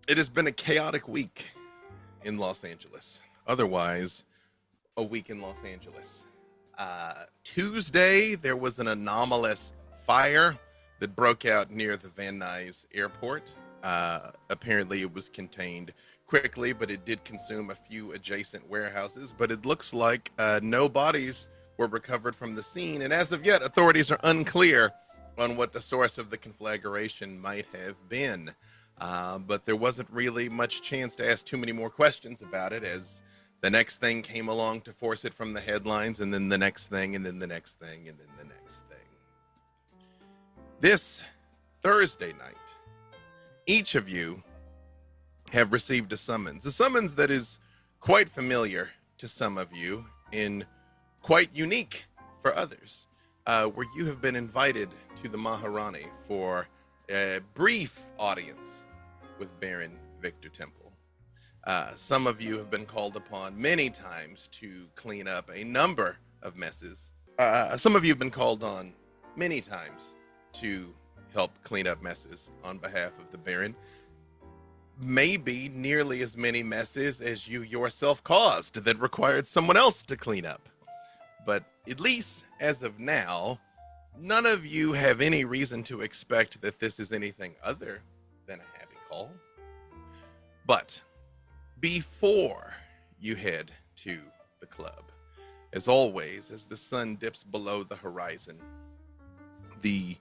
It has been a chaotic week in Los Angeles. Otherwise, a week in Los Angeles. Tuesday, there was an anomalous fire that broke out near the Van Nuys airport. Apparently, it was contained quickly, but it did consume a few adjacent warehouses. But it looks like no bodies were recovered from the scene. And as of yet, authorities are unclear on what the source of the conflagration might have been. But there wasn't really much chance to ask too many more questions about it as the next thing came along to force it from the headlines, and then the next thing, and then the next thing, and then the next thing. This Thursday night, each of you have received a summons that is quite familiar to some of you and quite unique for others, where you have been invited to the Maharani for a brief audience with Baron Victor Temple. Some of you have been called upon many times to clean up a number of messes. Some of you have been called on many times to help clean up messes on behalf of the Baron. Maybe nearly as many messes as you yourself caused that required someone else to clean up. But at least as of now, none of you have any reason to expect that this is anything other than a happy call. But before you head to the club, as always, as the sun dips below the horizon, the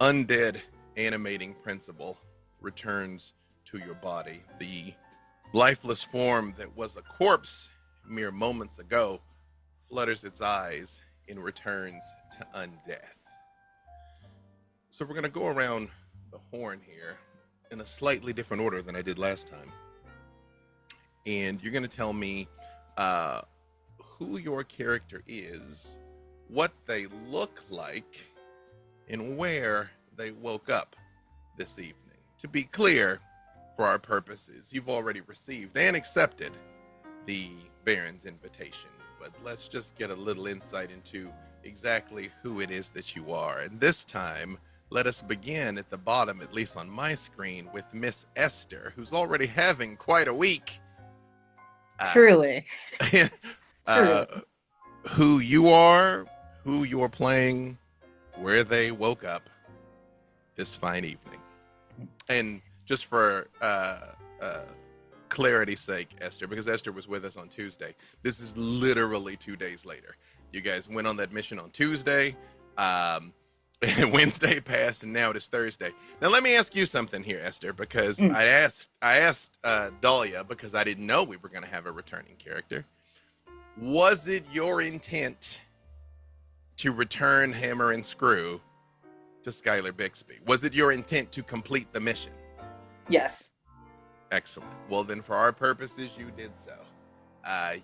undead animating principle returns to your body. The lifeless form that was a corpse mere moments ago flutters its eyes and returns to undeath. So we're going to go around the horn here in a slightly different order than I did last time. And you're going to tell me who your character is, what they look like, and where they woke up this evening. To be clear, for our purposes, you've already received and accepted the Baron's invitation. But let's just get a little insight into exactly who it is that you are. And this time, let us begin at the bottom, at least on my screen, with Miss Esther, who's already having quite a week. Truly, uh, truly. who you are, who you're playing, where they woke up this fine evening. And just for clarity's sake, Esther, because Esther was with us on Tuesday, this is literally 2 days later. You guys went on that mission on Tuesday. Wednesday passed, and now it is Thursday. Now, let me ask you something here, Esther, because Mm. I asked Dahlia because I didn't know we were going to have a returning character. Was it your intent to return Hammer and Screw to Skylar Bixby? Was it your intent to complete the mission? Yes. Excellent. Well, then, for our purposes, you did so.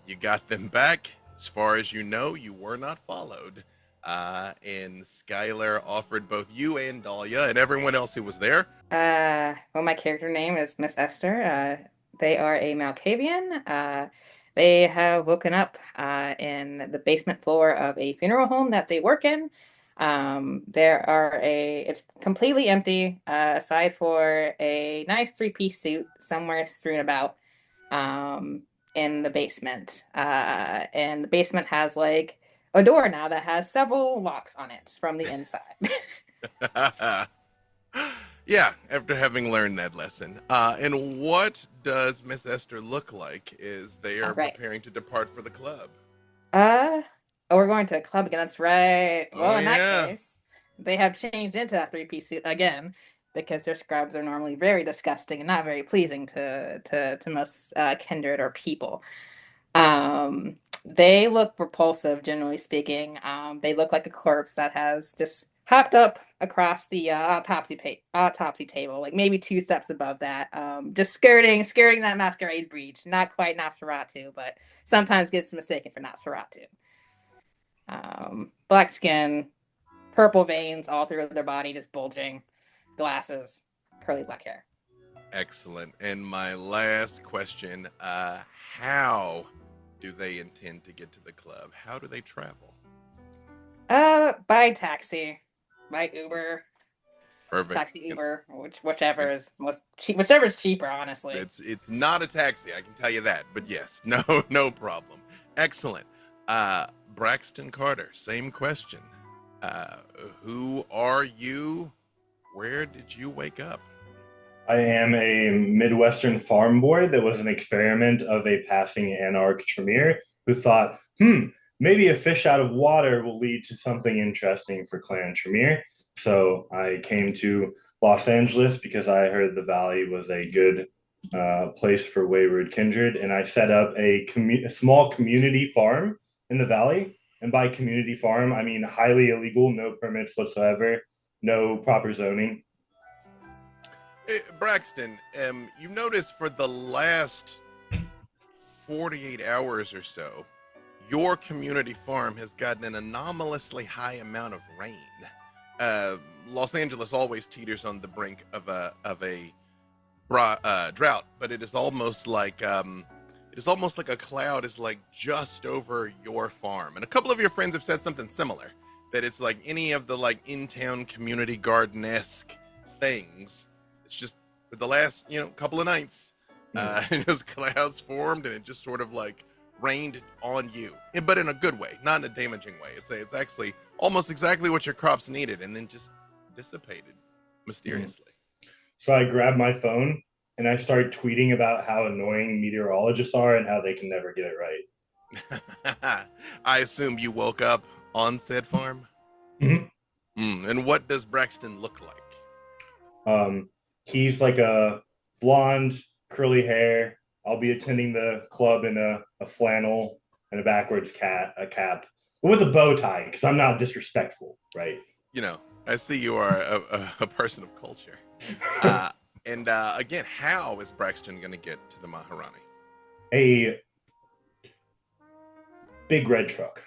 You got them back. As far as you know, you were not followed. And Skylar offered both you and Dahlia and everyone else who was there. Well, my character name is Miss Esther. They are a Malkavian. They have woken up in the basement floor of a funeral home that they work in. It's completely empty, aside for a nice three-piece suit somewhere strewn about, um, in the basement. And the basement has like a door now that has several locks on it from the inside. Yeah, after having learned that lesson. And what does Miss Esther look like as they All are right. preparing to depart for the club? Uh, oh, we're going to a club again. That's right. Oh, Well, in that yeah. case, they have changed into that three-piece suit again because their scrubs are normally very disgusting and not very pleasing to most kindred or people. They look repulsive, generally speaking. They look like a corpse that has just hopped up across the autopsy table, like maybe two steps above that. Just skirting that masquerade breach. Not quite Nosferatu, but sometimes gets mistaken for Nosferatu. Black skin, purple veins all through their body, just bulging, glasses, curly black hair. Excellent. And my last question, how do they intend to get to the club? How do they travel? By taxi, by Uber. Perfect. taxi, Uber, whichever is most cheap, whichever is cheaper, honestly. It's not a taxi, I can tell you that. But yes, no problem. Excellent. Braxton Carter, same question. Uh, who are you? Where did you wake up? I am a Midwestern farm boy that was an experiment of a passing anarch Tremere who thought, maybe a fish out of water will lead to something interesting for Clan Tremere. So I came to Los Angeles because I heard the Valley was a good place for wayward kindred, and I set up a small community farm in the Valley. And by community farm, I mean highly illegal, no permits whatsoever, no proper zoning. Braxton, you noticed for the last 48 hours or so, your community farm has gotten an anomalously high amount of rain. Los Angeles always teeters on the brink of a drought, but it is almost like a cloud is like just over your farm. And a couple of your friends have said something similar, that it's like any of the like in-town community garden-esque things. It's just for the last couple of nights, those clouds formed and it just sort of like rained on you, but in a good way, not in a damaging way. It's actually almost exactly what your crops needed, and then just dissipated mysteriously. So I grabbed my phone and I started tweeting about how annoying meteorologists are and how they can never get it right. I assume you woke up on said farm. And what does Braxton look like? He's like a blonde, curly hair. I'll be attending the club in a flannel and a backwards cap with a bow tie, because I'm not disrespectful, right? I see you are a person of culture. And again, how is Braxton going to get to the Maharani? A big red truck.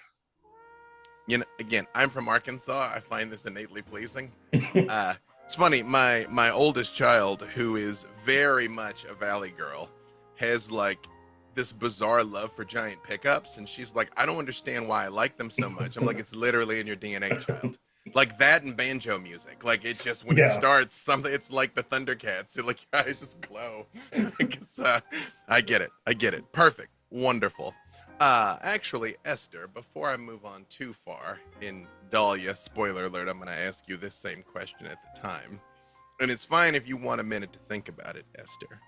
Again, I'm from Arkansas. I find this innately pleasing. It's funny, my oldest child, who is very much a Valley girl, has like this bizarre love for giant pickups, and she's like, I don't understand why I like them so much. I'm like, it's literally in your DNA, child. Like that and banjo music. Like it just, when it starts, something, it's like the Thundercats. Like your eyes just glow. I get it. Perfect. Wonderful. Actually, Esther, before I move on too far in Dahlia, spoiler alert, I'm going to ask you this same question at the time. And it's fine if you want a minute to think about it, Esther.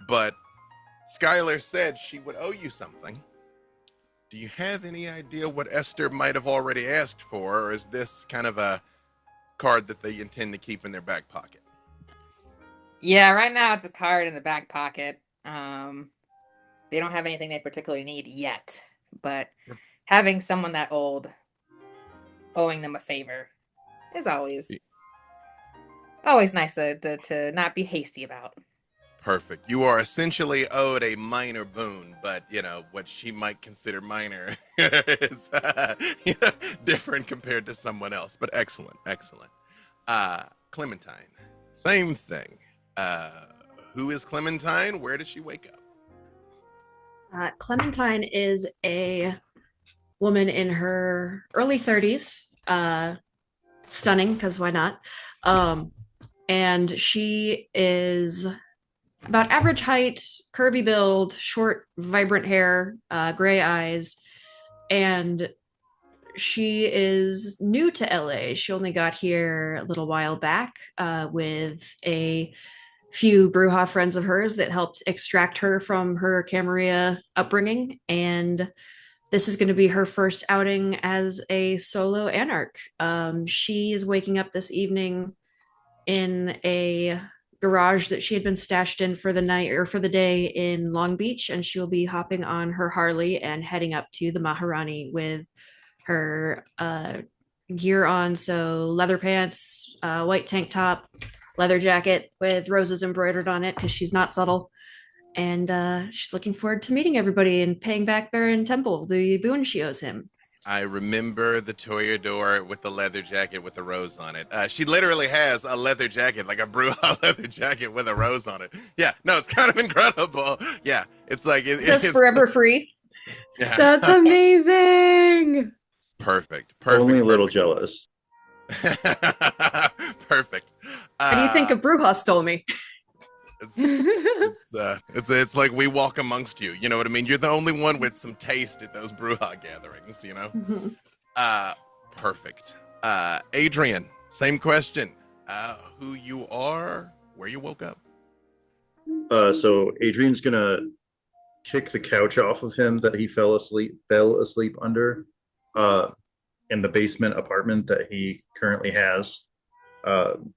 But Skylar said she would owe you something. Do you have any idea what Esther might have already asked for, or is this kind of a card that they intend to keep in their back pocket? Yeah, right now it's a card in the back pocket. They don't have anything they particularly need yet, but having someone that old owing them a favor is always nice to not be hasty about. Perfect. You are essentially owed a minor boon, but what she might consider minor is different compared to someone else. But excellent. Clementine, same thing. Who is Clementine? Where did she wake up? Clementine is a woman in her early 30s, stunning, because why not? And she is about average height, curvy build, short, vibrant hair, gray eyes, and she is new to LA. She only got here a little while back with a few Bruja friends of hers that helped extract her from her Camarilla upbringing, and this is going to be her first outing as a solo anarch. She is waking up this evening in a garage that she had been stashed in for the night or for the day in Long Beach, and she will be hopping on her Harley and heading up to the Maharani with her gear on, so leather pants, white tank top, leather jacket with roses embroidered on it because she's not subtle. And she's looking forward to meeting everybody and paying back Baron Temple the boon she owes him. I remember the Toreador with the leather jacket with the rose on it. She literally has a leather jacket, like a Bruja leather jacket with a rose on it. Yeah, no, it's kind of incredible. Yeah, it's like... It says forever free. Yeah. That's amazing! Perfect. Only a little jealous. Perfect. How do you think a Bruja stole me? It's like we walk amongst you. You know what I mean? You're the only one with some taste at those Bruja gatherings. You know. Perfect. Adrian, same question. Who you are, where you woke up. So Adrian's gonna kick the couch off of him that he fell asleep under, in the basement apartment that he currently has.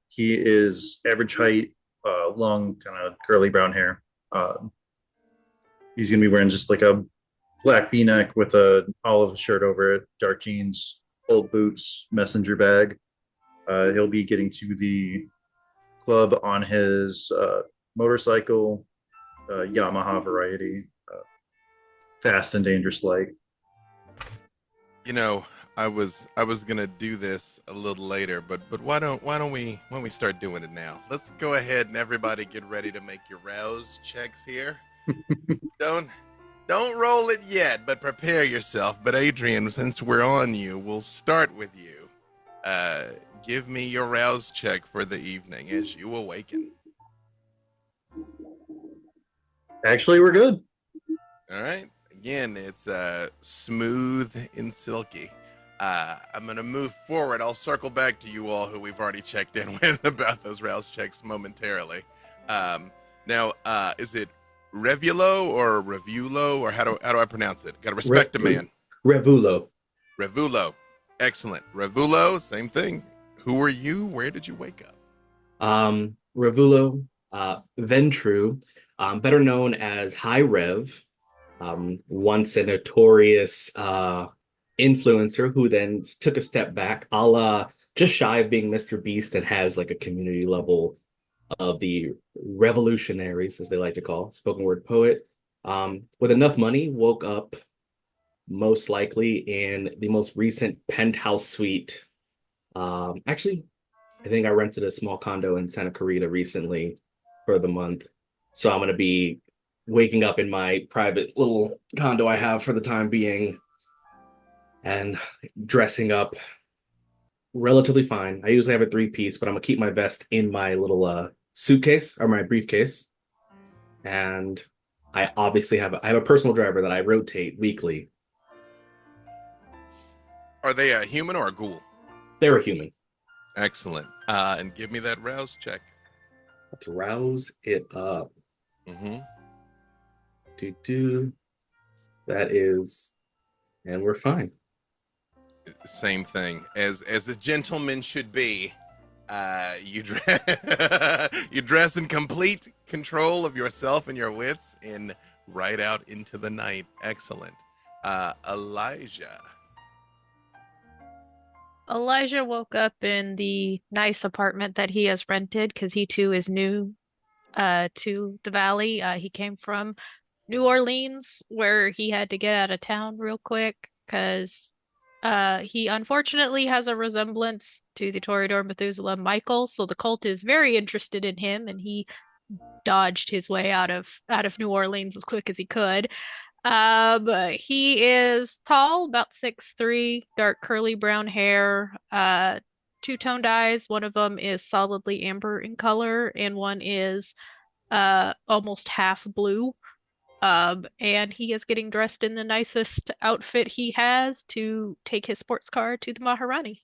He is average height, long, kind of curly brown hair. He's gonna be wearing just like a black V-neck with a olive shirt over it, dark jeans, old boots, messenger bag. He'll be getting to the club on his motorcycle, Yamaha variety, fast and dangerous like. You know, I was gonna do this a little later, but why don't we start doing it now? Let's go ahead and everybody get ready to make your rouse checks here. Don't roll it yet, but prepare yourself. But Adrian, since we're on you, we'll start with you. Give me your rouse check for the evening as you awaken. Actually, we're good. All right. Again, it's smooth and silky. I'm going to move forward. I'll circle back to you all who we've already checked in with about those rouse checks momentarily. Now, is it Revulo or Revulo, or how do I pronounce it? Got to respect a man. Revulo. Revulo. Excellent. Revulo, same thing. Who are you? Where did you wake up? Revulo Ventru, better known as High Rev, once a notorious influencer who then took a step back, a la just shy of being Mr. Beast, and has like a community level of the revolutionaries, as they like to call, spoken word poet. With enough money, woke up most likely in the most recent penthouse suite. Actually, I think I rented a small condo in Santa Clarita recently for the month. So I'm going to be waking up in my private little condo I have for the time being and dressing up relatively fine. I usually have a 3-piece, but I'm going to keep my vest in my little suitcase or my briefcase. And I obviously have a personal driver that I rotate weekly. Are they a human or a ghoul? They're a human. Excellent. And give me that rouse check. Let's rouse it up. Mm-hmm. That is, and we're fine. Same thing. As a gentleman should be, you dress in complete control of yourself and your wits and ride out into the night. Excellent. Elijah. Elijah woke up in the nice apartment that he has rented because he too is new to the valley. He came from New Orleans, where he had to get out of town real quick because he unfortunately has a resemblance to the Toreador Methuselah Michael, so the cult is very interested in him, and he dodged his way out of New Orleans as quick as he could. He is tall, about 6'3", dark curly brown hair, two-toned eyes. One of them is solidly amber in color, and one is almost half blue. And he is getting dressed in the nicest outfit he has to take his sports car to the Maharani.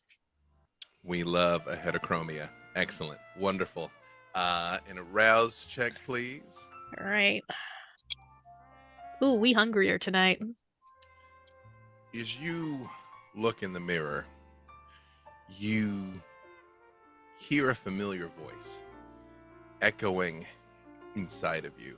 We love a heterochromia. Excellent. Wonderful. And a rouse check, please. All right. Ooh, we hungrier tonight. As you look in the mirror, you hear a familiar voice echoing inside of you.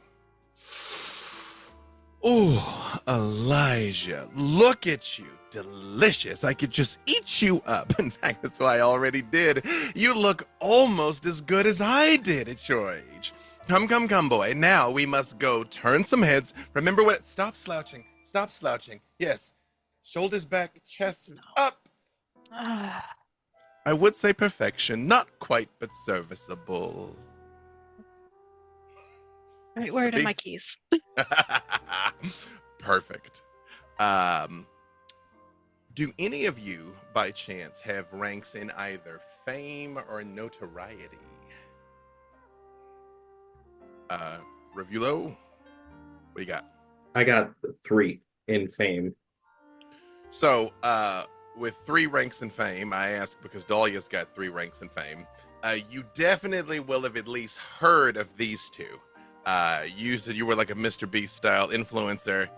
Oh, Elijah, look at you. Delicious. I could just eat you up. In fact, that's why I already did. You look almost as good as I did at your age. Come, boy. Now we must go turn some heads. Remember what? Stop slouching. Stop slouching. Yes. Shoulders back, chest up. I would say perfection. Not quite, but serviceable. All right, where are my keys? Perfect. Do any of you, by chance, have ranks in either fame or notoriety? Revulo, what do you got? I got 3 in fame. So, with 3 ranks in fame, I ask because Dahlia's got 3 ranks in fame. You definitely will have at least heard of these 2. You said you were like a Mr. Beast style influencer.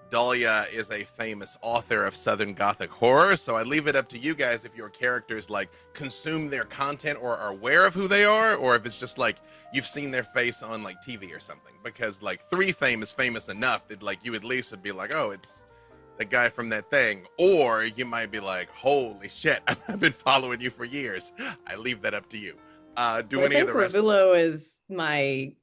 Dahlia is a famous author of Southern Gothic horror, so I leave it up to you guys if your characters like consume their content or are aware of who they are, or if it's just like you've seen their face on like TV or something. Because like 3 fame is famous enough that like you at least would be like, oh, it's the guy from that thing. Or you might be like, holy shit, I've been following you for years. I leave that up to you. Do I any think of the rest? Ravulo is my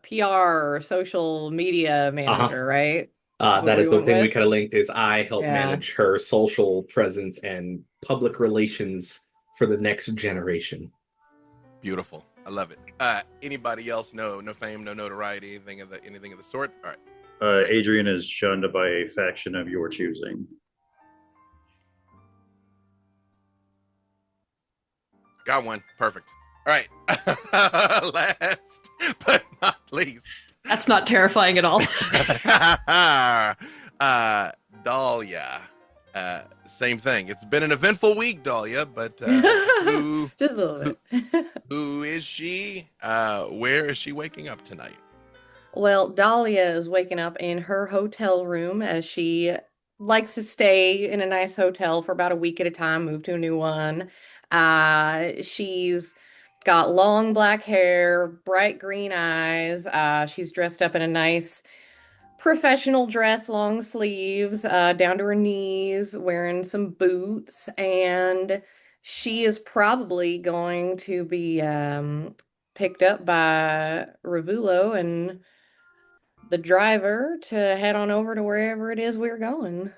PR or social media manager, right? That's what That we is the went thing we with? kind of linked is I help Yeah. manage her social presence and public relations for the next generation. Beautiful. I love it. Anybody else? No fame, no notoriety, anything of the sort. All right. Adrian is shunned by a faction of your choosing. Got one. Perfect. All right. Last but not least. That's not terrifying at all. Dahlia. Same thing. It's been an eventful week, Dahlia, but who Just a little bit. who is she? Where is she waking up tonight? Well, Dahlia is waking up in her hotel room as she likes to stay in a nice hotel for about a week at a time, move to a new one. She's got long black hair, bright green eyes. She's dressed up in a nice professional dress, long sleeves, down to her knees, wearing some boots, and she is probably going to be picked up by Ravulo and the driver to head on over to wherever it is we're going.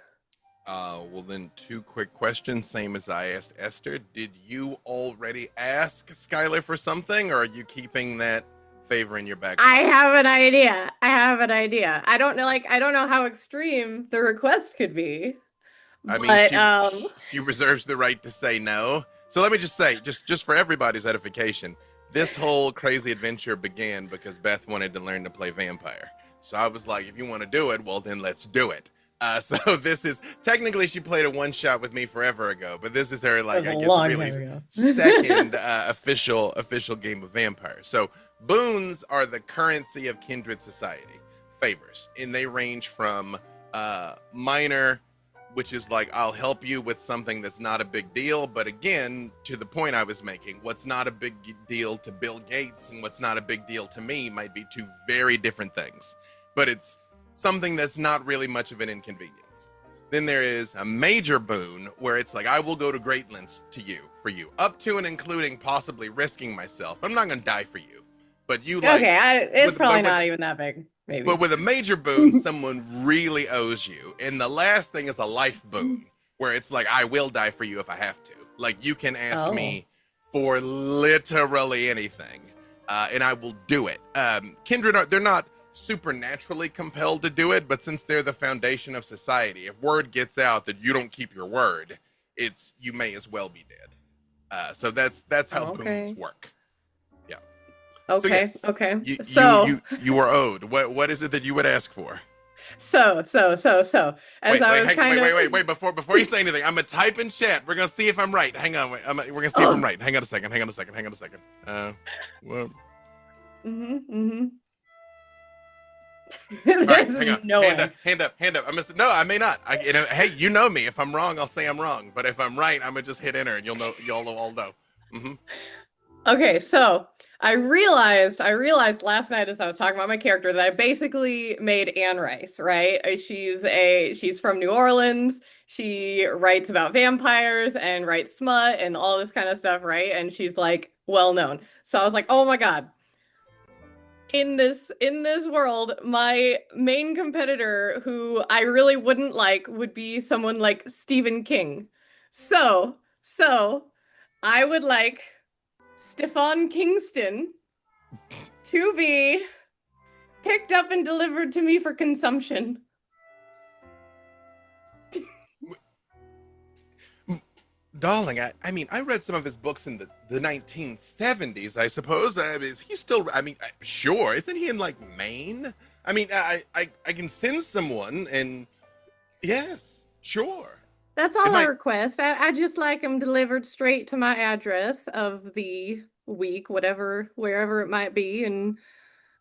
Well then 2 quick questions, same as I asked Esther. Did you already ask Skylar for something, or are you keeping that favor in your back? I have an idea. I don't know how extreme the request could be. I But mean, she reserves the right to say no. So let me just say, just for everybody's edification, this whole crazy adventure began because Beth wanted to learn to play vampire. So I was like, if you want to do it, well, then let's do it. So this is technically she played a one-shot with me forever ago, but this is her like That I was a guess long really time ago. second official game of vampire. So boons are the currency of kindred society, favors, and they range from minor, which is like I'll help you with something that's not a big deal, but again, to the point I was making, what's not a big deal to Bill Gates and what's not a big deal to me might be 2 very different things, but it's something that's not really much of an inconvenience. Then there is a major boon where it's like I will go to great lengths for you, up to and including possibly risking myself. I'm not going to die for you, but you like. Okay, it's probably not even that big, maybe. But with a major boon, someone really owes you, and the last thing is a life boon where it's like I will die for you if I have to. Like you can ask me for literally anything, and I will do it. Kindred they're not supernaturally compelled to do it, but since they're the foundation of society, if word gets out that you don't keep your word, you may as well be dead. So that's how boons work. Yeah. Okay. So yes, Okay. You were owed. What is it that you would ask for? So. Wait. Before you say anything, I'm gonna type in chat. We're gonna see if I'm right. Hang on. We're gonna see if I'm right. Hang on a second. Well. All right, hang on. No way. Hand up. No, I may not. Hey, you know me. If I'm wrong, I'll say I'm wrong. But if I'm right, I'm gonna just hit enter, and you'll all know. Okay, so I realized last night as I was talking about my character that I basically made Anne Rice, right? She's from New Orleans. She writes about vampires and writes smut and all this kind of stuff, right? And she's like well known. So I was like, oh my God. In this world, my main competitor who I really wouldn't like would be someone like Stephen King. So I would like Stefan Kingston to be picked up and delivered to me for consumption. Darling, I mean, I read some of his books in the 1970s, I suppose. Is he still, I mean, sure. Isn't he in, like, Maine? I mean, I can send someone, and yes, sure. That's It all I might, request. I just like them delivered straight to my address of the week, whatever, wherever it might be, and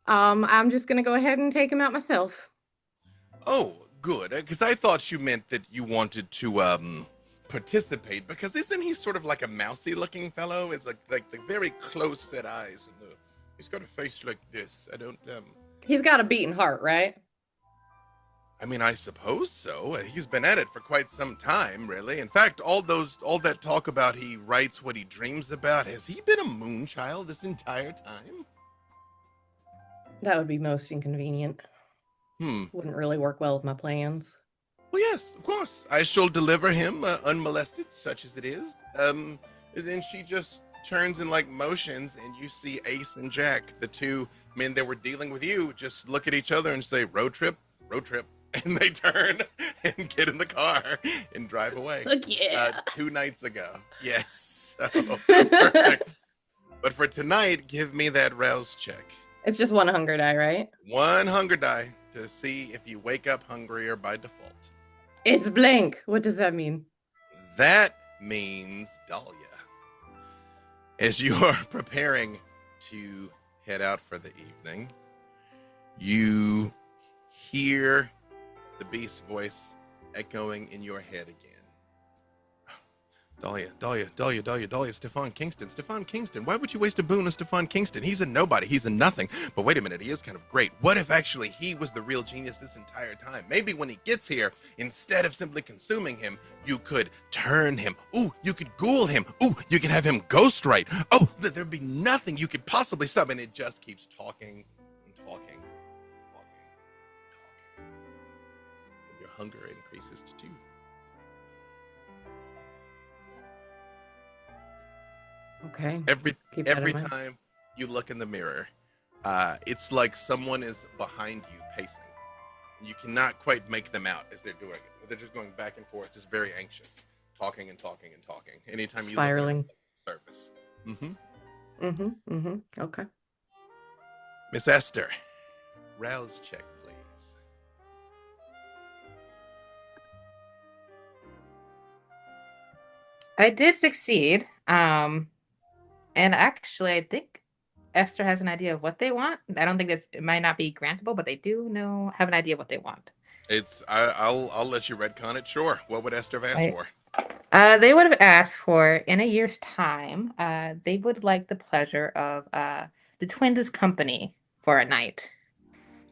I'm just gonna go ahead and take them out myself. oh, good. Because I thought you meant that you wanted to, participate, because isn't he sort of like a mousy-looking fellow? It's like the very close-set eyes, and he's got a face like this. I don't, He's got a beating heart, right? I mean, I suppose so. He's been at it for quite some time, really. In fact, all that talk about he writes what he dreams about, has he been a moonchild this entire time? That would be most inconvenient. Hmm. Wouldn't really work well with my plans. Well, yes, of course. I shall deliver him unmolested, such as it is. And then she just turns and like motions, and you see Ace and Jack, the two men that were dealing with you, just look at each other and say, road trip, road trip. And they turn and get in the car and drive away. Look, yeah. 2 nights ago. Yes. So, perfect. But for tonight, give me that rouse check. It's just one hunger die, right? 1 hunger die to see if you wake up hungrier by default. It's blank. What does that mean? That means Dahlia. As you are preparing to head out for the evening, you hear the beast's voice echoing in your head again. Dahlia, Stefan Kingston. Why would you waste a boon on Stefan Kingston? He's a nobody, he's a nothing. But wait a minute, he is kind of great. What if actually he was the real genius this entire time? Maybe when he gets here, instead of simply consuming him, you could turn him. Ooh, you could ghoul him. Ooh, you could have him ghostwrite. Oh, there'd be nothing you could possibly stop. And it just keeps talking and talking. Your hunger increases to 2. Okay. Every Keep that in mind. time you look in the mirror, it's like someone is behind you pacing. You cannot quite make them out as they're doing it. They're just going back and forth, just very anxious, talking and talking and talking. Anytime you Spiraling. look at the surface. Okay. Miss Esther, rouse check, please. I did succeed. And actually, I think Esther has an idea of what they want. I don't think it might not be grantable, but they do have an idea of what they want. I'll let you retcon it. Sure. What would Esther have asked for? They would have asked for, in a year's time, they would like the pleasure of the twins' company for a night.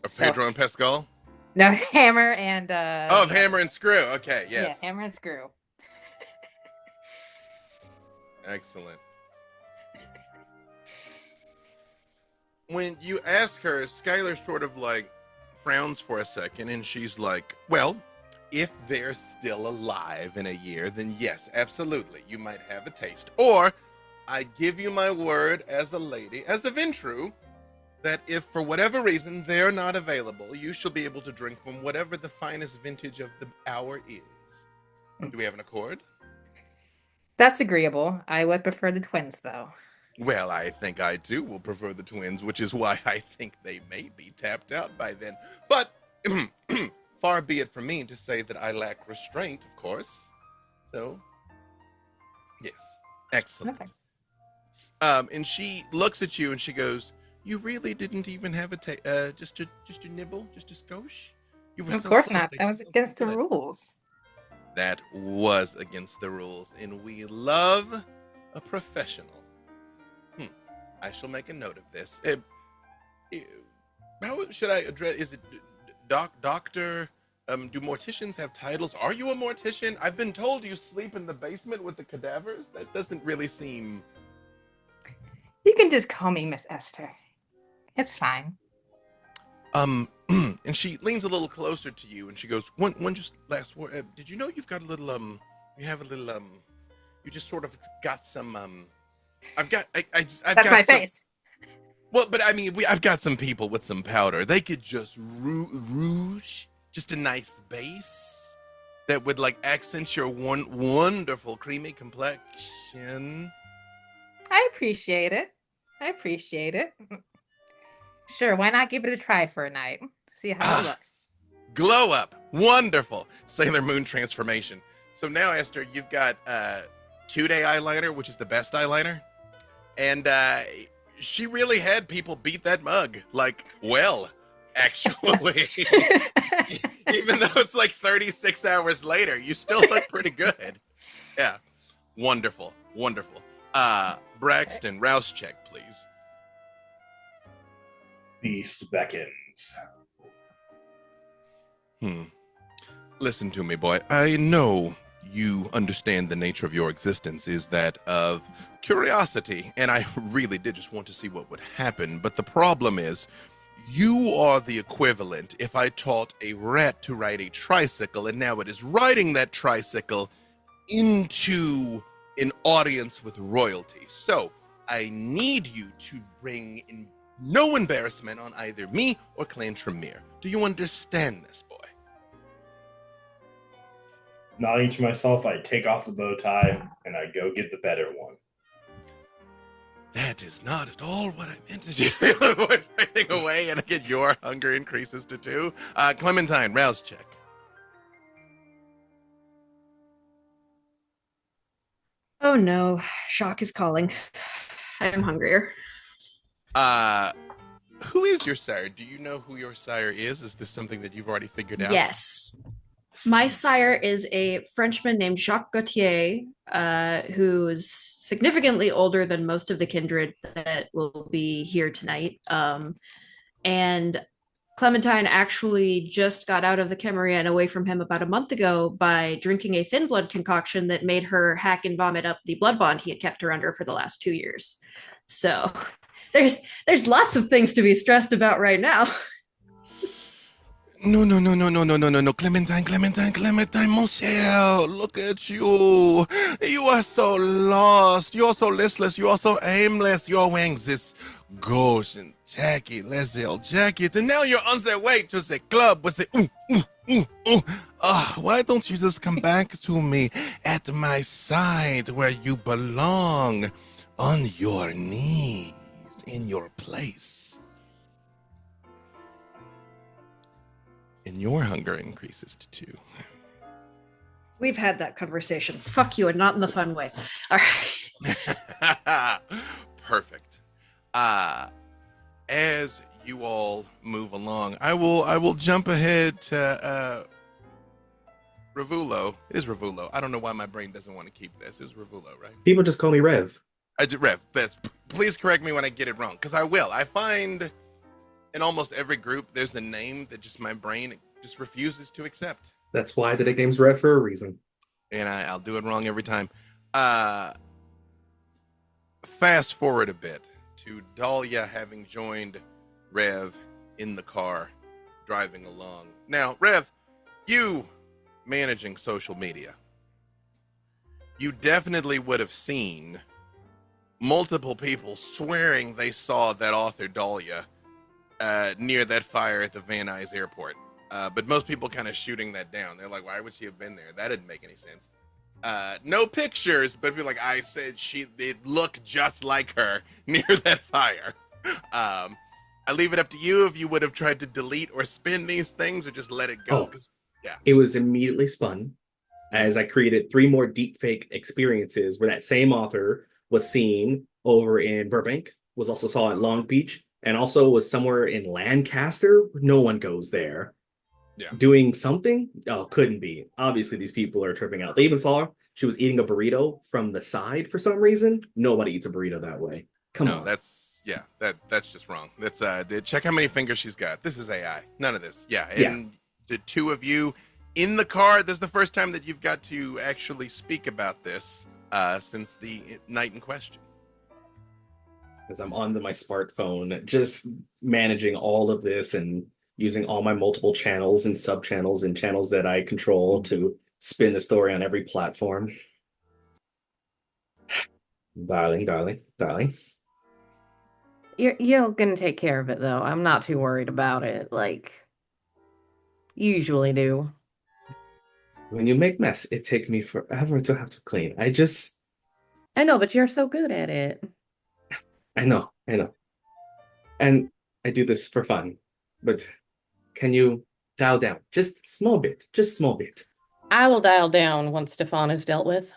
Of Pedro and Pascal? No, Hammer and of Hammer and Screw. Okay, yes. Yeah, Hammer and Screw. Excellent. When you ask her, Skylar sort of like frowns for a second, and she's like, well, if they're still alive in a year, then yes, absolutely, you might have a taste. Or, I give you my word as a lady, as a Ventru, that if for whatever reason they're not available, you shall be able to drink from whatever the finest vintage of the hour is. Do we have an accord? That's agreeable. I would prefer the twins, though. Well, I think I too will prefer the twins, which is why I think they may be tapped out by then. But far be it from me to say that I lack restraint, of course. So, yes, excellent. Okay. And she looks at you and she goes, "You really didn't even have a just a nibble, just a skosh? You were Of so course close. not. They That was smelled against so the good." rules. That was against the rules, and we love a professional. I shall make a note of this. How should I address? Is it doctor? Do morticians have titles? Are you a mortician? I've been told you sleep in the basement with the cadavers. That doesn't really seem. You can just call me Miss Esther. It's fine. And she leans a little closer to you, and she goes, "One just last word. Did you know you've got a little You have a little You just sort of got some I've got That's got my some, face. Well, but I mean, I've got some people with some powder. They could just rouge, just a nice base. that would like accent your wonderful creamy complexion? I appreciate it. I appreciate it. Sure, why not give it a try for a night? See how it looks. Glow up. Wonderful. Sailor Moon transformation. So now, Esther, you've got 2-day eyeliner, which is the best eyeliner. And she really had people beat that mug. Like, well, actually. Even though it's like 36 hours later, you still look pretty good. Yeah. Wonderful. Wonderful. Braxton, rouse check, please. Beast beckons. Listen to me, boy. I know you understand the nature of your existence is that of curiosity, and I really did just want to see what would happen. But the problem is, you are the equivalent if I taught a rat to ride a tricycle, and now it is riding that tricycle into an audience with royalty. So I need you to bring in no embarrassment on either me or Clan Tremere. Do you understand this, boy? Nodding to myself, I take off the bow tie and I go get the better one. That is not at all what I meant to do. The voice fading away, and again, your hunger increases to 2. Clementine, rouse check. Oh no, shock is calling. I am hungrier. Who is your sire? Do you know who your sire is? Is this something that you've already figured out? Yes. My sire is a Frenchman named Jacques Gautier, who's significantly older than most of the kindred that will be here tonight. And Clementine actually just got out of the Camarilla and away from him about a month ago by drinking a thin blood concoction that made her hack and vomit up the blood bond he had kept her under for the last 2 years. So there's lots of things to be stressed about right now. No, Clementine, monsieur, look at you. You are so lost. You are so listless. You are so aimless. You are wearing this gauche and tacky leisure jacket, and now you're on the way to the club with the why don't you just come back to me at my side where you belong, on your knees, in your place? And your hunger increases to 2. We've had that conversation. Fuck you, and not in the fun way. All right. Perfect. As you all move along, I will jump ahead to Ravulo. It is Ravulo. I don't know why my brain doesn't want to keep this. It was Ravulo, right? People just call me Rev. I did Rev. Beth, please correct me when I get it wrong, because I will. I find in almost every group there's a name that just my brain just refuses to accept. That's why the nickname's Rev for a reason. And I'll do it wrong every time. Fast forward a bit to Dahlia having joined Rev in the car, driving along. Now, Rev, you managing social media, you definitely would have seen multiple people swearing they saw that author Dahlia near that fire at the Van Nuys airport. But most people kind of shooting that down. They're like, why would she have been there? That didn't make any sense. No pictures, but be like, I said it looked just like her near that fire. I leave it up to you if you would have tried to delete or spin these things or just let it go. Yeah. It was immediately spun as I created 3 more deepfake experiences where that same author was seen over in Burbank, was also saw at Long Beach, and also was somewhere in Lancaster. No one goes there. Yeah. Doing something? Oh, couldn't be. Obviously, these people are tripping out. They even saw her. She was eating a burrito from the side for some reason. Nobody eats a burrito that way. Come on. That's just wrong. That's check how many fingers she's got. This is AI. None of this. Yeah. And Yeah. the 2 of you in the car, this is the first time that you've got to actually speak about this since the night in question. As I'm on my smartphone, just managing all of this and using all my multiple channels and sub-channels and channels that I control to spin the story on every platform. Darling. You're gonna take care of it though. I'm not too worried about it. Like you usually do. When you make mess, it takes me forever to have to clean. I know, but you're so good at it. I know. And I do this for fun. But can you dial down? Just small bit. Just small bit. I will dial down once Stefan is dealt with.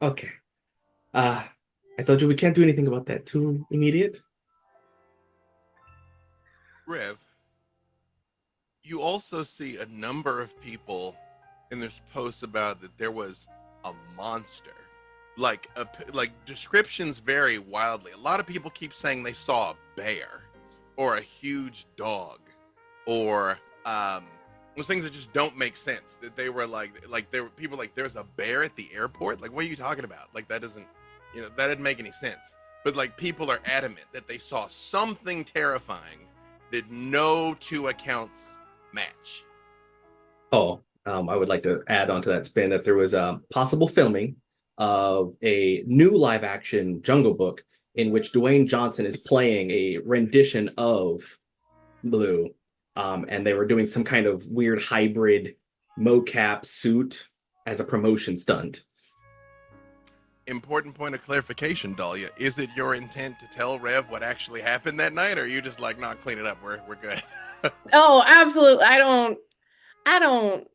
Okay. I told you we can't do anything about that. Too immediate? Rev, you also see a number of people in this post about that there was a monster. Like descriptions vary wildly. A lot of people keep saying they saw a bear or a huge dog or those things that just don't make sense. That they were there were people like there's a bear at the airport. Like, what are you talking about? Like, that doesn't, that didn't make any sense. But like, people are adamant that they saw something terrifying that no two accounts match. Oh, I would like to add on to that spin that there was possible filming of a new live action Jungle Book in which Dwayne Johnson is playing a rendition of Blue. And they were doing some kind of weird hybrid mocap suit as a promotion stunt. Important point of clarification, Dahlia. Is it your intent to tell Rev what actually happened that night, or are you just like, not clean it up? We're good. Oh, absolutely. I don't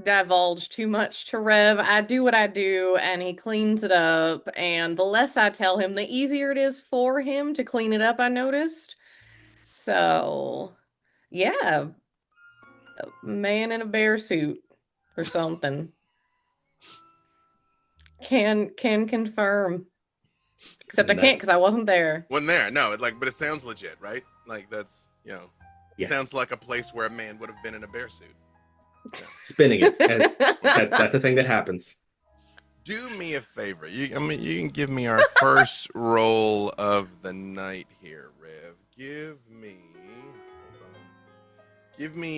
divulge too much to Rev. I do what I do and he cleans it up. And the less I tell him, the easier it is for him to clean it up, I noticed. So, yeah. A man in a bear suit or something. Can confirm. Except I can't because I wasn't there. Wasn't there, no. But it sounds legit, right? Like, that's, Yeah. Sounds like a place where a man would have been in a bear suit. Spinning it. That's a thing that happens. Do me a favor. You can give me our first roll of the night here, Rev. Give me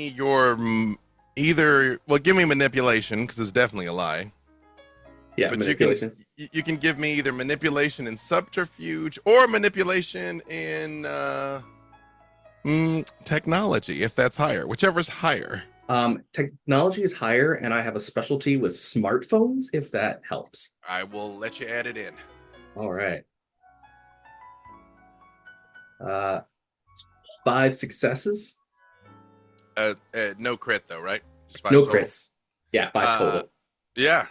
your give me manipulation, because it's definitely a lie. Yeah, but manipulation. You can give me either manipulation and subterfuge or manipulation in technology, if that's higher. Whichever's higher. Technology is higher, and I have a specialty with smartphones, if that helps. I will let you add it in. All right. 5 successes. No crit though, right? Just 5 no total. Crits. Yeah, 5 total. Yeah.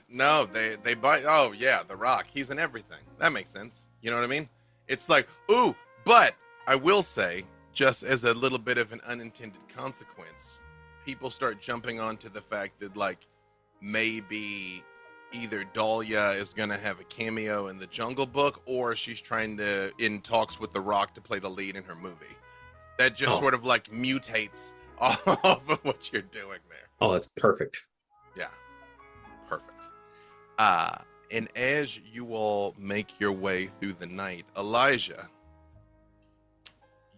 No, they bite. Oh yeah, the Rock. He's in everything. That makes sense. You know what I mean? It's like, ooh, but I will say, just as a little bit of an unintended consequence, people start jumping onto the fact that like maybe either Dahlia is gonna have a cameo in the Jungle Book, or she's trying to in talks with the Rock to play the lead in her movie. That just sort of like mutates off of what you're doing there. Oh, that's perfect. Yeah, perfect. And as you all make your way through the night, Elijah,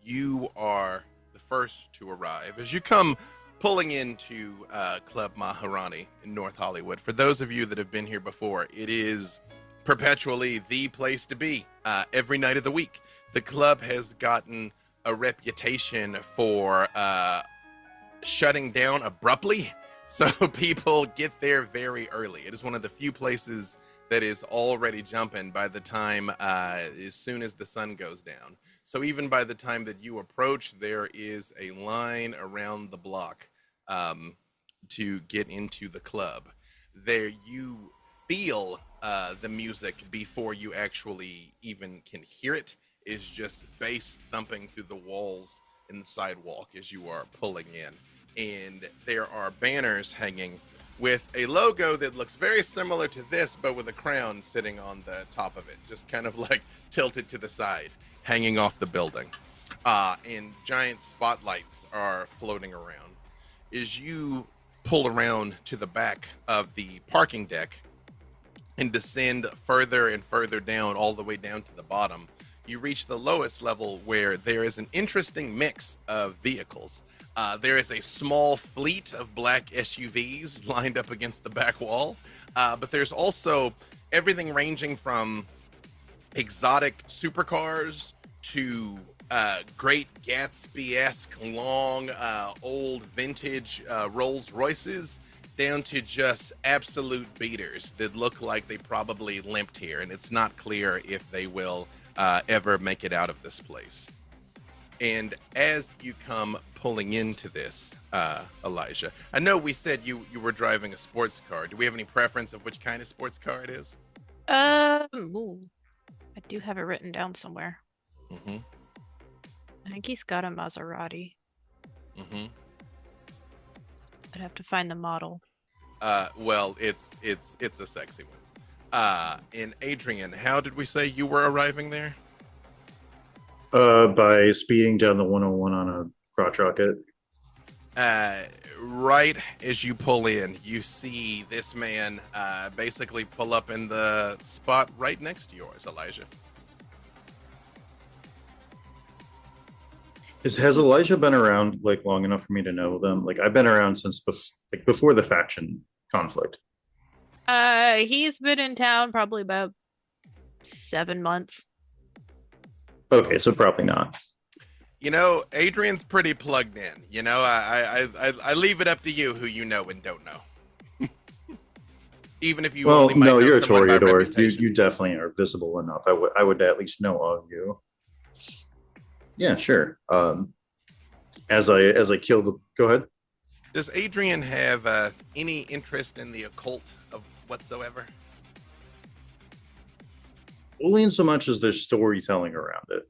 you are the first to arrive. As you come pulling into Club Maharani in North Hollywood, for those of you that have been here before, it is perpetually the place to be every night of the week. The club has gotten a reputation for shutting down abruptly, so people get there very early. It is one of the few places that is already jumping by the time as soon as the sun goes down. So even by the time that you approach, there is a line around the block to get into the club. There you feel the music before you actually even can hear it. Is just bass thumping through the walls and the sidewalk as you are pulling in. And there are banners hanging with a logo that looks very similar to this, but with a crown sitting on the top of it, just kind of like tilted to the side, hanging off the building. And giant spotlights are floating around. As you pull around to the back of the parking deck and descend further and further down, all the way down to the bottom, you reach the lowest level where there is an interesting mix of vehicles. There is a small fleet of black SUVs lined up against the back wall, but there's also everything ranging from exotic supercars to great Gatsby-esque long old vintage Rolls Royces down to just absolute beaters that look like they probably limped here, and it's not clear if they will ever make it out of this place. And as you come pulling into this, Elijah, I know we said you were driving a sports car. Do we have any preference of which kind of sports car it is? Ooh, I do have it written down somewhere. Mm-hmm. I think he's got a Maserati. Mm-hmm. I'd have to find the model. Well, it's a sexy one. And Adrian, how did we say you were arriving there? By speeding down the 101 on a crotch rocket. Right as you pull in, you see this man basically pull up in the spot right next to yours, Elijah. Has Elijah been around like long enough for me to know them? Like I've been around since before the faction conflict. He's been in town probably about 7 months. Okay, so probably not. You know, Adrian's pretty plugged in. You know, I leave it up to you who you know and don't know. Even if you only might know you're a someone by Toreador. reputation. You definitely are visible enough. I would at least know of you. Yeah, sure. As I kill the, go ahead. Does Adrian have any interest in the occult of whatsoever? Only in so much as there's storytelling around it.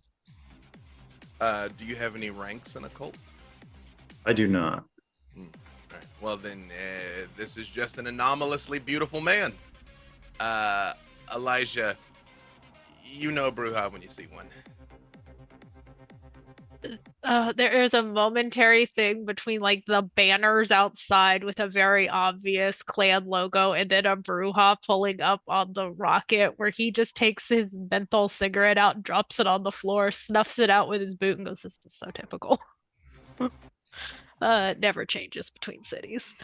Do you have any ranks in occult? I do not. All right. Well, then this is just an anomalously beautiful man. Elijah, you know Bruja when you see one. There is a momentary thing between like the banners outside with a very obvious clan logo and then a Bruja pulling up on the rocket where he just takes his menthol cigarette out, drops it on the floor, snuffs it out with his boot and goes, "This is so typical." Never changes between cities.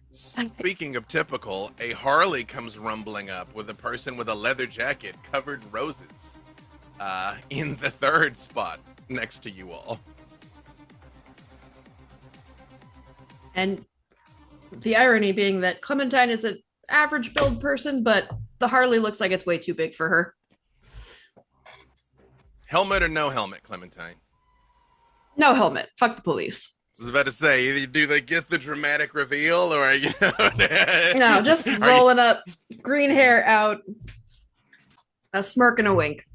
Speaking of typical, a Harley comes rumbling up with a person with a leather jacket covered in roses in the third spot next to you all. And the irony being that Clementine is an average build person, but the Harley looks like it's way too big for her. Helmet or no helmet, Clementine? No helmet. Fuck the police. I was about to say, either do they get the dramatic reveal or, you know... No, just rolling up, green hair out, a smirk and a wink.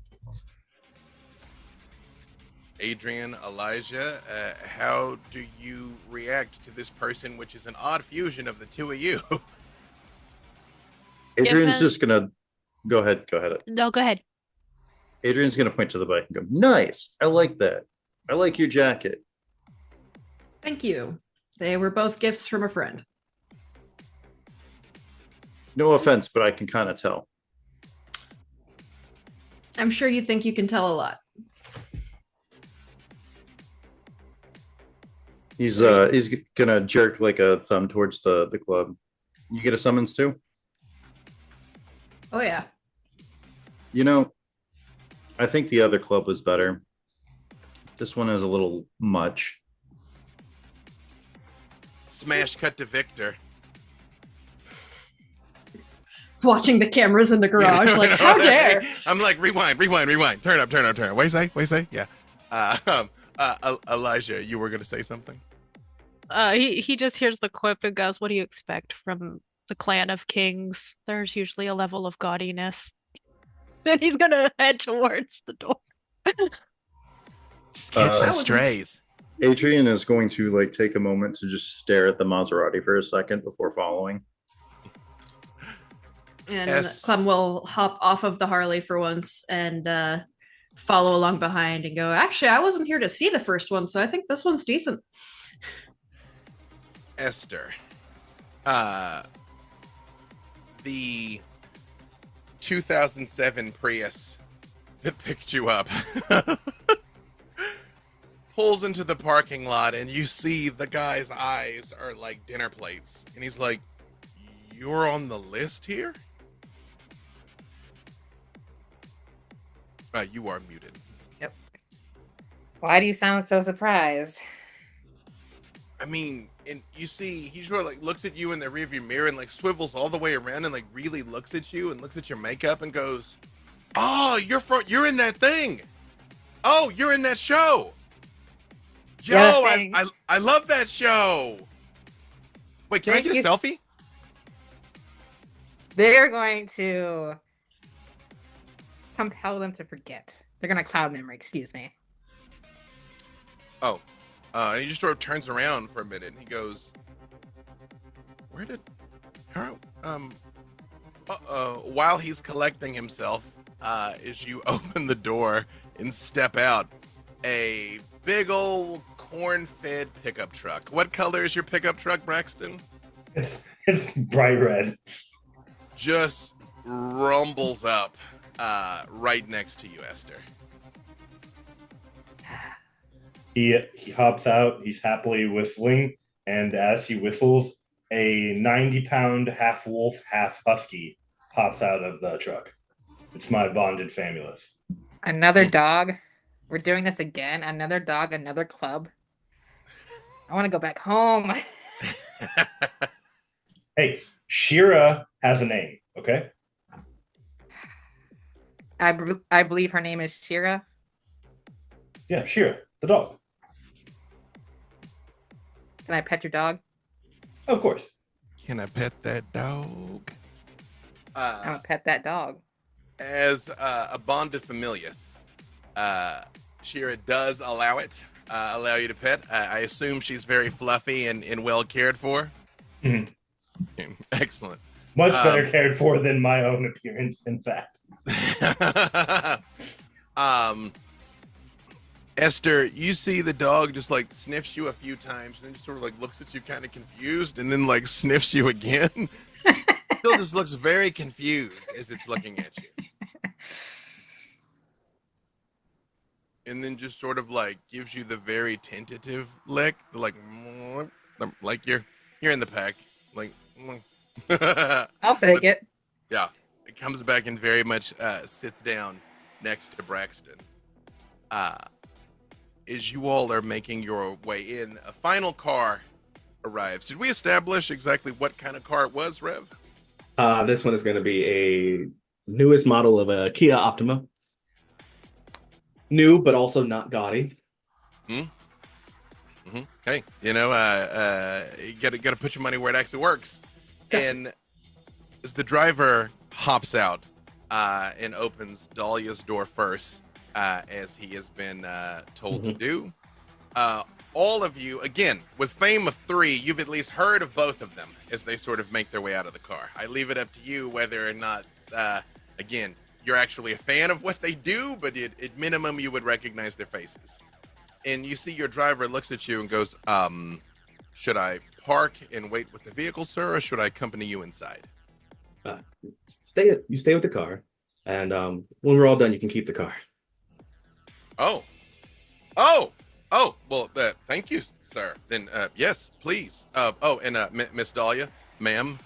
Adrian, Elijah, how do you react to this person, which is an odd fusion of the two of you? Adrian's just gonna go ahead. No, go ahead. Adrian's gonna point to the bike and go, "Nice, I like that. I like your jacket." Thank you. They were both gifts from a friend. No offense, but I can kind of tell. I'm sure you think you can tell a lot. He's gonna jerk like a thumb towards the club. You get a summons too? Oh yeah. You know, I think the other club was better. This one is a little much. Smash cut to Victor. Watching the cameras in the garage, like, how dare? I'm like, rewind. Turn up. What say? Yeah. Elijah, you were gonna say something? He just hears the quip and goes, "What do you expect from the clan of kings? There's usually a level of gaudiness." Then he's gonna head towards the door. Just catch some strays. Adrian is going to like take a moment to just stare at the Maserati for a second before following. And Clem will hop off of the Harley for once and follow along behind and go, "Actually, I wasn't here to see the first one, so I think this one's decent." Esther, the 2007 Prius that picked you up pulls into the parking lot, and you see the guy's eyes are like dinner plates, and he's like, "You're on the list here?" You are muted. Yep. Why do you sound so surprised? I mean, and you see, he sort of like looks at you in the rearview mirror and like swivels all the way around and like really looks at you and looks at your makeup and goes, "Oh, you're in that thing. Oh, you're in that show. Yo, Yeah, I love that show. Wait, can I get a selfie?" They're going to compel them to forget. They're going to cloud memory, excuse me. Oh, and he just sort of turns around for a minute and he goes, "Where did, how, while he's collecting himself, as you open the door and step out, a big old corn-fed pickup truck. What color is your pickup truck, Braxton? It's bright red. Just rumbles up right next to you, Esther. He hops out. He's happily whistling, and as he whistles, a 90-pound half wolf, half husky pops out of the truck. It's my bonded famulus. Another dog? We're doing this again? Another dog, another club? I want to go back home. Hey, Shira has a name, okay? I believe her name is Shira. Yeah, Shira, the dog. Can I pet your dog? Of course. Can I pet that dog? I'm gonna pet that dog. As a bonded familius, Shira does allow you to pet. I assume she's very fluffy and well cared for. Mhm. Excellent. Much better cared for than my own appearance, in fact. Esther, you see the dog just like sniffs you a few times and then just sort of like looks at you kind of confused and then like sniffs you again. Still just looks very confused as it's looking at you. And then just sort of like gives you the very tentative lick, like you're in the pack. Like I'll take it. Yeah. It comes back and very much sits down next to Braxton. As you all are making your way in, a final car arrives. Did we establish exactly what kind of car it was, Rev? This one is going to be a newest model of a Kia Optima. New, but also not gaudy. Hey, you gotta put your money where it actually works. And as the driver hops out and opens Dahlia's door first, as he has been told to do, all of you, again, with fame of 3, you've at least heard of both of them as they sort of make their way out of the car. I leave it up to you whether or not, again, you're actually a fan of what they do, but at minimum, you would recognize their faces. And you see your driver looks at you and goes, should I park and wait with the vehicle, sir, or should I accompany you inside? Stay with the car, and when we're all done, you can keep the car. Oh, well, thank you, sir. Then, yes, please. Miss Dahlia, ma'am,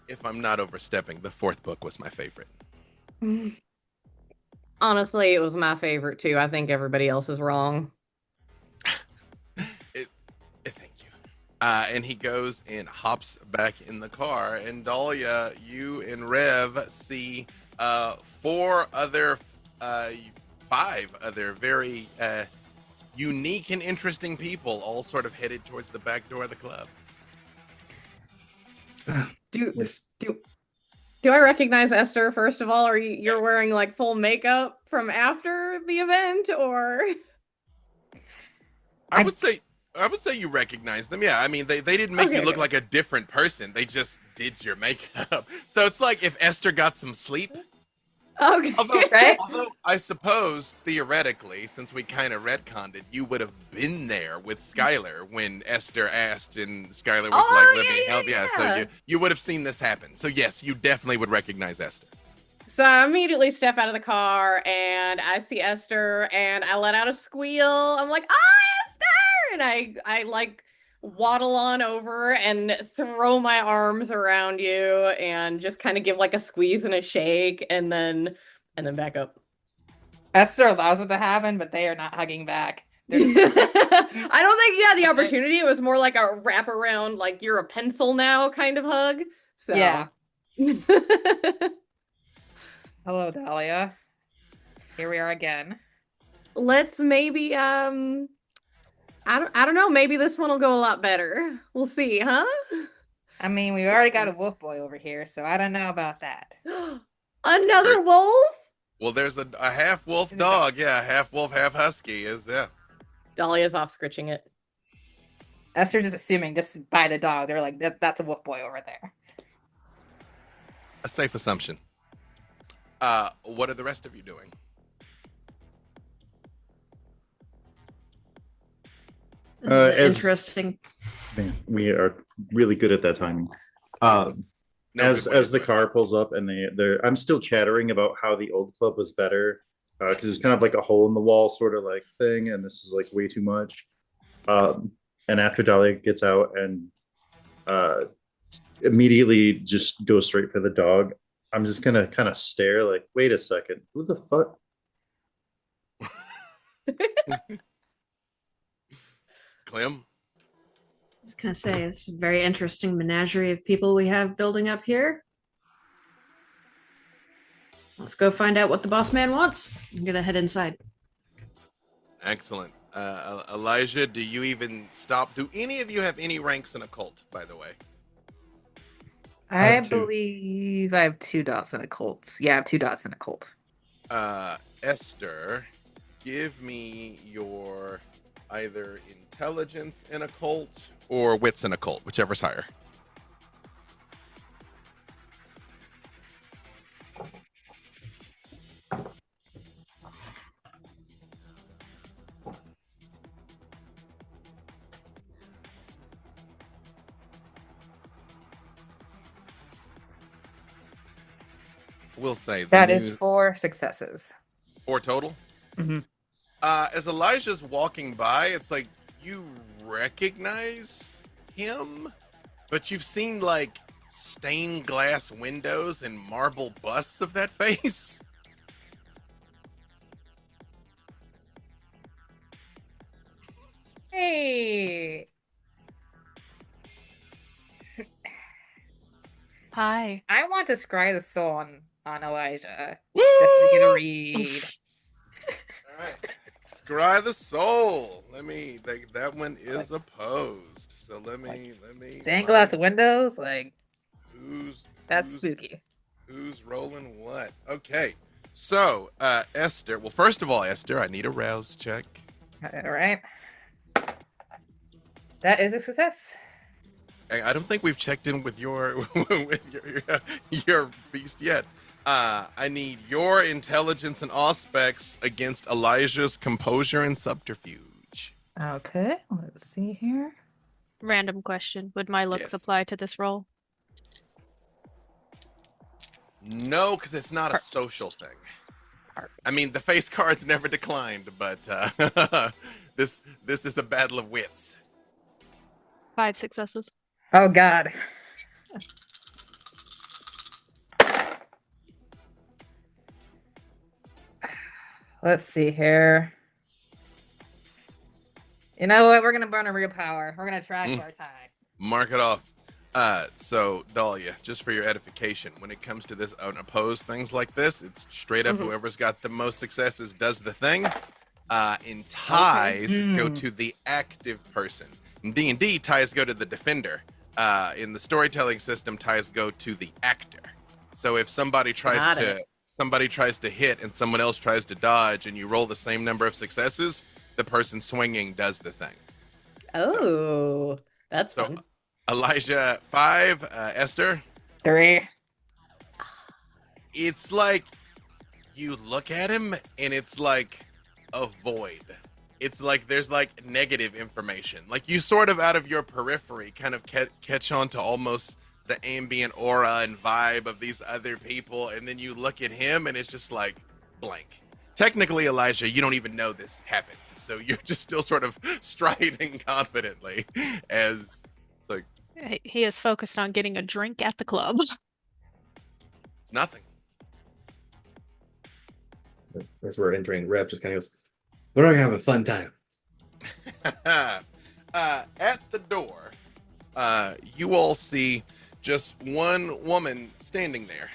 if I'm not overstepping, the 4th book was my favorite. Honestly, it was my favorite too. I think everybody else is wrong. Thank you. And he goes and hops back in the car. And Dahlia, you and Rev see 5 other very unique and interesting people, all sort of headed towards the back door of the club. Do I recognize Esther, first of all? Or you're wearing like full makeup from after the event, or? I would say you recognize them. Yeah, I mean they didn't make you look like a different person. They just did your makeup. So it's like if Esther got some sleep. Okay. Although I suppose theoretically, since we kind of retconned it, you would have been there with Skylar when Esther asked and Skylar was let me help. Yeah, so you would have seen this happen. So yes, you definitely would recognize Esther. So I immediately step out of the car and I see Esther and I let out a squeal. I'm like, Esther! And I like waddle on over and throw my arms around you and just kind of give like a squeeze and a shake and then back up. Esther allows it to happen, but they are not hugging back. I They're just don't think you had the Okay. opportunity. It was more like a wraparound, like you're a pencil now kind of hug. So Yeah. Hello, Dahlia. Here we are again. let's maybe I don't know, maybe this one will go a lot better. We'll see, huh? I mean, we already got a wolf boy over here, so I don't know about that. Another wolf? Well, there's a half wolf dog. Yeah, half wolf, half husky. Yeah. Dahlia's off scritching it. Esther's just assuming just by the dog. They're like, that's a wolf boy over there. A safe assumption. What are the rest of you doing? This is As- interesting. Man, we are really good at that timing. No As good way to the do it. car pulls up and they're I'm still chattering about how the old club was better because it's kind of like a hole in the wall sort of like thing, and this is like way too much. And after Dahlia gets out and immediately just goes straight for the dog, I'm just gonna kind of stare like, wait a second, who the fuck? Clem? I was gonna say it's a very interesting menagerie of people we have building up here. Let's go find out what the boss man wants. I'm gonna head inside. Excellent. Elijah, do you even stop? Do any of you have any ranks in a cult, by the way? I have two. believe I have 2 dots in a cult. Yeah, I have 2 dots in a cult. Esther, give me your either intelligence in a cult or wits in a cult, whichever's higher. We'll say That is 4 successes. 4 total. Mm-hmm. As Elijah's walking by, it's like you recognize him, but you've seen like stained glass windows and marble busts of that face. Hey. Hi. I want to scry the soul on Elijah. Woo! Just to get a read. All right. Scry the soul. That one is opposed. So let me Stained glass windows? Like, that's who's spooky. who's rolling what? Okay. So, Esther. Well, first of all, Esther, I need a rouse check. All right. That is a success. I don't think we've checked in with your with your beast yet. I need your intelligence and aspects against Elijah's composure and subterfuge. Okay, let's see here. Random question. Would my looks Yes. apply to this role? No, because it's not a social thing. I mean, the face cards never declined, but this is a battle of wits. 5 successes. Oh God. Let's see here. You know what? We're gonna burn a real power. We're gonna track our tie. Mark it off. So Dahlia, just for your edification, when it comes to this unopposed things like this, it's straight up whoever's got the most successes does the thing. In ties, go to the active person. In D&D, ties go to the defender. In the storytelling system, ties go to the actor. So if somebody tries to hit and someone else tries to dodge, and you roll the same number of successes, the person swinging does the thing. Oh, that's So fun. Elijah 5, Esther. 3. It's like you look at him and it's like a void. It's like there's like negative information. Like you sort of out of your periphery kind of catch on to almost the ambient aura and vibe of these other people, and then you look at him and it's just like blank. Technically, Elijah, you don't even know this happened, so you're just still sort of striding confidently as it's like He is focused on getting a drink at the club. it's nothing. as we're entering, Rev just kind of goes, "We're gonna have a fun time." At the door, you all see just one woman standing there.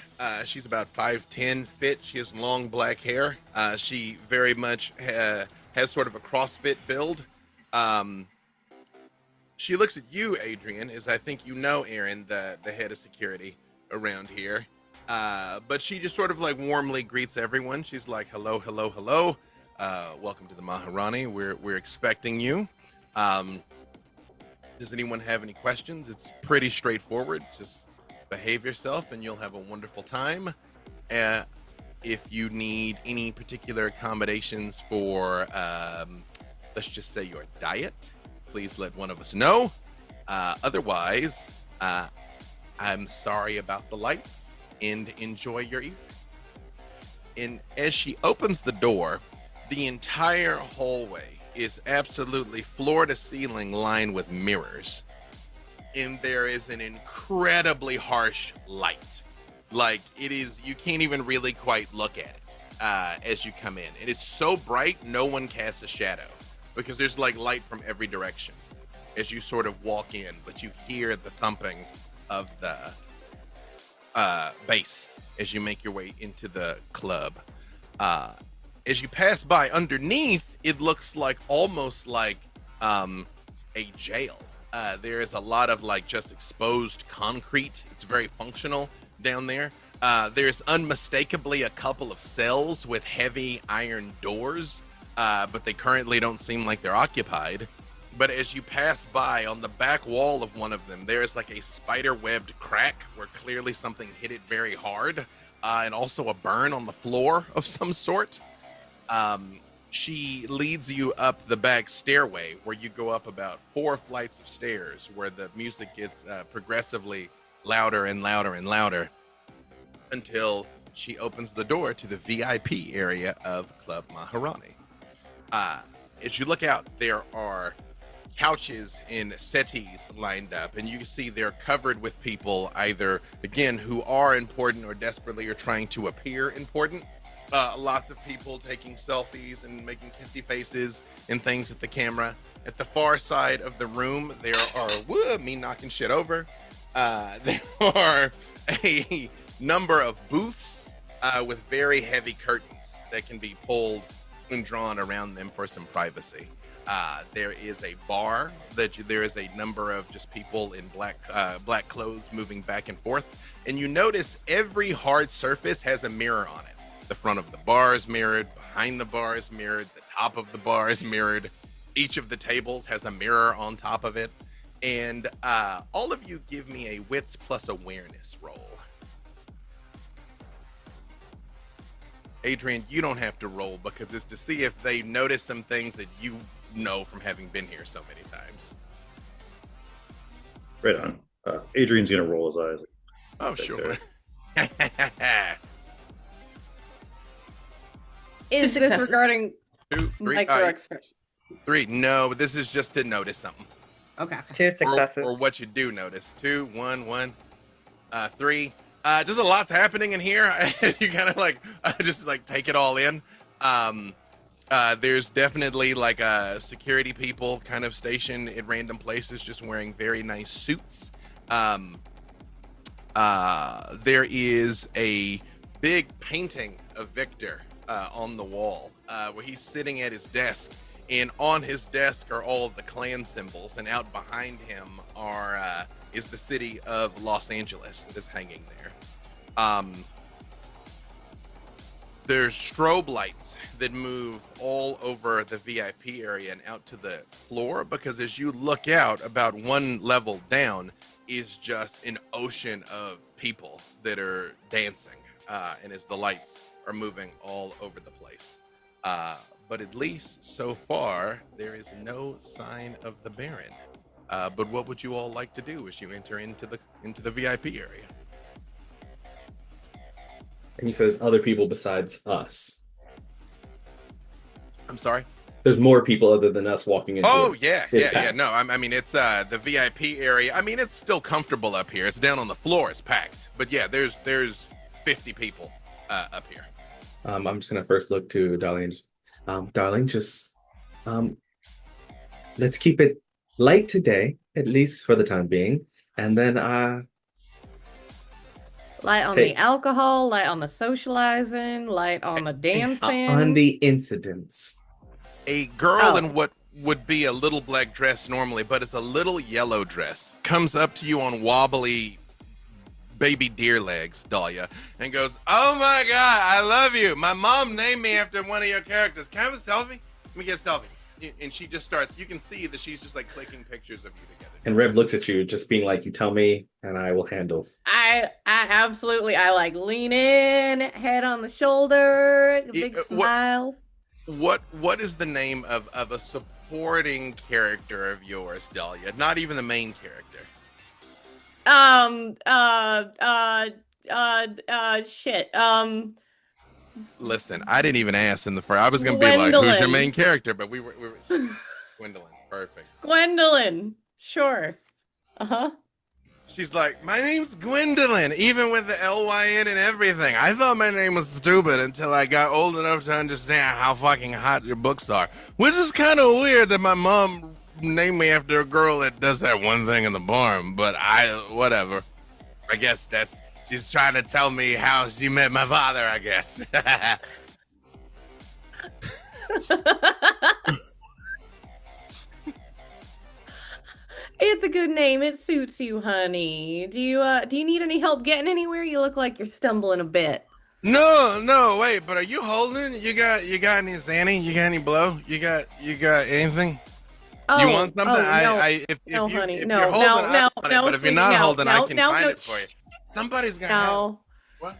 She's about 5'10", fit. She has long black hair. She very much has sort of a CrossFit build. She looks at you, Adrian, as I think you know Aaron, the head of security around here. But she just sort of like warmly greets everyone. She's like, "Hello, hello, hello. Welcome to the Maharani. We're expecting you. Does anyone have any questions? It's pretty straightforward. Just behave yourself and you'll have a wonderful time. If you need any particular accommodations for, let's just say your diet, please let one of us know. Otherwise, I'm sorry about the lights and enjoy your evening." And as she opens the door, the entire hallway is absolutely floor to ceiling lined with mirrors. And there is an incredibly harsh light. Like it is, you can't even really quite look at it as you come in. It is so bright, no one casts a shadow because there's like light from every direction as you sort of walk in, but you hear the thumping of the bass as you make your way into the club. As you pass by underneath, it looks like almost like a jail. There is a lot of like just exposed concrete. It's very functional down there. There's unmistakably a couple of cells with heavy iron doors, but they currently don't seem like they're occupied. But as you pass by on the back wall of one of them, there is like a spider-webbed crack where clearly something hit it very hard, and also a burn on the floor of some sort. She leads you up the back stairway where you go up about 4 flights of stairs where the music gets progressively louder and louder and louder until she opens the door to the VIP area of Club Maharani. As you look out, there are couches and settees lined up, and you can see they're covered with people either, again, who are important or desperately are trying to appear important. Lots of people taking selfies and making kissy faces and things at the camera. At the far side of the room, there are, me knocking shit over. There are a number of booths with very heavy curtains that can be pulled and drawn around them for some privacy. There is a bar there is a number of just people in black clothes moving back and forth. And you notice every hard surface has a mirror on it. The front of the bar is mirrored, behind the bar is mirrored, the top of the bar is mirrored. Each of the tables has a mirror on top of it. And all of you give me a wits plus awareness roll. Adrian, you don't have to roll because it's to see if they notice some things that you know from having been here so many times. Right on. Adrian's gonna roll his eyes. Oh, sure. Is this successes. regarding 2, 3, micro-expression? 3. No, this is just to notice something. Okay. 2 successes. Or what you do notice. 2, 1, 1, 3. Just a lot's happening in here. You kind of like just like take it all in. There's definitely like security people kind of stationed in random places, just wearing very nice suits. There is a big painting of Victor on the wall where he's sitting at his desk, and on his desk are all of the clan symbols, and out behind him is the city of Los Angeles that is hanging there. There's strobe lights that move all over the VIP area and out to the floor, because as you look out about one level down is just an ocean of people that are dancing, and as the lights are moving all over the place. But at least so far, there is no sign of the Baron. But what would you all like to do as you enter into the VIP area? And he says other people besides us. I'm sorry? There's more people other than us walking into Oh, it. yeah. No, I mean, it's the VIP area. I mean, it's still comfortable up here. It's down on the floor. It's packed. But yeah, there's 50 people up here. I'm just gonna first look to Darlene. Darling, just um, let's keep it light today, at least for the time being, and then Light on the take alcohol, light on the socializing, light on the dancing. on the incidents. A girl Oh. in what would be a little black dress normally, but it's a little yellow dress, comes up to you on wobbly baby deer legs, Dahlia, and goes, "Oh my God, I love you. My mom named me after one of your characters. Can I have a selfie? Let me get a selfie." And she just starts, you can see that she's just like clicking pictures of you together. And Rev looks at you, just being like, "You tell me, and I will handle." I absolutely, I like lean in, head on the shoulder, big smiles. What is the name of a supporting character of yours, Dahlia? Not even the main character. Shit. Listen, I didn't even ask in the first. I was gonna be like, "Who's your Gwendolyn. main character?" But we were Gwendolyn. Perfect. Gwendolyn. Sure. Uh-huh. She's like, "My name's Gwendolyn, even with the LYN and everything. I thought my name was stupid until I got old enough to understand how fucking hot your books are. Which is kind of weird that my mom named me after a girl that does that one thing in the barn, but whatever. I guess she's trying to tell me how she met my father, I guess." It's a good name. It suits you, honey. Do you need any help getting anywhere? You look like you're stumbling a bit. No, wait, but are you holding? You got any Zanny? You got any blow? You got anything? Oh, You want something? no. If No, you, honey, if no, you're holding, no, I want no, it, no, but if you're sweetie, not no, holding, I no, can no, find no, it for you. Somebody's gonna have it. No, What?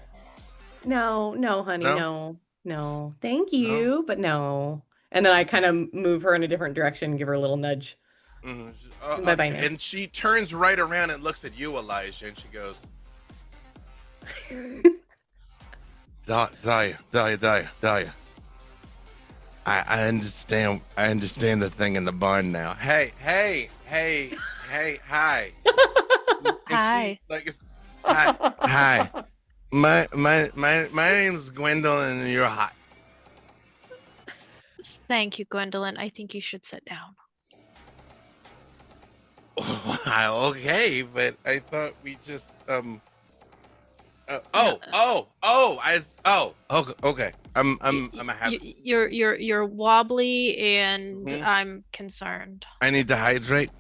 no, honey, No? no. Thank you, but no. And then I kind of move her in a different direction, give her a little nudge. Mhm. Bye-bye Okay. now. And she turns right around and looks at you, Elijah, and she goes, Dahlia. I understand the thing in the barn now. Hey, hi. And Hi. Hi. My name's Gwendolyn, and you're hot. Thank you, Gwendolyn. I think you should sit down. Okay, but I thought we just okay. I'm a happy. You're wobbly, and Mhm. I'm concerned I need to hydrate.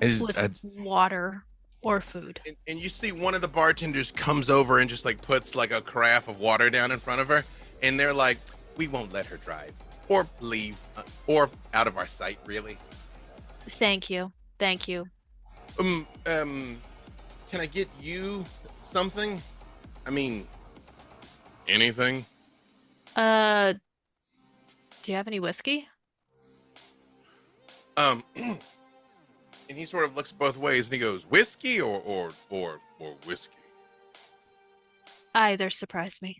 with water or food. And you see one of the bartenders comes over and just like puts like a carafe of water down in front of her, and they're like, "We won't let her drive or leave or out of our sight, really." Thank you. Can I get you something? I mean, anything? Do you have any whiskey? And he sort of looks both ways and he goes, "Whiskey or whiskey?" Either surprise me.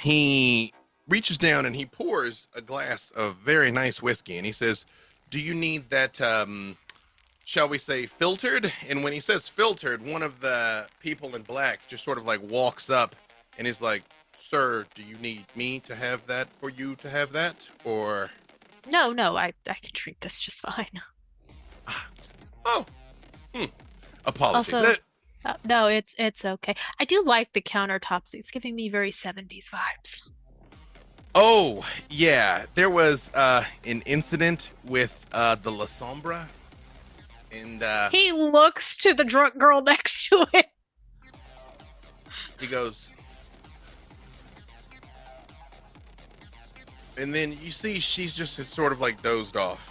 He reaches down and he pours a glass of very nice whiskey and he says, "Do you need that, shall we say, filtered?" And when he says filtered, one of the people in black just sort of like walks up and is like, "Sir, do you need me to have that for you to have that? Or..." No, I can drink this just fine. Apologies. Also, no, it's okay. I do like the countertops. It's giving me very 70s vibes. Oh, yeah. There was an incident with the La Sombra. And He looks to the drunk girl next to it. he goes, and then you see she's just sort of like dozed off.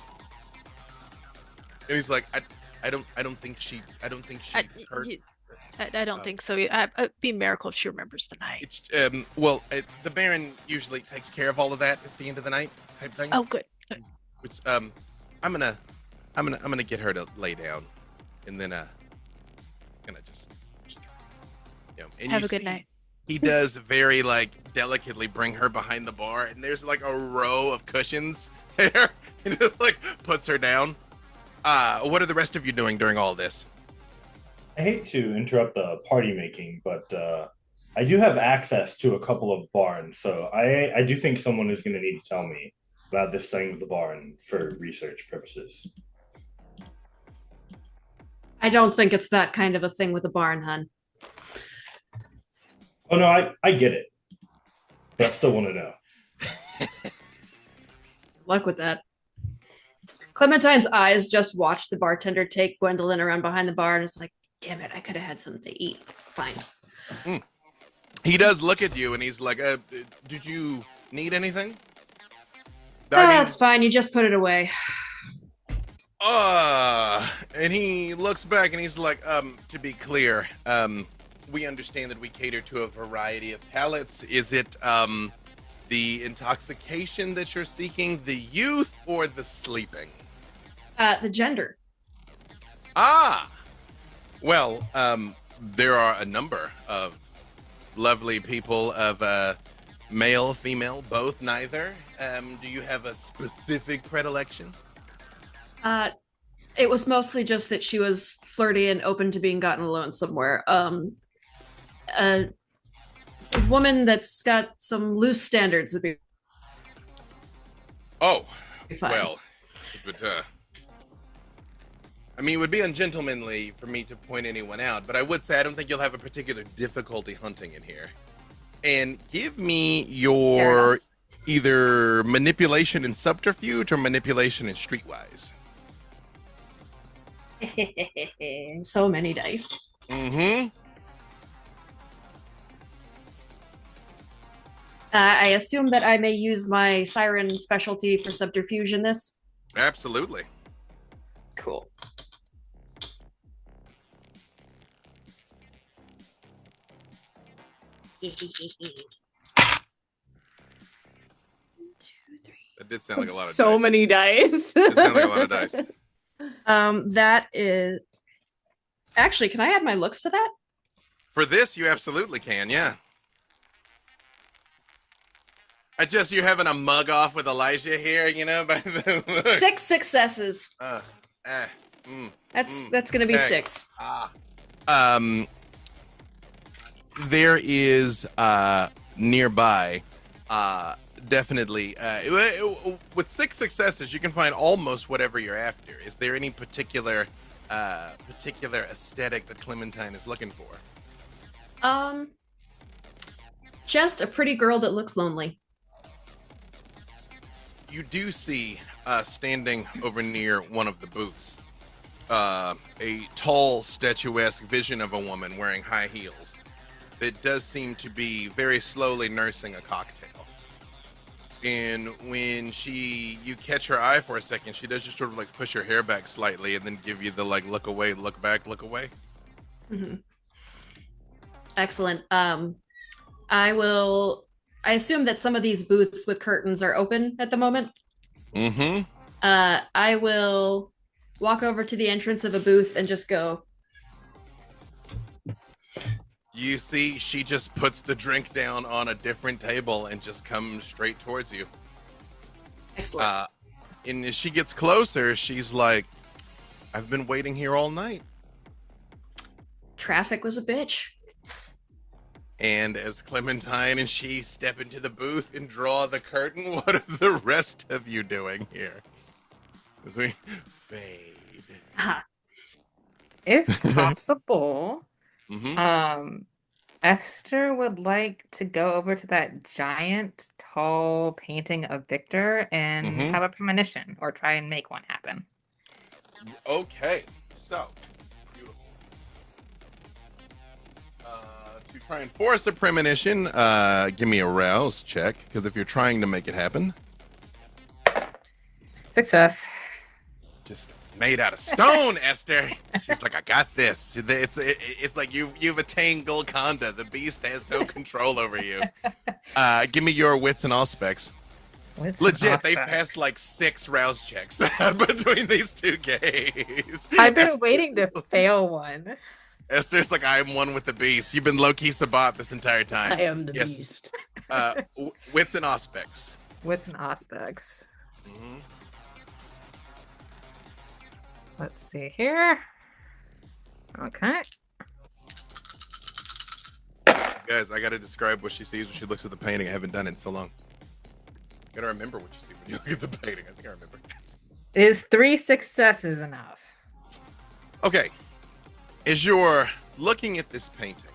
And he's like, I don't think she hurt. I don't think so. It'd be a miracle if she remembers the night. It's the Baron usually takes care of all of that at the end of the night type thing. Oh, good. Which I'm gonna get her to lay down, and then gonna just and Have you a good see night. He does very like delicately bring her behind the bar, and there's like a row of cushions there, and it like puts her down. What are the rest of you doing during all this? I hate to interrupt the party making, but I do have access to a couple of barns, so I do think someone is going to need to tell me about this thing with the barn for research purposes. I don't think it's that kind of a thing with a barn, hun. Oh no, I get it, but I still want to know. Luck with that. Clementine's eyes just watched the bartender take Gwendolyn around behind the bar, and it's like, damn it, I could have had something to eat. Fine. He does look at you and he's like, did you need anything? That's fine. You just put it away. And he looks back and he's like, to be clear, we understand that we cater to a variety of palates. Is it, the intoxication that you're seeking, the youth, or the sleeping? The gender. Well, there are a number of lovely people of male, female, both, neither. Do you have a specific predilection? It was mostly just that she was flirty and open to being gotten alone somewhere. A woman that's got some loose standards would be fine. Well, it would, I mean, it would be ungentlemanly for me to point anyone out, but I would say I don't think you'll have a particular difficulty hunting in here. And give me your either manipulation and subterfuge or manipulation and streetwise. So many dice. Mm-hmm. I assume that I may use my siren specialty for subterfuge in this. Absolutely. Cool. That did sound like a lot of so dice. many dice. It sounds like a lot of dice. That is actually, can I add my looks to that? For this, you absolutely can, yeah. You're having a mug off with Elijah here, you know? By the look. 6 successes. That's gonna be 6. There is nearby, definitely. With 6 successes, you can find almost whatever you're after. Is there any particular aesthetic that Clementine is looking for? Just a pretty girl that looks lonely. You do see, standing over near one of the booths, a tall, statuesque vision of a woman wearing high heels that does seem to be very slowly nursing a cocktail. And when you catch her eye for a second, she does just sort of like push her hair back slightly and then give you the like look away, look back, look away. Mm-hmm. Excellent. I assume that some of these booths with curtains are open at the moment. Mm-hmm. I will walk over to the entrance of a booth and just go. You see, she just puts the drink down on a different table and just comes straight towards you. Excellent. And as she gets closer, she's like, I've been waiting here all night. Traffic was a bitch. And as Clementine and she step into the booth and draw the curtain, what are the rest of you doing here? As we fade. If possible, Mm-hmm. Esther would like to go over to that giant, tall painting of Victor and have a premonition or try and make one happen. Okay, so beautiful. To try and force a premonition, give me a rouse check, because if you're trying to make it happen, Success. just made out of stone, Esther. She's like, I got this. It's like you've attained Golconda. The beast has no control over you. Give me your wits and aspects. Legit, they've passed like 6 rouse checks between these 2 games. I've been waiting to fail one. Esther's like, I am one with the beast. You've been low-key Sabat this entire time. I am the beast. Wits and aspects. Wits and aspects. Mm-hmm. Let's see here. Okay. Guys, I gotta describe what she sees when she looks at the painting. I haven't done it in so long. Gotta remember what you see when you look at the painting. I think I remember. Is 3 successes enough? Okay. As you're looking at this painting,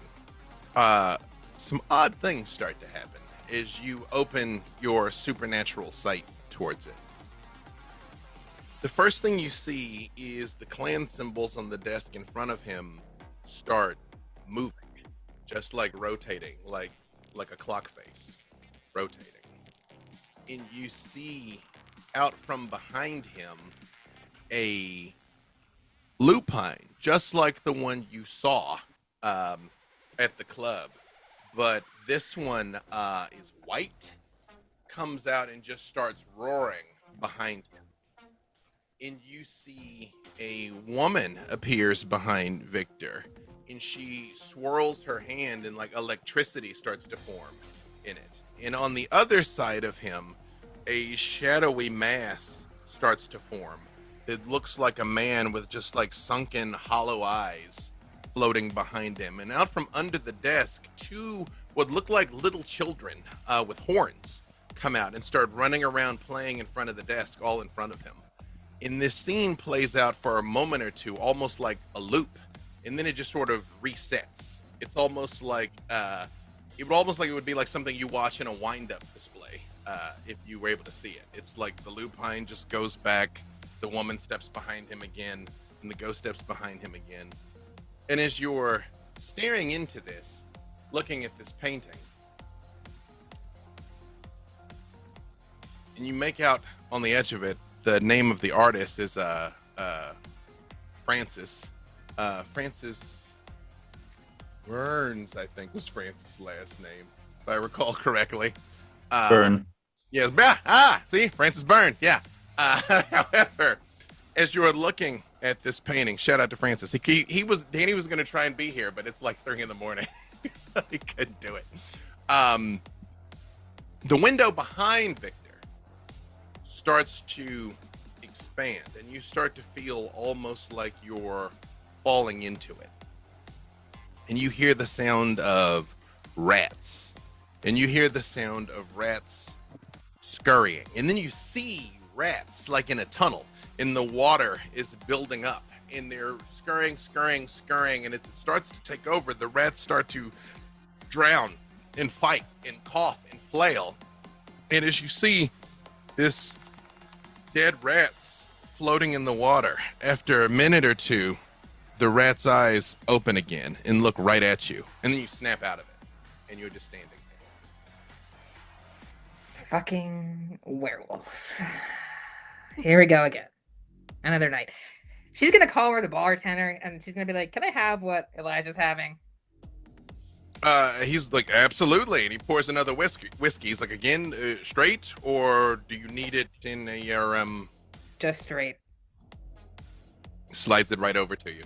some odd things start to happen as you open your supernatural sight towards it. The first thing you see is the clan symbols on the desk in front of him start moving, just like rotating, like a clock face rotating. And you see out from behind him a lupine, just like the one you saw at the club, but this one is white, comes out and just starts roaring behind him. And you see a woman appears behind Victor, and she swirls her hand and like electricity starts to form in it. And on the other side of him, a shadowy mass starts to form. It looks like a man with just like sunken hollow eyes floating behind him. And out from under the desk, two what look like little children with horns come out and start running around playing in front of the desk, all in front of him. And this scene plays out for a moment or two, almost like a loop, and then it just sort of resets. It's almost like it would be like something you watch in a wind-up display if you were able to see it. It's like the lupine just goes back, the woman steps behind him again, and the ghost steps behind him again. And as you're staring into this, looking at this painting, and you make out on the edge of it, the name of the artist is Francis. Francis Burns, I think, was Francis' last name, if I recall correctly. Burn. Yeah, see? Francis Byrne, yeah. However, as you're looking at this painting, shout out to Francis. Danny was going to try and be here, but it's like 3 a.m. He couldn't do it. The window behind Victor starts to expand, and you start to feel almost like you're falling into it. And you hear the sound of rats, and you hear the sound of rats scurrying, and then you see rats like in a tunnel, and the water is building up, and they're scurrying, and it starts to take over. The rats start to drown and fight and cough and flail, and as you see this dead rats floating in the water, after a minute or two, the rat's eyes open again and look right at you, and then you snap out of it, and you're just standing there. Fucking werewolves. Here we go again. Another night. She's gonna call her the bartender, and she's gonna be like, "Can I have what Elijah's having?" He's like, absolutely, and he pours another whiskey. He's like, again, straight, or do you need it in a Just straight. Slides it right over to you.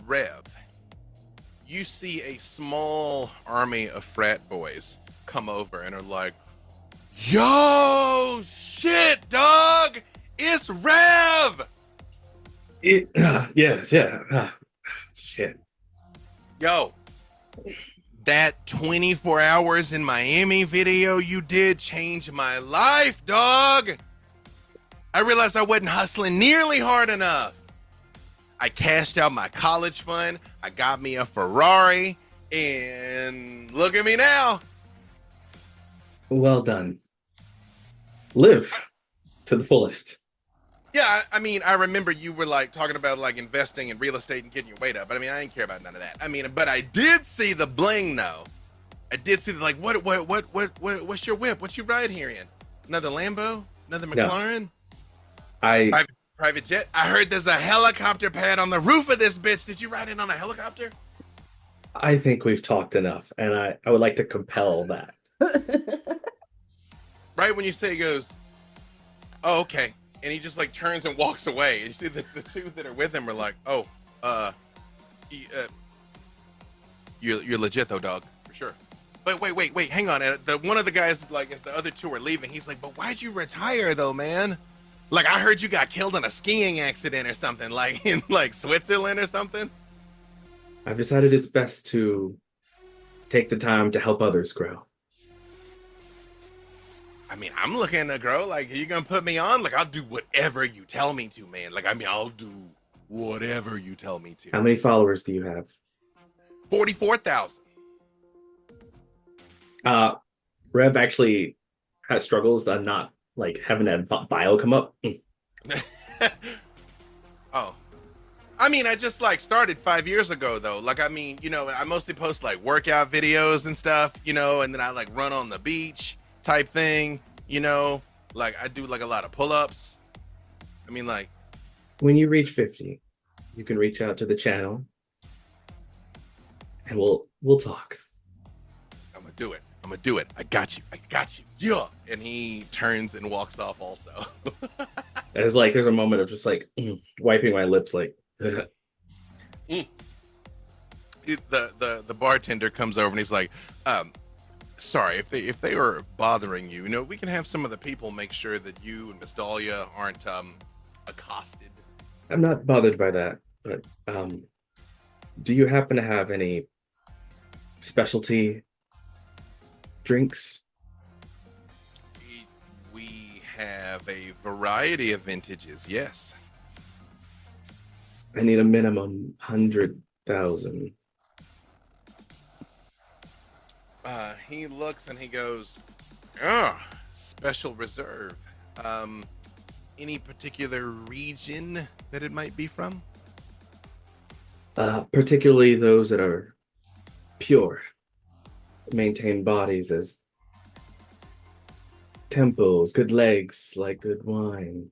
Rev, you see a small army of frat boys come over and are like, yo, shit, dog, it's Rev! Yes, yeah. Shit. Yo, that 24 hours in Miami video you did changed my life, dog. I realized I wasn't hustling nearly hard enough. I cashed out my college fund. I got me a Ferrari, and look at me now. Well done. Live to the fullest. Yeah, I mean, I remember you were like talking about like investing in real estate and getting your weight up, but I mean, I didn't care about none of that. I mean, but I did see the bling though. I did see the, like, what's your whip? What you ride here in? Another Lambo? Another McLaren? No. Private jet? I heard there's a helicopter pad on the roof of this bitch. Did you ride in on a helicopter? I think we've talked enough, and I would like to compel that. Right when you say, he goes, oh, okay. And he just like turns and walks away. And you see the two that are with him are like, oh, you're legit though, dog, for sure. But wait, hang on. One of the guys, like, as the other two are leaving, he's like, but why'd you retire though, man? Like, I heard you got killed in a skiing accident or something, like in like Switzerland or something. I've decided it's best to take the time to help others grow. I mean, I'm looking to grow. Like, are you gonna put me on? Like, I'll do whatever you tell me to, man. Like, I mean, I'll do whatever you tell me to. How many followers do you have? 44,000. Rev actually has struggles on not like having that bio come up. Oh, I mean, I just like started 5 years ago though. Like, I mean, you know, I mostly post like workout videos and stuff, you know, and then I like run on the beach type thing, you know, like I do like a lot of pull-ups. I mean, like, When you reach 50, you can reach out to the channel and we'll talk. I'm gonna do it. I'm gonna do it. I got you. I got you. Yeah. And he turns and walks off also. It's like there's a moment of just like wiping my lips like The bartender comes over and he's like, sorry, if they are bothering you, you know, we can have some of the people make sure that you and Miss Dahlia aren't accosted. I'm not bothered by that, but do you happen to have any specialty drinks? We have a variety of vintages, yes. I need a minimum 100,000. He looks and he goes, "Ah, special reserve. Any particular region that it might be from?" Particularly those that are pure, maintain bodies as temples, good legs, like good wine.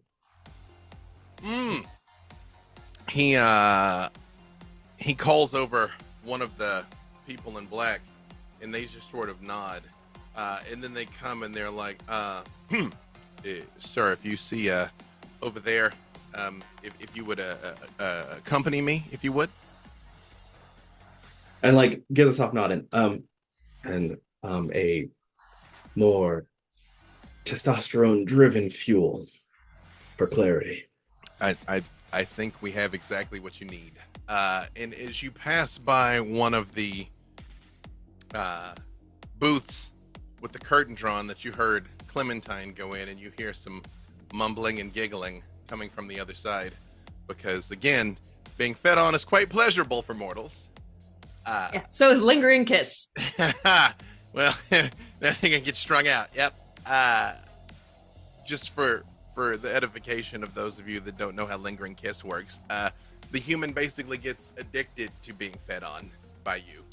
He calls over one of the people in black, and they just sort of nod, and then they come and they're like, "Sir, if you see over there, if you would accompany me, if you would." And like gives us off nodding. And a more testosterone driven fuel for clarity. I think we have exactly what you need. And as you pass by one of the booths with the curtain drawn that you heard Clementine go in, and you hear some mumbling and giggling coming from the other side, because again, being fed on is quite pleasurable for mortals. Yeah, so is lingering kiss. Well, that thing can get strung out. Yep. Just for the edification of those of you that don't know how lingering kiss works, the human basically gets addicted to being fed on by you,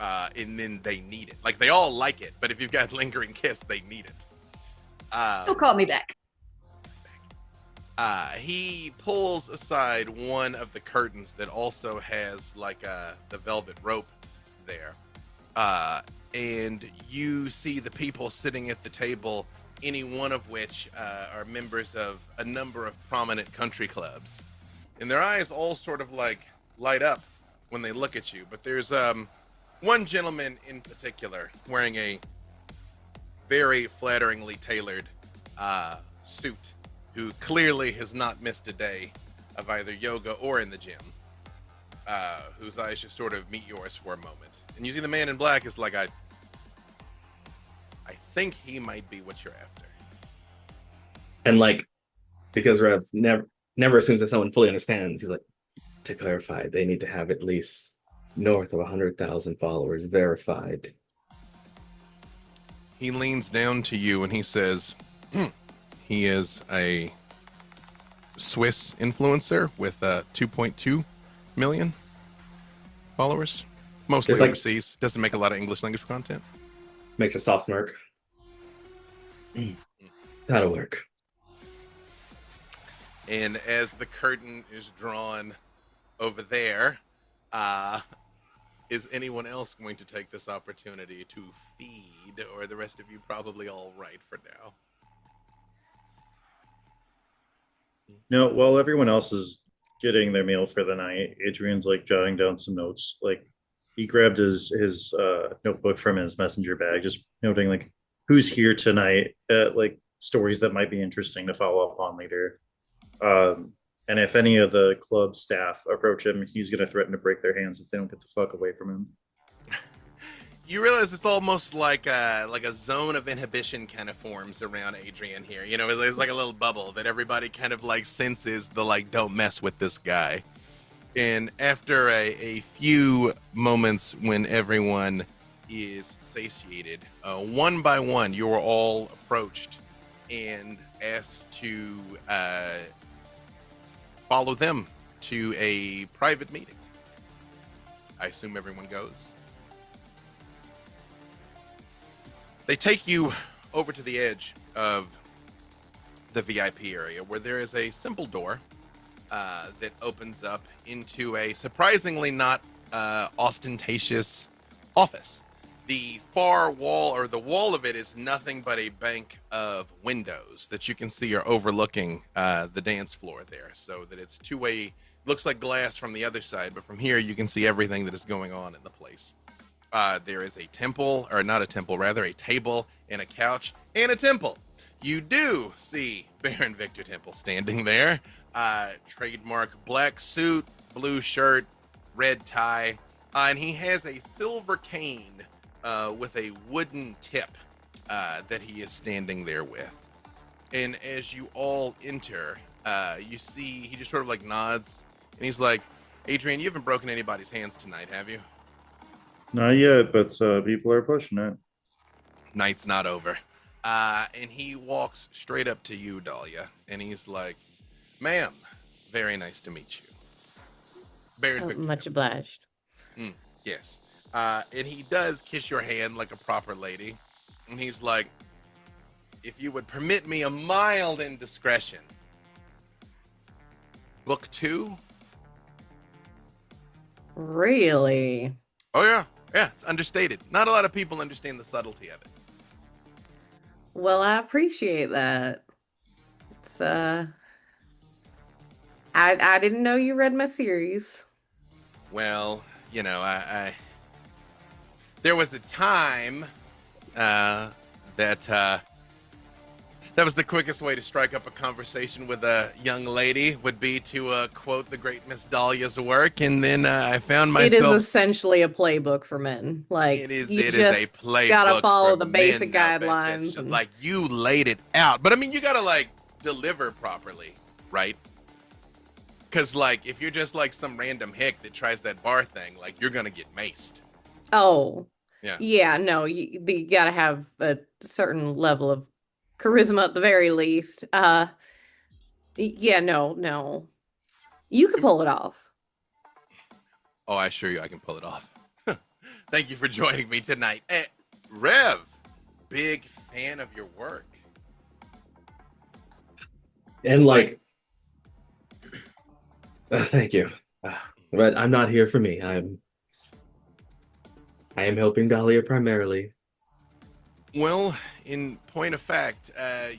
and then they need it. Like, they all like it, but if you've got lingering kiss, they need it. Don't call me back. He pulls aside one of the curtains that also has like the velvet rope there, and you see the people sitting at the table, any one of which are members of a number of prominent country clubs, and their eyes all sort of like light up when they look at you. But there's one gentleman in particular wearing a very flatteringly tailored suit, who clearly has not missed a day of either yoga or in the gym, whose eyes just sort of meet yours for a moment. And you see the man in black is like, I think he might be what you're after. And like, because Rev never assumes that someone fully understands, he's like, to clarify, they need to have at least north of 100,000 followers verified. He leans down to you and he says, he is a Swiss influencer with 2.2 million followers, mostly There's like- overseas. Doesn't make a lot of English language content. Makes a soft smirk. That'll work. And as the curtain is drawn over there, is anyone else going to take this opportunity to feed, or are the rest of you probably all right for now? No, while everyone else is getting their meal for the night, Adrian's like jotting down some notes. Like, he grabbed his notebook from his messenger bag, just noting like who's here tonight, like stories that might be interesting to follow up on later. And if any of the club staff approach him, he's going to threaten to break their hands if they don't get the fuck away from him. you realize it's almost like a zone of inhibition kind of forms around Adrian here. You know, it's like a little bubble that everybody kind of like senses the like, don't mess with this guy. And after a few moments when everyone is satiated, one by one, you are all approached and asked to follow them to a private meeting. I assume everyone goes. They take you over to the edge of the VIP area where there is a simple door that opens up into a surprisingly not ostentatious office. The far wall, or the wall of it, is nothing but a bank of windows that you can see are overlooking the dance floor there, so that it's two-way. Looks like glass from the other side, but from here you can see everything that is going on in the place. There is a temple, or not a temple, rather a table and a couch and a temple. You do see Baron Victor Temple standing there. Trademark black suit, blue shirt, red tie, and he has a silver cane with a wooden tip that he is standing there with. And as you all enter, you see he just sort of like nods, and he's like, Adrian, you haven't broken anybody's hands tonight, have you? Not yet, but people are pushing it. Night's not over. And he walks straight up to you, Dahlia, and he's like, ma'am, very nice to meet you. Baron Victor. Much obliged. Yes. And he does kiss your hand like a proper lady. And he's like, if you would permit me a mild indiscretion. Book 2? Really? Oh, yeah. Yeah, it's understated. Not a lot of people understand the subtlety of it. Well, I appreciate that. It's I didn't know you read my series. Well, you know, I there was a time that was the quickest way to strike up a conversation with a young lady, would be to quote the great Miss Dahlia's work, and then I found myself. It is essentially a playbook for men. Like, it is you a just playbook. gotta follow for the men, basic now, Betsy. guidelines. It's just like, you laid it out, but I mean, you gotta like deliver properly, right? Because like, if you're just like some random hick that tries that bar thing, like, you're gonna get maced. Oh, Yeah. No, you gotta have a certain level of charisma at the very least. No, you can pull it off. Oh, I assure you I can pull it off. Thank you for joining me tonight. Rev, big fan of your work. And like, thank you. But I'm not here for me. I am helping Dahlia primarily. Well, in point of fact,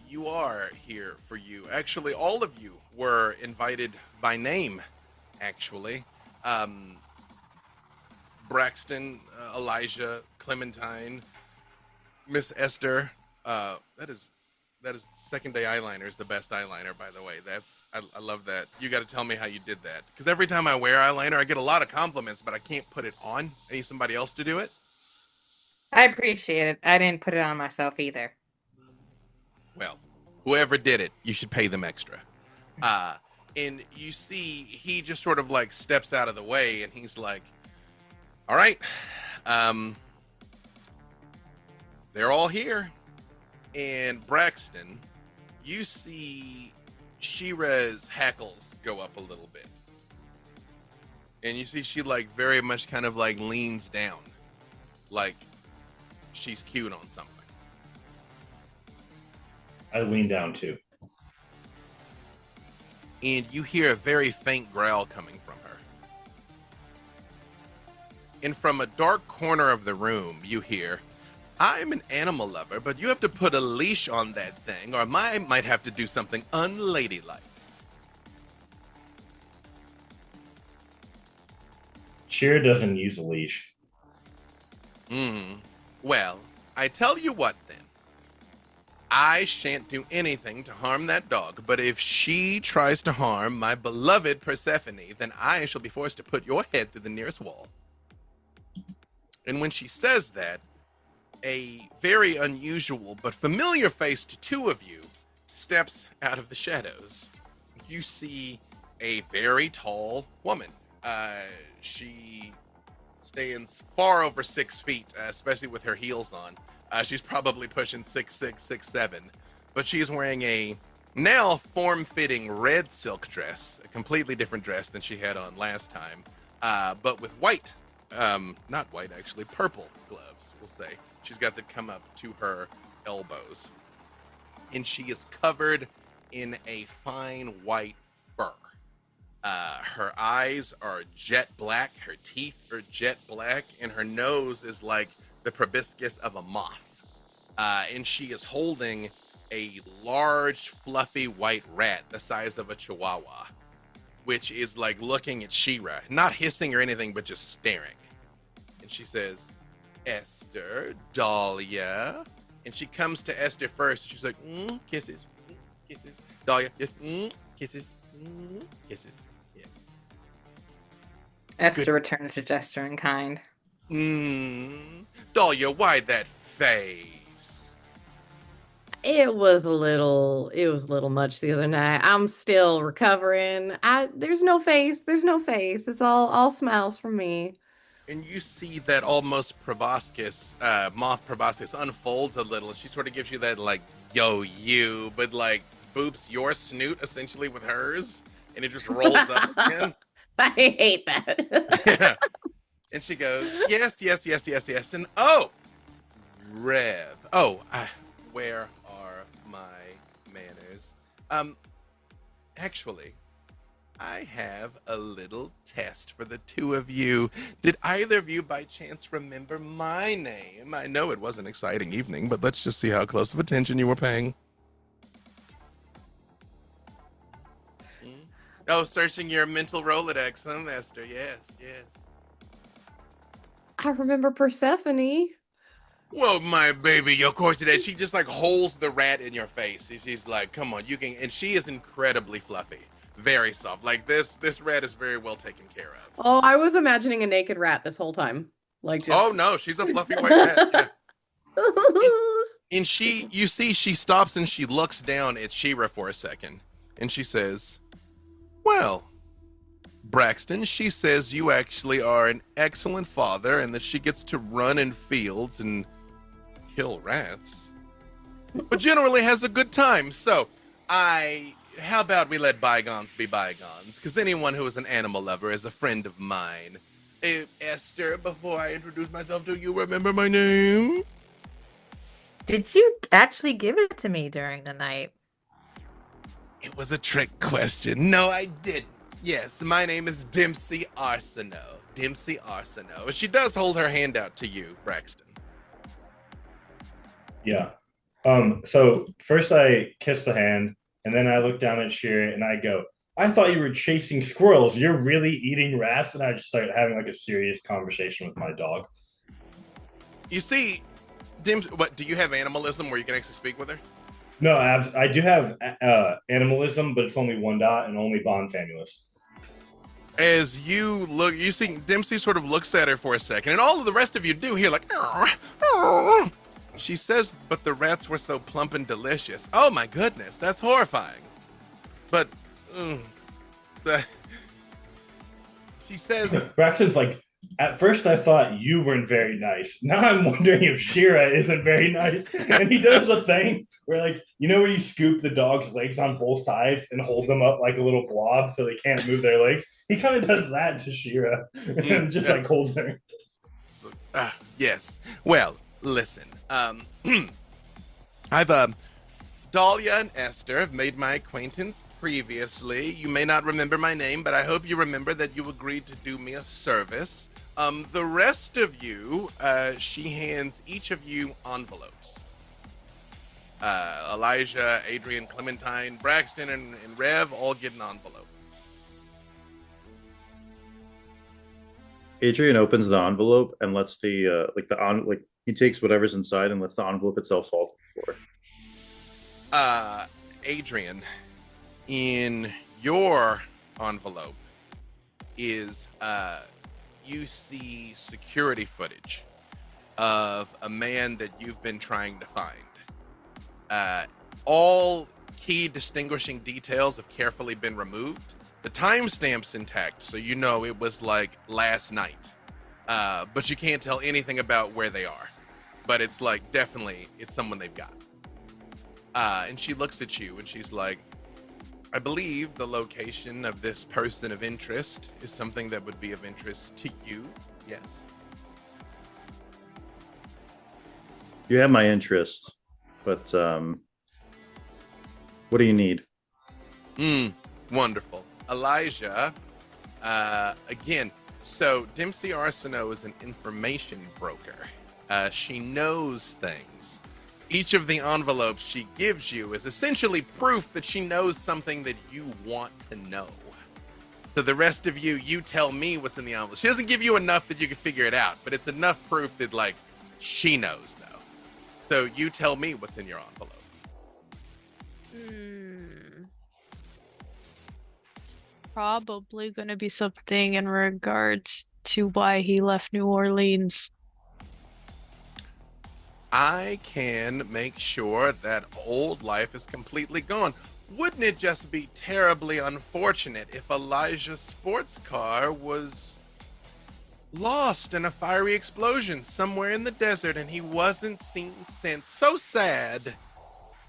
you are here for you. Actually, all of you were invited by name, actually. Braxton, Elijah, Clementine, Miss Esther. That is second day eyeliner is the best eyeliner, by the way. I love that. You got to tell me how you did that. Because every time I wear eyeliner, I get a lot of compliments, but I can't put it on. I need somebody else to do it. I appreciate it. I didn't put it on myself either. Well, whoever did it, you should pay them extra. And you see, he just sort of like steps out of the way, and he's like, all right, they're all here. And Braxton, you see Shira's hackles go up a little bit. And you see she like very much kind of like leans down, like she's cued on something. I lean down too. And you hear a very faint growl coming from her. And from a dark corner of the room, you hear, I'm an animal lover, but you have to put a leash on that thing, or I might have to do something unladylike. Shira doesn't use a leash. Well, I tell you what then. I shan't do anything to harm that dog, but if she tries to harm my beloved Persephone, then I shall be forced to put your head through the nearest wall. And when she says that, a very unusual but familiar face to two of you steps out of the shadows. You see a very tall woman. She stands far over 6 feet, especially with her heels on. She's probably pushing 6'6", 6'7", but she's wearing a now form-fitting red silk dress, a completely different dress than she had on last time, but with white, not white actually, purple gloves, we'll say. She's got that come up to her elbows. And she is covered in a fine white fur. Her eyes are jet black, her teeth are jet black, and her nose is like the proboscis of a moth. And she is holding a large, fluffy white rat the size of a chihuahua, which is like looking at She-Ra, not hissing or anything, but just staring. And she says, Esther, Dahlia. And she comes to Esther first. She's like, kisses, kisses. Dahlia, just, kisses, kisses. Yeah. Esther returns to gesture in kind. Dahlia, why that face? It was a little much the other night. I'm still recovering. There's no face. There's no face. It's all smiles from me. And you see that almost proboscis, moth proboscis unfolds a little. And she sort of gives you that like, yo, you, but like boops your snoot essentially with hers. And it just rolls up again. I hate that. Yeah. And she goes, yes. And Rev. Where are my manners? Actually, I have a little test for the two of you. Did either of you by chance remember my name? I know it was an exciting evening, but let's just see how close of attention you were paying. Oh, searching your mental Rolodex, huh, Esther? Yes. I remember Persephone. Well, my baby, of course it is. She just like holds the rat in your face. She's like, come on, you can. And she is incredibly fluffy. Very soft. Like this rat is very well taken care of. Oh, I was imagining a naked rat this whole time. Like just... Oh no, she's a fluffy white rat. Yeah. And you see, she stops and she looks down at She-Ra for a second, and she says, "Well, Braxton," she says, "you actually are an excellent father, and that she gets to run in fields and kill rats, but generally has a good time. So, how about we let bygones be bygones? Because anyone who is an animal lover is a friend of mine. Esther, before I introduce myself, do you remember my name?" Did you actually give it to me during the night? It was a trick question. No, I didn't. Yes, my name is Dempsey Arsenault. Dempsey Arsenault. And she does hold her hand out to you, Braxton. Yeah. So first I kiss the hand, and then I look down at Sheer and I go, I thought you were chasing squirrels. You're really eating rats? And I just started having like a serious conversation with my dog. You see, what, do you have animalism where you can actually speak with her? No, I do have animalism, but it's only 1 dot and only bond famulus. As you look, you see Dempsey sort of looks at her for a second, and all of the rest of you do hear like, she says, but the rats were so plump and delicious. Oh my goodness, that's horrifying. But, she says, Braxton's like, at first I thought you weren't very nice. Now I'm wondering if She-Ra isn't very nice. And he does a thing where, like, you know where you scoop the dog's legs on both sides and hold them up like a little blob so they can't move their legs? He kind of does that to She-Ra and just like holds her. So, yes. Well, listen. I've Dahlia and Esther have made my acquaintance previously. You may not remember my name, but I hope you remember that you agreed to do me a service. The rest of you, she hands each of you envelopes. Elijah, Adrian, Clementine, Braxton, and Rev all get an envelope. Adrian opens the envelope and lets he takes whatever's inside and lets the envelope itself fall to the floor. Adrian, in your envelope is you see security footage of a man that you've been trying to find. All key distinguishing details have carefully been removed. The timestamp's intact, so you know it was like last night. But you can't tell anything about where they are. But it's like, definitely, it's someone they've got. And she looks at you and she's like, I believe the location of this person of interest is something that would be of interest to you. Yes. You have my interest, but what do you need? Wonderful. Elijah, again, so Dempsey Arsenault is an information broker. She knows things. Each of the envelopes she gives you is essentially proof that she knows something that you want to know. So the rest of you, you tell me what's in the envelope. She doesn't give you enough that you can figure it out, but it's enough proof that, like, she knows, though. So you tell me what's in your envelope. It's probably going to be something in regards to why he left New Orleans. I can make sure that old life is completely gone. Wouldn't it just be terribly unfortunate if Elijah's sports car was lost in a fiery explosion somewhere in the desert and he wasn't seen since? So sad.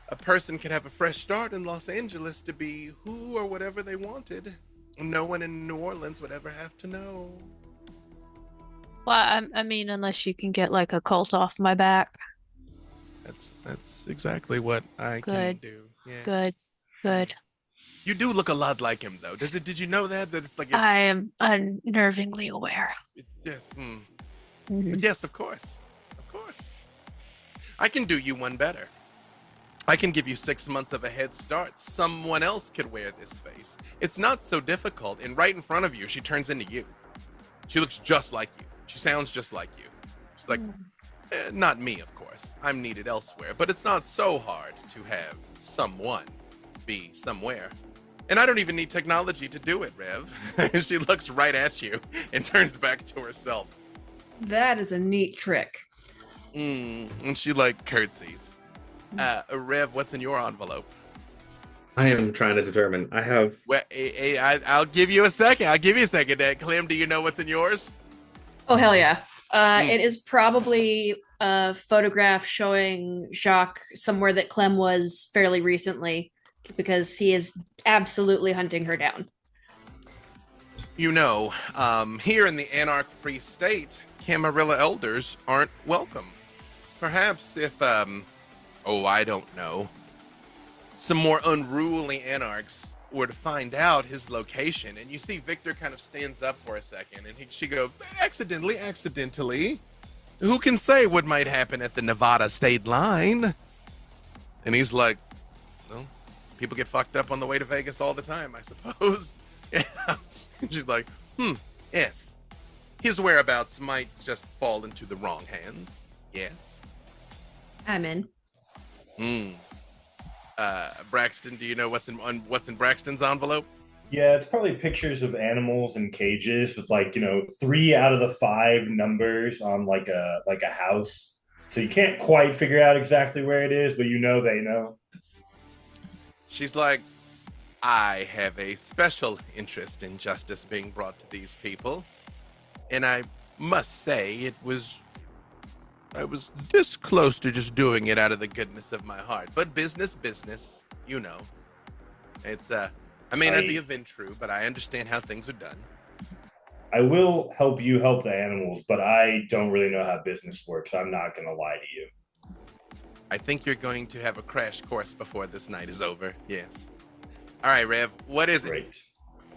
A person could have a fresh start in Los Angeles to be who or whatever they wanted. No one in New Orleans would ever have to know. Well, I mean, unless you can get like a cult off my back. That's exactly what I can do. Yeah. Good. You do look a lot like him, though. Did you know that? That it's like I am unnervingly aware. It's just, Yes, of course. I can do you one better. I can give you 6 months of a head start. Someone else could wear this face. It's not so difficult. And right in front of you, she turns into you. She looks just like you. She sounds just like you. She's like, not me, of course. I'm needed elsewhere. But it's not so hard to have someone be somewhere. And I don't even need technology to do it, Rev. And she looks right at you and turns back to herself. That is a neat trick. And she like curtsies. Rev, what's in your envelope? I am trying to determine. I have. Well, I'll give you a second. Dad. Clem, do you know what's in yours? Oh, hell yeah. It is probably a photograph showing Jacques somewhere that Clem was fairly recently, because he is absolutely hunting her down. You know, here in the Anarch Free State, Camarilla elders aren't welcome. Perhaps if, I don't know, some more unruly anarchs were to find out his location. And you see Victor kind of stands up for a second, and she goes, accidentally. Who can say what might happen at the Nevada state line? And he's like, well, people get fucked up on the way to Vegas all the time, I suppose. Yeah. And she's like, yes. His whereabouts might just fall into the wrong hands. Yes. I'm in. Braxton, do you know what's in Braxton's envelope? Yeah, it's probably pictures of animals in cages with 3 out of the 5 numbers on like a house. So you can't quite figure out exactly where it is, but they know. She's like, I have a special interest in justice being brought to these people. And I must say I was this close to just doing it out of the goodness of my heart. But business, you know. It's, I may not be a Ventru, but I understand how things are done. I will help you help the animals, but I don't really know how business works. I'm not going to lie to you. I think you're going to have a crash course before this night is over. Yes. All right, Rev, what is it? Great.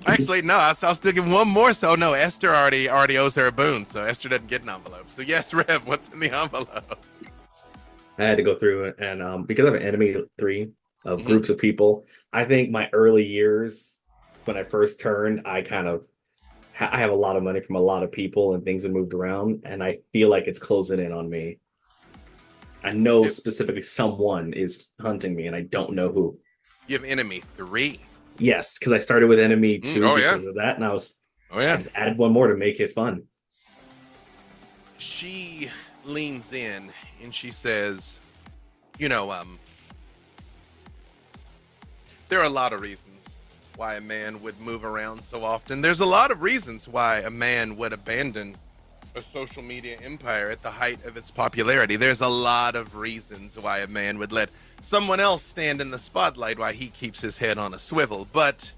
Actually, no, I'll still give one more. So, no, Esther already owes her a boon, so Esther doesn't get an envelope. So, yes, Rev, what's in the envelope? I had to go through it, and because I have an enemy 3 of groups of people, I think my early years, when I first turned, I have a lot of money from a lot of people, and things have moved around, and I feel like it's closing in on me. I know specifically someone is hunting me, and I don't know who. You have enemy 3. Yes, because I started with enemy 2 because yeah. of that, and I I just added one more to make it fun. leans in and she says, you know, there are a lot of reasons why a man would move around so often. There's a lot of reasons why a man would abandon a social media empire at the height of its popularity. There's a lot of reasons why a man would let someone else stand in the spotlight while he keeps his head on a swivel. But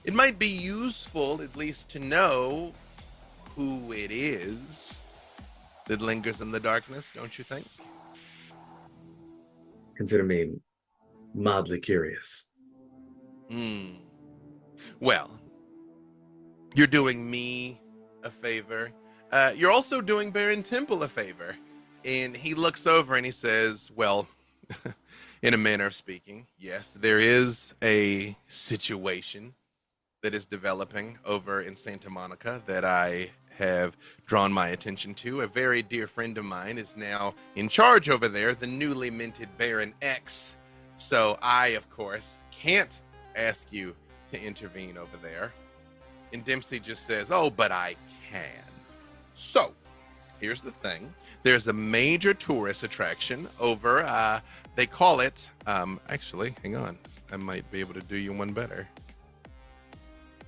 it might be useful, at least, to know who it is that lingers in the darkness, don't you think? Consider me mildly curious. Well, you're doing me a favor. You're also doing Baron Temple a favor. And he looks over and he says, well, in a manner of speaking, yes, there is a situation that is developing over in Santa Monica that I have drawn my attention to. A very dear friend of mine is now in charge over there, the newly minted Baron X. So I, of course, can't ask you to intervene over there. And Dempsey just says, oh, but I can. So here's the thing. There's a major tourist attraction over, they call it, actually, hang on. I might be able to do you one better.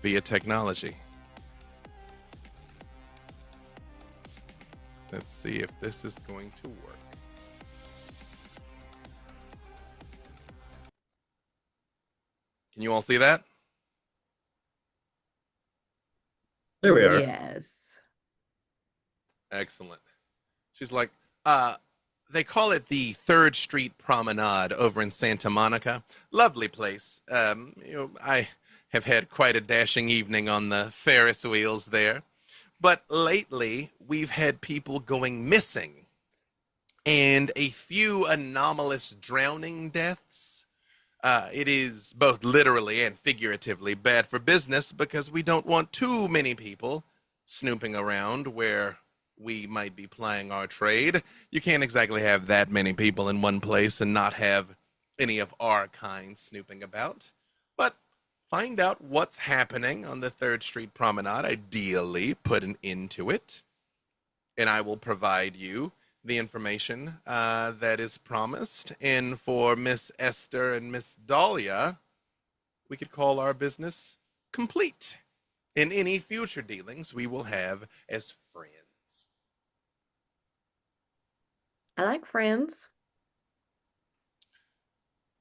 Via technology. Let's see if this is going to work. Can you all see that? There we are. Yes. Excellent. She's like, they call it the 3rd Street Promenade over in Santa Monica. Lovely place. I have had quite a dashing evening on the Ferris wheels there. But lately, we've had people going missing and a few anomalous drowning deaths. It is both literally and figuratively bad for business because we don't want too many people snooping around where we might be plying our trade. You can't exactly have that many people in one place and not have any of our kind snooping about. But find out what's happening on the 3rd Street Promenade, ideally put an end to it, and I will provide you the information that is promised. And for Miss Esther and Miss Dahlia, we could call our business complete. In any future dealings we will have as friends. I like friends.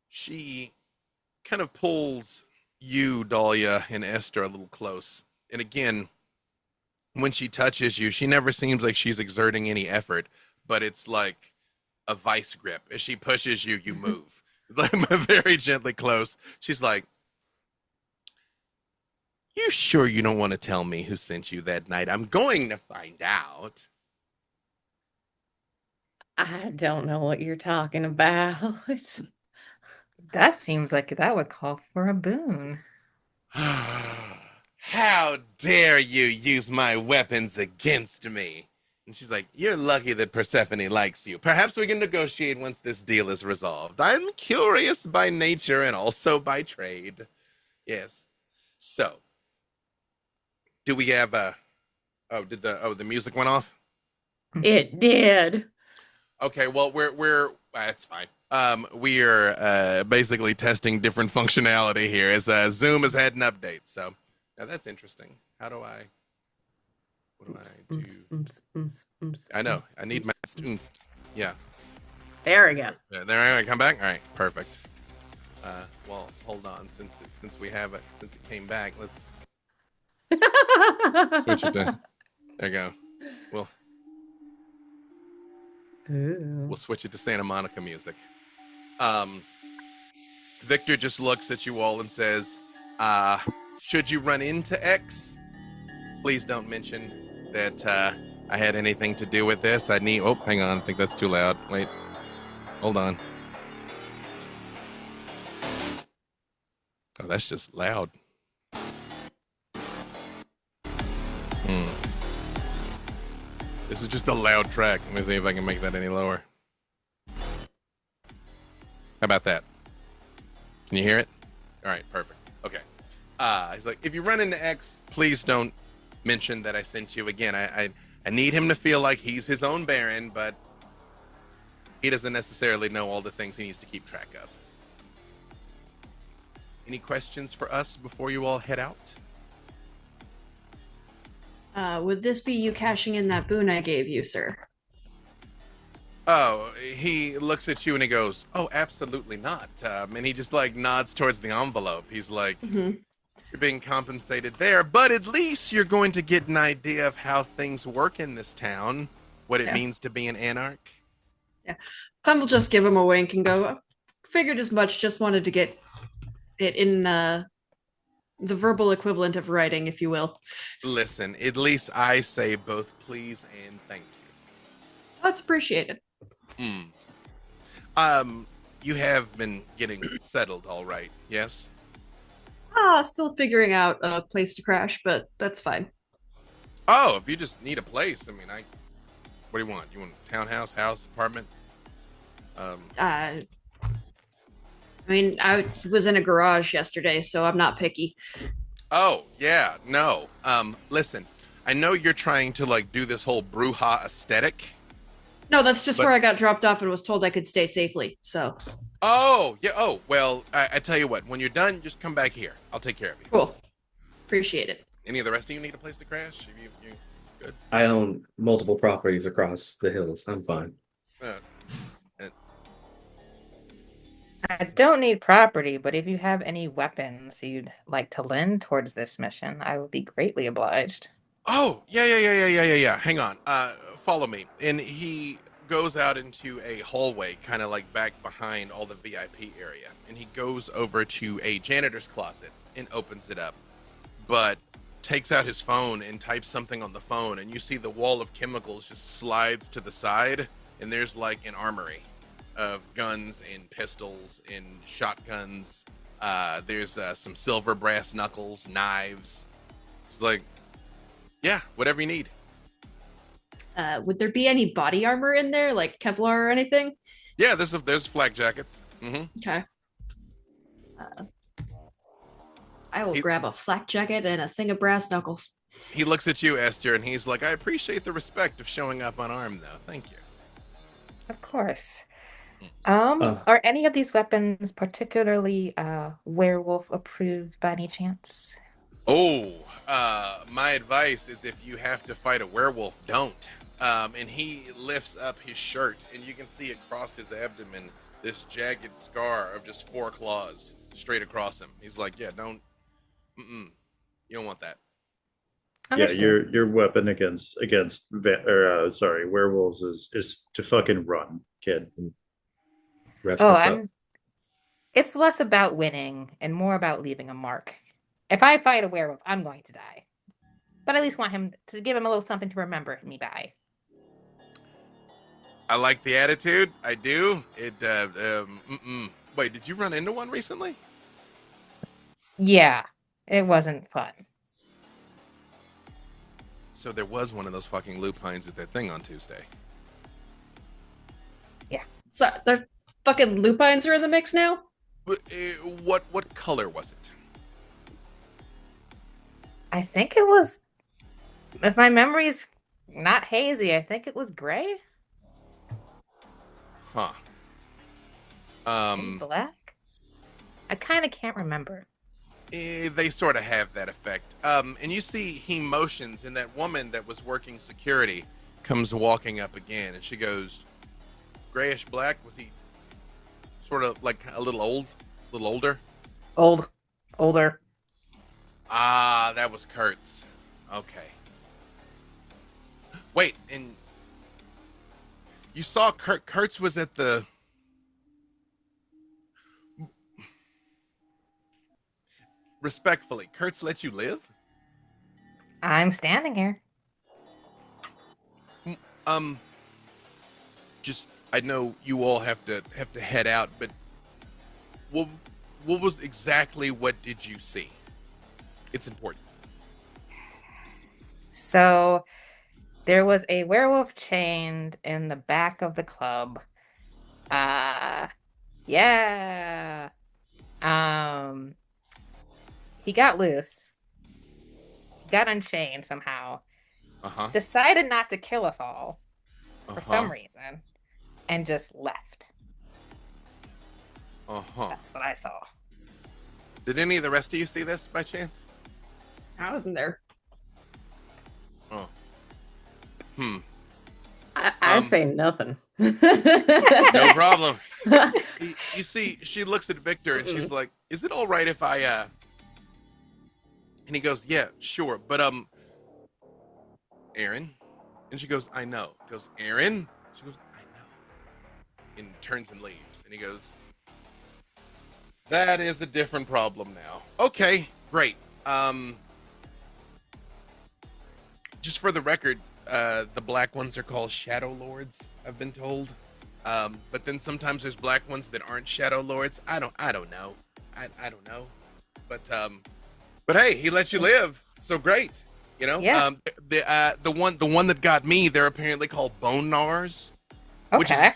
She kind of pulls you, Dahlia, and Esther a little close. And again, when she touches you, she never seems like she's exerting any effort, but it's like a vice grip. As she pushes you, you move. Like very gently close. She's like, you sure you don't want to tell me who sent you that night? I'm going to find out. I don't know what you're talking about. That seems like that would call for a boon. How dare you use my weapons against me? And she's like, you're lucky that Persephone likes you. Perhaps we can negotiate once this deal is resolved. I'm curious by nature and also by trade. Yes. So, do we have did the music went off? It did. Okay, well, we're that's fine. We're basically testing different functionality here as Zoom has had an update. So now that's interesting. What do I do? I know. I need my yeah. There we go. There I come back. All right, perfect. Well, hold on. Since we have it, since it came back, let's switch it to. There you go. We'll switch it to Santa Monica music. Victor just looks at you all and says, should you run into X, please don't mention that I had anything to do with this. Oh, hang on. I think that's too loud. Wait. Hold on. Oh, that's just loud. This is just a loud track. Let me see if I can make that any lower. How about that? Can you hear it? All right, perfect. Okay. He's like, if you run into X, please don't mention that I sent you again. I need him to feel like he's his own Baron, but he doesn't necessarily know all the things he needs to keep track of. Any questions for us before you all head out? Would this be you cashing in that boon I gave you, sir? Oh, he looks at you and he goes, "Oh, absolutely not." And he just like nods towards the envelope. He's like, "You're being compensated there, but at least you're going to get an idea of how things work in this town, what it means to be an anarch." Yeah. Clem will just give him a wink and go, figured as much, just wanted to get it in the verbal equivalent of writing, if you will. Listen, at least I say both please and thank you. That's appreciated. You have been getting settled, all right? Yes. Still figuring out a place to crash, but that's fine. Oh, if you just need a place, I mean, what do you want? You want a townhouse, house, apartment? I mean, I was in a garage yesterday, so I'm not picky. Oh, yeah, no. Listen, I know you're trying to like do this whole Bruja aesthetic. No, that's just where I got dropped off and was told I could stay safely, so. Oh, yeah. Oh, well, I tell you what, when you're done, just come back here. I'll take care of you. Cool. Appreciate it. Any of the rest of you need a place to crash? You good? I own multiple properties across the hills. I'm fine. I don't need property, but if you have any weapons you'd like to lend towards this mission, I would be greatly obliged. Oh, yeah. Hang on. Follow me. And he goes out into a hallway, kind of like back behind all the VIP area. And he goes over to a janitor's closet and opens it up. But takes out his phone and types something on the phone. And you see the wall of chemicals just slides to the side. And there's like an armory of guns and pistols and shotguns. There's some silver brass knuckles, knives. It's like, yeah, whatever you need. Would there be any body armor in there, like Kevlar or anything? Yeah, there's flak jackets. Okay. I will grab a flak jacket and a thing of brass knuckles. He looks at you, Esther, and he's like, "I appreciate the respect of showing up unarmed, though. Thank you." Of course. Are any of these weapons particularly werewolf approved by any chance? Oh, my advice is if you have to fight a werewolf, don't. And he lifts up his shirt, and you can see across his abdomen this jagged scar of just 4 claws straight across him. He's like, "Yeah, don't. You don't want that." Understood. Yeah, your weapon against werewolves is to fucking run, kid. It's less about winning and more about leaving a mark. If I fight a werewolf, I'm going to die. But I at least want him to give him a little something to remember me by. I like the attitude. I do. Wait, did you run into one recently? Yeah, it wasn't fun. So there was one of those fucking lupines at that thing on Tuesday. Yeah. So the fucking lupines are in the mix now? What color was it? I think it was, if my memory's not hazy, I think it was gray. Huh. Maybe black? I kind of can't remember. They sort of have that effect. And you see he motions, and that woman that was working security comes walking up again, and she goes, "Grayish black? Was he sort of like a little older?" Older. Ah, that was Kurtz. Okay. Wait, and you saw Kurtz was at the... Respectfully, Kurtz let you live? I'm standing here. Just, I know you all have to head out, but what was exactly, what did you see? It's important. So there was a werewolf chained in the back of the club. Yeah. He got loose. He got unchained somehow. Uh-huh. decided not to kill us all for some Uh-huh. reason, and just left. Uh-huh. That's what I saw. Did any of the rest of you see this by chance? I wasn't there. Oh. Hmm. I say nothing. No problem. You see, she looks at Victor and she's like, "Is it all right if I And he goes, "Yeah, sure, but Aaron?" And she goes, "I know." He goes, "Aaron?" She goes, "I know." And turns and leaves. And he goes, "That is a different problem now." Okay, great. Just for the record, the black ones are called Shadow Lords, I've been told. But then sometimes there's black ones that aren't Shadow Lords. I don't know. I don't know. But hey, he let you live, so great. You know, Yeah. The one that got me, they're apparently called Bone Nars, which is Okay. a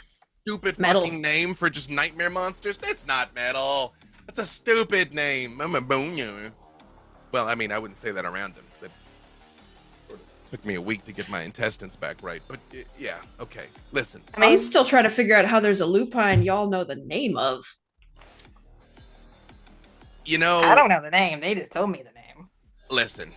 stupid Metal. fucking name for just nightmare monsters. That's not metal. That's a stupid name. I'm a bone Nar. Well, I mean, I wouldn't say that around him because it sort of took me a week to get my intestines back right. But yeah, okay. Listen, I mean, I'm still trying to figure out how there's a lupine y'all know the name of. you know, I don't know the name. They just told me the name. listen.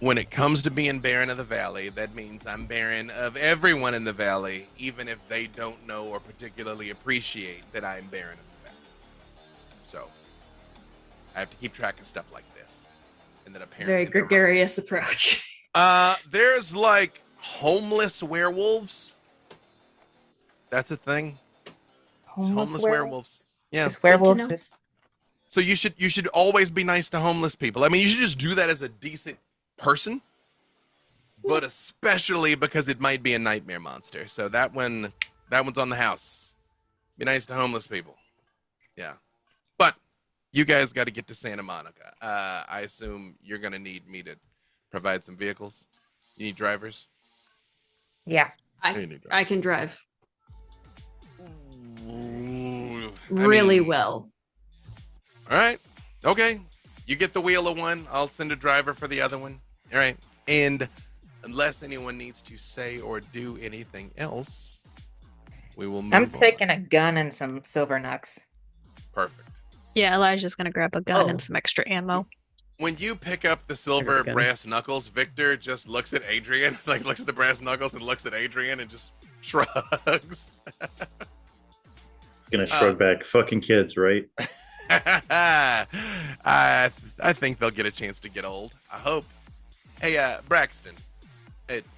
When it comes to being Baron of the Valley, that means I'm Baron of everyone in the Valley, even if they don't know or particularly appreciate that I'm Baron of the Valley. So, I have to keep track of stuff like this. And then apparently Very gregarious approach. there's like homeless werewolves. That's a thing. There's homeless werewolves. Yeah. Just werewolves. know. Just So you should always be nice to homeless people. I mean, you should just do that as a decent person, but especially because it might be a nightmare monster. So that one's on the house. Be nice to homeless people. Yeah. But you guys got to get to Santa Monica. I assume you're going to need me to provide some vehicles. You need drivers? yeah. You I need drivers. I can drive Ooh, I really mean, well. All right. Okay. You get the wheel of one. I'll send a driver for the other one. All right. And unless anyone needs to say or do anything else, we will move I'm on. taking a gun and some silver nugs. Perfect. Yeah, Elijah's gonna grab a gun Oh. and some extra ammo. When you pick up the silver gun. brass knuckles, Victor just looks at Adrian, like looks at the brass knuckles and looks at Adrian and just shrugs. Gonna shrug back. Fucking kids, right? I think they'll get a chance to get old. I hope. Hey, Braxton.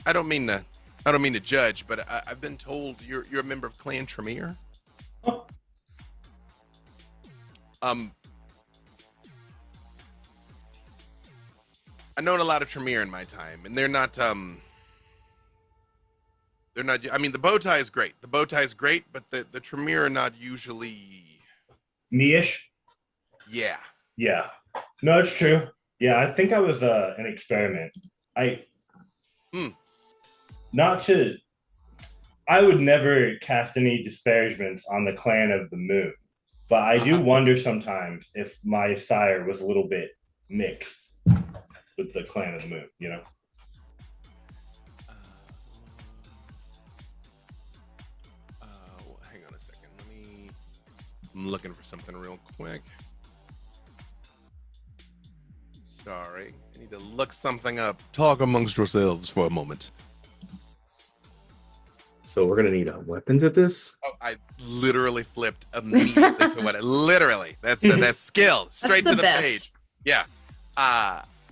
I don't mean to judge, but I've been told you're a member of Clan Tremere. I've known a lot of Tremere in my time, and they're not. I mean, the bow tie is great. The bow tie is great, but the Tremere are not usually. Me-ish. Yeah. Yeah. No, it's true. Yeah, I think I was an experiment. Not to. I would never cast any disparagements on the Clan of the Moon, but I do wonder sometimes if my sire was a little bit mixed with the Clan of the Moon. You know. Hang on a second. I'm looking for something real quick. Sorry. I need to look something up. Talk amongst yourselves for a moment. So we're gonna need weapons at this. Oh, I literally flipped immediately to what I literally. That's skill. Straight That's to the the best. page. Yeah.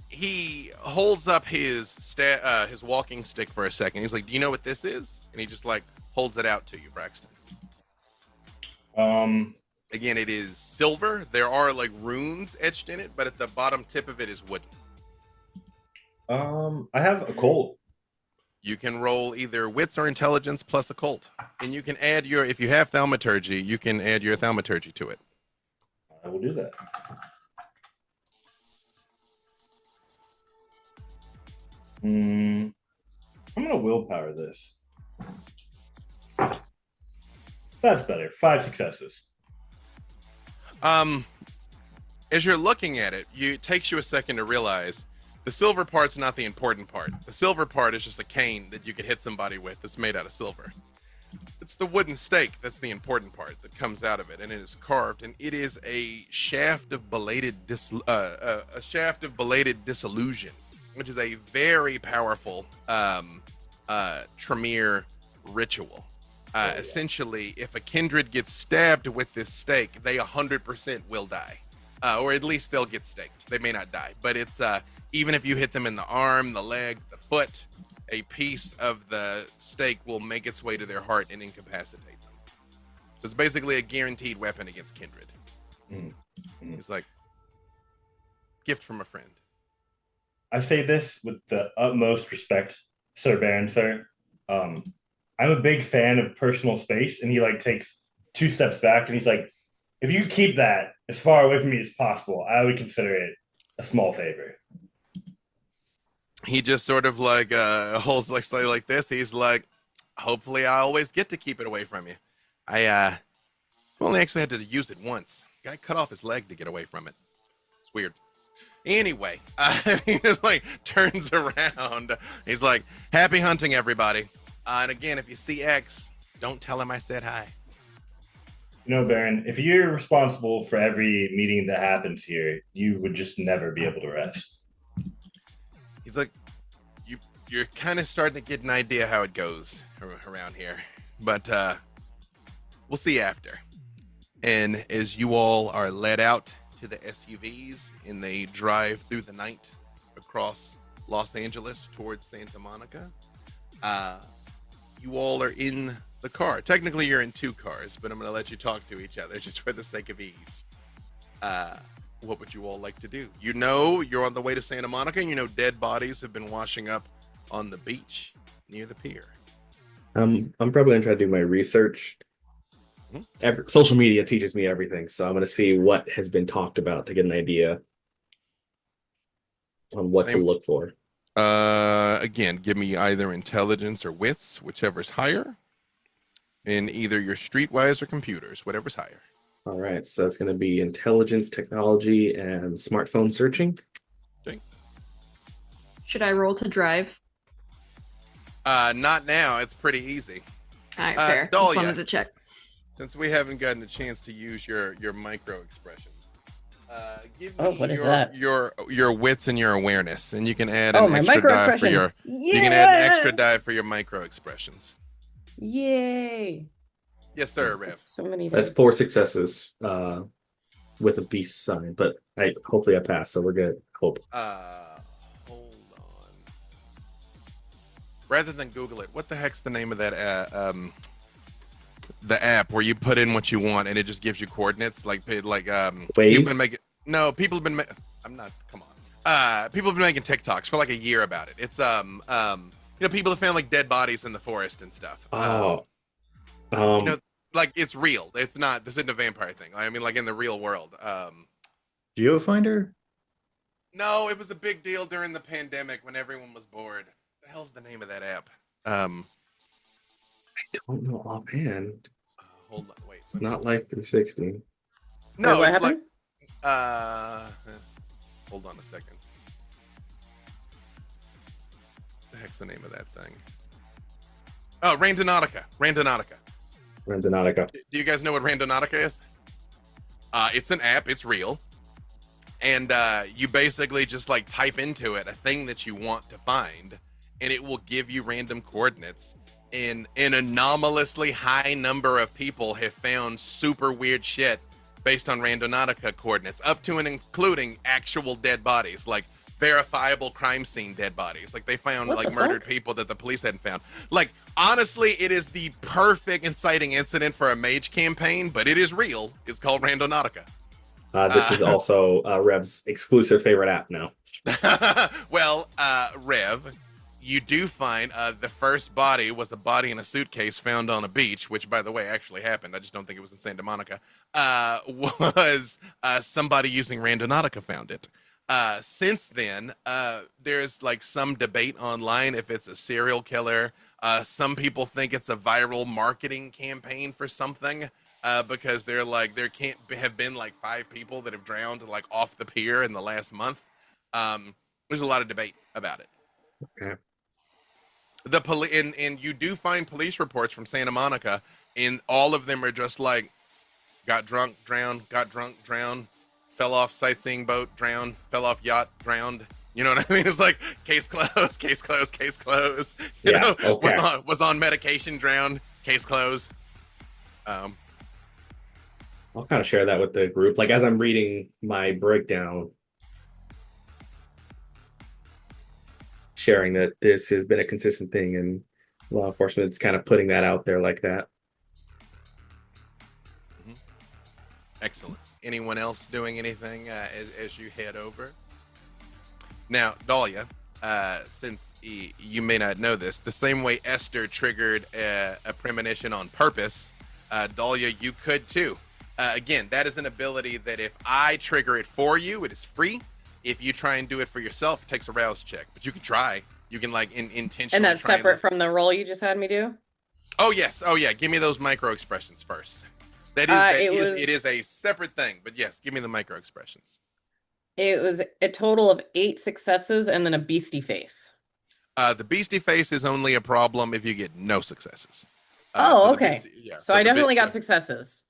He holds up his walking stick for a second. He's like, "Do you know what this is?" And he just like holds it out to you, Braxton. Again, it is silver. There are like runes etched in it, but at the bottom tip of it is wooden. I have a Colt. You can roll either wits or intelligence plus occult, and you can add if you have thaumaturgy, you can add your thaumaturgy to it. I will do that. I'm gonna willpower this. That's better. 5 successes. As you're looking at it, it takes you a second to realize The silver part's not the important part. The silver part is just a cane that you could hit somebody with that's made out of silver. It's the wooden stake that's the important part that comes out of it, and it is carved, and it is a shaft of belated disillusion, which is a very powerful Tremere ritual. Essentially, if a kindred gets stabbed with this stake, they 100% will die, or at least they'll get staked. They may not die, but it's even if you hit them in the arm, the leg, the foot, a piece of the stake will make its way to their heart and incapacitate them. So it's basically a guaranteed weapon against kindred. It's like gift from a friend. I say this with the utmost respect, Sir Baron, sir. I'm a big fan of personal space, and he like takes 2 steps back, and he's like, "If you keep that as far away from me as possible, I would consider it a small favor." He just sort of like holds like slightly like this. He's like, "Hopefully, I always get to keep it away from you. I've only actually had to use it once. Guy cut off his leg to get away from it. It's weird." Anyway, he just like turns around. He's like, "Happy hunting, everybody. And again, if you see X, don't tell him I said hi." You know, Baron, if you're responsible for every meeting that happens here, you would just never be able to rest. He's like, you're kind of starting to get an idea how it goes around here, but we'll see after. And as you all are led out to the SUVs and they drive through the night across Los Angeles towards Santa Monica, you all are in the car. Technically, you're in 2 cars, but I'm going to let you talk to each other just for the sake of ease. What would you all like to do? You know you're on the way to Santa Monica, and you know dead bodies have been washing up on the beach near the pier. I'm probably gonna try to do my research. Social media teaches me everything, so I'm gonna see what has been talked about to get an idea on what to look for. Again, give me either intelligence or wits, whichever's higher, in either your streetwise or computers, whatever's higher. All right, so that's going to be intelligence, technology, and smartphone searching. Okay. Should I roll to drive? Not now. It's pretty easy. All right, fair. Dahlia, Just wanted to check. Since we haven't gotten a chance to use your micro expressions, give me what is that? your wits and your awareness, and you can add Oh, an my extra micro die for expression. your. Yeah! You can add an extra die for your micro expressions. Yay! Yes, sir, Rev. So many. That's dice. 4 successes with a beast sign, but hopefully I pass, so we're good. Hope. Hold on. Rather than Google it, what the heck's the name of that the app where you put in what you want and it just gives you coordinates? Like people Waze? been making people have been I'm not come on. People have been making TikToks for like a year about it. It's people have found like dead bodies in the forest and stuff. Like it's real. It's not. This isn't a vampire thing. I mean, like in the real world. GeoFinder? No, it was a big deal during the pandemic when everyone was bored. What the hell's the name of that app? I don't know offhand. Hold on, wait. It's not Life 360. No, Wait, what it's like. happened? Hold on a second. What the heck's the name of that thing? Oh, Randonautica. Randonautica. Do you guys know what Randonautica is? It's an app. It's real. And you basically just like type into it a thing that you want to find, and it will give you random coordinates. And an anomalously high number of people have found super weird shit based on Randonautica coordinates, up to and including actual dead bodies, like verifiable crime scene dead bodies. Like they found What like the murdered fuck? people that the police hadn't found. Like honestly, it is the perfect inciting incident for a mage campaign, but it is real. It's called Randonautica. This is also Rev's exclusive favorite app now. Well, Rev, you do find the first body was a body in a suitcase found on a beach, which, by the way, actually happened. I just don't think it was in Santa Monica. Was somebody using Randonautica found it. Since then, there's like some debate online if it's a serial killer. Some people think it's a viral marketing campaign for something. Because they're like, there can't have been like 5 people that have drowned like off the pier in the last month. There's a lot of debate about it. Okay. The and you do find police reports from Santa Monica, and all of them are just like, got drunk, drowned, got drunk, drowned, fell off sightseeing boat, drowned, fell off yacht, drowned. You know what I mean? It's like case closed, case closed, case closed. You Yeah, know, okay. was on medication, drowned, case closed. I'll kind of share that with the group. Like as I'm reading my breakdown, sharing that this has been a consistent thing in law enforcement. It's kind of putting that out there like that. Excellent. Anyone else doing anything as you head over? Now, Dahlia, since you may not know this, the same way Esther triggered a premonition on purpose, Dahlia, you could too. Again, that is an ability that if I trigger it for you, it is free. If you try and do it for yourself, it takes a rouse check. But you can try. You can like intentionally. And that's separate from the roll you just had me do? Oh, yes. Oh, yeah. Give me those micro expressions first. It is a separate thing. But yes, give me the micro expressions. It was a total of 8 successes and then a beastie face. The beastie face is only a problem if you get no successes. Okay. So I definitely got successes.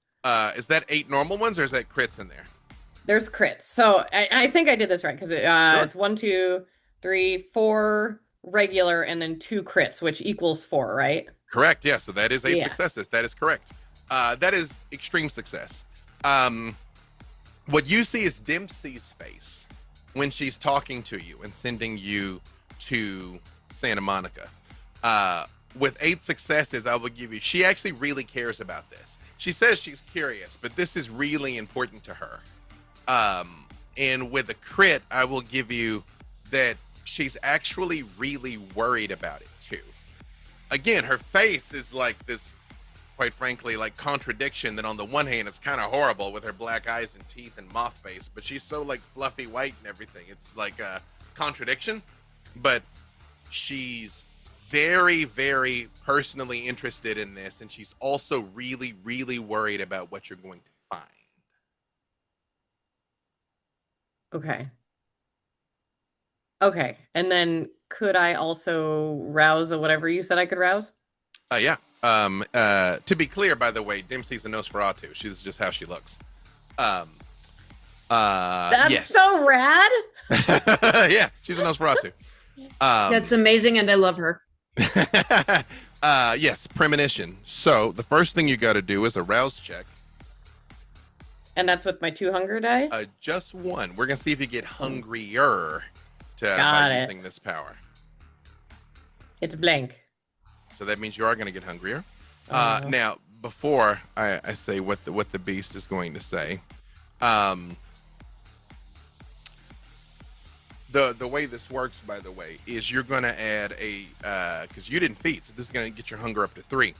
Is that 8 normal ones or is that crits in there? There's crits. So I think I did this right because it's 1, 2, 3, 4 regular and then 2 crits, which equals 4, right? Correct. Yeah. So that is 8 successes. That is correct. That is extreme success. What you see is Dempsey's face when she's talking to you and sending you to Santa Monica. With 8 successes, I will give you, she actually really cares about this. She says she's curious, but this is really important to her. And with a crit, I will give you that she's actually really worried about it too. Again, her face is like this, quite frankly, like contradiction that on the one hand, it's kind of horrible with her black eyes and teeth and moth face, but she's so like fluffy white and everything. It's like a contradiction, but she's very, very personally interested in this. And she's also really, really worried about what you're going to find. Okay. And then could I also rouse or whatever you said I could rouse? Yeah. To be clear, by the way, Dempsey's a Nosferatu. She's just how she looks. That's so rad. Yeah, she's a Nosferatu. That's amazing, and I love her. Yes, premonition. So the first thing you got to do is a rouse check. And that's with my 2 hunger die? Just 1. We're going to see if you get hungrier by using this power. It's blank. So that means you are going to get hungrier. Now, before I say what the beast is going to say, the way this works, by the way, is you're going to add because you didn't feed, so this is going to get your hunger up to 3.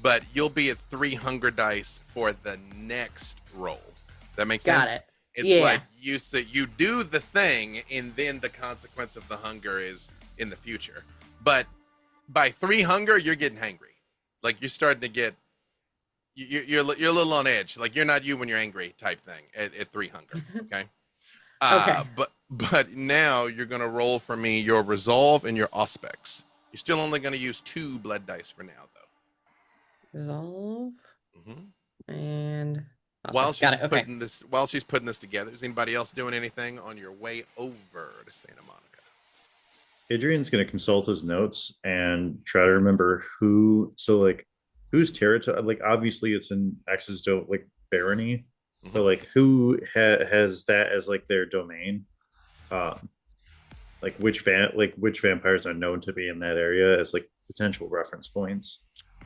But you'll be at 3 hunger dice for the next roll. Does that make sense? Got it. It's like you do the thing, and then the consequence of the hunger is in the future. But by 3 hunger, you're getting hangry. Like you're starting to get, you're a little on edge. Like you're not you when you're angry type thing at 3 hunger. Okay. But now you're gonna roll for me your resolve and your auspex. You're still only gonna use 2 blood dice for now, though. Resolve. And while she's putting this together, is anybody else doing anything on your way over to Santa Monica? Adrian's going to consult his notes and try to remember whose territory. Like obviously it's in X's barony, but like who has that as like their domain? Like which vampires are known to be in that area as like potential reference points.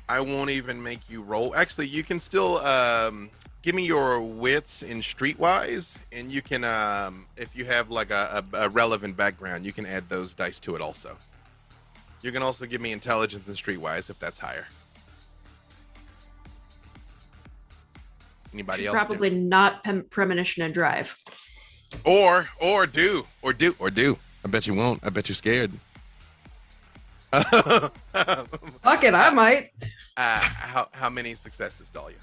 I won't even make you roll. Actually, you can still give me your wits in streetwise, and you can, if you have like a relevant background, you can add those dice to it also. You can also give me intelligence and streetwise if that's higher. Anybody else? Probably not premonition and drive. Or do. I bet you won't. I bet you're scared. Fuck it, I might. How many successes, Dahlia?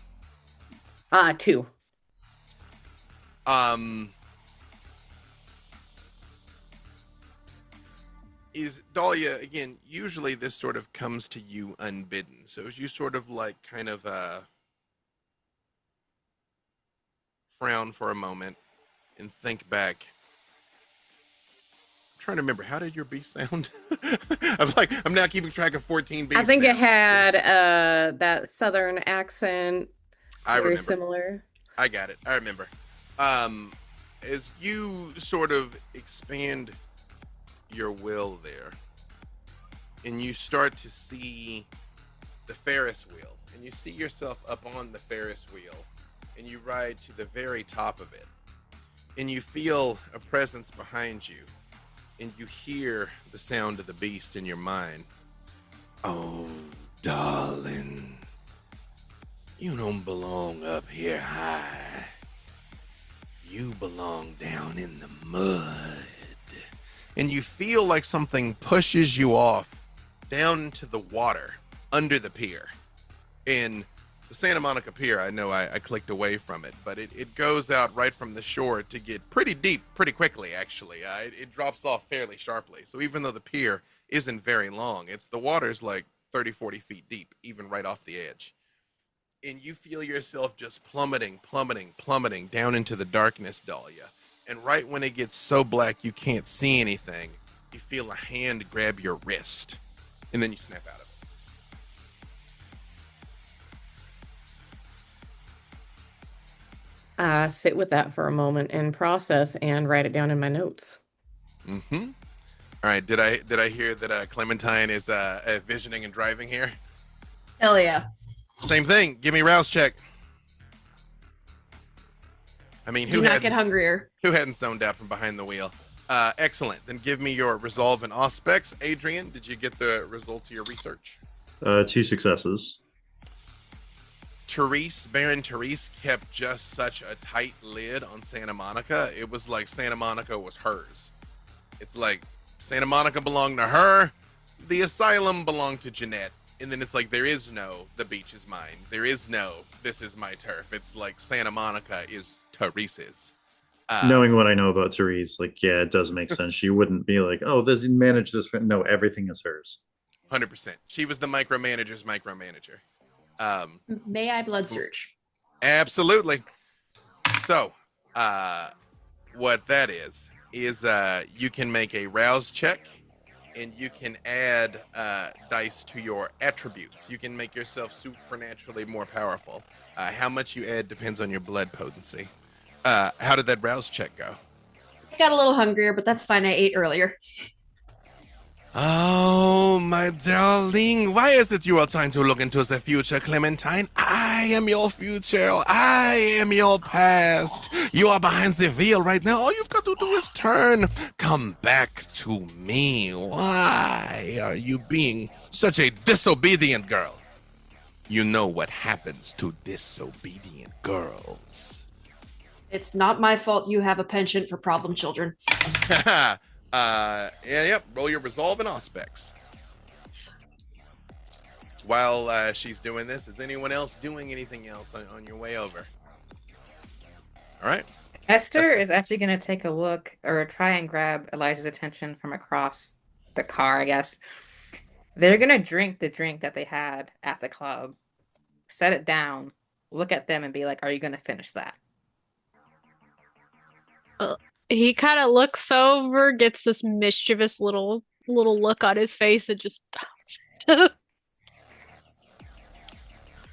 2. is Dahlia, again, usually this sort of comes to you unbidden. So as you sort of like kind of frown for a moment and think back, I'm trying to remember, how did your beast sound? I'm now keeping track of 14 beasts. I think now, it had that southern accent, I very remember. similar. I got it. I remember. As you sort of expand your will there, and you start to see the Ferris wheel, and you see yourself up on the Ferris wheel, and you ride to the very top of it, and you feel a presence behind you, and you hear the sound of the beast in your mind. Oh, darling, you don't belong up here high. You belong down in the mud. And you feel like something pushes you off down into the water under the pier. And the Santa Monica Pier, I know I clicked away from it, but it goes out right from the shore to get pretty deep pretty quickly, actually. It drops off fairly sharply. So even though the pier isn't very long, the water's like 30, 40 feet deep, even right off the edge. And you feel yourself just plummeting down into the darkness, Dahlia. And right when it gets so black you can't see anything, you feel a hand grab your wrist. And then you snap out of it. Sit with that for a moment and process and write it down in my notes. Mm-hmm. All right. Did I hear that Clementine is visioning and driving here? Hell yeah. Same thing. Give me rouse check. I mean, Do not get hungrier. Who hadn't zoned out from behind the wheel? Excellent. Then give me your resolve and aspects. Adrian, did you get the results of your research? 2 successes. Baron Therese kept just such a tight lid on Santa Monica. It was like Santa Monica was hers. It's like Santa Monica belonged to her. The asylum belonged to Jeanette. And then it's like, there is no, the beach is mine. There is no, this is my turf. It's like Santa Monica is Therese's. Knowing what I know about Therese, like, yeah, it does make sense. She wouldn't be like, oh, this manage this. No, everything is hers. 100%. She was the micromanager's micromanager. May I blood search? Absolutely. So, what that is you can make a rouse check, and you can add dice to your attributes. You can make yourself supernaturally more powerful. How much you add depends on your blood potency. How did that rouse check go? I got a little hungrier, but that's fine. I ate earlier. Oh, my darling, why is it you are trying to look into the future, Clementine? I am your future. I am your past. You are behind the wheel right now. All you've got to do is turn. Come back to me. Why are you being such a disobedient girl? You know what happens to disobedient girls. It's not my fault you have a penchant for problem children. Yep. Roll your resolve and aspects. While she's doing this, is anyone else doing anything else on your way over? All right. Esther is actually going to take a look or try and grab Elijah's attention from across the car, I guess. They're going to drink the drink that they had at the club, set it down, look at them and be like, are you going to finish that? He kind of looks over, gets this mischievous little look on his face, and just stops.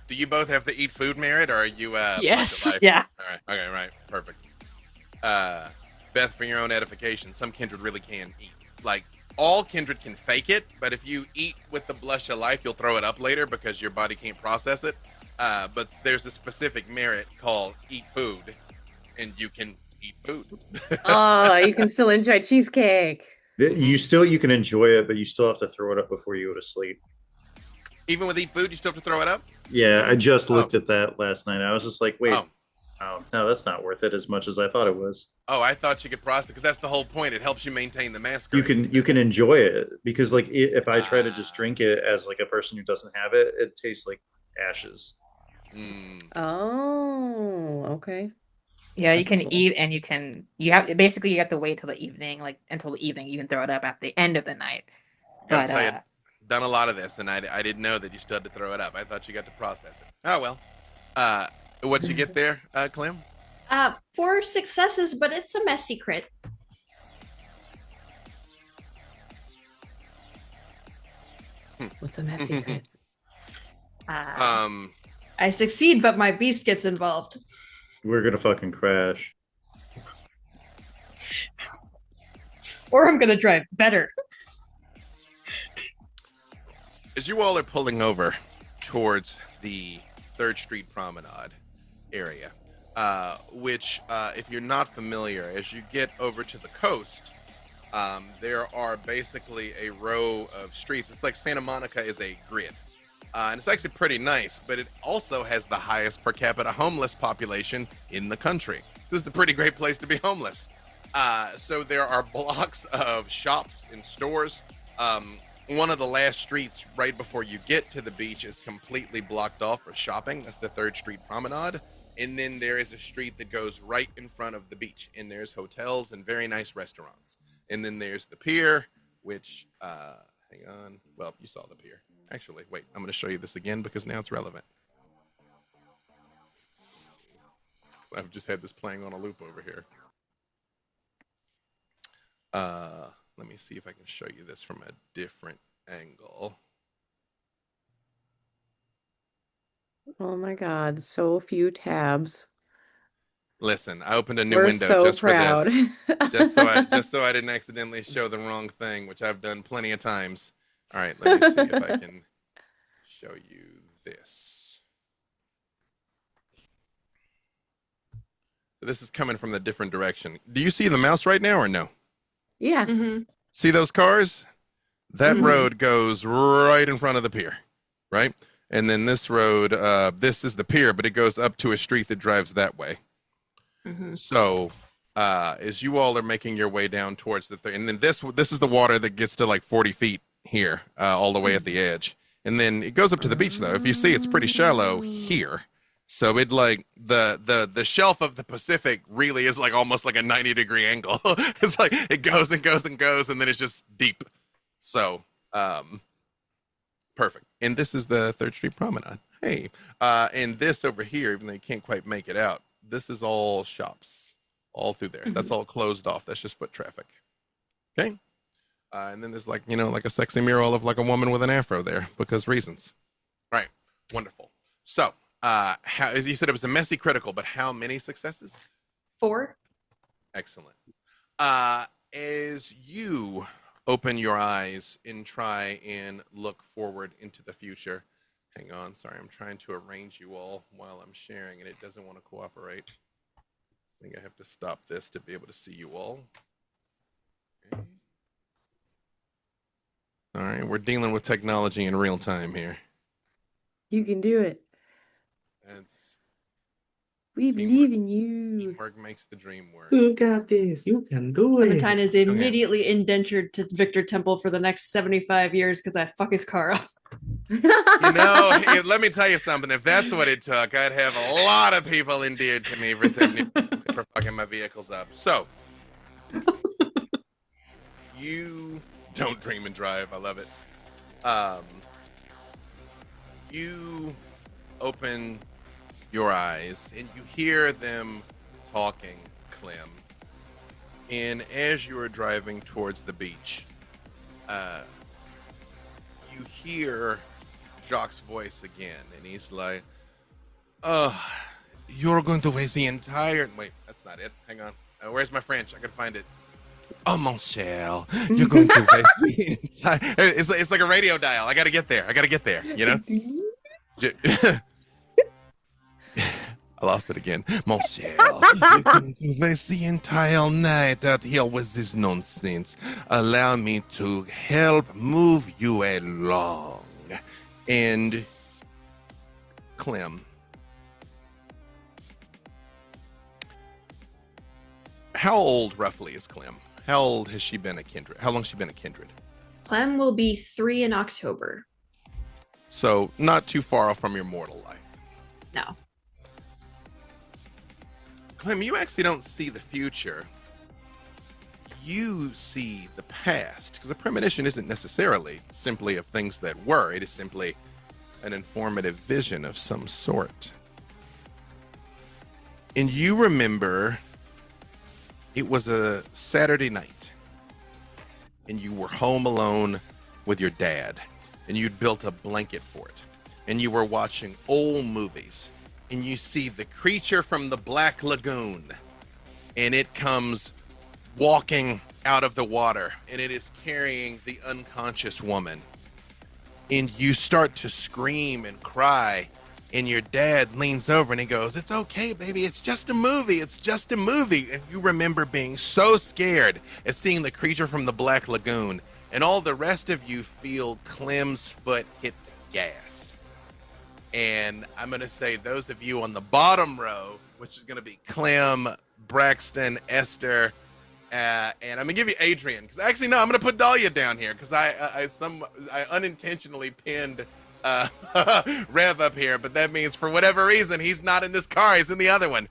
Do you both have the eat food merit, or are you Yes. Yeah. All right. Okay. Right. Perfect. Beth, for your own edification, some kindred really can eat. Like, all kindred can fake it, but if you eat with the blush of life, you'll throw it up later because your body can't process it. But there's a specific merit called eat food, and you can eat food. Oh, you can still enjoy cheesecake. You can enjoy it, but you still have to throw it up before you go to sleep. Even with eat food, you still have to throw it up? Yeah, I just looked at that last night. I was just like, wait, oh, no, that's not worth it as much as I thought it was. Oh, I thought you could process, because that's the whole point. It helps you maintain the masquerade. You can enjoy it, because like if I try to just drink it as like a person who doesn't have it, it tastes like ashes. Oh, okay. Yeah, you That's can cool. eat and you have to wait till the evening, like until the evening. You can throw it up at the end of the night. Gotta But tell you, done a lot of this, and I didn't know that you still had to throw it up. I thought you got to process it. Oh well. What'd you get there, Clem? 4 successes, but it's a messy crit. What's a messy crit? I succeed, but my beast gets involved. We're gonna fucking crash. Or I'm gonna drive better. As you all are pulling over towards the 3rd Street Promenade area, which, if you're not familiar, as you get over to the coast, there are basically a row of streets. It's like Santa Monica is a grid. And it's actually pretty nice, but it also has the highest per capita homeless population in the country. This is a pretty great place to be homeless. So there are blocks of shops and stores. One of the last streets right before you get to the beach is completely blocked off for shopping. That's the 3rd Street Promenade. And then there is a street that goes right in front of the beach. And there's hotels and very nice restaurants. And then there's the pier, which, hang on. Well, you saw the pier. Actually, wait, I'm going to show you this again because now it's relevant. I've just had this playing on a loop over here. Let me see if I can show you this from a different angle. Oh my God, so few tabs. Listen, I opened a new We're window so just proud. for this. Just so I didn't accidentally show the wrong thing, which I've done plenty of times. All right, let me see if I can show you this. So this is coming from the different direction. Do you see the mouse right now or no? Yeah. Mm-hmm. See those cars? That Mhm. road goes right in front of the pier, right? And then this road, this is the pier, but it goes up to a street that drives that way. Mm-hmm. So as you all are making your way down towards the thing, and then this is the water that gets to like 40 feet here, all the way at the edge. And then it goes up to the beach though. If you see, it's pretty shallow here. So it like the shelf of the Pacific really is like almost like a 90-degree angle. It's like it goes and goes and goes, and then it's just deep. So perfect. And this is the 3rd Street Promenade. Hey, and this over here, even though you can't quite make it out, this is all shops all through there. That's all closed off. That's just foot traffic. Okay. And then there's like, like a sexy mural of like a woman with an afro there because reasons. All right. Wonderful. So, how, as you said, it was a messy critical, but how many successes? 4. Excellent. As you open your eyes and try and look forward into the future, hang on, sorry, I'm trying to arrange you all while I'm sharing and it doesn't want to cooperate. I think I have to stop this to be able to see you all. Okay. All right, we're dealing with technology in real time here. You can do it. It's We believe in you. teamwork makes the dream work. You got this. You can do it. Clementine is immediately indentured to Victor Temple for the next 75 years because I fuck his car up. Let me tell you something. If that's what it took, I'd have a lot of people endeared to me for for fucking my vehicles up. So, you don't dream and drive. I love it. You open your eyes and you hear them talking, Clem. And as you are driving towards the beach, you hear Jacques' voice again, and he's like, you're going to waste the entire... Wait, that's not it. Hang on. Where's my French? I gotta find it. Oh, mon cher, you're going to waste the entire... It's like a radio dial. I gotta get there, you know? I lost it again. Mon cher, you're going to waste the entire night out here with this nonsense. Allow me to help move you along. And Clem, how old roughly is Clem? How old has she been at Kindred? How long has she been at Kindred? Clem will be 3 in October. So not too far off from your mortal life. No. Clem, you actually don't see the future. You see the past, because a premonition isn't necessarily simply of things that were. It is simply an informative vision of some sort. And you remember it was a Saturday night, and you were home alone with your dad, and you'd built a blanket for it, and you were watching old movies, and you see the creature from the Black Lagoon, and it comes walking out of the water, and it is carrying the unconscious woman. And you start to scream and cry, and your dad leans over and he goes, "It's okay, baby. It's just a movie. It's just a movie." And you remember being so scared at seeing the creature from the Black Lagoon, and all the rest of you feel Clem's foot hit the gas. And I'm going to say those of you on the bottom row, which is going to be Clem, Braxton, Esther, and I'm gonna give you Adrian, because actually no, I'm gonna put Dahlia down here because I unintentionally pinned Rev up here, but that means for whatever reason he's not in this car, he's in the other one.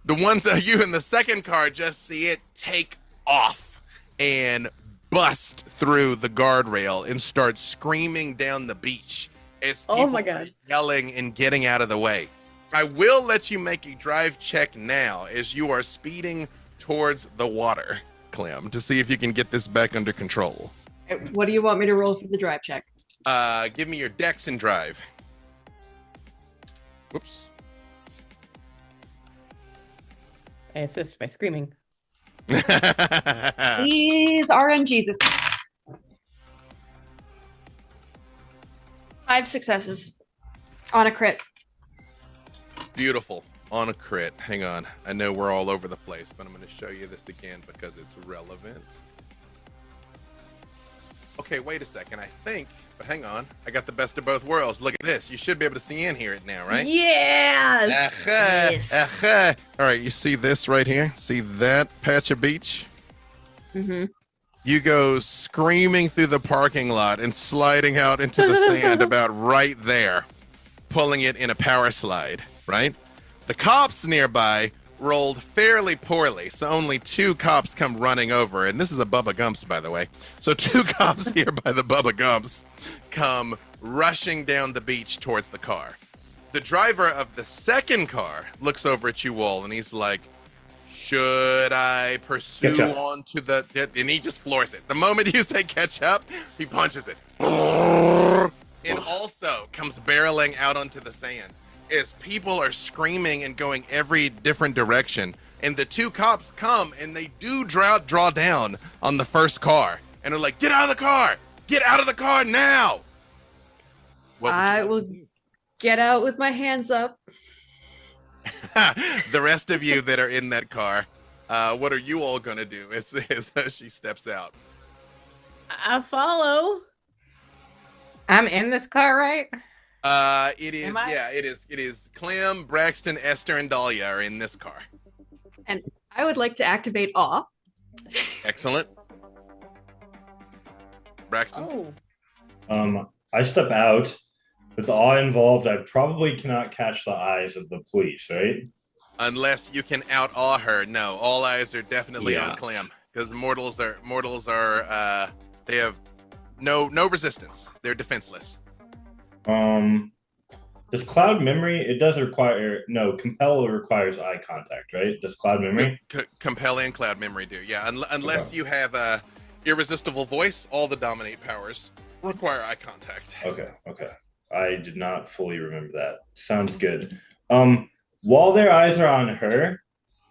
The ones that you in the second car just see it take off and bust through the guardrail and start screaming down the beach as people are yelling and getting out of the way. I will let you make a drive check now as you are speeding towards the water, Clem, to see if you can get this back under control. What do you want me to roll for the drive check? Give me your dex and drive. Whoops. I assist by screaming. Please, RNGesus. 5 successes on a crit. Beautiful. On a crit. Hang on. I know we're all over the place, but I'm going to show you this again because it's relevant. Okay, wait a second. I think, but hang on. I got the best of both worlds. Look at this. You should be able to see and hear it now, right? Yes! Yes. All right, you see this right here? See that patch of beach? Mm-hmm. You go screaming through the parking lot and sliding out into the sand about right there, pulling it in a power slide, right? The cops nearby rolled fairly poorly, so only 2 cops come running over, and this is a Bubba Gumps, by the way. So 2 cops here by the Bubba Gumps come rushing down the beach towards the car. The driver of the second car looks over at you all, and he's like, "Should I pursue on to the..." And he just floors it. The moment you say catch up, he punches it. And also comes barreling out onto the sand. As people are screaming and going every different direction, and the 2 cops come and they do draw down on the first car, and they're like, "Get out of the car! Get out of the car now!" I will get out with my hands up. The rest of you that are in that car, what are you all gonna do as she steps out? I follow. I'm in this car, right? It is, yeah, it is Clem, Braxton, Esther, and Dahlia are in this car. And I would like to activate awe. Excellent. Braxton? I step out. With the awe involved, I probably cannot catch the eyes of the police, right? Unless you can out-awe her. No, all eyes are definitely on Clem. Because mortals are they have no resistance. They're defenseless. Does cloud memory, it does require, no, compel requires eye contact, right? Does cloud memory? Compel and cloud memory do, yeah. Unless you have a irresistible voice, all the dominate powers require eye contact. Okay. I did not fully remember that. Sounds good. While their eyes are on her,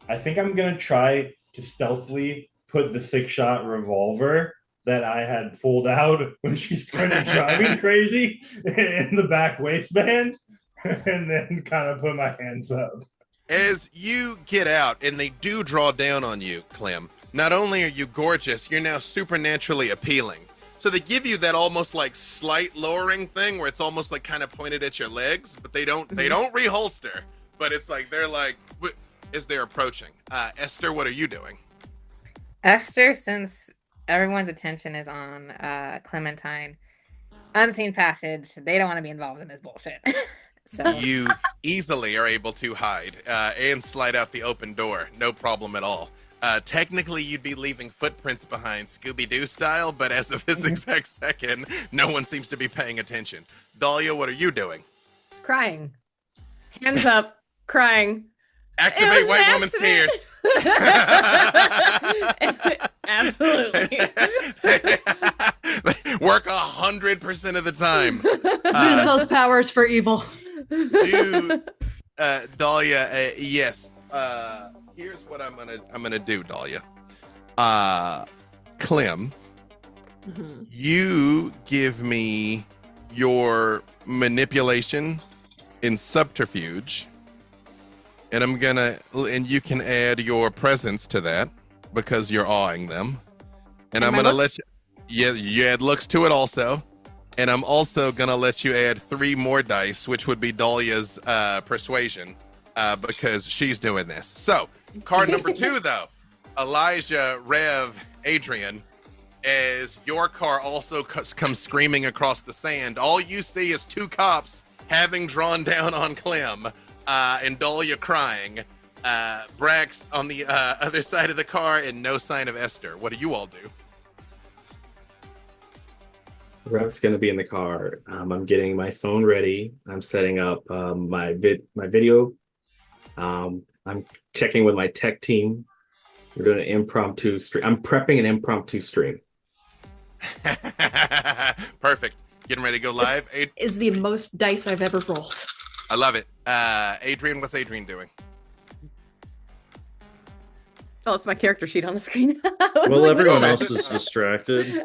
I think I'm going to try to stealthily put the 6-shot revolver that I had pulled out when she started driving crazy in the back waistband, and then kind of put my hands up. As you get out, and they do draw down on you, Clem, not only are you gorgeous, you're now supernaturally appealing. So they give you that almost like slight lowering thing where it's almost like kind of pointed at your legs, but they don't reholster. But it's like they're like as they're approaching. Esther, what are you doing? Esther, since everyone's attention is on Clementine, unseen passage, they don't want to be involved in this bullshit. So You easily are able to hide and slide out the open door. No problem at all. Technically, you'd be leaving footprints behind Scooby-Doo style, but as of this exact second, no one seems to be paying attention. Dahlia, what are you doing? Crying. Hands up, crying. Activate white woman's tears. Absolutely. Work 100% of the time. Use those powers for evil. Dahlia, yes. Here's what I'm gonna do, Dahlia. Clem, you give me your manipulation in subterfuge, and and you can add your presence to that because you're awing them. And I'm gonna let you add looks to it also. And I'm also gonna let you add 3 more dice, which would be Dahlia's persuasion, because she's doing this. So, card number 2, though, Elijah, Rev, Adrian, as your car also comes screaming across the sand. All you see is 2 cops having drawn down on Clem, and Dahlia crying. Brax on the other side of the car, and no sign of Esther. What do you all do? Rev's gonna be in the car. I'm getting my phone ready. I'm setting up my video. I'm checking with my tech team. We're doing an impromptu stream. I'm prepping an impromptu stream. Perfect. Getting ready to go live. This is the most dice I've ever rolled. I love it. Adrian, what's Adrian doing? Oh, it's my character sheet on the screen. Well, everyone else is distracted.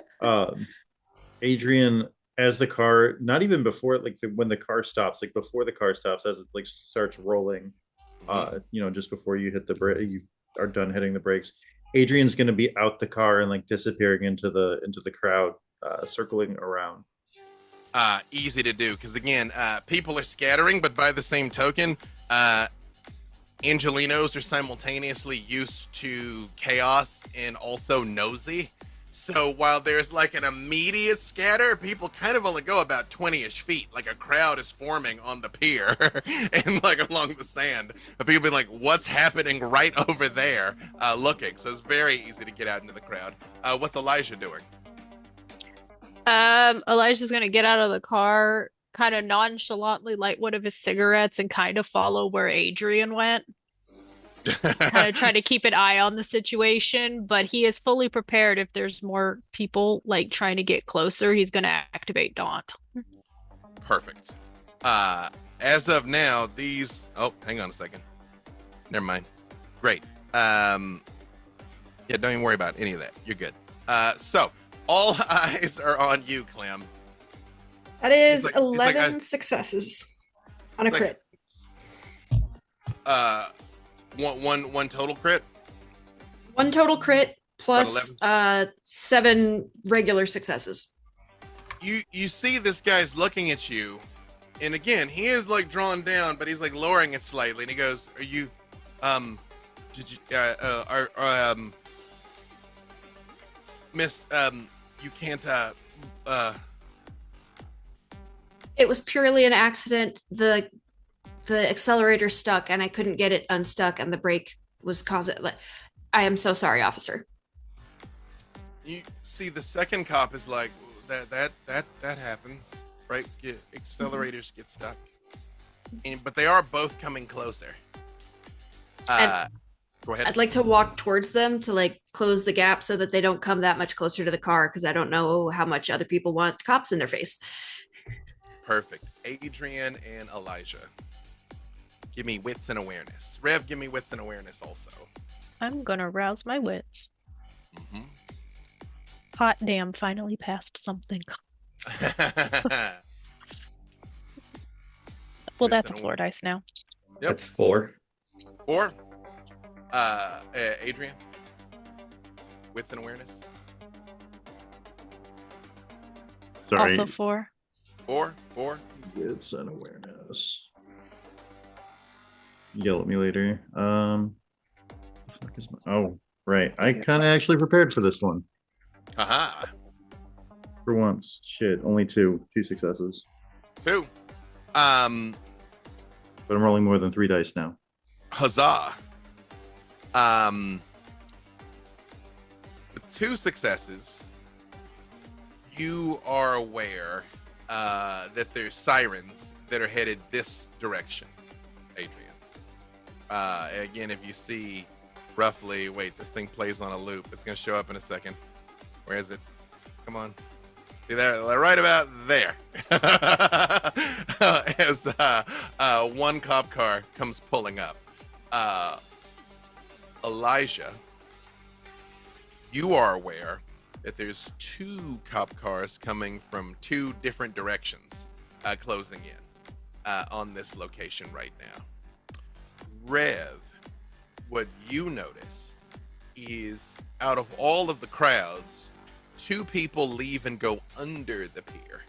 Adrian, as the car, not even before, like when the car stops, like before the car stops, as it like starts rolling, just before you hit the brake, you are done hitting the brakes. Adrian's going to be out the car and like disappearing into the crowd, circling around. Easy to do because again, people are scattering, but by the same token, Angelinos are simultaneously used to chaos and also nosy. So while there's like an immediate scatter, people kind of only go about 20-ish feet. Like a crowd is forming on the pier and like along the sand. But people be like, what's happening right over there looking? So it's very easy to get out into the crowd. What's Elijah doing? Elijah's gonna get out of the car, kind of nonchalantly light one of his cigarettes and kind of follow where Adrian went. Kind of try to keep an eye on the situation, but he is fully prepared if there's more people like trying to get closer. He's going to activate Daunt. Perfect. As of now, hang on a second. Never mind. Great. Don't even worry about any of that. You're good. So all eyes are on you, Clem. That is 11 successes on a crit. One total crit? 1 total crit plus 7 regular successes. You see this guy's looking at you, and again, he is like drawn down, but he's like lowering it slightly, and he goes, "Are you, did you, Miss, you can't, It was purely an accident. The accelerator stuck and I couldn't get it unstuck and the brake was causing. I am so sorry, officer. You see the second cop is like, that happens, right? Accelerators get stuck. But they are both coming closer. Go ahead. I'd like to walk towards them to like close the gap so that they don't come that much closer to the car because I don't know how much other people want cops in their face. Perfect. Adrian and Elijah. Give me wits and awareness. Rev, give me wits and awareness also. I'm gonna rouse my wits. Mm-hmm. Hot damn, finally passed something. Well, that's a floor dice now. Yep. That's 4. 4. Adrian? Wits and awareness? Sorry. Also 4. 4. Wits and awareness. Yell at me later. Oh, right. I kind of actually prepared for this one. Haha. For once. Shit, only 2 successes. 2. But I'm rolling more than 3 dice now. Huzzah. With 2 successes, you are aware that there's sirens that are headed this direction, Adrian. Again, if you see roughly, wait, this thing plays on a loop. It's going to show up in a second. Where is it? Come on. See there, right about there. As one cop car comes pulling up. Elijah, you are aware that there's 2 cop cars coming from 2 different directions, closing in on this location right now. Rev, what you notice is out of all of the crowds, 2 people leave and go under the pier.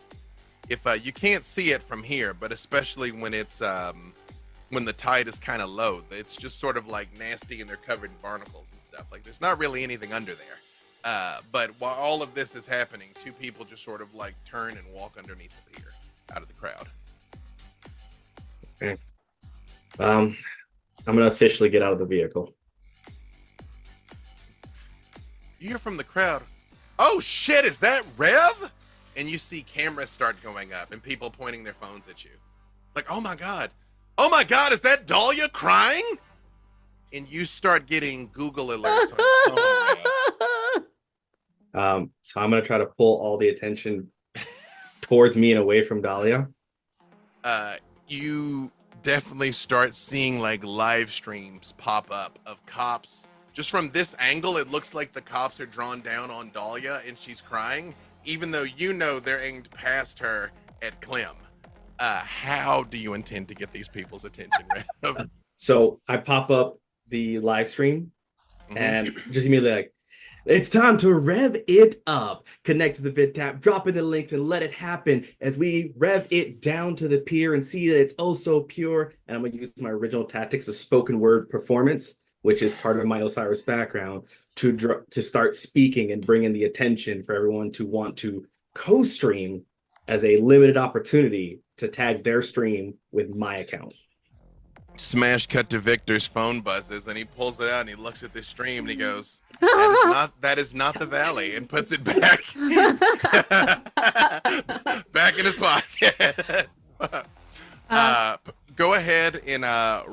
If you can't see it from here, but especially when it's when the tide is kind of low, it's just sort of like nasty and they're covered in barnacles and stuff. Like there's not really anything under there. But while all of this is happening, 2 people just sort of like turn and walk underneath the pier out of the crowd. Okay. I'm gonna officially get out of the vehicle. You hear from the crowd, "Oh shit, is that Rev?" And you see cameras start going up and people pointing their phones at you. Like, "Oh my God, is that Dahlia crying?" And you start getting Google alerts on your phone, Rev. So I'm gonna try to pull all the attention towards me and away from Dahlia. You definitely start seeing like live streams pop up of cops. Just from this angle, it looks like the cops are drawn down on Dahlia and she's crying, even though you know they're aimed past her at Clem. How do you intend to get these people's attention, Rev? So I pop up the live stream and just immediately like, "It's time to rev it up. Connect to the vid tap, drop in the links, and let it happen as we rev it down to the pier and see that it's oh so pure." And I'm going to use my original tactics of spoken word performance, which is part of my Osiris background, to start speaking and bring in the attention for everyone to want to co-stream as a limited opportunity to tag their stream with my account. Smash cut to Victor's phone buzzes and he pulls it out and he looks at this stream and he goes, that is not the valley, and puts it back back in his pocket. Go ahead and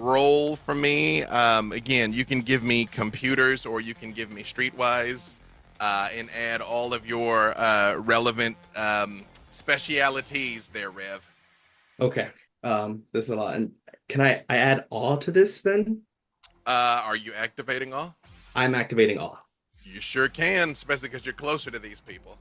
roll for me. Again, you can give me computers or you can give me streetwise and add all of your relevant specialities there, Rev. Okay. This is a lot. And can I add awe to this then? Are you activating awe? I'm activating awe. You sure can, especially because you're closer to these people.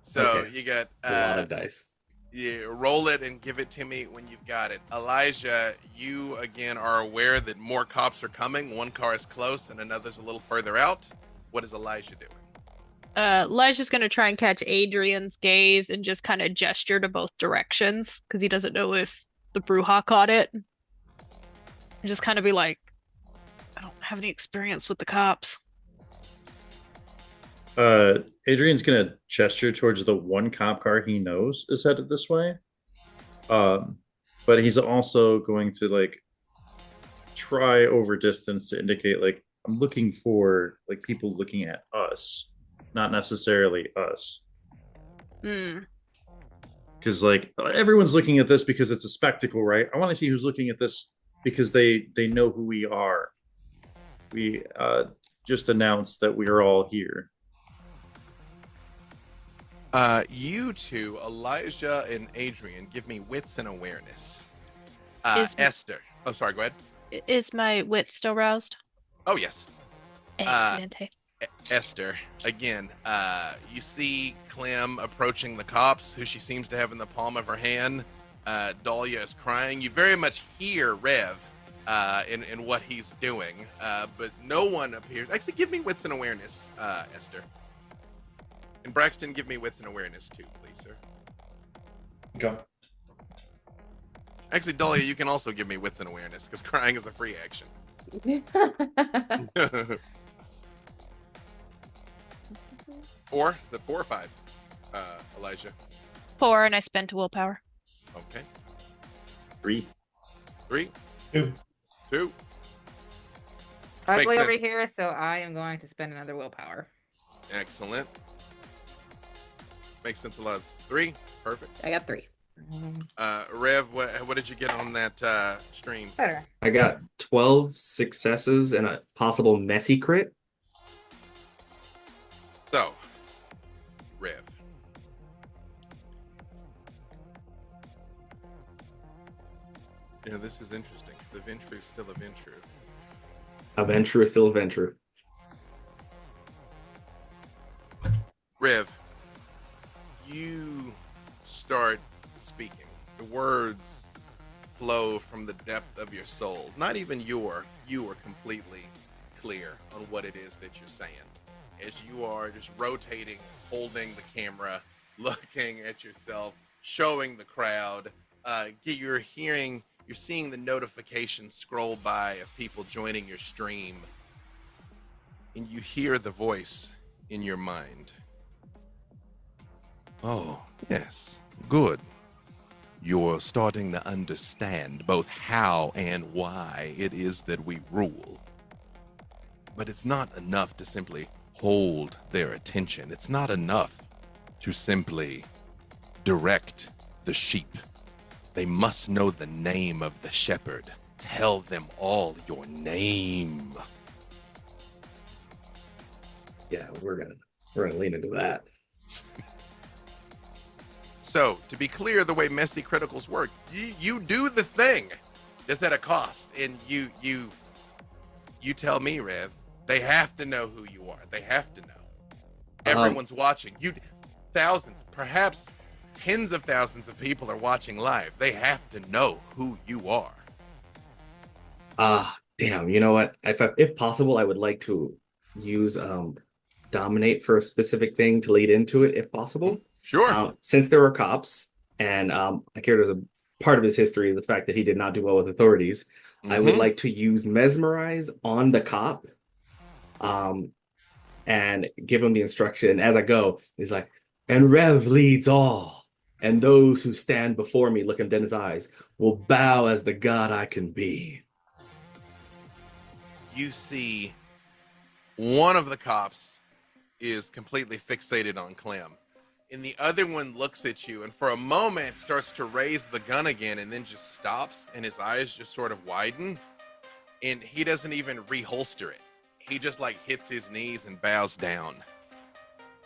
So Okay. you got A lot of dice. Yeah, roll it and give it to me when you've got it. Elijah, you again are aware that more cops are coming. One car is close and another's a little further out. What is Elijah doing? Elijah's gonna try and catch Adrian's gaze and just kind of gesture to both directions because he doesn't know if the Brujah caught it. And just kind of be like, "I don't have any experience with the cops." Adrian's gonna gesture towards the one cop car he knows is headed this way. But he's also going to like try over distance to indicate like I'm looking for like people looking at us, not necessarily us. Because like everyone's looking at this because it's a spectacle, right? I want to see who's looking at this because they know who we are. We just announced that we are all here. You two, Elijah and Adrian, give me wits and awareness. Esther. Oh, sorry, go ahead. Is my wit still roused? Oh, yes. Excelente. Esther, again, you see Clem approaching the cops, who she seems to have in the palm of her hand. Dahlia is crying. You very much hear Rev in what he's doing, but no one appears. Actually, give me wits and awareness, Esther. And Braxton, give me wits and awareness too, please, sir. Okay. Actually, Dahlia, you can also give me wits and awareness, because crying is a free action. 4? Is it 4 or 5, Elijah? 4, and I spent a willpower. Okay. 3. 3? Two. 2. Ugly Makes over sense. here, so I am going to spend another willpower. Excellent. Makes sense. A lot. 3. Perfect. I got 3. Rev, what did you get on that stream? Better. I got 12 successes and a possible messy crit. So, Rev. You know, this is interesting. The Ventru is still a Ventru. A Ventru is still a Ventru. Rev, you start speaking. The words flow from the depth of your soul. Not even you are completely clear on what it is that you're saying. As you are just rotating, holding the camera, looking at yourself, showing the crowd, you're seeing the notifications scroll by of people joining your stream, and you hear the voice in your mind. Oh, yes, good. You're starting to understand both how and why it is that we rule. But it's not enough to simply hold their attention. It's not enough to simply direct the sheep. They must know the name of the shepherd. Tell them all your name. Yeah, we're gonna lean into that. So, to be clear, the way messy criticals work, you do the thing just at a cost. And you tell me, Rev, they have to know who you are. They have to know. Everyone's watching. Thousands, perhaps tens of thousands of people are watching live. They have to know who you are. Damn, you know what? If possible, I would like to use dominate for a specific thing to lead into it, if possible. Sure. Since there were cops, and my character's a part of his history is the fact that he did not do well with authorities. I would like to use mesmerize on the cop, and give him the instruction as I go. He's like, and Rev leads all, and those who stand before me, look him dead in his eyes, will bow as the god I can be. You see one of the cops is completely fixated on Clem, and the other one looks at you and for a moment starts to raise the gun again and then just stops, and his eyes just sort of widen, and he doesn't even reholster it. He just like hits his knees and bows down,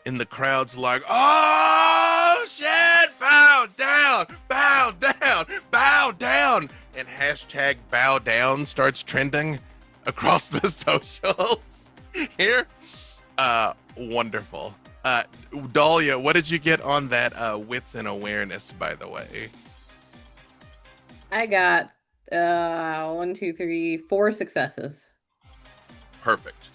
and the crowd's like, oh shit, bow down, bow down, bow down, and hashtag bow down starts trending across the socials here. Wonderful. Dahlia, what did you get on that wits and awareness, by the way? I got 4 successes. Perfect.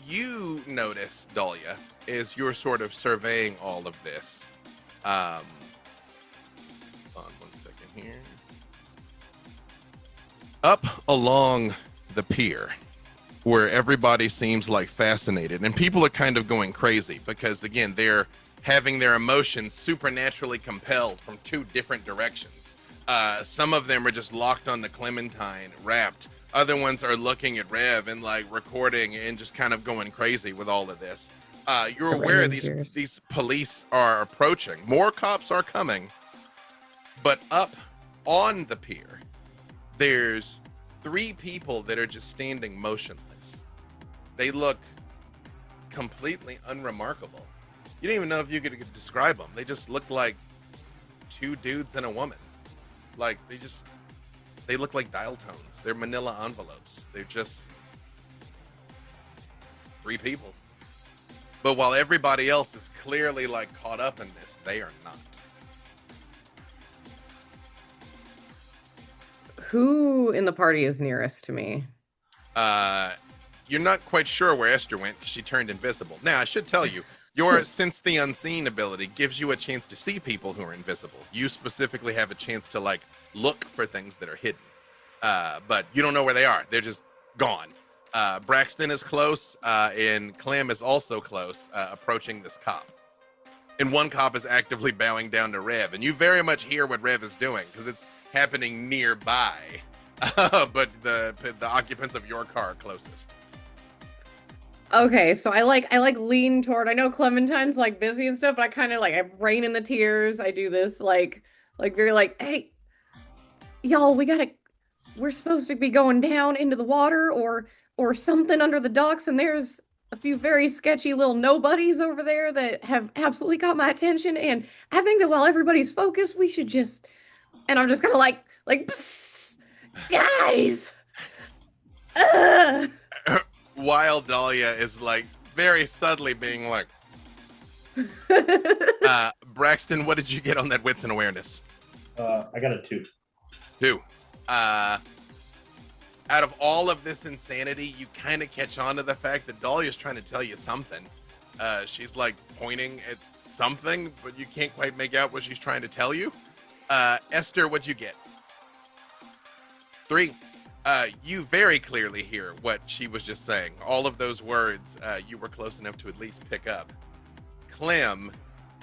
You notice, Dahlia, as you're sort of surveying all of this. Hold on 1 second here. Up along the pier, where everybody seems like fascinated, and people are kind of going crazy because, again, they're having their emotions supernaturally compelled from 2 different directions. Some of them are just locked onto Clementine, wrapped. Other ones are looking at Rev and like recording and just kind of going crazy with all of this. You're aware these police are approaching. More cops are coming. But up on the pier, there's 3 people that are just standing motionless. They look completely unremarkable. You don't even know if you could describe them. They just look like 2 dudes and a woman. Like they look like dial tones. They're manila envelopes. They're just 3 people. But while everybody else is clearly like caught up in this, they are not. Who in the party is nearest to me? You're not quite sure where Esther went because she turned invisible. Now, I should tell you, your Sense the Unseen ability gives you a chance to see people who are invisible. You specifically have a chance to like look for things that are hidden. But you don't know where they are. They're just gone. Braxton is close, and Clem is also close, approaching this cop. And one cop is actively bowing down to Rev, and you very much hear what Rev is doing because it's happening nearby. but the occupants of your car are closest. Okay, so I lean toward. I know Clementine's like busy and stuff, but I kind of like I rein in the tears. I do this very like, hey, y'all, we're supposed to be going down into the water or something under the docks, and there's a few very sketchy little nobodies over there that have absolutely caught my attention, and I think that while everybody's focused, we should just, and I'm just gonna like, psst, guys. While Dahlia is like very subtly being like, Braxton, what did you get on that wits and awareness? I got a 2. 2. Out of all of this insanity, you kind of catch on to the fact that Dahlia's trying to tell you something. She's like pointing at something, but you can't quite make out what she's trying to tell you. Esther, what'd you get? 3. You very clearly hear what she was just saying. All of those words, you were close enough to at least pick up. Clem,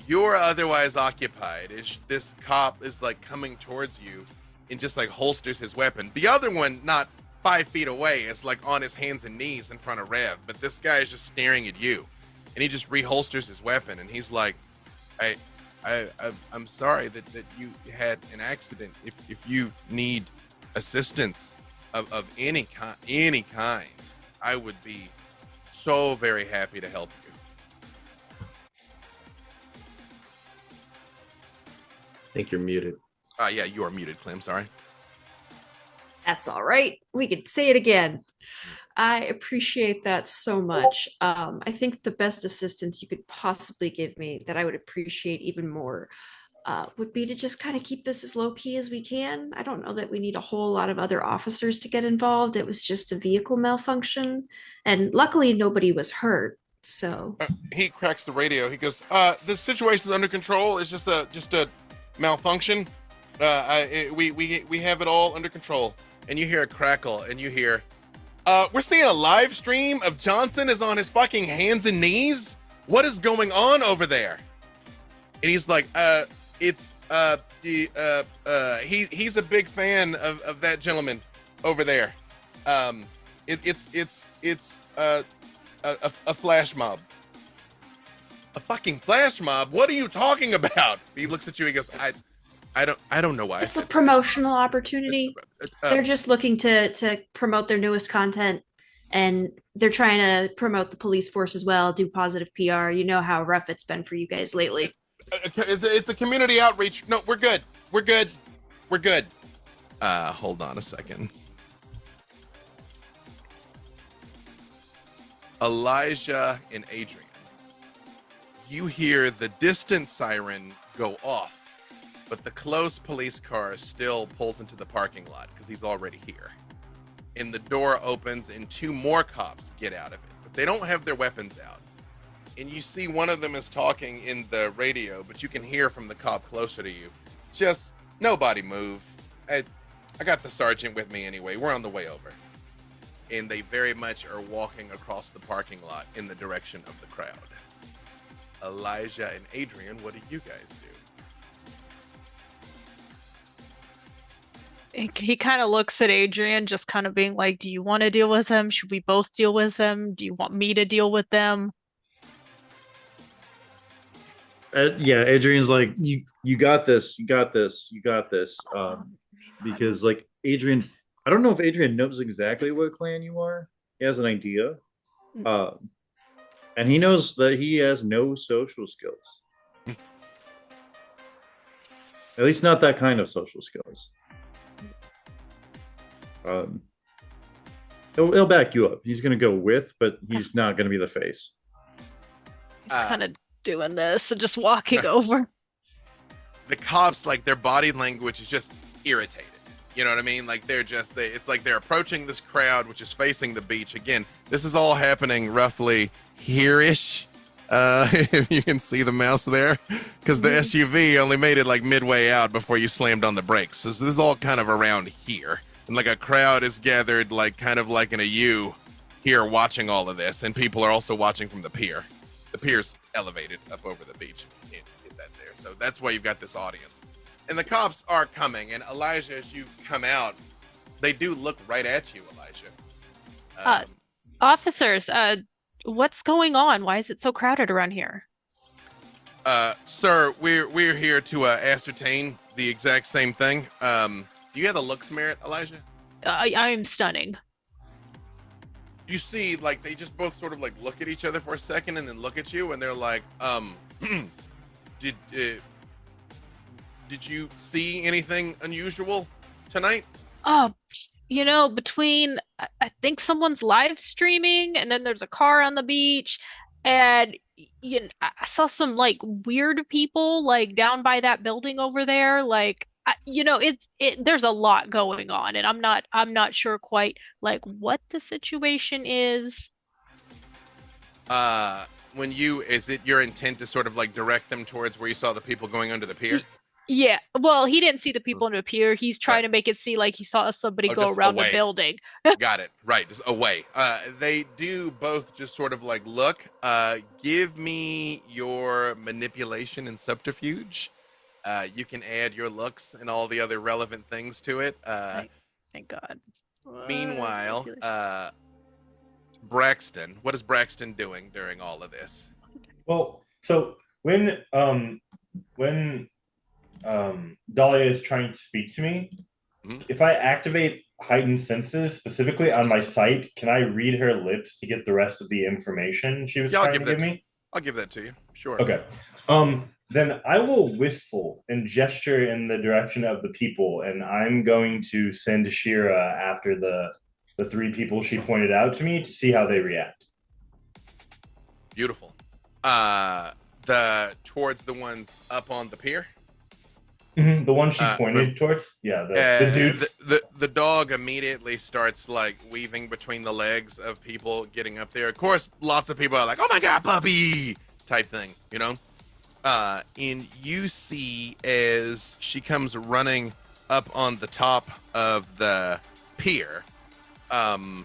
you're otherwise occupied as this cop is like coming towards you and just like holsters his weapon. The other one, not 5 feet away, is like on his hands and knees in front of Rev, but this guy is just staring at you, and he just reholsters his weapon, and he's like, I'm sorry that you had an accident. If you need assistance of any kind, I would be so very happy to help you. I think you're muted. Yeah, you are muted, Clem. Sorry. That's all right. We could say it again. I appreciate that so much. I think the best assistance you could possibly give me that I would appreciate even more would be to just kind of keep this as low key as we can. I don't know that we need a whole lot of other officers to get involved. It was just a vehicle malfunction, and luckily nobody was hurt. So he cracks the radio. He goes, "The situation is under control. It's just a malfunction. We have it all under control." And you hear a crackle, and you hear, "We're seeing a live stream of Johnson is on his fucking hands and knees. What is going on over there?" And he's like, he's a big fan of that gentleman over there. It's a flash mob. A fucking flash mob? What are you talking about?" He looks at you. He goes, I don't know why. It's a promotional opportunity. They're just looking to promote their newest content, and they're trying to promote the police force as well, do positive PR. You know how rough it's been for you guys lately. It's a community outreach. No, we're good. Hold on a second. Elijah and Adrian, you hear the distant siren go off, but the close police car still pulls into the parking lot because he's already here. And the door opens and 2 more cops get out of it, but they don't have their weapons out. And you see one of them is talking in the radio, but you can hear from the cop closer to you, "Just nobody move. I got the sergeant with me anyway. We're on the way over." And they very much are walking across the parking lot in the direction of the crowd. Elijah and Adrian, what do you guys do? He kind of looks at Adrian, just kind of being like, "Do you want to deal with him? Should we both deal with him? Do you want me to deal with them?" Yeah, Adrian's like, you got this. Because like Adrian, I don't know if Adrian knows exactly what clan you are. He has an idea. And he knows that he has no social skills. At least not that kind of social skills. He'll back you up. He's going to go with, but he's not going to be the face. He's kind of doing this and just walking over. The cops, like, their body language is just irritated. You know what I mean? Like, it's like they're approaching this crowd, which is facing the beach. Again, this is all happening roughly here-ish. If you can see the mouse there, because the SUV only made it like midway out before you slammed on the brakes. So this is all kind of around here. And like a crowd is gathered, like kind of like in a U here watching all of this. And people are also watching from the pier. The pier's elevated up over the beach. You can't get that there. So that's why you've got this audience. And the cops are coming. And Elijah, as you come out, They do look right at you, Elijah. Uh, Officers, what's going on? Why is it so crowded around here? Sir, we're here to ascertain the exact same thing. Do you have the looks merit, Elijah? I am stunning. You see, like, they just both sort of like look at each other for a second and then look at you, and they're like, did you see anything unusual tonight? Oh, between I think someone's live streaming, and then there's a car on the beach, and I saw some like weird people like down by that building over there. Like, there's a lot going on, and I'm not sure quite like what the situation is. Is it your intent to sort of like direct them towards where you saw the people going under the pier? Yeah, well, he didn't see the people in the pier. He's trying to make it seem like he saw somebody go just around away. the building. Got it. Right, just away. They do both just sort of like look. Give me your manipulation and subterfuge. You can add your looks and all the other relevant things to it. Thank God. Meanwhile, Braxton, what is Braxton doing during all of this? Well, so when Dahlia is trying to speak to me, if I activate heightened senses specifically on my sight, can I read her lips to get the rest of the information she was trying to give me? I'll give that to you. Sure. Okay. Then I will whistle and gesture in the direction of the people, and I'm going to send Shira after the three people she pointed out to me to see how they react. Beautiful. Towards the ones up on the pier? Mm-hmm. The one she pointed towards? Yeah, the dude. The dog immediately starts like weaving between the legs of people getting up there. Of course, lots of people are like, "Oh my God, puppy!" type thing, you know? And you see as she comes running up on the top of the pier, the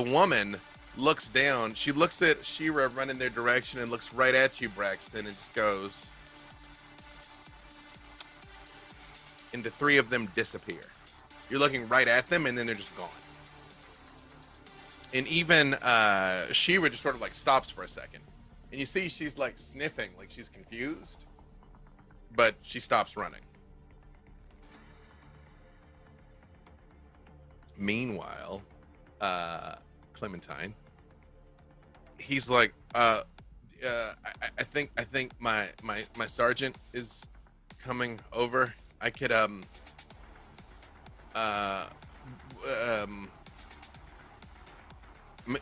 woman looks down. She looks at Shira running their direction and looks right at you, Braxton, and just goes, and the three of them disappear. You're looking right at them, and then they're just gone. And even Shira just sort of like stops for a second. And you see she's like sniffing, like she's confused. But she stops running. Meanwhile, Clementine, he's like, I think my sergeant is coming over. I could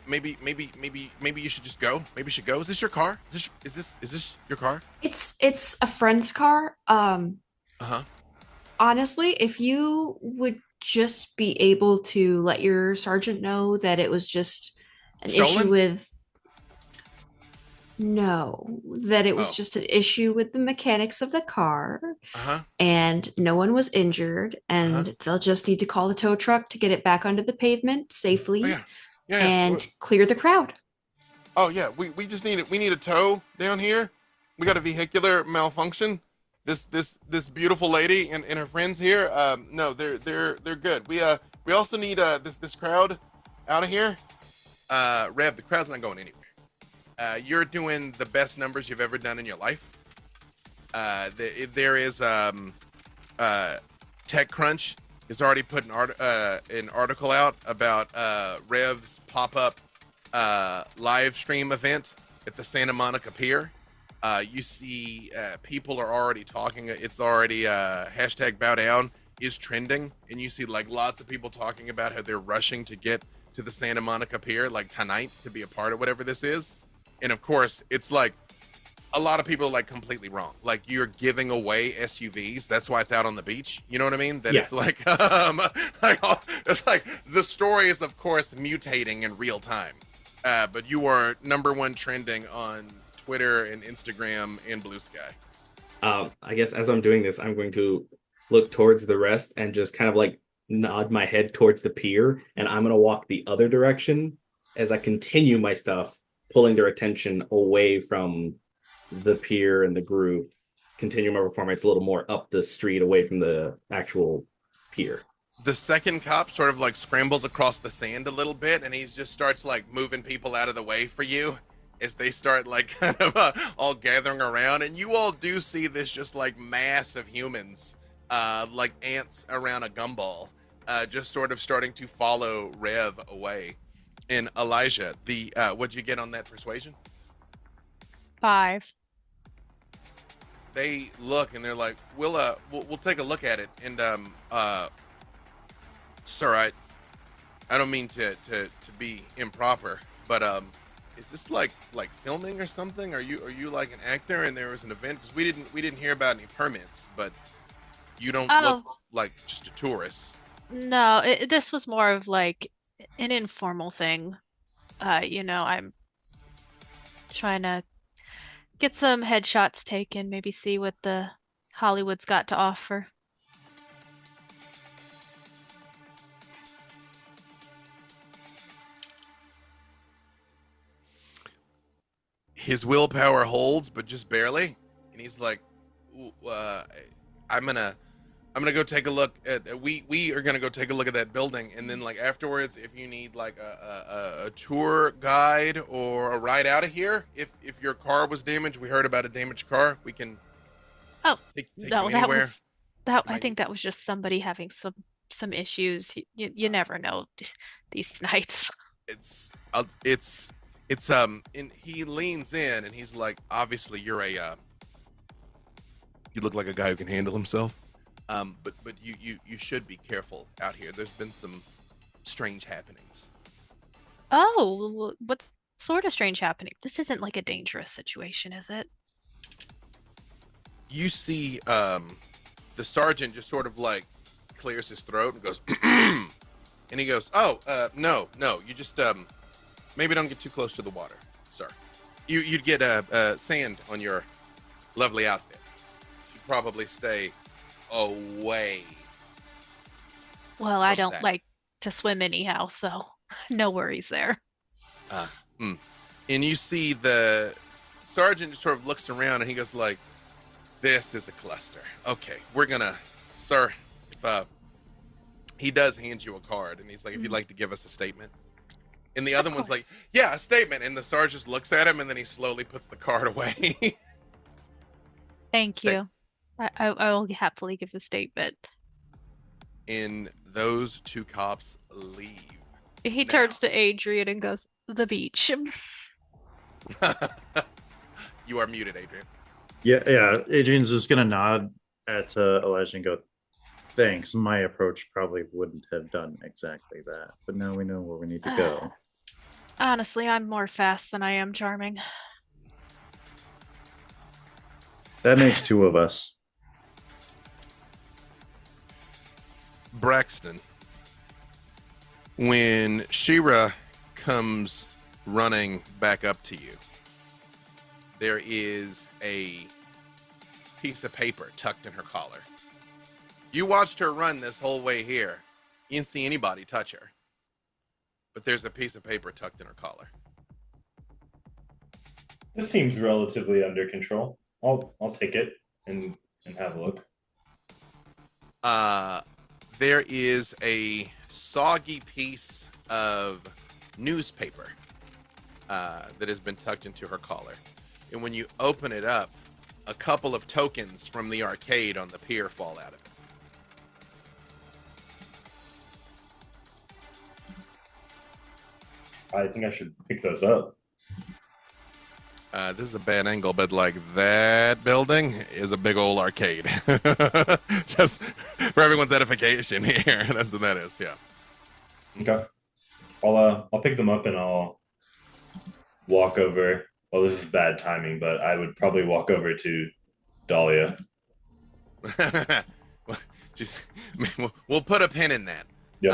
maybe you should just go. Maybe you should go. Is this your car? Is this your car? It's a friend's car. Honestly, if you would just be able to let your sergeant know that it was just an issue with just an issue with the mechanics of the car, and no one was injured, and they'll just need to call the tow truck to get it back onto the pavement safely and clear the crowd. Oh yeah, we just need it. We need a tow down here. We got a vehicular malfunction. This beautiful lady and her friends here. No, they're good. We also need this crowd out of here. Rev, the crowd's not going anywhere. You're doing the best numbers you've ever done in your life. There is TechCrunch has already put an article out about Rev's pop-up live stream event at the Santa Monica Pier. You see people are already talking. It's already hashtag bow down is trending, and you see like lots of people talking about how they're rushing to get to the Santa Monica Pier like tonight to be a part of whatever this is. And of course, it's like a lot of people are like completely wrong. Like you're giving away SUVs. That's why it's out on the beach. You know what I mean? That it's like, it's like the story is of course mutating in real time. But you are #1 trending on Twitter and Instagram and Blue Sky. I guess as I'm doing this, I'm going to look towards the rest and just kind of like nod my head towards the pier, and I'm going to walk the other direction as I continue my stuff, pulling their attention away from the pier and the group, continue my performance a little more up the street away from the actual pier. The second cop sort of like scrambles across the sand a little bit, and he just starts like moving people out of the way for you as they start like kind of all gathering around. And you all do see this just like mass of humans, like ants around a gumball, just sort of starting to follow Rev away. And Elijah, what'd you get on that persuasion? 5. They look and they're like, we'll take a look at it. And sir, I don't mean to be improper, but is this like filming or something? Are you like an actor and there was an event? Because we didn't hear about any permits, but you don't look like just a tourist. No, this was more of like an informal thing. I'm trying to get some headshots taken, maybe see what the Hollywood's got to offer. His willpower holds, but just barely. And he's like, I'm gonna go take a look at. We are gonna go take a look at that building, and then like afterwards, if you need like a tour guide or a ride out of here, if your car was damaged, we heard about a damaged car, we can. Take No, you anywhere. I think that was just somebody having some issues. You never know these nights. And he leans in and he's like, obviously you look like a guy who can handle himself. But you should be careful out here. There's been some strange happenings. Oh, what sort of strange happening? This isn't like a dangerous situation, is it? You see the sergeant just sort of like clears his throat and goes and he goes, no, you just maybe don't get too close to the water, sir. You'd get sand on your lovely outfit. You'd probably stay away. Well, I don't like to swim anyhow, so no worries there. And you see the sergeant just sort of looks around and he goes like, this is a cluster. Okay, we're gonna, sir, if he does hand you a card and he's like, if you'd like to give us a statement. And the other one's like, yeah, a statement. And the sergeant just looks at him and then he slowly puts the card away. Thank you. I will happily give the statement. And those two cops leave. He turns to Adrian and goes, the beach. You are muted, Adrian. Yeah. Adrian's just gonna nod at Elijah and go, thanks. My approach probably wouldn't have done exactly that, but now we know where we need to go. Honestly, I'm more fast than I am charming. That makes two of us. Braxton, when Shira comes running back up to you, there is a piece of paper tucked in her collar. You watched her run this whole way here. You didn't see anybody touch her. But there's a piece of paper tucked in her collar. This seems relatively under control. I'll take it and have a look. There is a soggy piece of newspaper that has been tucked into her collar. And when you open it up, a couple of tokens from the arcade on the pier fall out of it. I think I should pick those up. This is a bad angle, but like that building is a big old arcade. Just for everyone's edification here. That's what that is, yeah. Okay. I'll pick them up and I'll walk over. Well, this is bad timing, but I would probably walk over to Dahlia. We'll put a pin in that. Yep.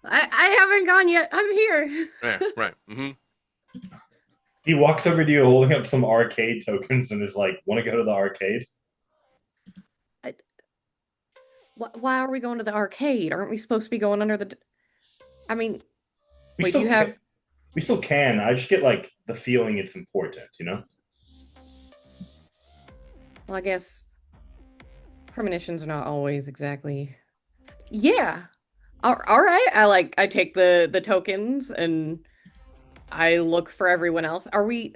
I haven't gone yet. I'm here. Yeah, right. Mm-hmm. He walks over to you holding up some arcade tokens and is like, want to go to the arcade? Why are we going to the arcade? Aren't we supposed to be going under the... I mean, We still can. I just get like the feeling it's important, you know? Well, I guess premonitions are not always exactly Yeah. All right. I take the tokens and I look for everyone else. Are we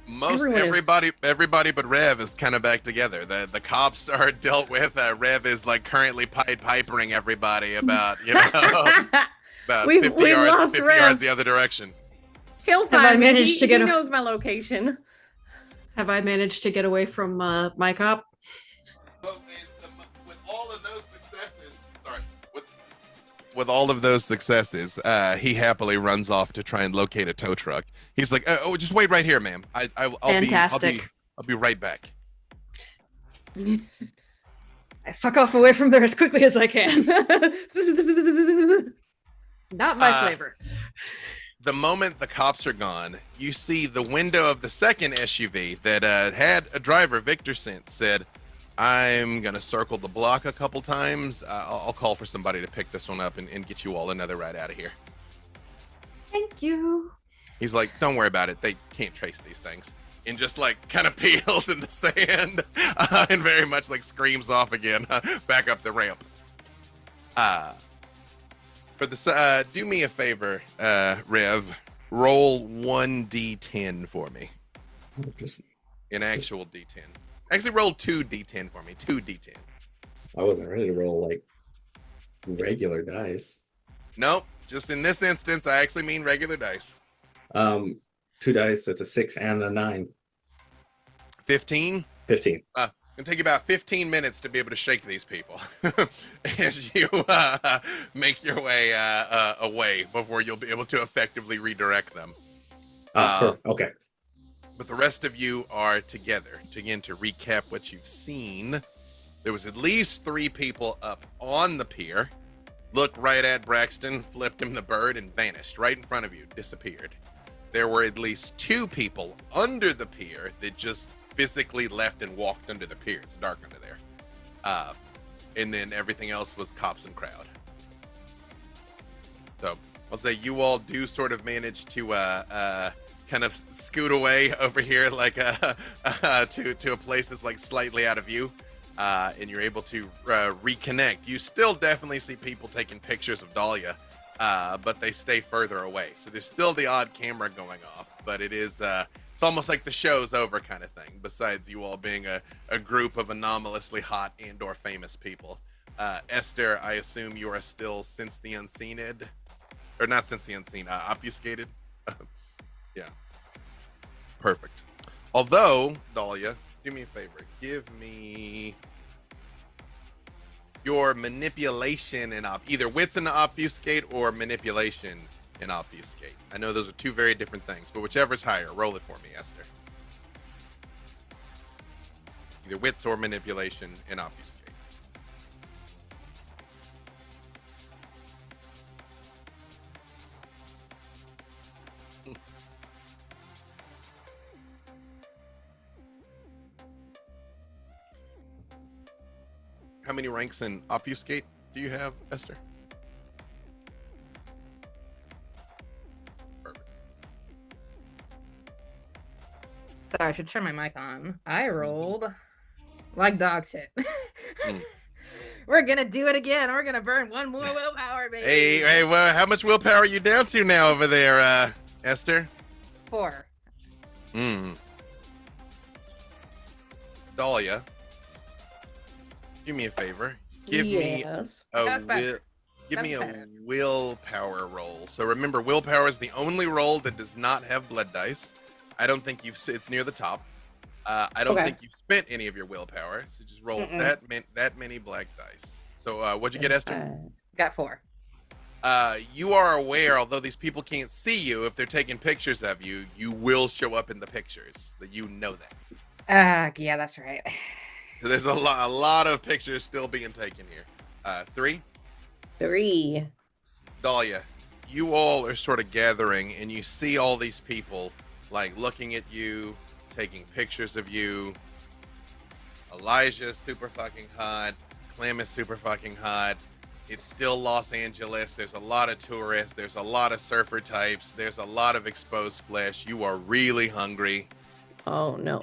Most everyone is everybody but Rev is kind of back together. The cops are dealt with. Rev is like currently Pied Pipering everybody about about We've 50 yards lost 50 Rev. yards the other direction. He'll Have I find me. managed to get He a- knows my location. Have I managed to get away from my cop? Well, with all of those successes, sorry, with all of those successes, he happily runs off to try and locate a tow truck. He's like, "Oh, just wait right here, ma'am. I'll Fantastic. I'll be right back." I fuck off away from there as quickly as I can. Not my flavor. The moment the cops are gone, you see the window of the second SUV that had a driver, Victor sent, said, "I'm going to circle the block a couple times. I'll call for somebody to pick this one up and get you all another ride out of here." Thank you. He's like, "Don't worry about it. They can't trace these things." And just like kind of peels in the sand and very much like screams off again back up the ramp. For the do me a favor, Rev, roll 1d10 for me. An actual d10. Actually, roll 2d10 for me. 2d10. I wasn't ready to roll like regular dice. Nope. Just in this instance, I actually mean regular dice. 2 dice. That's a 6 and a 9. 15. 15. It'll take you about 15 minutes to be able to shake these people as you make your way away before you'll be able to effectively redirect them. Okay. But the rest of you are together. Again, to recap what you've seen, there was at least 3 people up on the pier. Looked right at Braxton, flipped him the bird, and vanished right in front of you, disappeared. There were at least 2 people under the pier that just physically left and walked under the pier. It's dark under there. And then everything else was cops and crowd. So I'll say you all do sort of manage to kind of scoot away over here like to a place that's like slightly out of view. And you're able to reconnect. You still definitely see people taking pictures of Dahlia, but they stay further away. So there's still the odd camera going off, but it is it's almost like the show's over kind of thing, besides you all being a group of anomalously hot and or famous people. Esther, I assume you are still Since the Unseen or not Since the Unseen, obfuscated. Yeah. Perfect. Although, Dahlia, do me a favor. Give me your manipulation and either wits and obfuscate or manipulation and obfuscate. I know those are 2 very different things, but whichever's higher, roll it for me, Esther. Either wits or manipulation and obfuscate. How many ranks in obfuscate do you have, Esther? Perfect. Sorry, I should turn my mic on. I rolled like dog shit. We're gonna do it again. We're gonna burn 1 more willpower, baby. Hey, well, how much willpower are you down to now over there, Esther? 4. Dahlia, do me a favor. Give Yes. me That's better. give me That's a better. willpower roll. So remember, willpower is the only roll that does not have blood dice. I don't think it's near the top. I don't Okay. think you've spent any of your willpower, so just roll that many black dice. So what'd you get, Esther? Got 4. You are aware, although these people can't see you, if they're taking pictures of you, you will show up in the pictures. That you know that. Yeah, that's right. So there's a lot of pictures still being taken here. 3. 3. Dahlia, you all are sort of gathering, and you see all these people like looking at you, taking pictures of you. Elijah's super fucking hot. Clem is super fucking hot. It's still Los Angeles. There's a lot of tourists. There's a lot of surfer types. There's a lot of exposed flesh. You are really hungry. Oh no.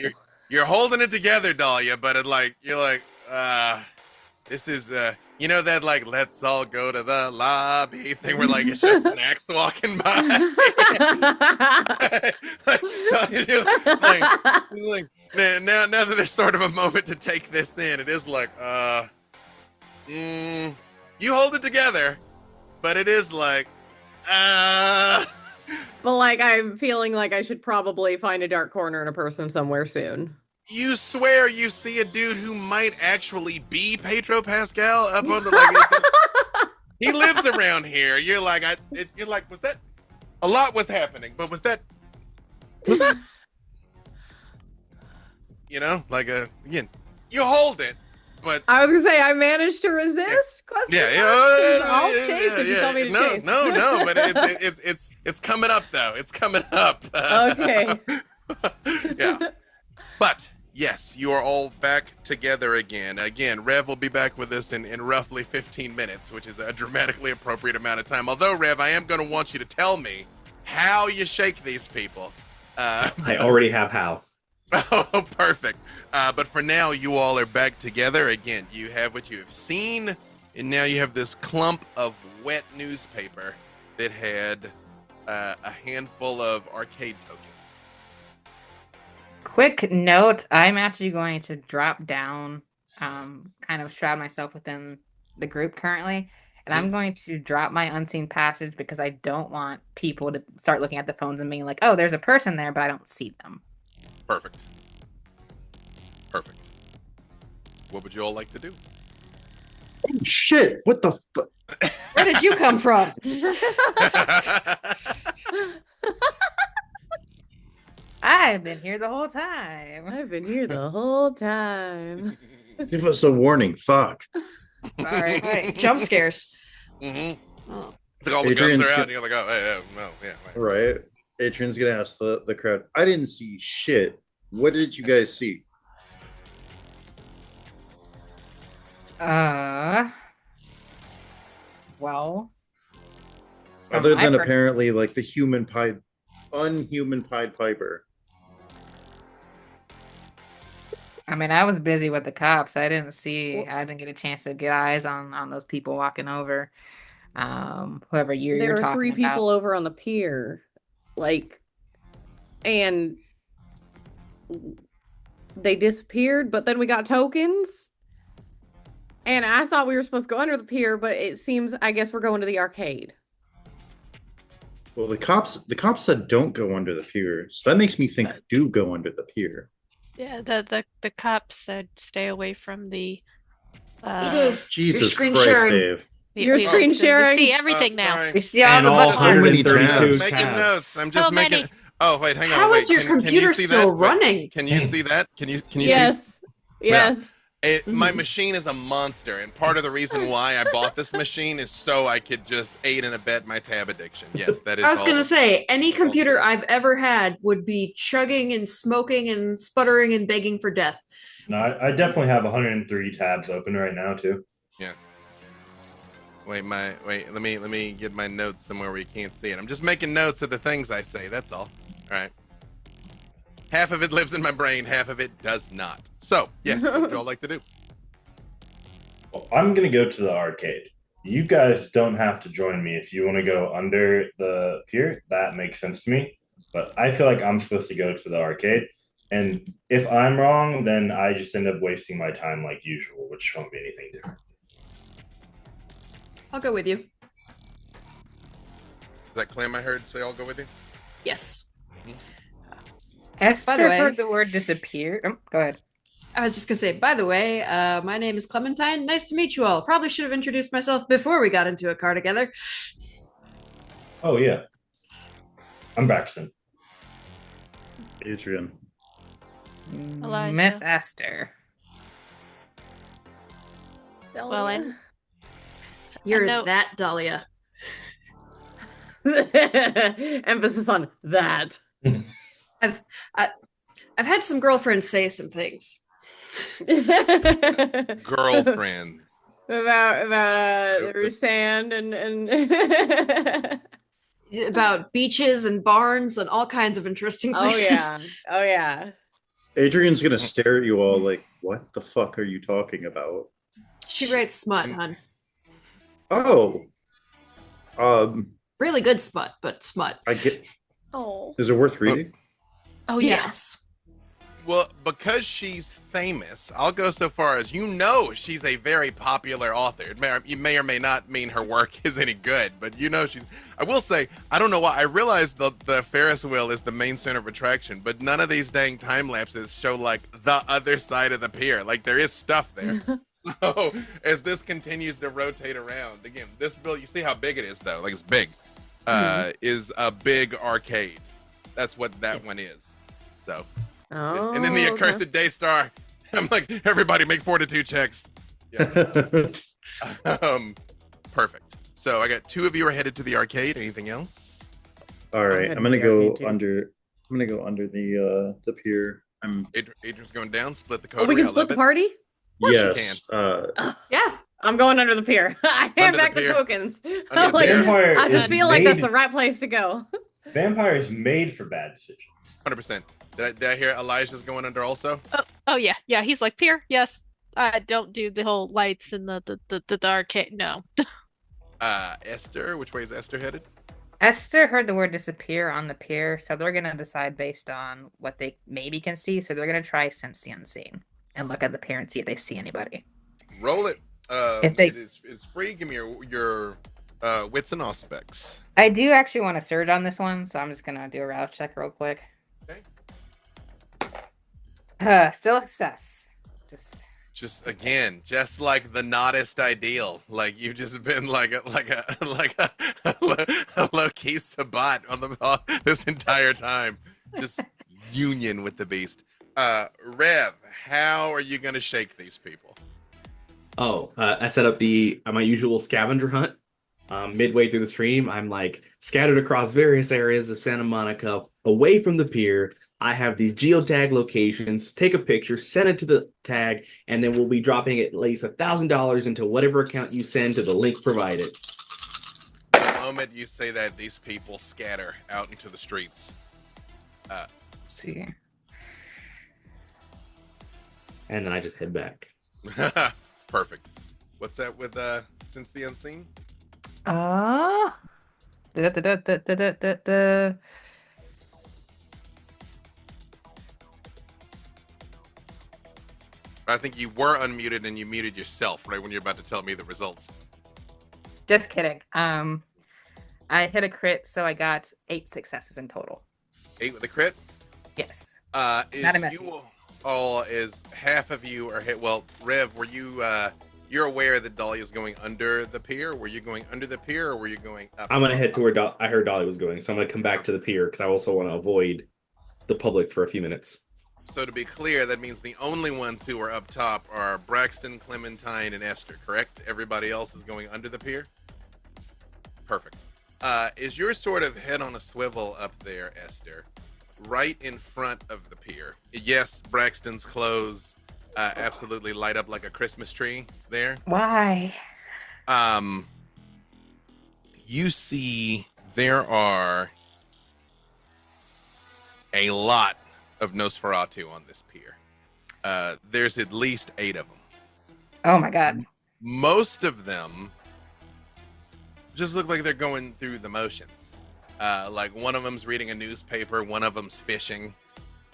You're holding it together, Dahlia, but you're like, This is you know that like let's all go to the lobby thing where like it's just snacks walking by. like now that there's sort of a moment to take this in, it is like you hold it together, but it is like But like I'm feeling like I should probably find a dark corner in a person somewhere soon. you swear you see a dude who might actually be Pedro Pascal up on the like he lives around here. You're like you're like, was that a lot was happening, but was that you know, like again, you hold it, but I was gonna say I managed to resist. I'll chase if you tell me to chase. No, but it's coming up though. It's coming up. Okay. Yeah, but yes, you are all back together again. Again, Rev will be back with us in roughly 15 minutes, which is a dramatically appropriate amount of time. Although, Rev, I am going to want you to tell me how you shake these people. I already have how. Oh, perfect. But for now, you all are back together. Again, you have what you have seen, and now you have this clump of wet newspaper that had a handful of arcade tokens. Quick note, I'm actually going to drop down, kind of shroud myself within the group currently, and I'm going to drop my unseen passage because I don't want people to start looking at the phones and being like, oh, there's a person there, but I don't see them. Perfect. What would you all like to do? Oh, shit! What the fuck? Where did you come from? I've been here the whole time. I've been here the whole time. Give us a warning. Fuck. Sorry. Right, jump scares. Mm-hmm. Oh. It's like all the Adrian's guns are out, get- and you're like, oh, hey, no, yeah. Right. Adrian's gonna ask the crowd. I didn't see shit. What did you guys see? Well, Other from my than pers- apparently like the unhuman Pied Piper. I mean, I was busy with the cops. I didn't get a chance to get eyes on those people walking over. Whoever you're There are talking three about. people over on the pier, like, and they disappeared. But then we got tokens, and I thought we were supposed to go under the pier, but it seems I guess we're going to the arcade. Well, the cops said don't go under the pier, so that makes me think do go under the pier. Yeah, the cops said stay away from the Hey, Dave, Jesus your screen Christ, sharing. Dave. You're screen sharing? We see everything now. Sorry. We see all And the all buttons. 132 Making tabs. notes. I'm just So making. many. Oh wait, hang on. How wait. is your Can you computer see still that? Wait, running? Can you see that? Can you see? Yes. Yes. My machine is a monster, and part of the reason why I bought this machine is so I could just aid and abet my tab addiction. Yes, that is. I was all. gonna say any computer I've ever had would be chugging and smoking and sputtering and begging for death. No, I definitely have 103 tabs open right now too. Yeah. Wait, let me get my notes somewhere where you can't see it. I'm just making notes of the things I say. That's all. All right. Half of it lives in my brain, half of it does not. So, yes, what would y'all like to do? Well, I'm gonna go to the arcade. You guys don't have to join me if you want to go under the pier. That makes sense to me. But I feel like I'm supposed to go to the arcade. And if I'm wrong, then I just end up wasting my time like usual, which won't be anything different. I'll go with you. Is that Clem I heard say I'll go with you? Yes. Esther By the way- heard the word disappear. Oh, go ahead. I was just gonna say, by the way, my name is Clementine. Nice to meet you all. Probably should have introduced myself before we got into a car together. Oh yeah. I'm Braxton. Adrian. Elijah. Miss Esther. Well, and You're know- that Dahlia. Emphasis on that. I've had some girlfriends say some things Girlfriends. about sand and about beaches and barns and all kinds of interesting places. oh yeah. Adrian's gonna stare at you all like, what the fuck are you talking about? She writes smut, And- hon. Oh, Really good smut, but smut. I get. Oh. Is it worth reading? Oh yeah. Yes. Well, because she's famous, I'll go so far as she's a very popular author. You may or may not mean her work is any good, but she's. I will say, I don't know why. I realize the Ferris wheel is the main center of attraction, but none of these dang time lapses show like the other side of the pier. Like there is stuff there. So as this continues to rotate around, again, this build, you see how big it is though. Like it's big. Is a big arcade. That's what that one is. So. Oh, And then the accursed Daystar. I'm like, everybody make fortitude checks. Yeah. Perfect. So I got 2 of you are headed to the arcade. Anything else? All right, headed I'm gonna to the go arcade, too. under. I'm gonna go under the pier. Adrian's going down. Split the Oh, code. we can split the party? course you yes. Yeah. I'm going under the pier. I hand Under the back the pier. tokens. Under the Like, pier. Vampire I just is feel like that's made- the right place to go. Vampire is made for bad decisions. 100%. Did I hear Elijah's going under also? Oh yeah, yeah. He's like Pier. Yes. Don't do the whole lights and the arcade. No. Esther, which way is Esther headed? Esther heard the word disappear on the pier, so they're gonna decide based on what they maybe can see. So they're gonna try sense the unseen and look at the pier and see if they see anybody. Roll it. If they- It's free. Give me your wits and aspects. I do actually want to surge on this one, so I'm just gonna do a route check real quick. Okay. Still a success. Just again, just like the noddest ideal. Like you've just been like a low key sabat on this entire time. Just union with the beast. Rev, how are you gonna shake these people? Oh, I set up my usual scavenger hunt. Midway through the stream, I'm like scattered across various areas of Santa Monica, away from the pier. I have these geotag locations. Take a picture, send it to the tag, and then we'll be dropping at least $1,000 into whatever account you send to the link provided. The moment you say that, these people scatter out into the streets. Let's see. And then I just head back. Perfect. What's that with Since the Unseen? I think you were unmuted and you muted yourself right when you're about to tell me the results. Just kidding. I hit a crit, so I got 8 successes in total. 8 with a crit? Yes. Is Not a messy. you all is half of you are hit? Well, Rev, were you you're aware that Dolly is going under the pier? Were you going under the pier or were you going up? I'm gonna head to where I heard Dolly was going, so I'm gonna come back to the pier because I also want to avoid the public for a few minutes. So to be clear, that means the only ones who are up top are Braxton, Clementine, and Esther, correct? Everybody else is going under the pier? Perfect. Is your sort of head on a swivel up there, Esther, right in front of the pier? Yes, Braxton's clothes absolutely light up like a Christmas tree there. Why? You see there are a lot of Nosferatu on this pier. There's at least 8 of them. Oh my god. Most of them just look like they're going through the motions. Like one of them's reading a newspaper, one of them's fishing,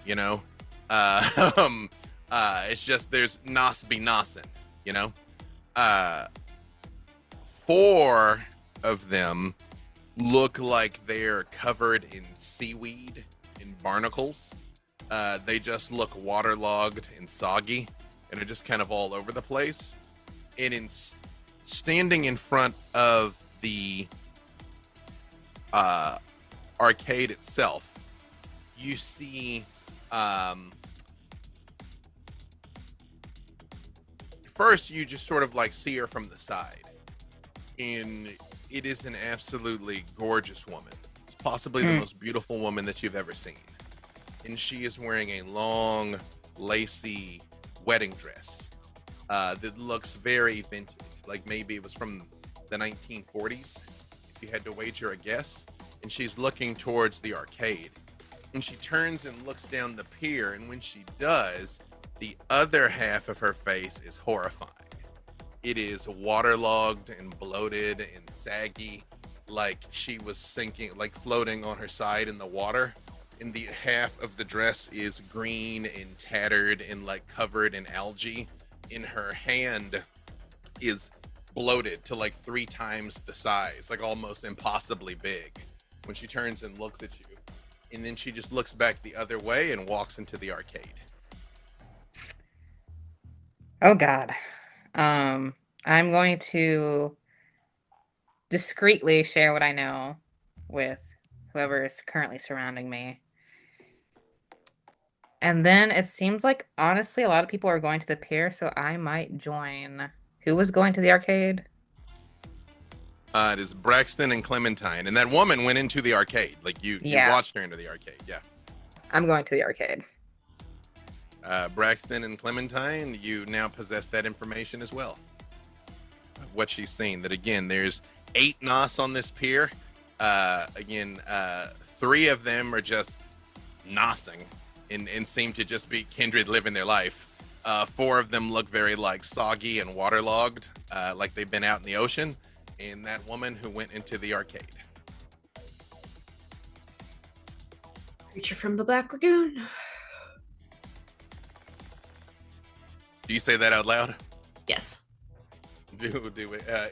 you know? It's just there's nos be nosin, you know? 4 of them look like they're covered in seaweed and barnacles. They just look waterlogged and soggy, and are just kind of all over the place. And standing in front of the arcade itself, you see first you just sort of like see her from the side, and it is an absolutely gorgeous woman. It's possibly the most beautiful woman that you've ever seen. And she is wearing a long, lacy wedding dress that looks very vintage. Like maybe it was from the 1940s, if you had to wager a guess. And she's looking towards the arcade. And she turns and looks down the pier. And when she does, the other half of her face is horrifying. It is waterlogged and bloated and saggy, like she was sinking, like floating on her side in the water. And the half of the dress is green and tattered and like covered in algae. In her hand is bloated to like 3 times the size, like almost impossibly big. When she turns and looks at you, and then she just looks back the other way and walks into the arcade. Oh God. I'm going to discreetly share what I know with whoever is currently surrounding me. And then it seems like, honestly, a lot of people are going to the pier, so I might join. Who was going to the arcade? It is Braxton and Clementine, and that woman went into the arcade. Like you watched her into the arcade. Yeah. I'm going to the arcade. Braxton and Clementine, you now possess that information as well. What she's seen. That again, there's 8 Nos on this pier. 3 of them are just Nossing and seem to just be kindred living their life. 4 of them look very like soggy and waterlogged, like they've been out in the ocean. And that woman who went into the arcade. Creature from the Black Lagoon. Do you say that out loud? Yes. Do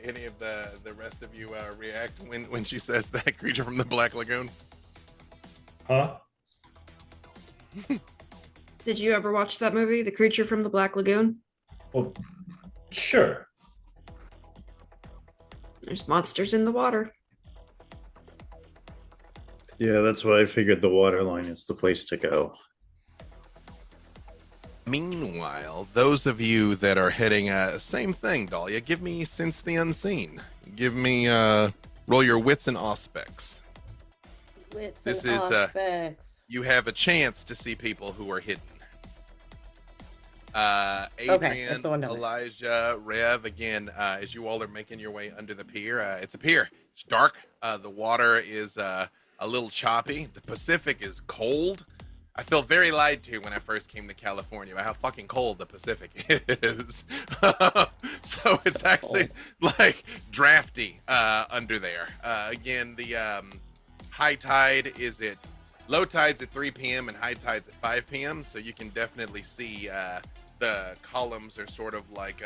any of the rest of you react when she says that, creature from the Black Lagoon? Huh? Did you ever watch that movie, The Creature from the Black Lagoon? Well, sure. There's monsters in the water. Yeah, that's why I figured the water line is the place to go. Meanwhile, those of you that are heading, same thing, Dahlia. Give me Sense the Unseen. Give me, roll your Wits and Auspex. This is, you have a chance to see people who are hidden. Adrian, Elijah, Rev, again, as you all are making your way under the pier, it's a pier. It's dark. The water is a little choppy. The Pacific is cold. I felt very lied to when I first came to California about how fucking cold the Pacific is. So it's actually like drafty under there. Again, the high tide is at low tide's at 3 p.m. and high tide's at 5 p.m. So you can definitely see the columns are sort of like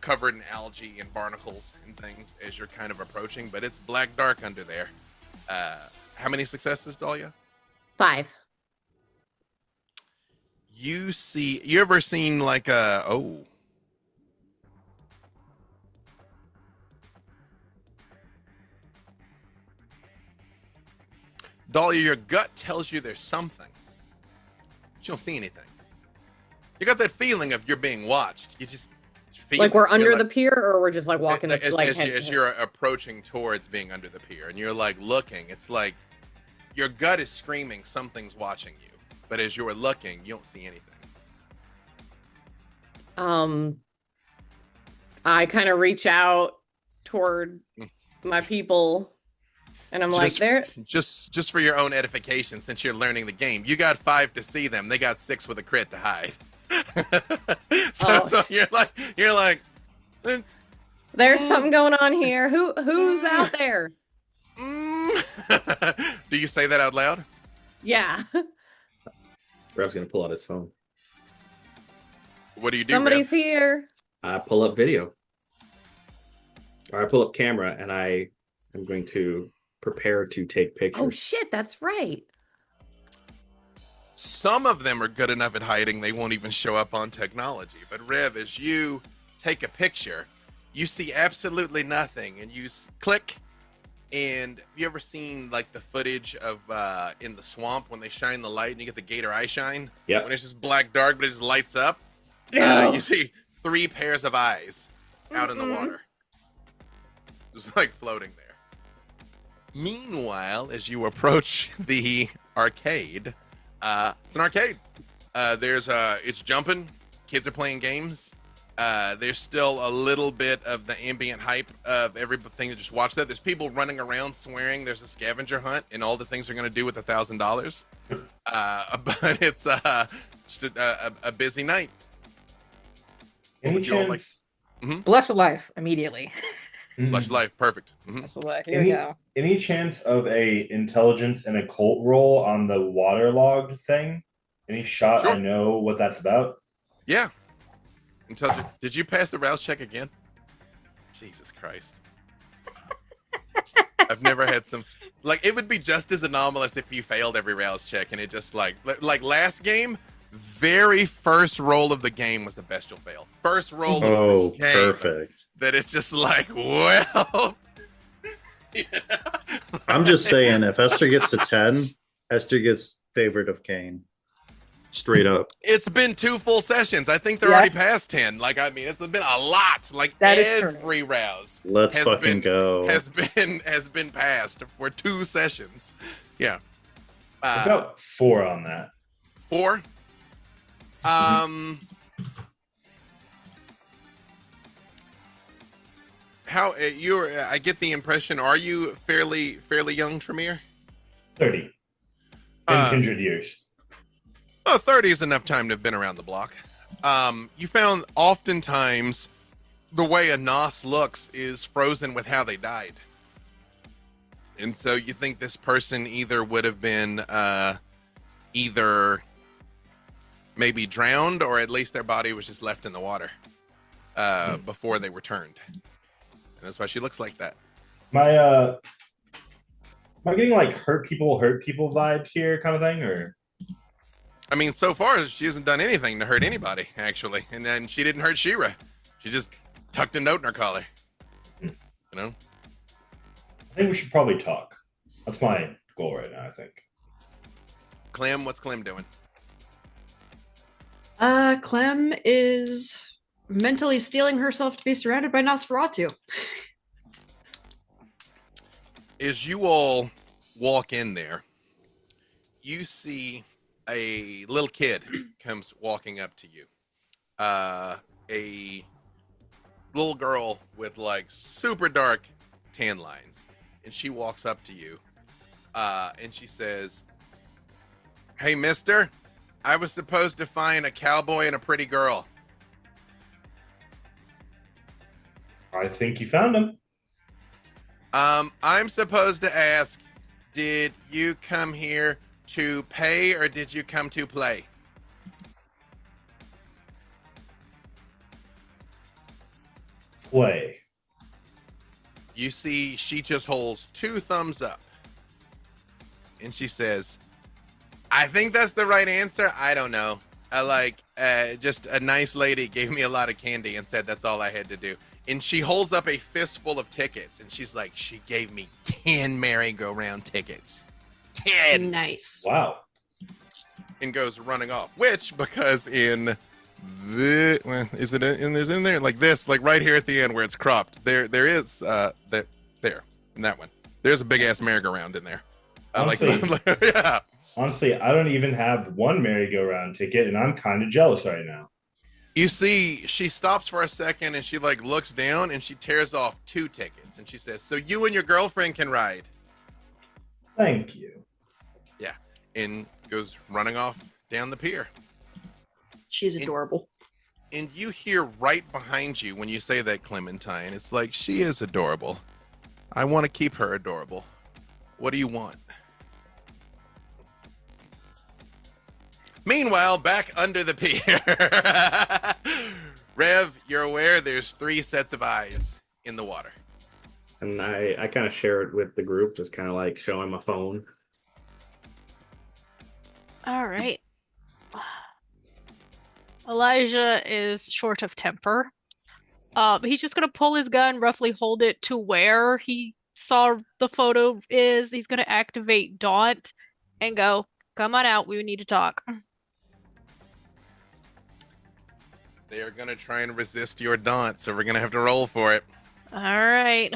covered in algae and barnacles and things as you're kind of approaching, but it's black dark under there. How many successes, Dahlia? 5. You ever seen like Dahlia, your gut tells you there's something. But you don't see anything. You got that feeling of you're being watched. You just feel like we're under the pier, or we're just like walking as you're approaching towards being under the pier, and you're like looking. It's like your gut is screaming something's watching you, but as you're looking, you don't see anything. I kind of reach out toward my people, and I'm like, there. Just for your own edification, since you're learning the game, you got 5 to see them. They got 6 with a crit to hide. So you're like, there's something going on here. Who's out there? Do you say that out loud? Yeah. Rev's gonna pull out his phone. What do you do? Somebody's here. I pull up video, or I pull up camera, and I am going to prepare to take pictures. Oh shit, that's right. Some of them are good enough at hiding they won't even show up on technology. But Rev, as you take a picture, you see absolutely nothing, and you click. And have you ever seen like the footage of in the swamp when they shine the light and you get the gator eye shine? Yeah. When it's just black dark, but it just lights up. You see 3 pairs of eyes out in the water, just like floating there. Meanwhile, as you approach the arcade, it's an arcade. It's jumping. Kids are playing games. There's still a little bit of the ambient hype of everything. Just watch that. There's people running around swearing there's a scavenger hunt and all the things they're going to do with $1,000. But it's just a busy night. Any chance Blush of life immediately. Blush of life, perfect. Blush of life. Here we go. Any chance of a intelligence and occult roll on the waterlogged thing? Any shot? Sure. I know what that's about. Yeah. Intelligent. Did you pass the rouse check again? Jesus Christ. I've never had some. Like, it would be just as anomalous if you failed every rouse check and it just like last game, very first roll of the game was the bestial fail. First roll of the game. Perfect. That it's just like, well. I'm just saying, if Esther gets to 10, Esther gets favored of Kane. Straight up. It's been 2 full sessions. I think they're already past 10. Like, I mean, it's been a lot. Like, every rouse. Let's fucking go. Has been passed for 2 sessions. Yeah. I've got 4 on that. 4? How you're? I get the impression. Are you fairly young, Tremere? 30. 100 years. Well, 30 is enough time to have been around the block. You found oftentimes the way a Nos looks is frozen with how they died. And so you think this person either would have been either maybe drowned or at least their body was just left in the water before they were turned. And that's why she looks like that. Am I getting like hurt people vibes here kind of thing, or? I mean, so far she hasn't done anything to hurt anybody, actually, and then she didn't hurt Shira. She just tucked a note in her collar. You know. I think we should probably talk. That's my goal right now, I think. Clem, what's Clem doing? Clem is mentally steeling herself to be surrounded by Nosferatu. As you all walk in there, you see a little kid comes walking up to you. A little girl with like super dark tan lines. And she walks up to you and she says, "Hey, mister, I was supposed to find a cowboy and a pretty girl." I think you found him. I'm supposed to ask, did you come here to pay or did you come to play? Play. You see, she just holds 2 thumbs up. And she says, "I think that's the right answer. I don't know. Just a nice lady gave me a lot of candy and said that's all I had to do." And she holds up a fistful of tickets. And she's like, "She gave me 10 merry-go-round tickets. 10. Nice. Wow. And goes running off. Which, because in the, well, is it in there like this, like right here at the end where it's cropped, there is there in that one. There's a big ass merry-go-round in there. Honestly, yeah. Honestly, I don't even have one merry-go-round ticket, and I'm kind of jealous right now. You see, she stops for a second and she like looks down and she tears off 2 tickets and she says, "So you and your girlfriend can ride." Thank you. Yeah, and goes running off down the pier. She's adorable. And you hear right behind you when you say that, Clementine, it's like, "She is adorable. I want to keep her adorable. What do you want?" Meanwhile, back under the pier. Rev, you're aware there's 3 sets of eyes in the water. And I kind of share it with the group, just kind of like showing my phone. All right. Elijah is short of temper. He's just gonna pull his gun, roughly hold it to where he saw the photo is. He's gonna activate Daunt and go, "Come on out, we need to talk." They are going to try and resist your daunt, so we're going to have to roll for it. All right.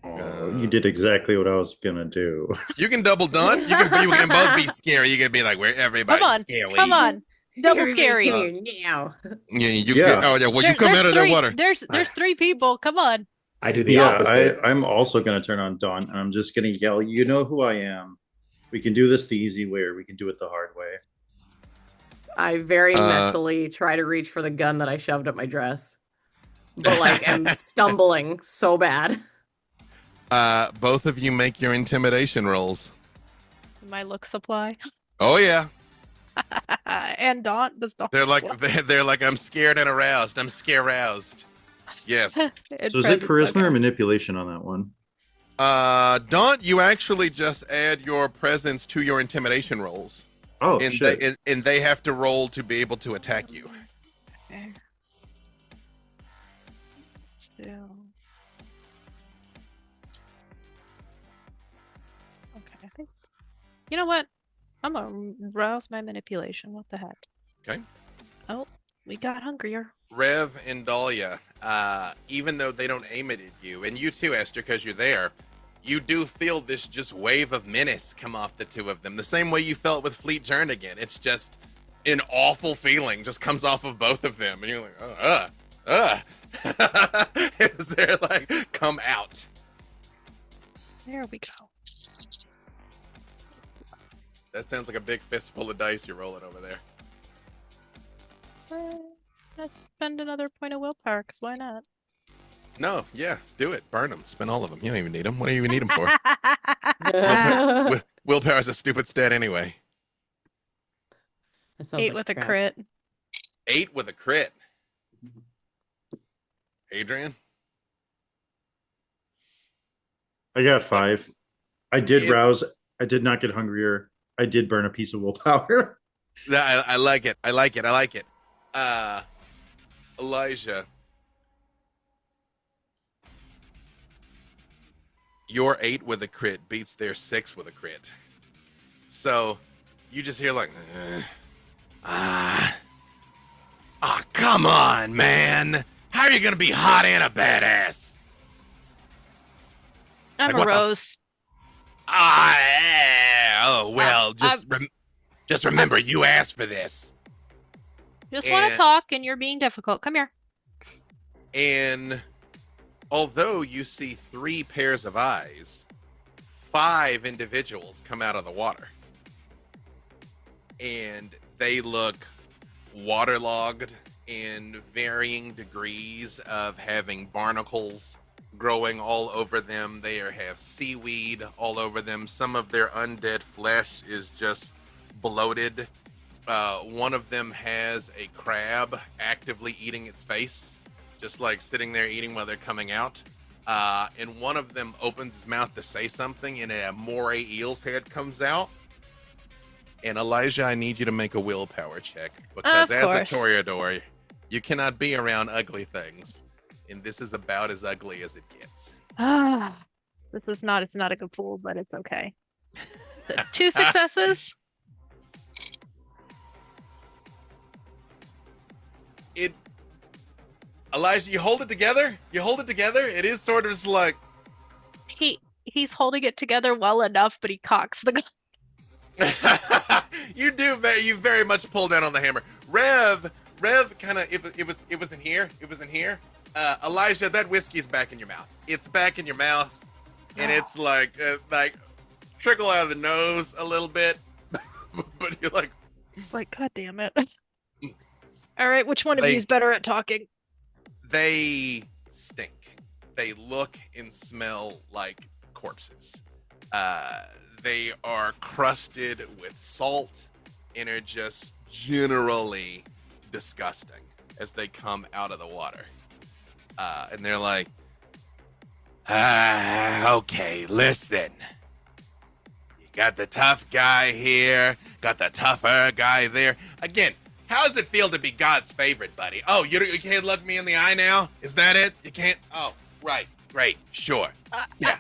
Oh, you did exactly what I was gonna do. You can double daunt. You can both be scary. You can be like, "Where everybody's scary." Come on. Double scary. Now. Yeah, Yeah. Oh yeah. Well, you come out of that water. There's 3 people. Come on. I do the Yeah, opposite. I'm also gonna turn on Dawn, and I'm just gonna yell, "You know who I am. We can do this the easy way, or we can do it the hard way." I very messily try to reach for the gun that I shoved up my dress. but like am stumbling so bad. Both of you make your intimidation rolls. My look supply. Oh yeah. And Daunt does Daunt. They're like I'm scared and aroused. I'm scare-roused. Yes. So is it charisma or manipulation on that one? Daunt, you actually just add your presence to your intimidation rolls. Oh, and shit. And they have to roll to be able to attack you. Okay. Still. Okay, I think. You know what? I'm gonna rouse my manipulation. What the heck? Okay. Oh, we got hungrier. Rev and Dahlia, even though they don't aim it at you, and you too, Esther, because you're there, you do feel this just wave of menace come off the two of them. The same way you felt with Fleet Jernigan. It's just an awful feeling just comes off of both of them. And you're like, Is there like, come out. There we go. That sounds like a big fistful of dice you're rolling over there. Let's spend another point of willpower, because why not? No, yeah, do it. Burn them. Spend all of them. You don't even need them. What do you even need them for? Willpower's a stupid stat anyway. 8 with a crit. 8 with a crit. Adrian? I got 5. I did rouse. I did not get hungrier. I did burn a piece of willpower. I like it. I like it. I like it. Elijah. Your 8 with a crit beats their 6 with a crit. So you just hear like, come on, man. How are you going to be hot and a badass? I'm Like, a rose. Just remember you asked for this. Just want to talk and you're being difficult. Come here. And although you see 3 pairs of eyes, 5 individuals come out of the water. And they look waterlogged in varying degrees of having barnacles growing all over them. They have seaweed all over them. Some of their undead flesh is just bloated. One of them has a crab actively eating its face, just like sitting there eating while they're coming out. And one of them opens his mouth to say something, and a moray eel's head comes out. And Elijah, I need you to make a willpower check, because as a Toreador, you cannot be around ugly things. And this is about as ugly as it gets. It's not a good pool, but it's okay. 2 successes. Elijah, you hold it together. It is sort of just like he's holding it together well enough, but he cocks the gun. You very much pull down on the hammer. Rev kind of it was in here. Elijah, that whiskey's back in your mouth. It's back in your mouth, and it's like trickle out of the nose a little bit, but you're like, God damn it! All right, which one of you is better at talking? They stink. They look and smell like corpses. They are crusted with salt and are just generally disgusting as they come out of the water. And they're like, okay, listen. You got the tough guy here, got the tougher guy there. Again, how does it feel to be God's favorite, buddy? Oh, you can't look me in the eye now? Is that it? You can't? Oh, right, great, sure. Yeah.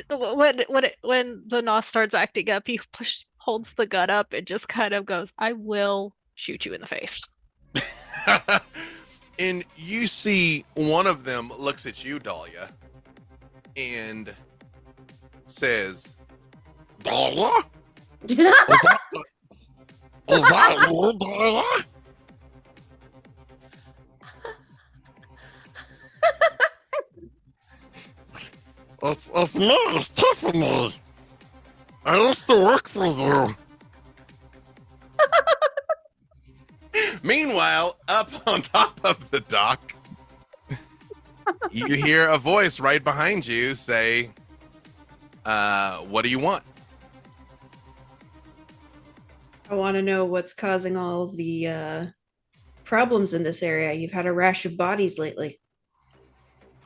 When the Nos starts acting up, he holds the gun up and just kind of goes, I will shoot you in the face. And you see one of them looks at you, Dahlia, and says, Dahlia? Is that you, Dahlia? It's me, it's Tiffany. I used to work for you. Meanwhile, up on top of the dock You hear a voice right behind you say, what do you want? I want to know what's causing all the problems in this area. You've had a rash of bodies lately.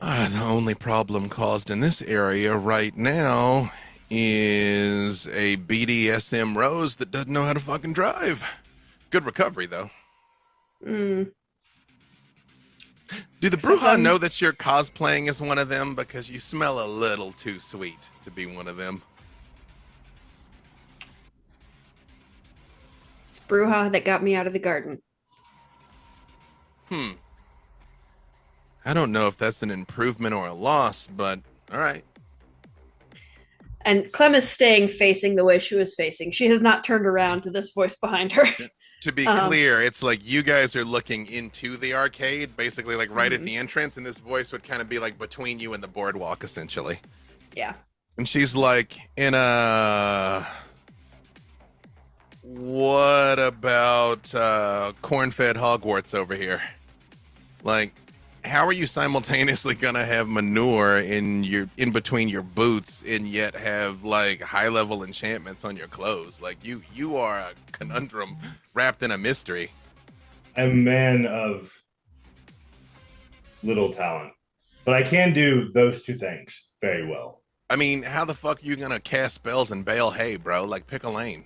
The only problem caused in this area right now is a BDSM Rose that doesn't know how to fucking drive. Good recovery, though. Hmm. Do the Except Bruja I'm- know that you're cosplaying as one of them? Because you smell a little too sweet to be one of them. It's Bruja that got me out of the garden. I don't know if that's an improvement or a loss, but all right. And Clem is staying facing the way she was facing. She has not turned around to this voice behind her. To be Um, clear, it's like you guys are looking into the arcade, basically like right at the entrance, and this voice would kind of be like between you and the boardwalk, essentially. Yeah. And she's like, what about corn-fed Hogwarts over here? Like, how are you simultaneously gonna have manure in between your boots and yet have like high-level enchantments on your clothes? Like, you are a conundrum wrapped in a mystery. I'm a man of little talent, but I can do those two things very well. I mean, how the fuck are you gonna cast spells and bale hay, bro? Like, pick a lane.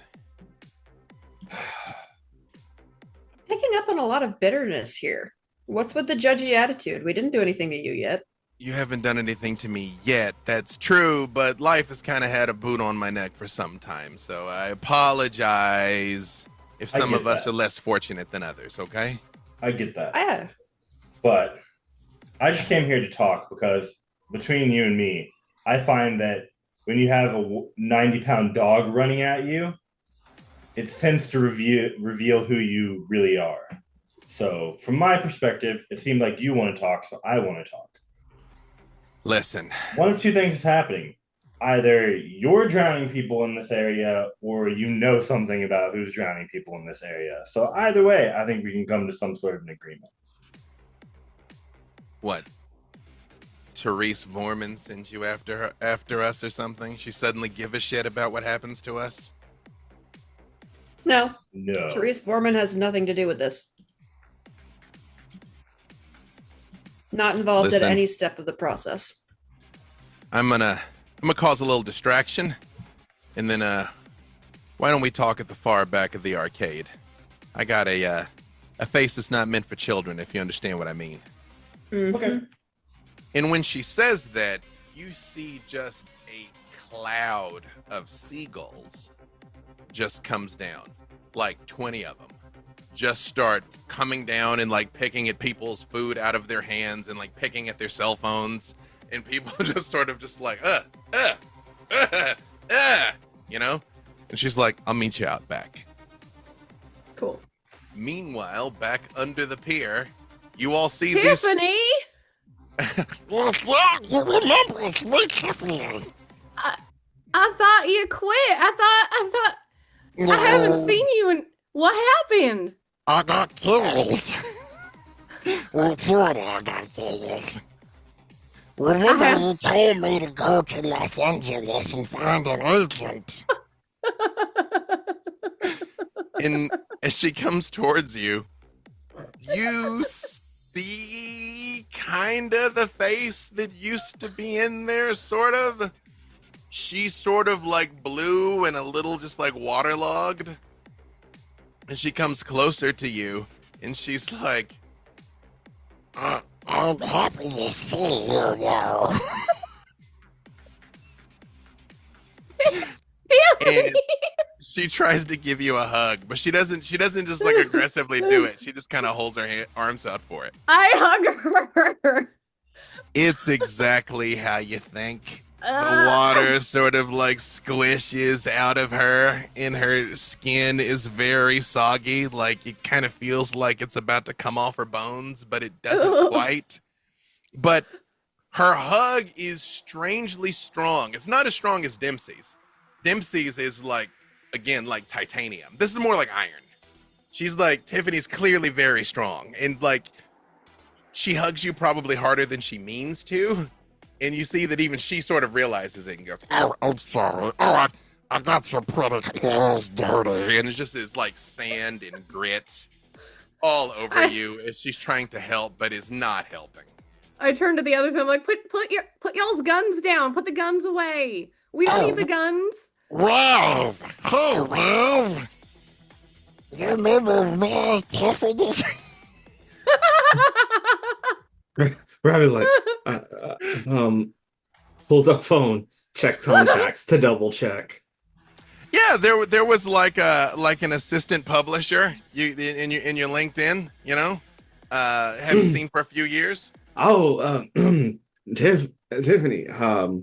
Picking up on a lot of bitterness here. What's with the judgy attitude? We didn't do anything to you yet. You haven't done anything to me yet. That's true, but life has kind of had a boot on my neck for some time, so I apologize if I some get of us that. are less fortunate than others, okay? I get that. Yeah. But I just came here to talk because between you and me, I find that when you have a 90-pound dog running at you, it tends to reveal who you really are. So from my perspective, it seemed like you want to talk, so I want to talk. Listen, One of two things is happening. Either you're drowning people in this area, or you know something about who's drowning people in this area. So either way, I think we can come to some sort of an agreement. what? Therese Vorman sent you after us or something? She suddenly give a shit about what happens to us? No, No. Therese Vorman has nothing to do with this. Not involved Listen. at any step of the process. I'm gonna cause a little distraction, and then why don't we talk at the far back of the arcade? I got a face that's not meant for children, if you understand what I mean. Okay. And when she says that, you see just a cloud of seagulls just comes down, like 20 of them. Just start coming down and like picking at people's food out of their hands and like picking at their cell phones, and people just sort of just like you know. And she's like, I'll meet you out back. Cool. Meanwhile, back under the pier, you all see Tiffany, Yes, you remember it's me, Tiffany. I thought you quit. I thought I haven't seen you in. What happened? I got killed. We thought I got killed. Remember, you told me to go to Los Angeles and find an agent. And as she comes towards you, you see kind of the face that used to be in there, sort of. She's sort of like blue and a little just like waterlogged. And she comes closer to you, and she's like, I'm happy to see you now. And she tries to give you a hug, but she doesn't just like aggressively do it. She just kind of holds her arms out for it. I hug her. It's exactly how you think. The water sort of like squishes out of her, and her skin is very soggy. Like it kind of feels like it's about to come off her bones, but it doesn't quite. But her hug is strangely strong. It's not as strong as Dempsey's. Dempsey's is like, again, like titanium. This is more like iron. She's like, Tiffany's clearly very strong. And like, she hugs you probably harder than she means to. And you see that even she sort of realizes it and goes, "Oh, I'm sorry. Oh, I got your pretty clothes dirty." And it's just this like sand and grit all over you as she's trying to help, but is not helping. I turn to the others and I'm like, put y'all's guns down. Put the guns away. We don't need the guns. Rev! Hey, Rev! You remember me, Tiffany? Rav is like, pulls up phone, checks contacts to double check. Yeah, there was like an assistant publisher in your LinkedIn, haven't seen for a few years. Oh, Tiffany, how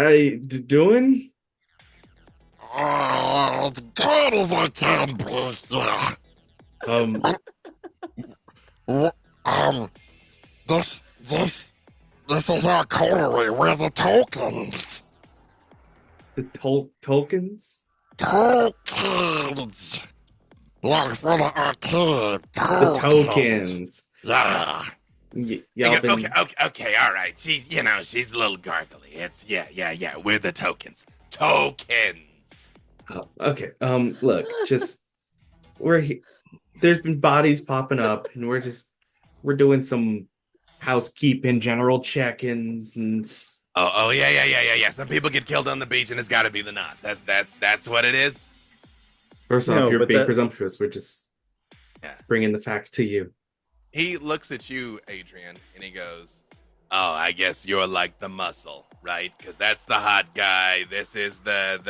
you doing? As good as I can be, yeah. This is our coterie. We're the tokens. The tokens? Tokens. Like for the arcade. The tokens. Yeah. Okay, all right. She's a little gargly. It's yeah. We're the tokens. Tokens. Oh, okay. Look, we're here. There's been bodies popping up, and we're doing some housekeeping, general check-ins, and Oh yeah. Some people get killed on the beach, and it's got to be the Nas. That's what it is. First off, you're being presumptuous. We're just bringing the facts to you. He looks at you, Adrian, and he goes, "Oh, I guess you're like the muscle, right? Because that's the hot guy. This is the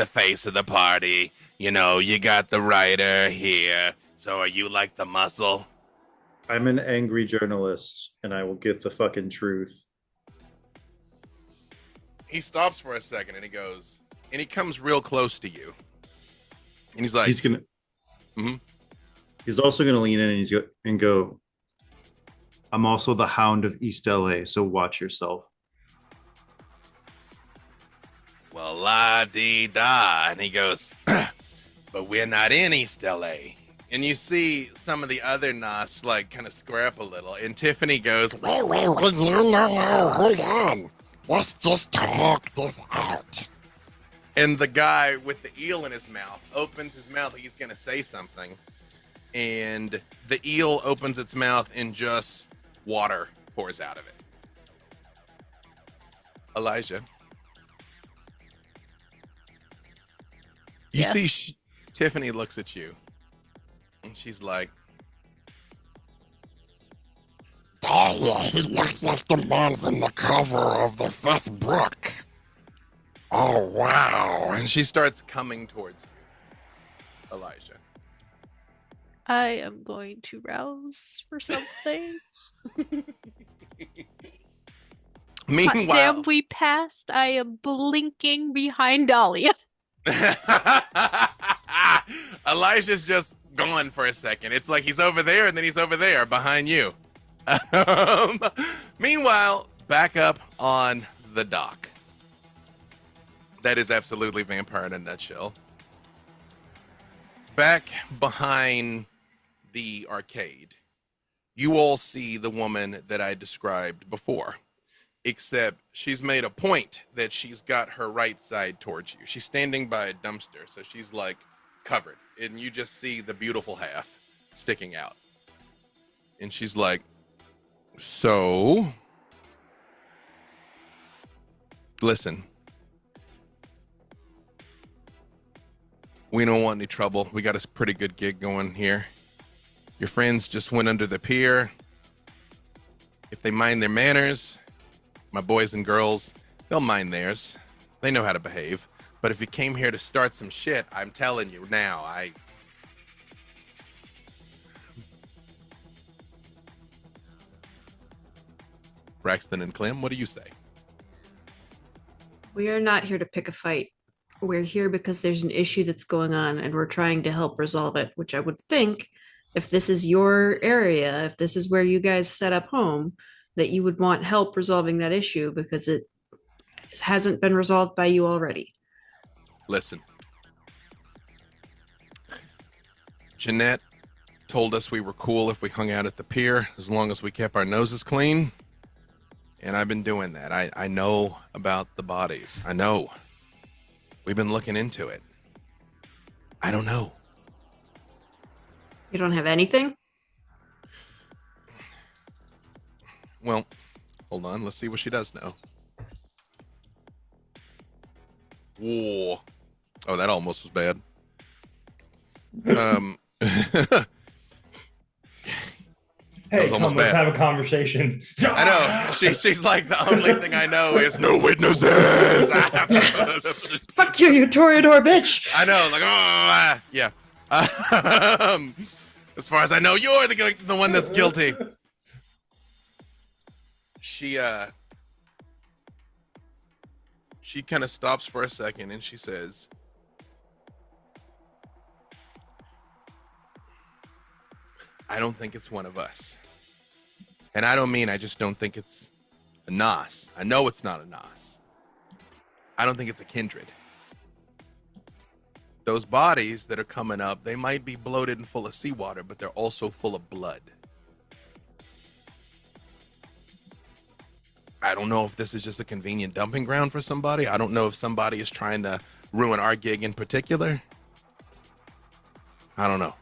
face of the party. You got the writer here. So are you like the muscle?" I'm an angry journalist, and I will get the fucking truth. He stops for a second, and he goes, and he comes real close to you, and he's like, he's gonna. Mhm. He's also gonna lean in and go. I'm also the Hound of East LA, so watch yourself. "Well, la-dee-da," and he goes, "But we're not in East LA." And you see some of the other Nas like kind of square up a little, and Tiffany goes, Wait, no, hold on. Let's just talk this out. and the guy with the eel in his mouth opens his mouth like he's gonna say something, and the eel opens its mouth and just water pours out of it. Elijah, you see Tiffany looks at you, and she's like, "Oh, he looks like the man from the cover of the 5th book. Oh, wow." and she starts coming towards you, Elijah. I am going to rouse for something. Meanwhile, Damn, we passed. I am blinking behind Dahlia. Elijah's just gone for a second. It's like he's over there and then he's over there behind you. Meanwhile, back up on the dock. That is absolutely Vampire in a nutshell. Back behind the arcade, you all see the woman that I described before, except she's made a point that she's got her right side towards you. She's standing by a dumpster, so she's like covered, and you just see the beautiful half sticking out. And she's like, "So, listen, we don't want any trouble. We got a pretty good gig going here. Your friends just went under the pier. If they mind their manners, my boys and girls, they'll mind theirs. They know how to behave. But if you came here to start some shit, I'm telling you now, Braxton and Clem, what do you say?" We are not here to pick a fight. We're here because there's an issue that's going on and we're trying to help resolve it, which I would think if this is your area, if this is where you guys set up home, that you would want help resolving that issue because it hasn't been resolved by you already. Listen, Jeanette told us we were cool if we hung out at the pier as long as we kept our noses clean. And I've been doing that. I know about the bodies. I know. We've been looking into it. I don't know. You don't have anything? Well, hold on. Let's see what she does know. Whoa. Oh, that almost was bad. Hey, come, let's have a conversation. I know. She's like, the only thing I know is no witnesses. Fuck you, you Toreador bitch. I know. Like, yeah. As far as I know, you're the one that's guilty. She kind of stops for a second and she says, I don't think it's one of us. And I don't mean I just don't think it's a Nos. I know it's not a Nos. I don't think it's a kindred. Those bodies that are coming up, they might be bloated and full of seawater, but they're also full of blood. I don't know if this is just a convenient dumping ground for somebody. I don't know if somebody is trying to ruin our gig in particular. I don't know.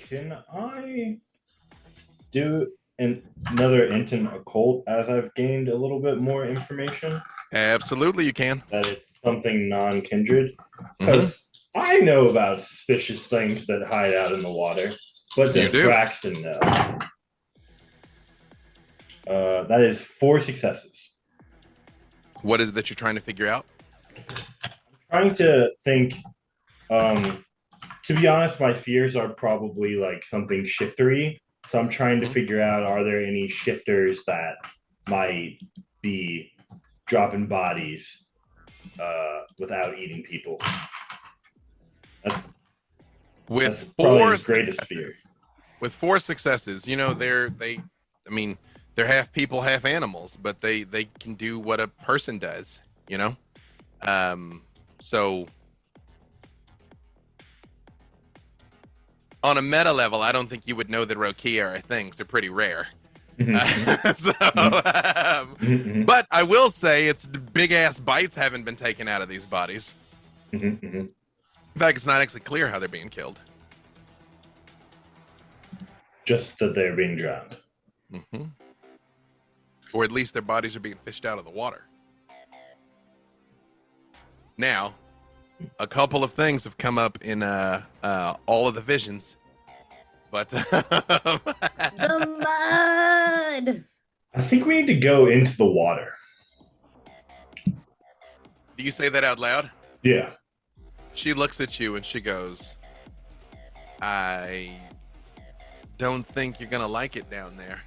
Can I do another int and occult as I've gained a little bit more information? Absolutely, you can. That it's something non-kindred. Because I know about suspicious things that hide out in the water, but does Braxton know? That is 4 successes. What is it that you're trying to figure out? I'm trying to think. To be honest, my fears are probably like something shiftery. So I'm trying to figure out, are there any shifters that might be dropping bodies without eating people? With that's 4 greatest fear. With 4 successes, they're half people, half animals, but they can do what a person does, So on a meta level, I don't think you would know that Rokia are things. They're pretty rare. But I will say it's big ass bites haven't been taken out of these bodies. In fact, it's not actually clear how they're being killed. Just that they're being drowned. Or at least their bodies are being fished out of the water. Now, a couple of things have come up in all of the visions, but the mud. I think we need to go into the water. Do you say that out loud? Yeah. She looks at you and she goes, I don't think you're gonna like it down there.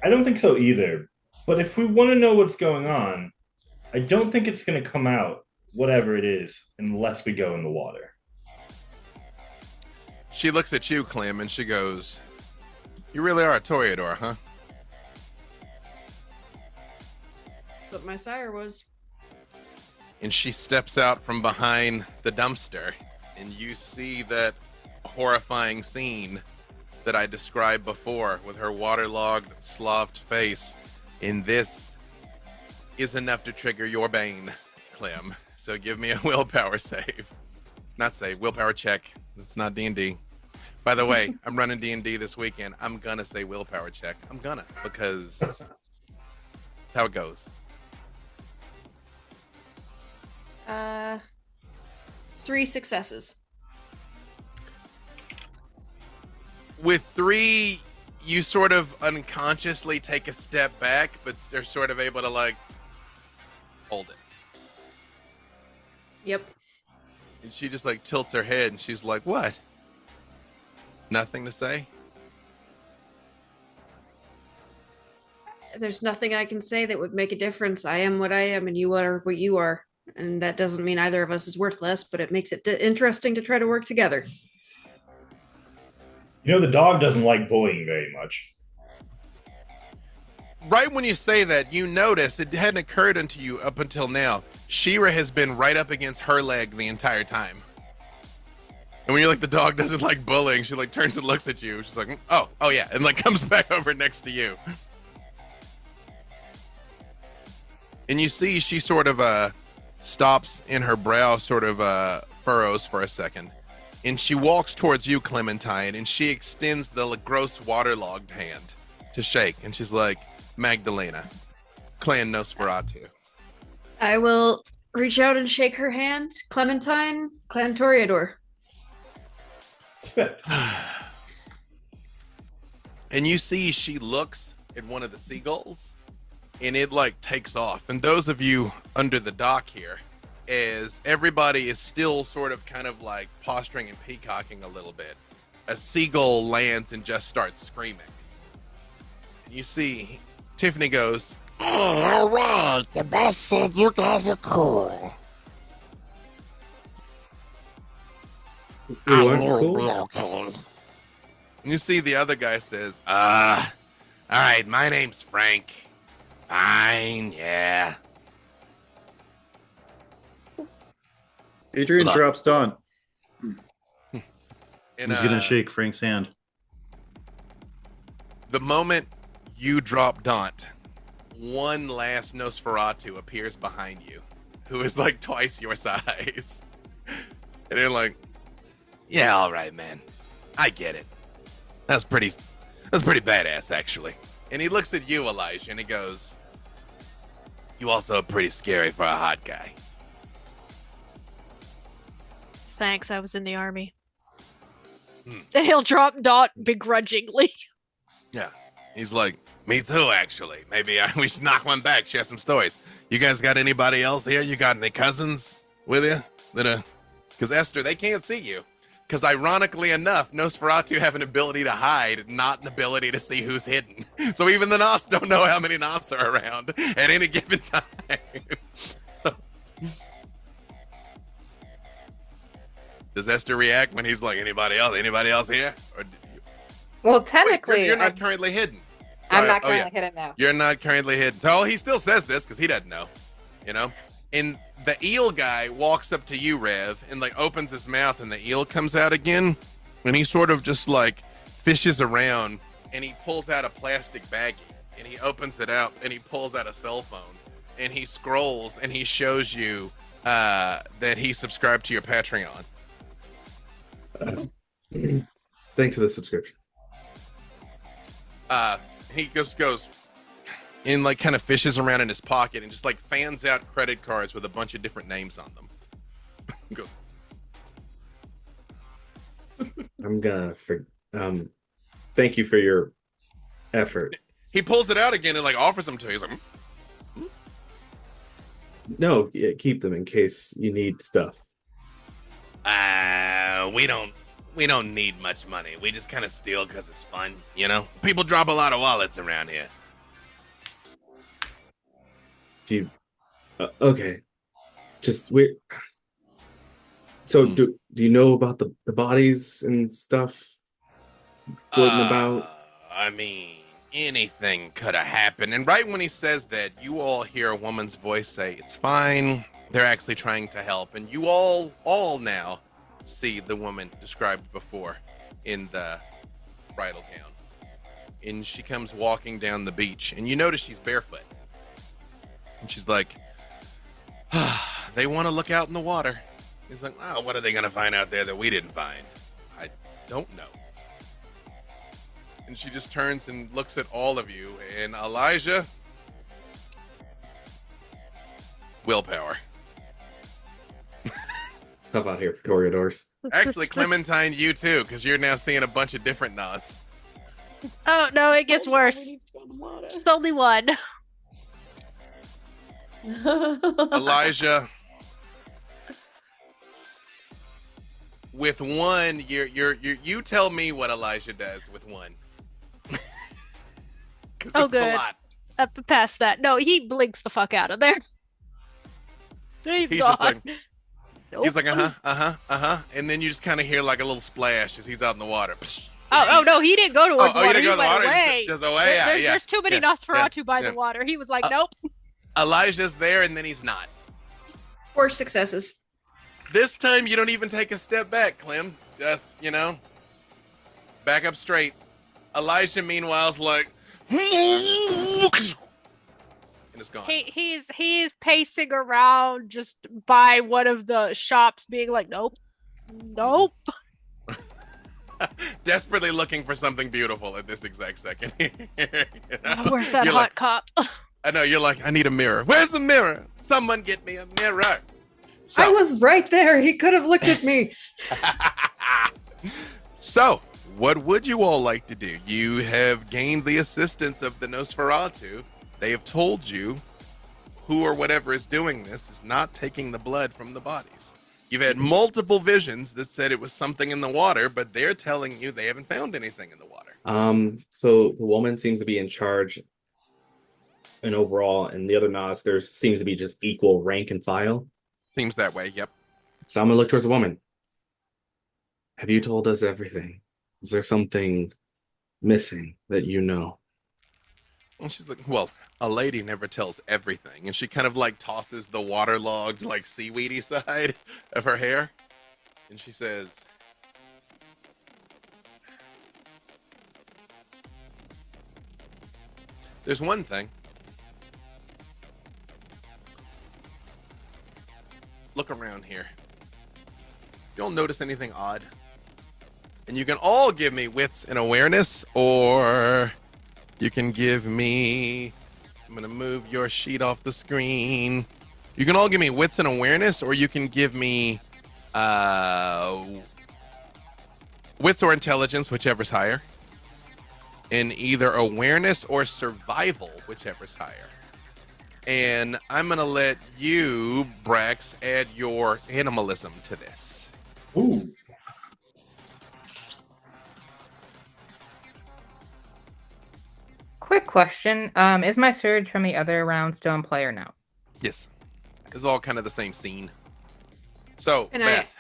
I don't think so either. But if we want to know what's going on, I don't think it's going to come out, whatever it is, unless we go in the water. She looks at you, Clem, and she goes, you really are a Toreador, huh? But my sire was. And she steps out from behind the dumpster, and you see that horrifying scene that I described before with her waterlogged, sloughed face. And this is enough to trigger your bane, Clem. So give me a willpower save. Not save, willpower check. It's not D&D. By the way, I'm running D&D this weekend. I'm gonna say willpower check. I'm gonna, because that's how it goes. 3 successes. With 3, you sort of unconsciously take a step back, but they're sort of able to hold it. Yep. And she just tilts her head and she's like, what? Nothing to say? There's nothing I can say that would make a difference. I am what I am and you are what you are. And that doesn't mean either of us is worthless, but it makes it interesting to try to work together. The dog doesn't like bullying very much. right when you say that, you notice it hadn't occurred unto you up until now. Shira has been right up against her leg the entire time. And when you're like, the dog doesn't like bullying, she like turns and looks at you. She's like, oh yeah, and like comes back over next to you. And you see she sort of stops in her brow, sort of furrows for a second. And she walks towards you, Clementine, and she extends the gross waterlogged hand to shake. And she's like, Magdalena, Clan Nosferatu. I will reach out and shake her hand. Clementine, Clan Toreador. And you see she looks at one of the seagulls, and it like takes off. And those of you under the dock here, as everybody is still sort of kind of like posturing and peacocking a little bit, a seagull lands and just starts screaming. And you see Tiffany goes, Hey, all right. The boss said you guys are cool. I knew it'd be okay. and you see the other guy says, all right, my name's Frank. Fine, yeah. Adrian drops Dawn. And, He's gonna shake Frank's hand. The moment you drop Daunt, one last Nosferatu appears behind you, who is like twice your size. And they're like, yeah, all right, man. I get it. That's pretty badass, actually. And he looks at you, Elijah, and he goes, you also are pretty scary for a hot guy. Thanks, I was in the army. And he'll drop Dot begrudgingly. Yeah. He's like, me too, actually. Maybe we should knock one back, share some stories. You guys got anybody else here? You got any cousins with you? Because Esther, they can't see you. Because ironically enough, Nosferatu have an ability to hide, not an ability to see who's hidden. So even the Nos don't know how many Nos are around at any given time. Does Esther react when he's like, anybody else here? Or Well, technically, wait, you're not currently hidden. I'm not currently hidden now. You're not currently hidden. So he still says this because he doesn't know, you know? And the eel guy walks up to you, Rev, and like opens his mouth and the eel comes out again. And he sort of just like fishes around and he pulls out a plastic baggie and he opens it out and he pulls out a cell phone and he scrolls and he shows you that he subscribed to your Patreon. Thanks for the subscription. He just goes and like kind of fishes around in his pocket and just like fans out credit cards with a bunch of different names on them. Goes, I'm gonna thank you for your effort. he pulls it out again and like offers them to you. He's like, No, yeah, keep them in case you need stuff. we don't need much money. We just kind of steal because it's fun, you know? People drop a lot of wallets around here. Do you okay. Just we So do you know about the bodies and stuff floating about? I mean, anything could have happened. And right when he says that, you all hear a woman's voice say, it's fine. They're actually trying to help. And you all now see the woman described before in the bridal gown. And she comes walking down the beach. And you notice she's barefoot. And she's like, they want to look out in the water. He's like, oh, what are they going to find out there that we didn't find? I don't know. And she just turns and looks at all of you. And Elijah, willpower. How about here for Toreadors? Actually, Clementine, you too, because you're now seeing a bunch of different Nas. Oh no, it gets worse. It's only one. Elijah, with one, you tell me what Elijah does with one. Oh, good. Up past that. No, he blinks the fuck out of there. He's gone. just like, Nope. he's like, and then you just kind of hear like a little splash as he's out in the water. Oh no, he didn't go towards the you water. didn't He go to the went water. away. Just away. Yeah. There's too many Yeah, Nosferatu by yeah. the water. He was like, nope. Elijah's there, and then he's not. 4 successes. This time, you don't even take a step back, Clem. Just, back up straight. Elijah, meanwhile, is like, and it's gone. He's pacing around just by one of the shops, being like, nope. Desperately looking for something beautiful at this exact second. Where's that You're hot cop? I know, you're like, I need a mirror. Where's the mirror? Someone get me a mirror. So, I was right there. He could have looked at me. So, what would you all like to do? You have gained the assistance of the Nosferatu. They have told you who or whatever is doing this is not taking the blood from the bodies. You've had multiple visions that said it was something in the water, but they're telling you they haven't found anything in the water. So the woman seems to be in charge and overall, and the other Nos, there seems to be just equal rank and file. Seems that way, yep. So I'm gonna look towards the woman. Have you told us everything? Is there something missing that you know? And she's like, well, a lady never tells everything. And she kind of like tosses the waterlogged, like seaweedy side of her hair. And she says, there's one thing. Look around here. You don't notice anything odd? And you can all give me wits and awareness, or you can give me... I'm going to move your sheet off the screen. You can all give me wits and awareness, or you can give me wits or intelligence, whichever's higher. In either awareness or survival, whichever's higher. And I'm going to let you, Brax, add your animalism to this. Ooh. Quick question. Is my surge from the other round still in play or no? Yes. It's all kind of the same scene. So, And Beth,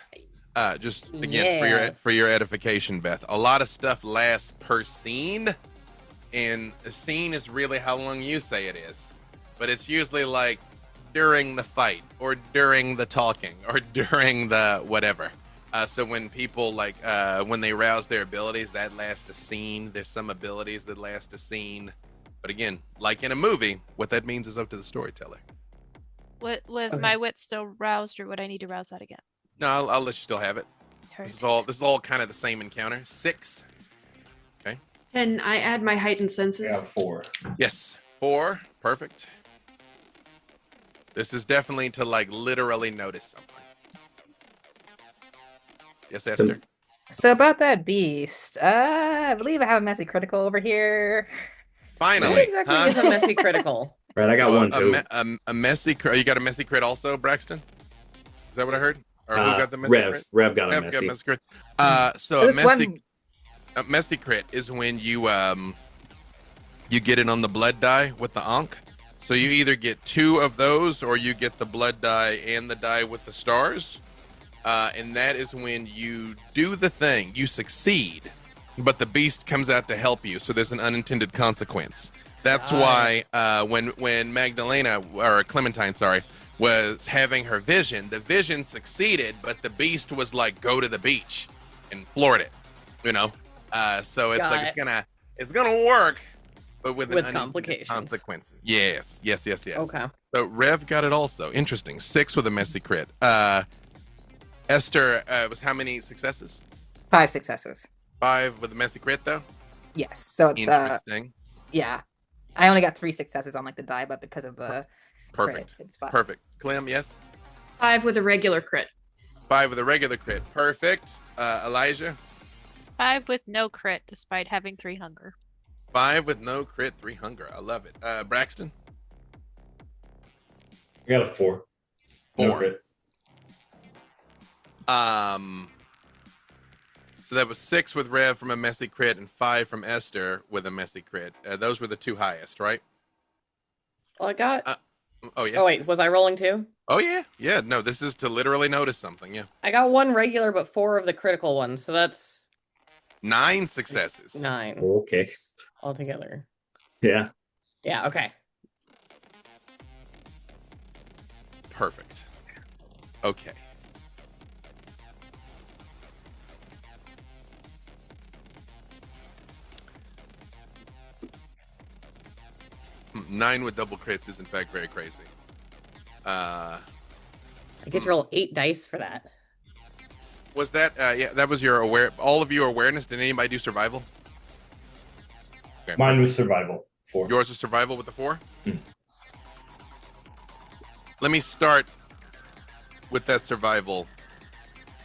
just again for your edification, Beth, a lot of stuff lasts per scene, and a scene is really how long you say it is. But it's usually like during the fight, or during the talking, or during the whatever. So when people when they rouse their abilities, that lasts a scene. There's some abilities that last a scene. But again, like in a movie, what that means is up to the storyteller. What was my wit still roused, or would I need to rouse that again? No, I'll let you still have it. This is all kind of the same encounter. 6. Okay. Can I add my heightened senses? Yeah, 4. Yes. 4. Perfect. This is definitely to literally notice something. Yes, Esther. So about that beast, I believe I have a messy critical over here. Finally. What exactly is a messy critical? Right, I got one too. A messy crit. You got a messy crit also, Braxton? Is that what I heard? Or who got the messy crit? Rev got a Rev messy. got messy crit. So a messy crit is when you get it on the blood die with the Ankh. So you either get 2 of those, or you get the blood die and the die with the stars. And that is when you do the thing, you succeed, but the beast comes out to help you. So there's an unintended consequence. That's why when Magdalena, or Clementine, sorry, was having her vision, the vision succeeded, but the beast was like, go to the beach and floored it, So it's it's gonna work, but with complications. Consequences. Yes. Okay. So Rev got it also. Interesting. 6 with a messy crit. Esther was how many successes? 5 successes. 5 with a messy crit though? Yes. So it's interesting. Yeah. I only got 3 successes on the die, but because of the perfect. Crit, it's 5. Perfect. Clem, yes? 5 with a regular crit. 5 with a regular crit. Perfect. Elijah? 5 with no crit, despite having 3 hunger. 5 with no crit, 3 hunger. I love it. Braxton? I got a 4. 4. No crit. So that was 6 with Rev from a messy crit and 5 from Esther with a messy crit. Those were the 2 highest, right? Well, I got. Oh yes. Oh wait, was I rolling 2? Oh yeah. No, this is to literally notice something. Yeah. I got 1 regular, but 4 of the critical ones. So that's 9 successes. 9 Okay. altogether. Yeah. Yeah, okay. Perfect. Okay. Nine with double crits is in fact very crazy. I get to roll 8 dice for that. Was that yeah, that was your all of your awareness? Did anybody do survival? Okay, Mine perfect. was survival. 4. Yours is survival with the 4? Hmm. Let me start with that survival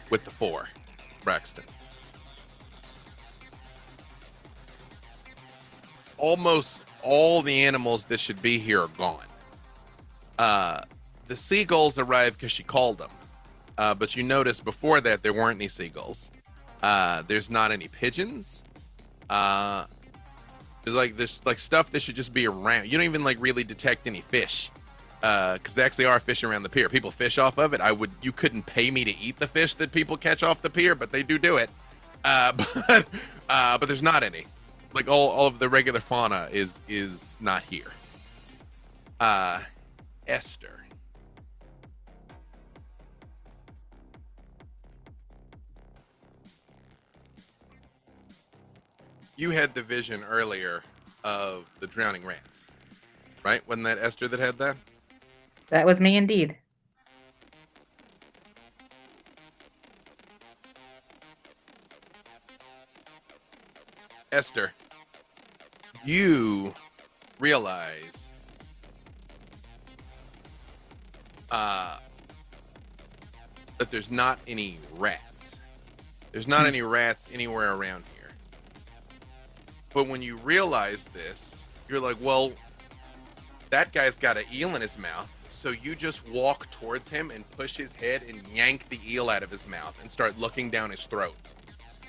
with the 4, Braxton. Almost all the animals that should be here are gone. The seagulls arrived because she called them. But you notice before that there weren't any seagulls. There's not any pigeons. There's like stuff that should just be around. You don't even like really detect any fish. Because there actually are fish around the pier. People fish off of it. You couldn't pay me to eat the fish that people catch off the pier, but they do it. But there's not any. Like all of the regular fauna is not here. Esther. You had the vision earlier of the drowning rats, right? Wasn't that Esther that had that? That was me indeed. Esther, you realize that there's not any rats. There's not any rats anywhere around here. But when you realize this, you're like, well, that guy's got an eel in his mouth. So you just walk towards him and push his head and yank the eel out of his mouth and start looking down his throat,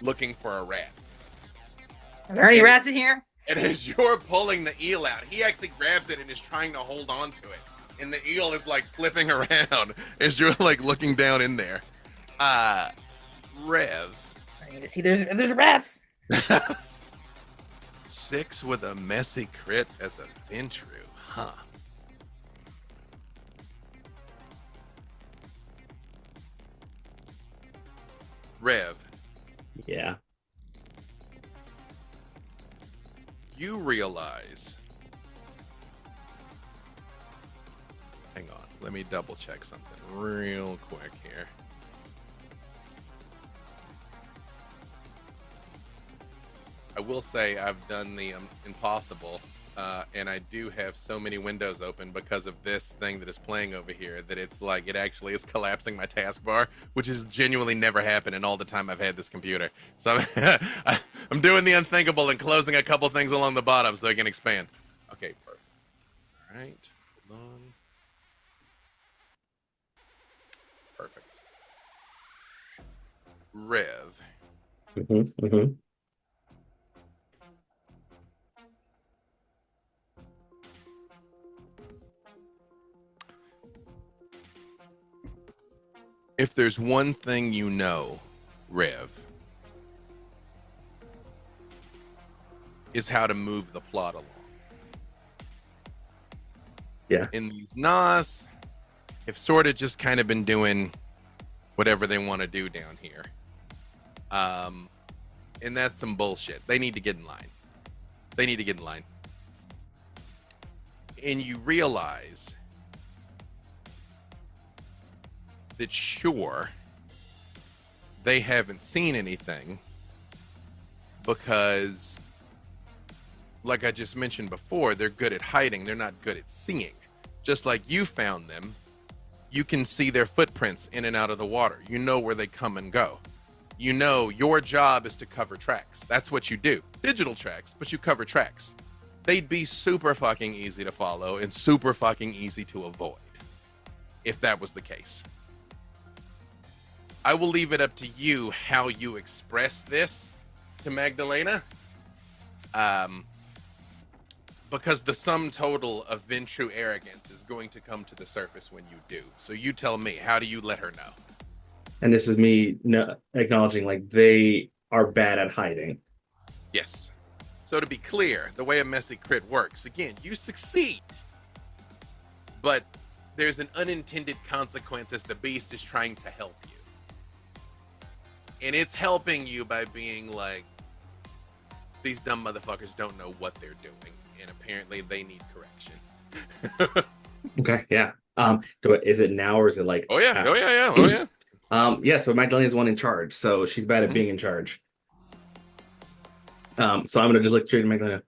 looking for a rat. Are there any rats in here? And as you're pulling the eel out, he actually grabs it and is trying to hold on to it. And the eel is like flipping around as you're like looking down in there. Rev. I need to see there's rats. 6 with a messy crit as a Ventru, huh? Rev. Yeah. You realize. Hang on, let me double check something real quick here. I will say I've done the impossible, and I do have so many windows open because of this thing that is playing over here that it's like it actually is collapsing my taskbar, which has genuinely never happened in all the time I've had this computer. So I'm doing the unthinkable and closing a couple things along the bottom so I can expand. Okay, perfect. All right, hold on. Perfect. Rev. Mm-hmm, mm-hmm. If there's one thing you know, Rev, is how to move the plot along. Yeah. And these Nas have sort of just kind of been doing whatever they want to do down here. And that's some bullshit. They need to get in line. They need to get in line. And you realize that sure, they haven't seen anything because, like I just mentioned before, they're good at hiding. They're not good at seeing. Just like you found them, you can see their footprints in and out of the water. You know where they come and go. You know your job is to cover tracks. That's what you do. Digital tracks, but you cover tracks. They'd be super fucking easy to follow and super fucking easy to avoid if that was the case. I will leave it up to you how you express this to Magdalena. Because the sum total of Ventru arrogance is going to come to the surface when you do. So you tell me, how do you let her know? And this is me acknowledging, like, they are bad at hiding. Yes. So to be clear, the way a messy crit works, again, you succeed, but there's an unintended consequence as the beast is trying to help you. And it's helping you by being like, these dumb motherfuckers don't know what they're doing, and apparently they need correction. Okay, yeah. Is it now or is it like? Oh yeah, oh yeah, yeah, oh yeah. Yeah. So Magdalena's one in charge, so she's bad at being in charge. So I'm gonna just look straight at Magdalena,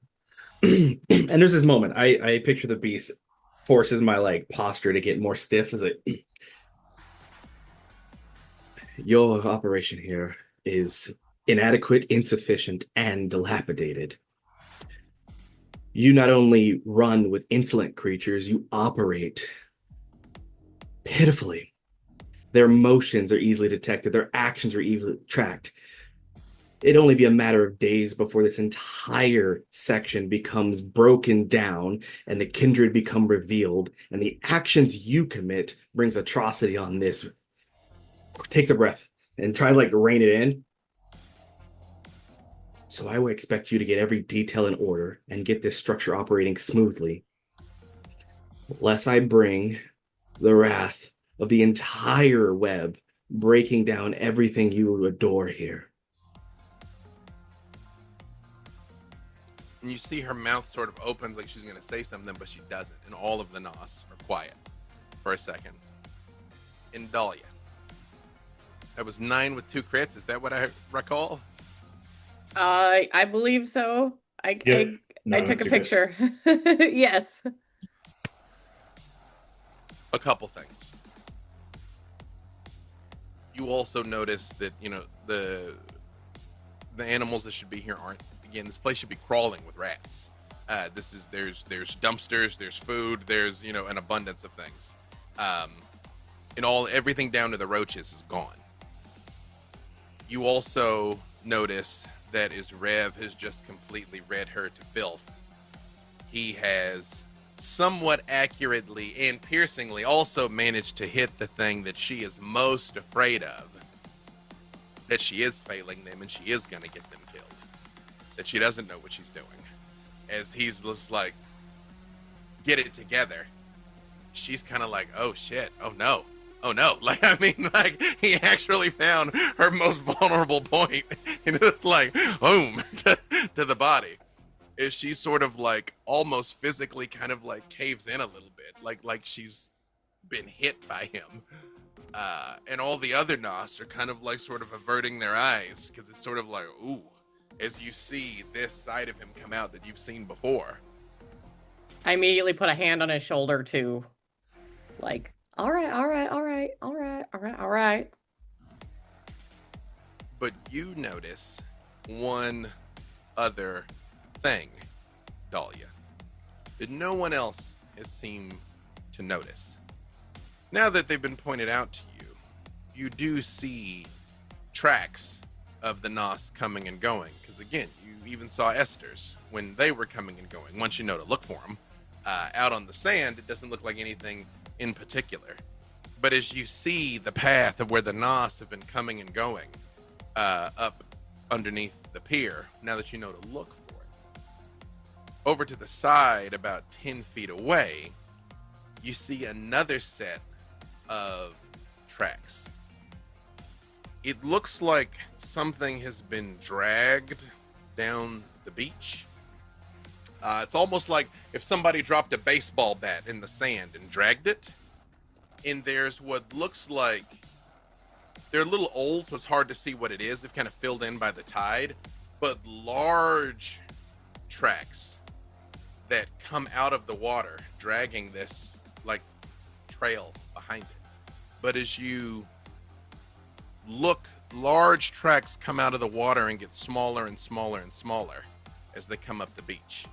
and there's this moment. I picture the beast forces my like posture to get more stiff. As like, your operation here is inadequate, insufficient, and dilapidated. You not only run with insolent creatures, you operate pitifully. Their emotions are easily detected, their actions are easily tracked. It'd only be a matter of days before this entire section becomes broken down and the kindred become revealed, and the actions you commit brings atrocity on this. Takes a breath and tries like to rein it in. So I would expect you to get every detail in order and get this structure operating smoothly, lest I bring the wrath of the entire web, breaking down everything you adore here. And you see her mouth sort of opens like she's going to say something, but she doesn't. And all of the Nos are quiet for a second. And Dahlia. That was 9 with 2 crits. Is that what I recall? I believe so. I took a picture. Yes. A couple things. You also notice that, you know, the animals that should be here aren't. Again, this place should be crawling with rats. There's dumpsters, there's food, there's, you know, an abundance of things. And everything down to the roaches is gone. You also notice that as Rev has just completely read her to filth, he has somewhat accurately and piercingly also managed to hit the thing that she is most afraid of. That she is failing them and she is going to get them killed. That she doesn't know what she's doing. As he's just like, get it together. She's kind of like, oh shit, oh no. Oh no, like, I mean, like, he actually found her most vulnerable point, and it's like, boom, to the body. Is she sort of like, almost physically kind of like caves in a little bit, like she's been hit by him. And all the other Nos are kind of like sort of averting their eyes, because it's sort of like, ooh, as you see this side of him come out that you've seen before. I immediately put a hand on his shoulder too, like, all right. But you notice one other thing, Dahlia, that no one else has seemed to notice. Now that they've been pointed out to you, you do see tracks of the Nos coming and going. Because again, you even saw Esther's when they were coming and going. Once you know to look for them, out on the sand, it doesn't look like anything in particular. But as you see the path of where the Nos have been coming and going up underneath the pier, now that you know to look for it, over to the side about 10 feet away, you see another set of tracks. It looks like something has been dragged down the beach. It's almost like if somebody dropped a baseball bat in the sand and dragged it. And there's what looks like, they're a little old, so it's hard to see what it is. They've kind of filled in by the tide, but large tracks that come out of the water, dragging this like trail behind it. But as you look, large tracks come out of the water and get smaller and smaller and smaller as they come up the beach.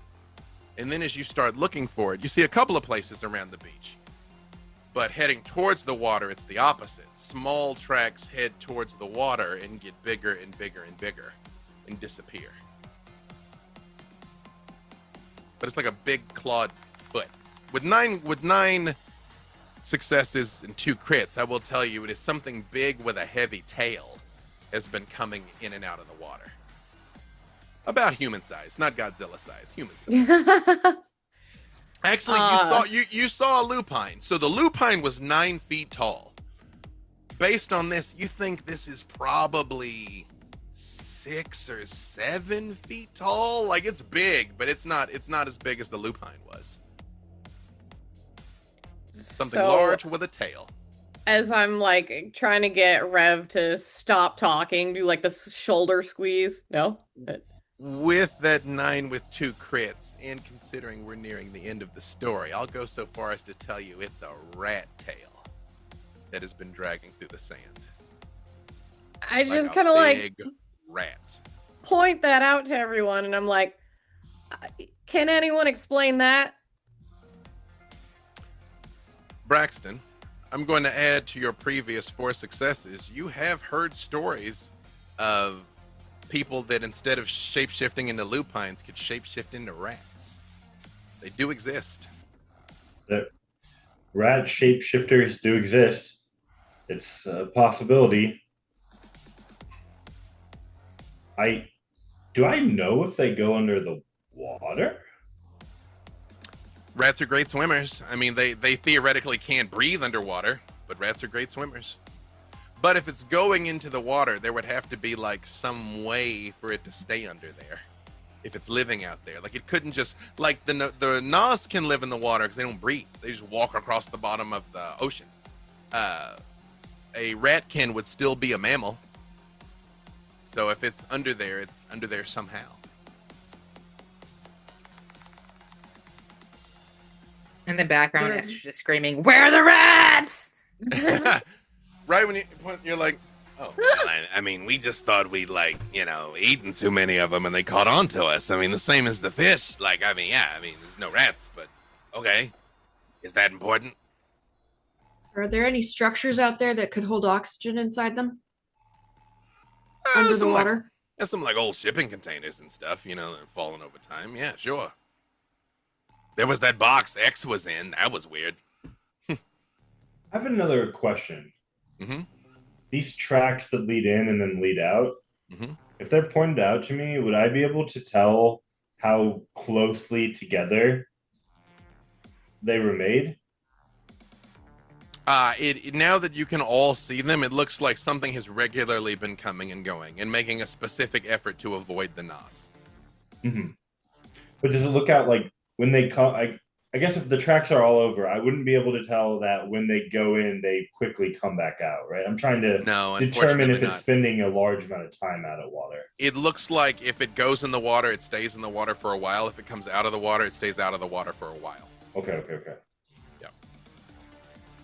And then as you start looking for it, you see a couple of places around the beach. But heading towards the water, it's the opposite. Small tracks head towards the water and get bigger and bigger and bigger and disappear. But it's like a big clawed foot. With nine successes and 2 crits, I will tell you it is something big with a heavy tail has been coming in and out of the water. About human size, not Godzilla size, human size. Actually, you saw a lupine. So the lupine was 9 feet tall. Based on this, you think this is probably 6 or 7 feet tall? Like, it's big, but it's not as big as the lupine was. Something large with a tail. As I'm like trying to get Rev to stop talking, do like the shoulder squeeze. No? With that 9 with 2 crits, and considering we're nearing the end of the story, I'll go so far as to tell you it's a rat tail that has been dragging through the sand. I just kind of like big rat. Point that out to everyone, and I'm like, can anyone explain that? Braxton, I'm going to add to your previous 4 successes. You have heard stories of people that instead of shape-shifting into lupines could shape-shift into rats. They do exist. The rat shapeshifters do exist. It's a possibility. Do I know if they go under the water? Rats are great swimmers. I mean, they theoretically can't breathe underwater, but rats are great swimmers. But if it's going into the water, there would have to be like some way for it to stay under there. If it's living out there, like it couldn't just like the Nas can live in the water because they don't breathe. They just walk across the bottom of the ocean. A ratkin would still be a mammal. So if it's under there somehow. In the background, Esther's just screaming, "Where are the rats?" Right when you're like, oh, well, I mean, we just thought we'd eaten too many of them and they caught on to us. I mean, the same as the fish. Like, I mean, there's no rats, but okay. Is that important? Are there any structures out there that could hold oxygen inside them? Under the water? There's some like old shipping containers and stuff, that have fallen over time. Yeah, sure. There was that box X was in. That was weird. I have another question. Mm-hmm. These tracks that lead in and then lead out, if they're pointed out to me, would I be able to tell how closely together they were made? Now that you can all see them, it looks like something has regularly been coming and going and making a specific effort to avoid the Nas. Mm-hmm. But does it look out like when they come? I guess if the tracks are all over, I wouldn't be able to tell that when they go in, they quickly come back out, right? I'm trying to determine if it's spending a large amount of time out of water. It looks like if it goes in the water, it stays in the water for a while. If it comes out of the water, it stays out of the water for a while. Okay. Yeah.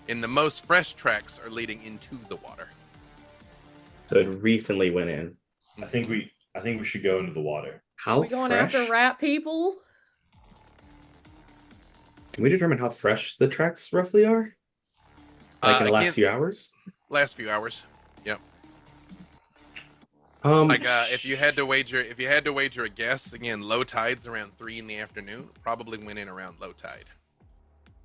And the most fresh tracks are leading into the water. So it recently went in. I think we should go into the water. How Are we going fresh? after rat people? Can we determine how fresh the tracks roughly are? Like in the last few hours? Last few hours. Yep. If you had to wager a guess, again, low tide's around 3 in the afternoon. Probably went in around low tide.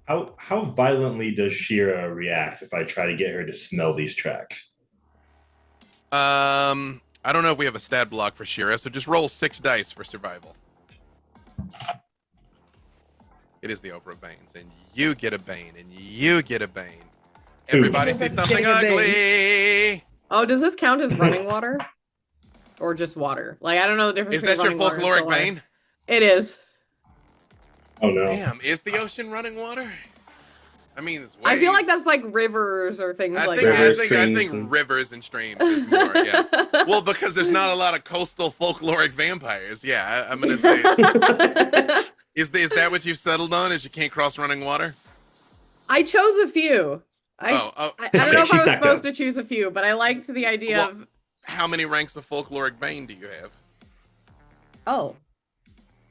How violently does Shira react if I try to get her to smell these tracks? I don't know if we have a stat block for Shira, so just roll 6 dice for survival. It is the Oprah of Banes, and you get a Bane, and you get a Bane. Everybody see something ugly. Oh, does this count as running water? Or just water? Like, I don't know the difference. Is that your folkloric Bane? It is. Oh no. Damn, is the ocean running water? I mean, it's waves. I feel like that's like rivers or things like that. that. I think rivers and streams is more, yeah. Well, because there's not a lot of coastal folkloric vampires. Yeah, I'm going to say. Is that what you've settled on, is you can't cross running water? I chose a few. I don't know if I was supposed to choose a few, but I liked the idea of... How many ranks of folkloric Bane do you have? Oh.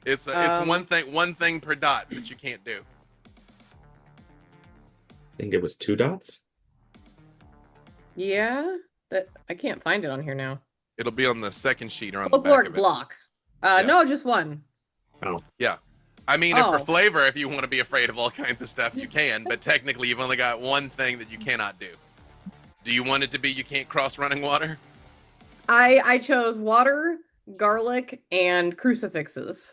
It's one thing per dot that you can't do. I think it was 2 dots. Yeah, I can't find it on here now. It'll be on the second sheet or on the back folkloric of it. block. No, just 1. Oh. Yeah. I mean, if for flavor, if you want to be afraid of all kinds of stuff, you can. But technically, you've only got one thing that you cannot do. Do you want it to be you can't cross running water? I chose water, garlic, and crucifixes.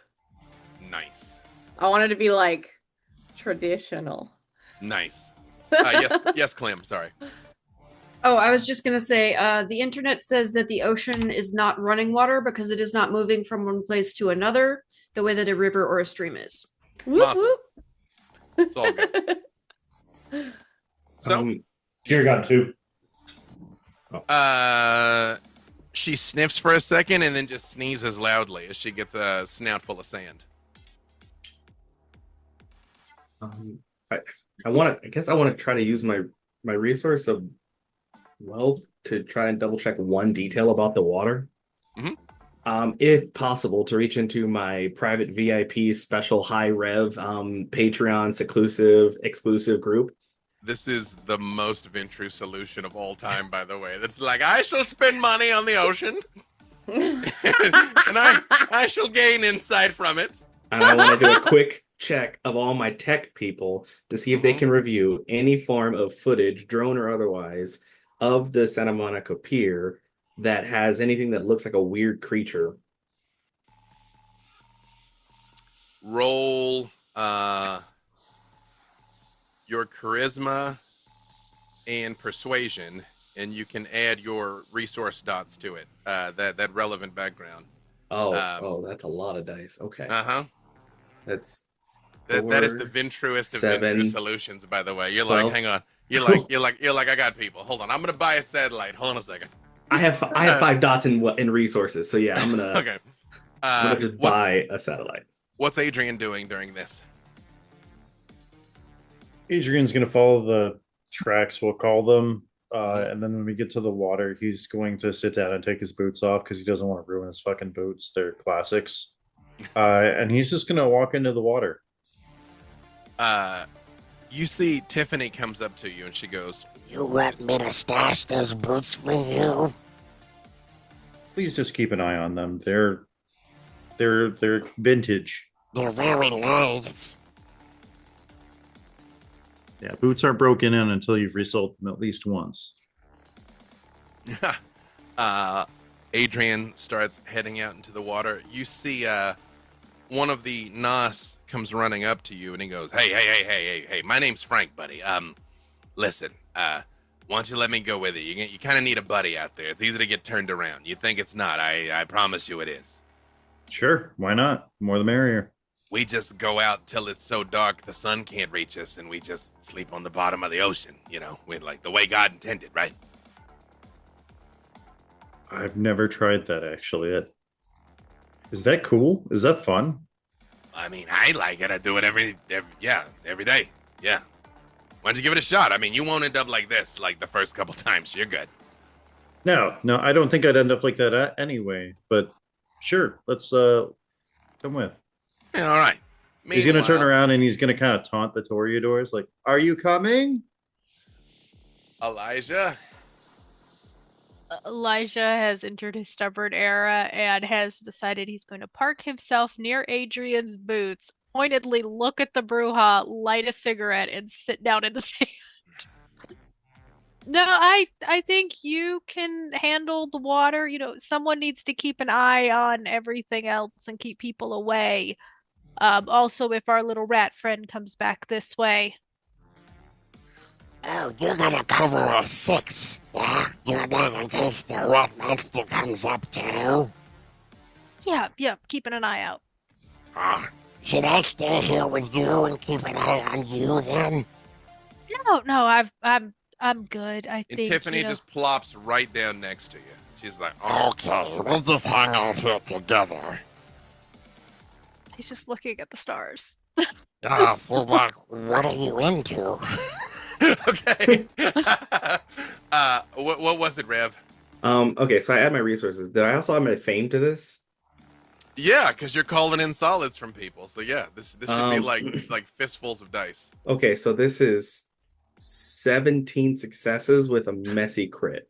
Nice. I wanted to be like traditional. Nice. Yes, Clem. Sorry. Oh, I was just going to say, the internet says that the ocean is not running water because it is not moving from one place to another the way that a river or a stream is. Whoop, Awesome. whoop. It's all good. So, Dear got 2. she sniffs for a second and then just sneezes loudly as she gets a snout full of sand. I guess I want to try to use my resource of wealth to try and double check one detail about the water. If possible, to reach into my private VIP special high rev Patreon exclusive group. This is the most Ventru solution of all time, by the way. That's like, I shall spend money on the ocean, and I shall gain insight from it. And I want to do a quick check of all my tech people to see if they can review any form of footage, drone or otherwise, of the Santa Monica Pier that has anything that looks like a weird creature. Roll your charisma and persuasion, and you can add your resource dots to it. That relevant background. That's a lot of dice. Okay. That's that is the Ventruest of 7, Ventru solutions, by the way. You're 12. like, hang on. You're like, I got people. Hold on, I'm gonna buy a satellite. Hold on a second. I have 5 dots in resources, so yeah, I'm gonna okay. I'm gonna just buy a satellite. What's Adrian doing during this? Adrian's going to follow the tracks, we'll call them. And then when we get to the water, he's going to sit down and take his boots off because he doesn't want to ruin his fucking boots. They're classics. And he's just going to walk into the water. You see Tiffany comes up to you and she goes, You want me to stash those boots for you? Please just keep an eye on them. They're vintage. They're very nice. Yeah, boots aren't broken in until you've resold them at least once. Adrian starts heading out into the water. You see one of the Nas comes running up to you and he goes, Hey, my name's Frank, buddy. Listen, why don't you let me go with you? You kind of need a buddy out there. It's easy to get turned around. You think it's not. I promise you it is. Sure, why not? More the merrier. We just go out till it's so dark the sun can't reach us, and we just sleep on the bottom of the ocean, with like the way God intended, right? I've never tried that, actually. Is that cool? Is that fun? I mean, I like it. I do it every day. Yeah. Why don't you give it a shot? I mean, you won't end up like this like the first couple times. You're good. No, I don't think I'd end up like that anyway. But sure, let's come with. Yeah, all right. He's going to turn around and he's going to kind of taunt the Toreadors, like, are you coming? Elijah has entered his stubborn era and has decided he's going to park himself near Adrian's boots, pointedly look at the Bruja, light a cigarette, and sit down in the sand. No, I think you can handle the water. Someone needs to keep an eye on everything else and keep people away. Also, if our little rat friend comes back this way. Oh, you're gonna cover a 6, yeah? You're there in case the rat monster comes up too? Yeah, keeping an eye out. Should I stay here with you and keep an eye on you then? No, I'm good. I think. And Tiffany just plops right down next to you. She's like, Okay, we'll just hang out here together. He's just looking at the stars. So like, what are you into? Okay. What was it, Rev? Okay, so I add my resources. Did I also add my fame to this? Yeah, because you're calling in solids from people. So yeah, this should be like fistfuls of dice. Okay, so this is 17 successes with a messy crit.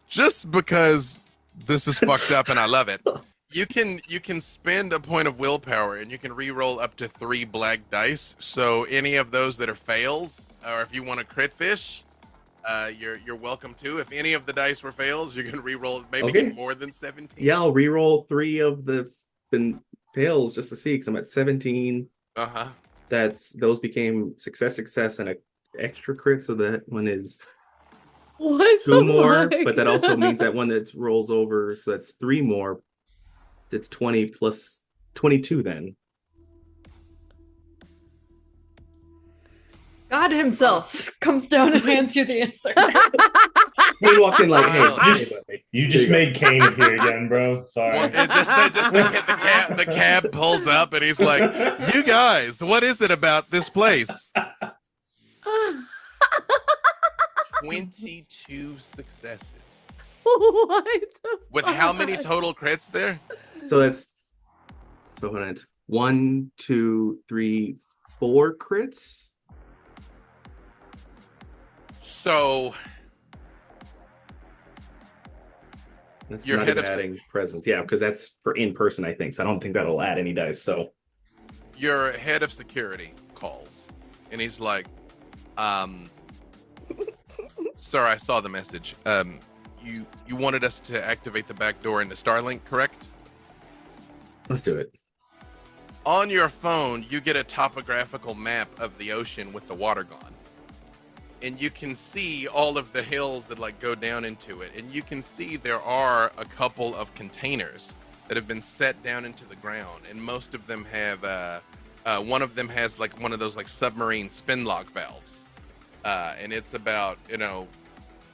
Just because this is fucked up and I love it. You can spend a point of willpower and you can re-roll up to 3 black dice. So any of those that are fails, or if you want to crit fish, You're welcome to. If any of the dice were fails, you can re-roll. Maybe Okay. get more than 17. Yeah, I'll re-roll 3 of the fails just to see, because I'm at 17. Uh-huh. Those became success, and an extra crit, so that one is What 2 the more, fuck? but that also means that one that rolls over, so that's 3 more. It's 20 plus 22 then. God himself comes down and hands you the answer. He walked in like, hey, buddy. You just made Kane appear again, bro. Sorry. Well, the cab pulls up and he's like, "You guys, what is it about this place?" 22 successes. What the With how many fuck? total crits there? So hold on, it's 1, 2, 3, 4 crits. So That's Your not head even of- adding presence. Yeah, because that's for in person, I think. So I don't think that'll add any dice. So your head of security calls and he's like, "Sir, I saw the message. You wanted us to activate the back door into Starlink, correct? let's do it. On your phone, you get a topographical map of the ocean with the water gone. And you can see all of the hills that like go down into it. And you can see there are a couple of containers that have been set down into the ground. And most of them have, one of them has like one of those like submarine spin lock valves. And it's about,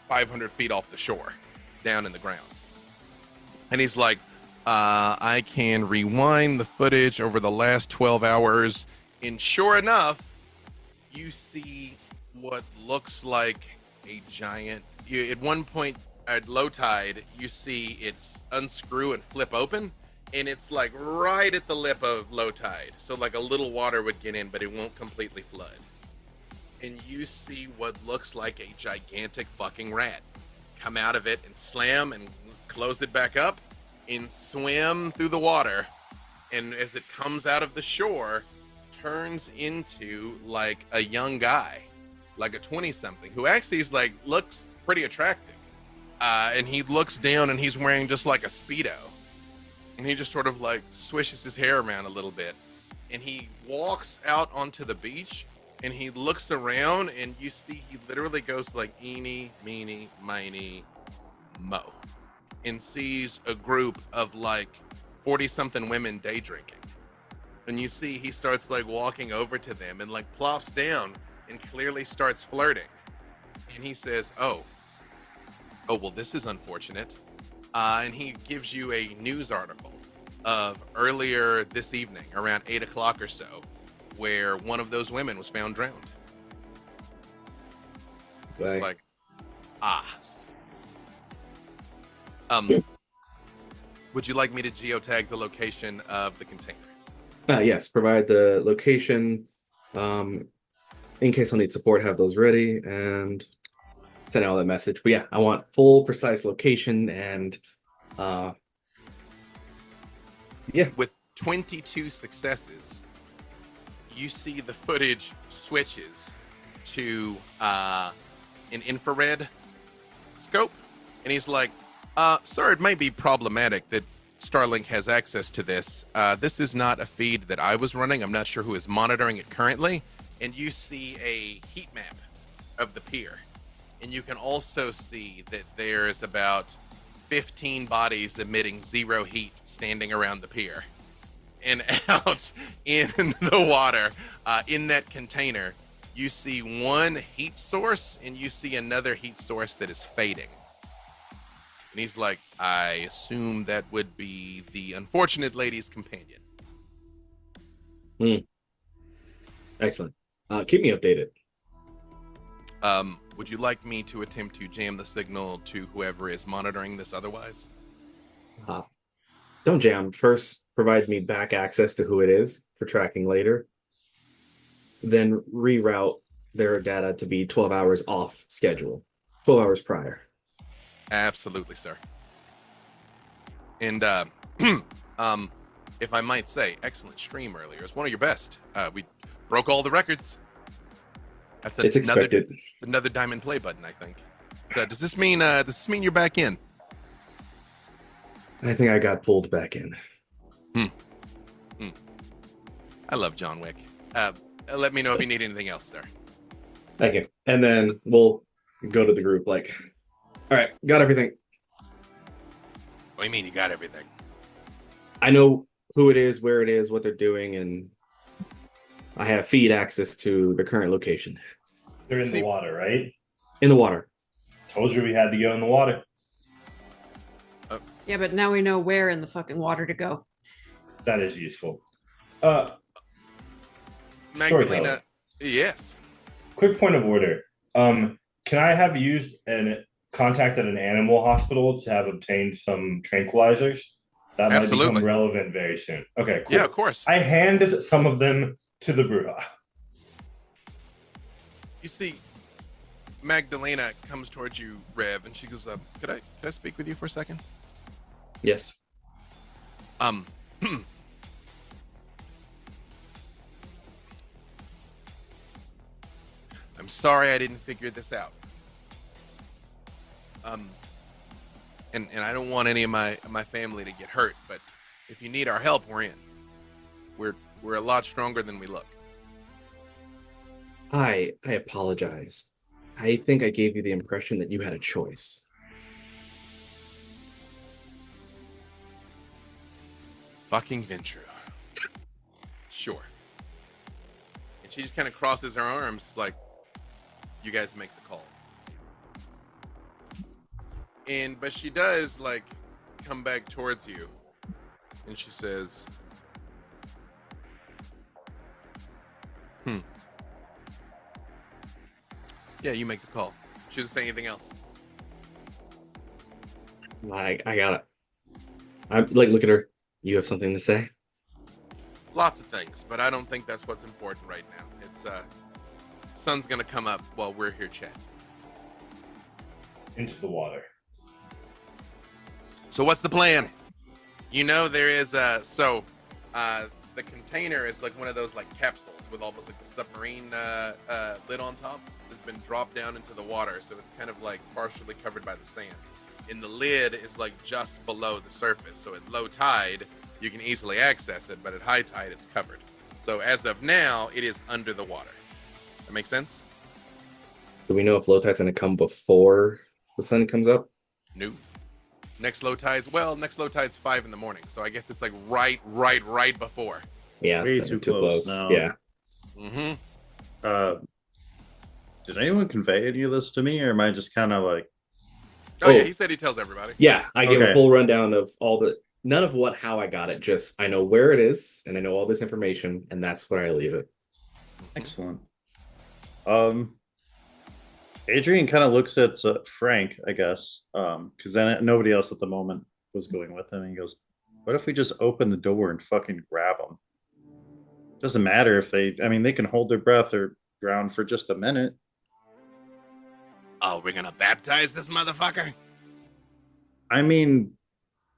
500 feet off the shore down in the ground. And he's like, I can rewind the footage over the last 12 hours. And sure enough, you see what looks like a giant. At one point at low tide, you see it unscrew and flip open, and it's like right at the lip of low tide. So like a little water would get in, but it won't completely flood. And you see what looks like a gigantic fucking rat come out of it and slam and close it back up and swim through the water. And as it comes out of the shore, turns into like a young guy, like a 20-something, who actually is like looks pretty attractive. And he looks down and he's wearing just like a Speedo. And he just sort of like swishes his hair around a little bit. And he walks out onto the beach and he looks around and you see he literally goes like eeny, meeny, miny, mo. And sees a group of like 40-something women day drinking. And you see he starts like walking over to them and like plops down and clearly starts flirting. And he says, oh, well, this is unfortunate. And he gives you a news article of earlier this evening, around 8 o'clock or so, where one of those women was found drowned. It's like, would you like me to geotag the location of the container? Yes, provide the location. In case I need support, have those ready and send out that message. But yeah, I want full, precise location and yeah. With 22 successes, you see the footage switches to an infrared scope, and he's like, sir, it may be problematic that Starlink has access to this. This is not a feed that I was running. I'm not sure who is monitoring it currently. And you see a heat map of the pier. And you can also see that there's about 15 bodies emitting 0 heat standing around the pier. And out in the water, in that container, you see one heat source and you see another heat source that is fading. And he's like, I assume that would be the unfortunate lady's companion. Excellent. Keep me updated. Would you like me to attempt to jam the signal to whoever is monitoring this otherwise? Don't jam. First, provide me back access to who it is for tracking later. Then reroute their data to be 12 hours off schedule, 12 hours prior. Absolutely, sir. And if I might say, excellent stream earlier. It's one of your best. We broke all the records. That's It's expected. It's another diamond play button, I think. So does this mean you're back in? I think I got pulled back in. I love John Wick. Let me know if you need anything else, sir. Thank you. And then we'll go to the group like, all right, got everything. What do you mean you got everything? I know who it is, where it is, what they're doing, and I have feed access to the current location. They're in the water, right? In the water. Told you we had to go in the water. Yeah, but now we know where in the fucking water to go. That is useful. Magdalena, yes. Quick point of order. Can I have used contacted an animal hospital to have obtained some tranquilizers? That might Absolutely. become relevant very soon. Okay, cool. Yeah, of course. I hand some of them to the Bruja. You see, Magdalena comes towards you, Rev, and she goes, could I speak with you for a second? Yes. I'm sorry I didn't figure this out. And I don't want any of my family to get hurt, but if you need our help, we're in. We're a lot stronger than we look. I apologize. I think I gave you the impression that you had a choice. Fucking Ventru. Sure. And she just kind of crosses her arms like, you guys make the call. But she does like come back towards you and she says, yeah, you make the call. She doesn't say anything else. I got it. I like look at her. You have something to say? Lots of things, but I don't think that's what's important right now. It's sun's gonna come up while we're here chatting. Into the water. So what's the plan? You know there is the container is like one of those like capsules with almost like a submarine lid on top that's been dropped down into the water, so it's kind of like partially covered by the sand. And the lid is like just below the surface, so at low tide you can easily access it, but at high tide it's covered. So as of now, it is under the water. That makes sense? Do we know if low tide's gonna come before the sun comes up? No. Next low tide's 5 in the morning, so I guess it's like right before. Yeah, Way it's too too close close. now. Yeah. Mm-hmm. Did anyone convey any of this to me, or am I just kind of like? Oh yeah, he said he tells everybody. Yeah, I give a Okay. full rundown of none of how I got it. Just I know where it is, and I know all this information, and that's where I leave it. Excellent. Adrian kind of looks at Frank, I guess, because then nobody else at the moment was going with him. And he goes, "What if we just open the door and fucking grab them? Doesn't matter if they can hold their breath or drown for just a minute." Oh, we're gonna baptize this motherfucker? I mean,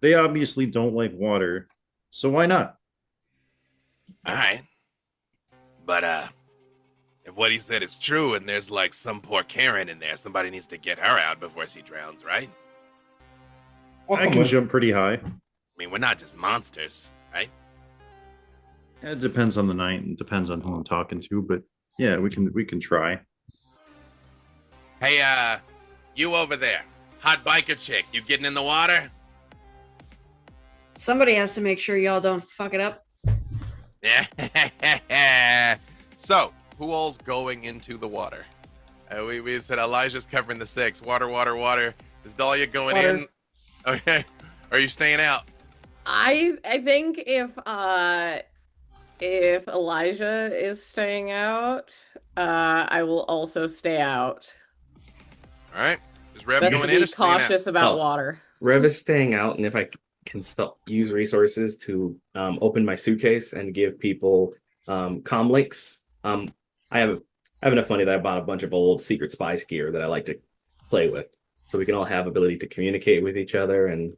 they obviously don't like water, so why not? All right. But if what he said is true and there's like some poor Karen in there, somebody needs to get her out before she drowns, right? I can jump pretty high. I mean, we're not just monsters, right? It depends on the night and depends on who I'm talking to, but yeah, we can try. Hey, you over there, hot biker chick, you getting in the water? Somebody has to make sure y'all don't fuck it up. So, who all's going into the water? We said Elijah's covering the 6. Water. Is Dahlia going Water. in? Okay. Are you staying out? I think if Elijah is staying out, I will also stay out. All right. Is Rev Best going to in be or staying out? cautious about Oh. water. Rev is staying out, and if I can still use resources to open my suitcase and give people comm links, I have enough money that I bought a bunch of old Secret Spice gear that I like to play with, so we can all have ability to communicate with each other. And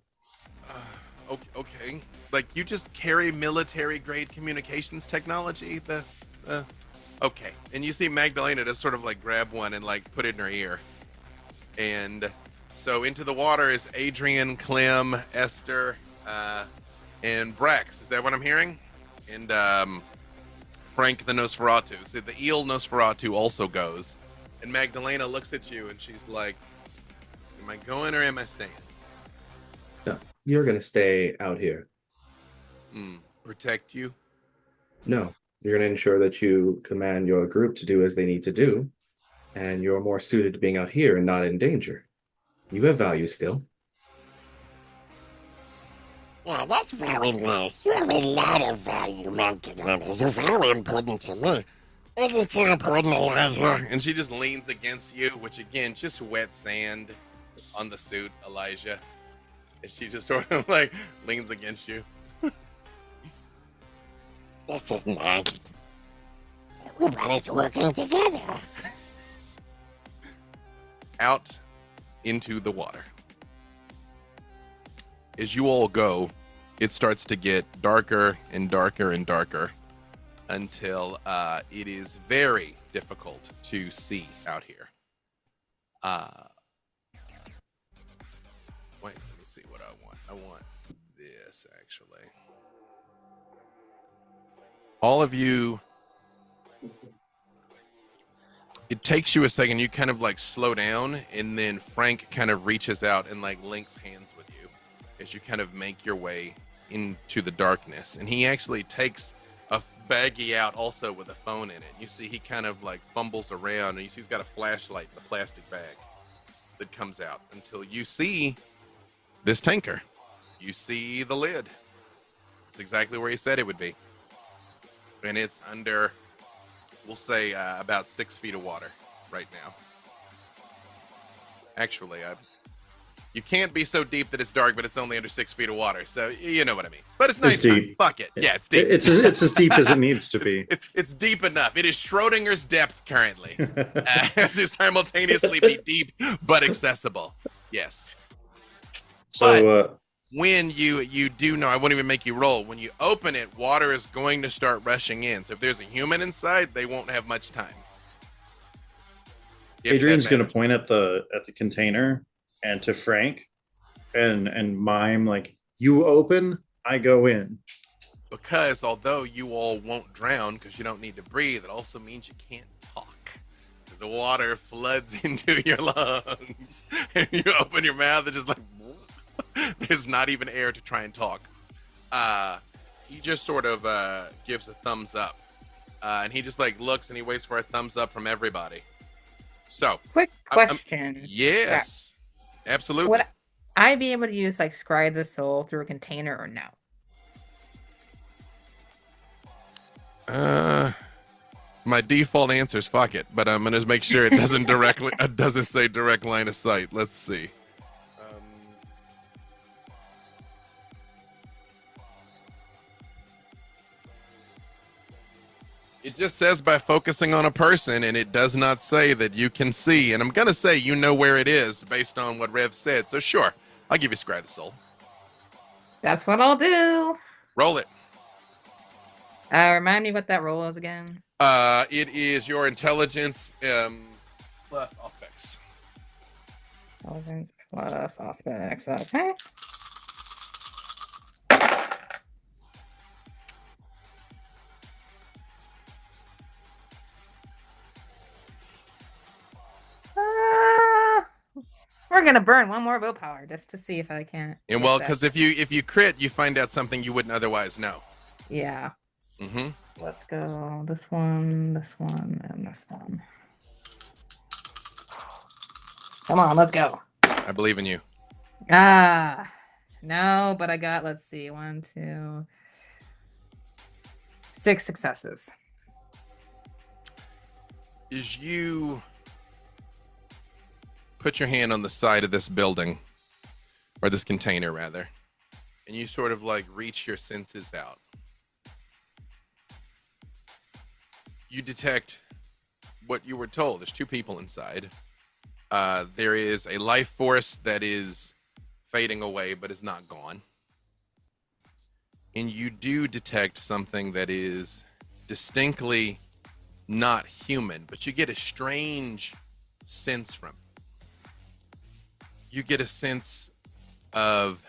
Okay. Like you just carry military grade communications technology? Okay. And you see Magdalena just sort of like grab one and like put it in her ear. And so into the water is Adrian, Clem, Esther, and Brax. Is that what I'm hearing? And Frank the Nosferatu. So the eel Nosferatu also goes. And Magdalena looks at you and she's like, am I going or am I staying? No, you're going to stay out here. Protect you? No, you're going to ensure that you command your group to do as they need to do. And you're more suited to being out here and not in danger. You have value still. Yeah, that's very nice. You have a lot of value, Magdalena. You're very important to me. Isn't it important, Elijah? And she just leans against you, which again, just wet sand on the suit, Elijah. And she just sort of like leans against you. This is nice. Everybody's working together. Out into the water. As you all go, it starts to get darker and darker and darker until it is very difficult to see out here. Wait, let me see what I want. I want this, actually. All of you, it takes you a second. You kind of like slow down, and then Frank kind of reaches out and like links hands with you as you kind of make your way into the darkness. And he actually takes a baggie out also with a phone in it. You see he kind of like fumbles around, and you see he's got a flashlight in a plastic bag that comes out until you see this tanker. You see the lid. It's exactly where he said it would be. And it's under, we'll say, about 6 feet of water right now. Actually, you can't be so deep that it's dark, but it's only under 6 feet of water. So you know what I mean. But it's nice. Fuck it. Yeah, it's deep. It's as deep as it needs to be. It's deep enough. It is Schrodinger's depth currently. To simultaneously be deep but accessible. Yes. So when you do know, I won't even make you roll. When you open it, water is going to start rushing in. So if there's a human inside, they won't have much time. Adrian's going to point at the container and to Frank and mime like, you open, I go in. Because although you all won't drown because you don't need to breathe, it also means you can't talk. Because the water floods into your lungs. And you open your mouth and just like, there's not even air to try and talk. He just sort of gives a thumbs up. And he just like looks and he waits for a thumbs up from everybody. So, quick question. Yes, absolutely. Would I be able to use like Scry the Soul through a container or no? My default answer is fuck it, but I'm gonna make sure it doesn't directly. It doesn't say direct line of sight. Let's see. It just says by focusing on a person, and it does not say that you can see. And I'm going to say you know where it is based on what Rev said. So sure, I'll give you Scry the Soul. That's what I'll do. Roll it. Remind me what that roll is again. It is your intelligence plus aspects. Intelligence plus aspects. Okay. We're gonna burn one more willpower just to see if I can't. And well, because if you crit, you find out something you wouldn't otherwise know. Yeah. Mm-hmm. Let's go. This one, and this one. Come on, let's go. I believe in you. No, but I got, let's see, 1, 2, 6 successes. Is you put your hand on the side of this building, or this container rather, and you sort of like reach your senses out. You detect what you were told. There's 2 people inside. There is a life force that is fading away but is not gone. And you do detect something that is distinctly not human, but you get a strange sense from him. You get a sense of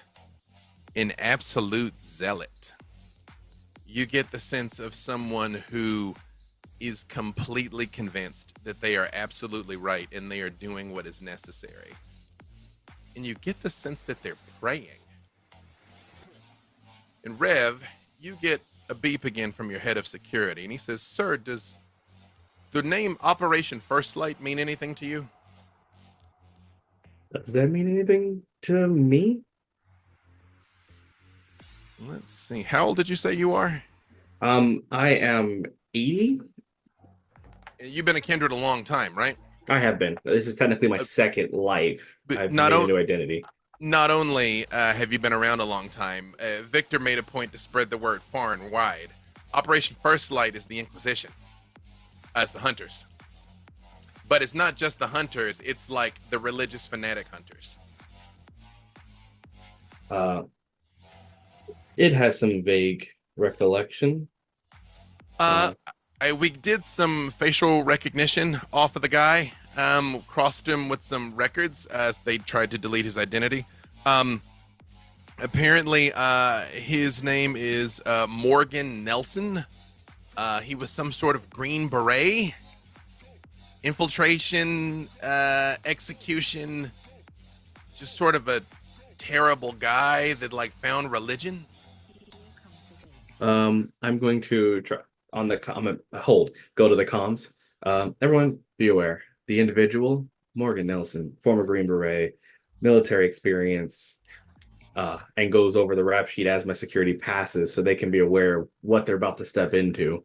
an absolute zealot. You get the sense of someone who is completely convinced that they are absolutely right and they are doing what is necessary. And you get the sense that they're praying. And Rev, you get a beep again from your head of security, and he says, "Sir, does the name Operation First Light mean anything to you?" Does that mean anything to me? Let's see. How old did you say you are? I am 80. You've been a kindred a long time, right? I have been. This is technically my second life. But I've not made a o- new identity. Not only have you been around a long time, Victor made a point to spread the word far and wide. Operation First Light is the Inquisition. It's the hunters. But it's not just the hunters, it's like the religious fanatic hunters. It has some vague recollection. We did some facial recognition off of the guy. Crossed him with some records as they tried to delete his identity. Apparently, his name is Morgan Nelson. He was some sort of Green Beret. Infiltration, execution, just sort of a terrible guy that like found religion. I'm going to try on the go to the comms. Everyone be aware. The individual, Morgan Nelson, former Green Beret, military experience, and goes over the rap sheet as my security passes so they can be aware of what they're about to step into.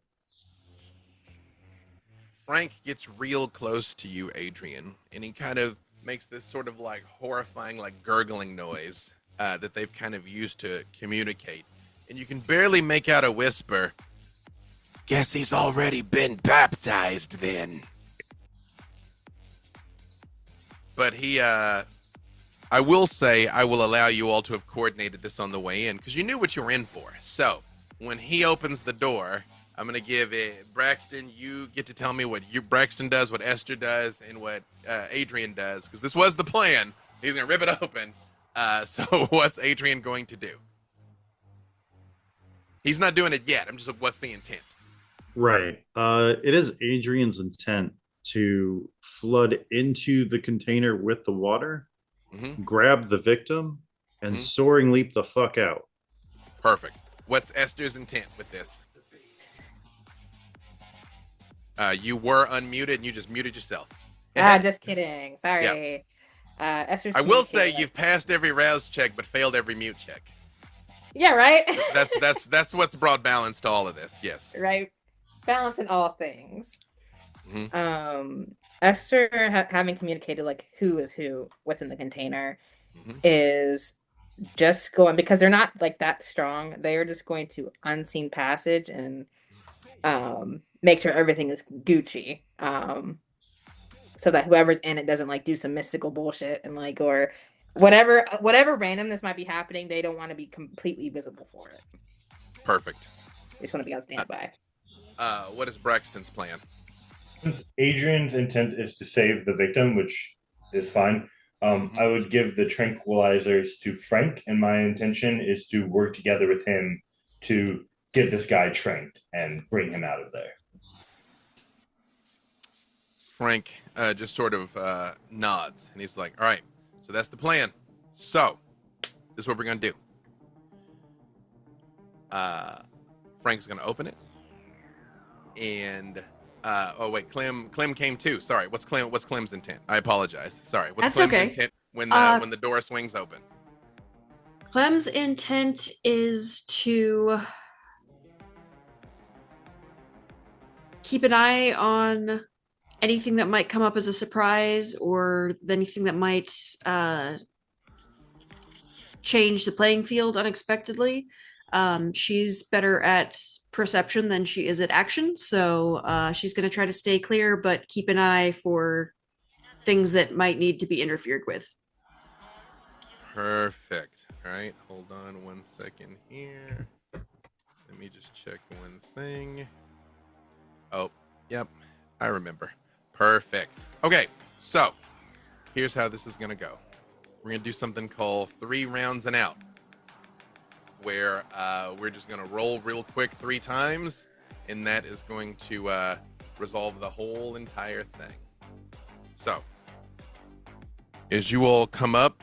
Frank gets real close to you, Adrian, and he kind of makes this sort of like horrifying, like gurgling noise that they've kind of used to communicate. And you can barely make out a whisper. "Guess he's already been baptized then." But I will say, I will allow you all to have coordinated this on the way in because you knew what you were in for. So when he opens the door, I'm going to give it, Braxton, you get to tell me what Braxton does, what Esther does, and what Adrian does, because this was the plan. He's going to rip it open. So what's Adrian going to do? He's not doing it yet. I'm just like, what's the intent? Right. It is Adrian's intent to flood into the container with the water, grab the victim, and soaring leap the fuck out. Perfect. What's Esther's intent with this? You were unmuted and you just muted yourself. Just kidding. Sorry. Yeah. Esther's I will say you've passed every rouse check but failed every mute check. Yeah, right? That's what's brought balance to all of this. Yes. Right. Balance in all things. Mm-hmm. Esther, having communicated like who is who, what's in the container, is just going, because they're not like that strong. They are just going to unseen passage and make sure everything is Gucci. So that whoever's in it doesn't like do some mystical bullshit and like, or whatever randomness might be happening, they don't want to be completely visible for it. Perfect. They just want to be on standby. What is Braxton's plan? Since Adrian's intent is to save the victim, which is fine, I would give the tranquilizers to Frank, and my intention is to work together with him to get this guy trained and bring him out of there. Frank just sort of nods, and he's like, all right, so that's the plan. So, this is what we're going to do. Frank's going to open it. And, oh, wait, Clem came too. Sorry, what's Clem's intent? I apologize. Sorry, what's That's Clem's okay. intent when the door swings open? Clem's intent is to keep an eye on anything that might come up as a surprise or anything that might change the playing field unexpectedly. She's better at perception than she is at action, so she's going to try to stay clear, but keep an eye for things that might need to be interfered with. Perfect. All right, hold on 1 second here. Let me just check one thing. Oh, Yep, I remember. Perfect. Okay, so here's how this is going to go. We're going to do something called 3 rounds and out, where we're just going to roll real quick 3 times, and that is going to resolve the whole entire thing. So, as you all come up,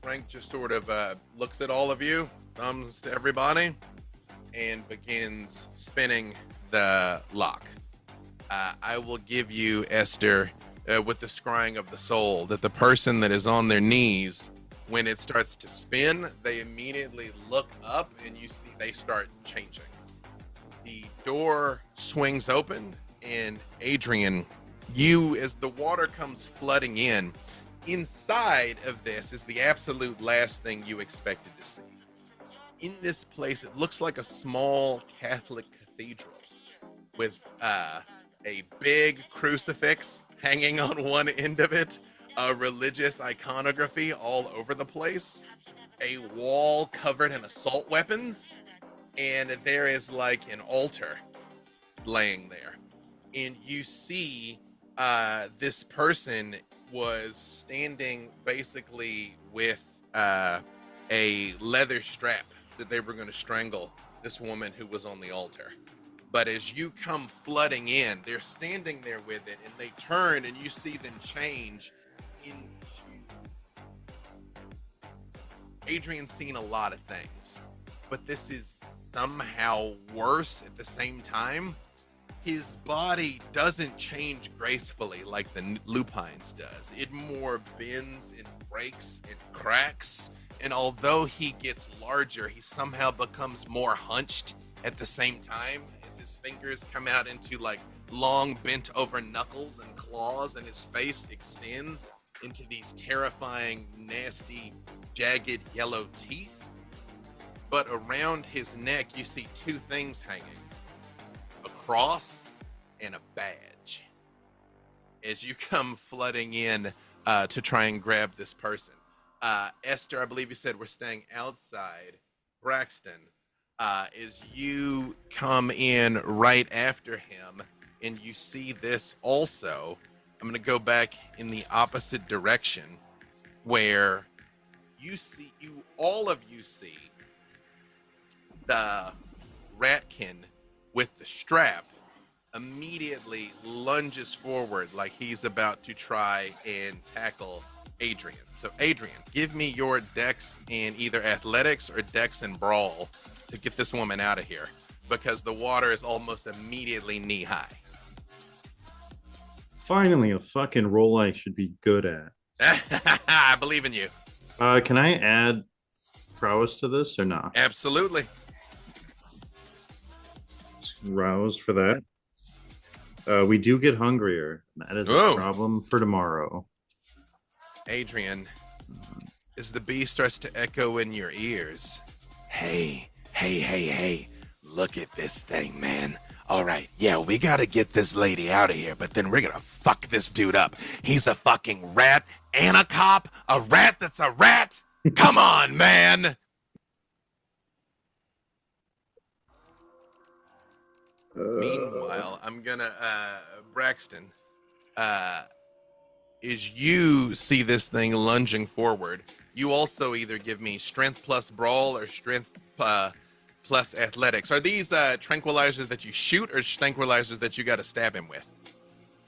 Frank just sort of looks at all of you, thumbs to everybody, and begins spinning the lock. I will give you, Esther, with the scrying of the soul, that the person that is on their knees, when it starts to spin, they immediately look up and you see they start changing. The door swings open, and Adrian, you, as the water comes flooding in, inside of this is the absolute last thing you expected to see. In this place, it looks like a small Catholic cathedral with a big crucifix hanging on one end of it, religious iconography all over the place, a wall covered in assault weapons, and there is like an altar laying there. And you see this person was standing basically with a leather strap that they were going to strangle this woman who was on the altar. But as you come flooding in, they're standing there with it, and they turn and you see them change into... Adrian's seen a lot of things, but this is somehow worse at the same time. His body doesn't change gracefully like the Lupine's does. It more bends and breaks and cracks. And although he gets larger, he somehow becomes more hunched at the same time, as his fingers come out into like long bent over knuckles and claws, and his face extends into these terrifying, nasty, jagged yellow teeth. But around his neck, you see 2 things hanging: a cross and a badge. As you come flooding in to try and grab this person. Esther, I believe you said we're staying outside. Braxton, as you come in right after him and you see this also, I'm going to go back in the opposite direction, where all of you see the ratkin with the strap immediately lunges forward like he's about to try and tackle Adrian. So Adrian, give me your dex in either athletics or dex and brawl to get this woman out of here, because the water is almost immediately knee high. Finally, a fucking roll I should be good at. I believe in you. Can I add prowess to this or not? Absolutely. Rouse for that. We do get hungrier. That is a problem for tomorrow. Adrian, as the bee starts to echo in your ears, hey, look at this thing, man. All right, yeah, we gotta get this lady out of here, but then we're gonna fuck this dude up. He's a fucking rat and a cop, a rat that's a rat. Come on, man. Meanwhile, I'm gonna, Braxton, as you see this thing lunging forward, you also either give me strength plus brawl or strength plus athletics. Are these tranquilizers that you shoot or tranquilizers that you got to stab him with?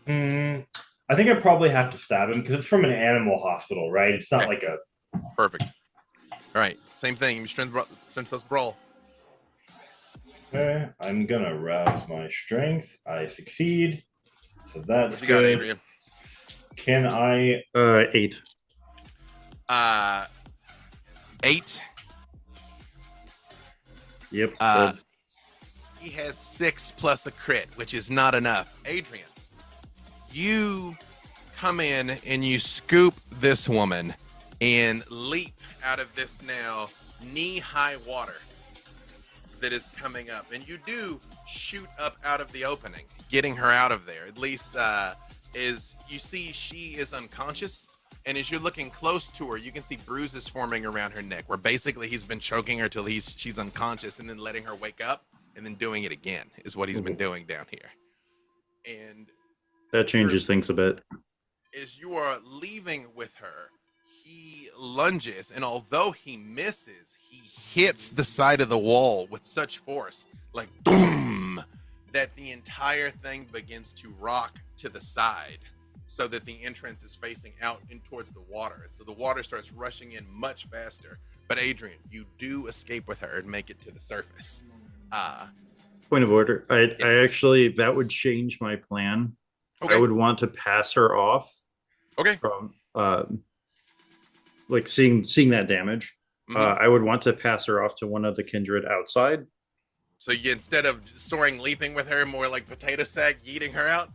I think I probably have to stab him because it's from an animal hospital, right? It's not like a... Perfect. All right, same thing. Strength plus brawl. Okay, I'm gonna rouse my strength. I succeed. So that's what you got, Adrian? Can I... 8. 8? Yep. He has 6 plus a crit, which is not enough. Adrian, you come in and you scoop this woman and leap out of this now knee-high water that is coming up. And you do shoot up out of the opening, getting her out of there. At least is you see she is unconscious. And as you're looking close to her, you can see bruises forming around her neck, where basically he's been choking her till she's unconscious and then letting her wake up and then doing it again is what he's been doing down here. And That changes things a bit. as you are leaving with her, he lunges, and although he misses, he hits the side of the wall with such force, like boom, that the entire thing begins to rock to the side so that the entrance is facing out in towards the water. And so the water starts rushing in much faster. But Adrian, you do escape with her and make it to the surface. Point of order. I Yes. actually, that would change my plan. Okay. I would want to pass her off. Okay. From like seeing that damage. Mhm. I would want to pass her off to one of the kindred outside. So you, instead of soaring, leaping with her, more like potato sack, yeeting her out?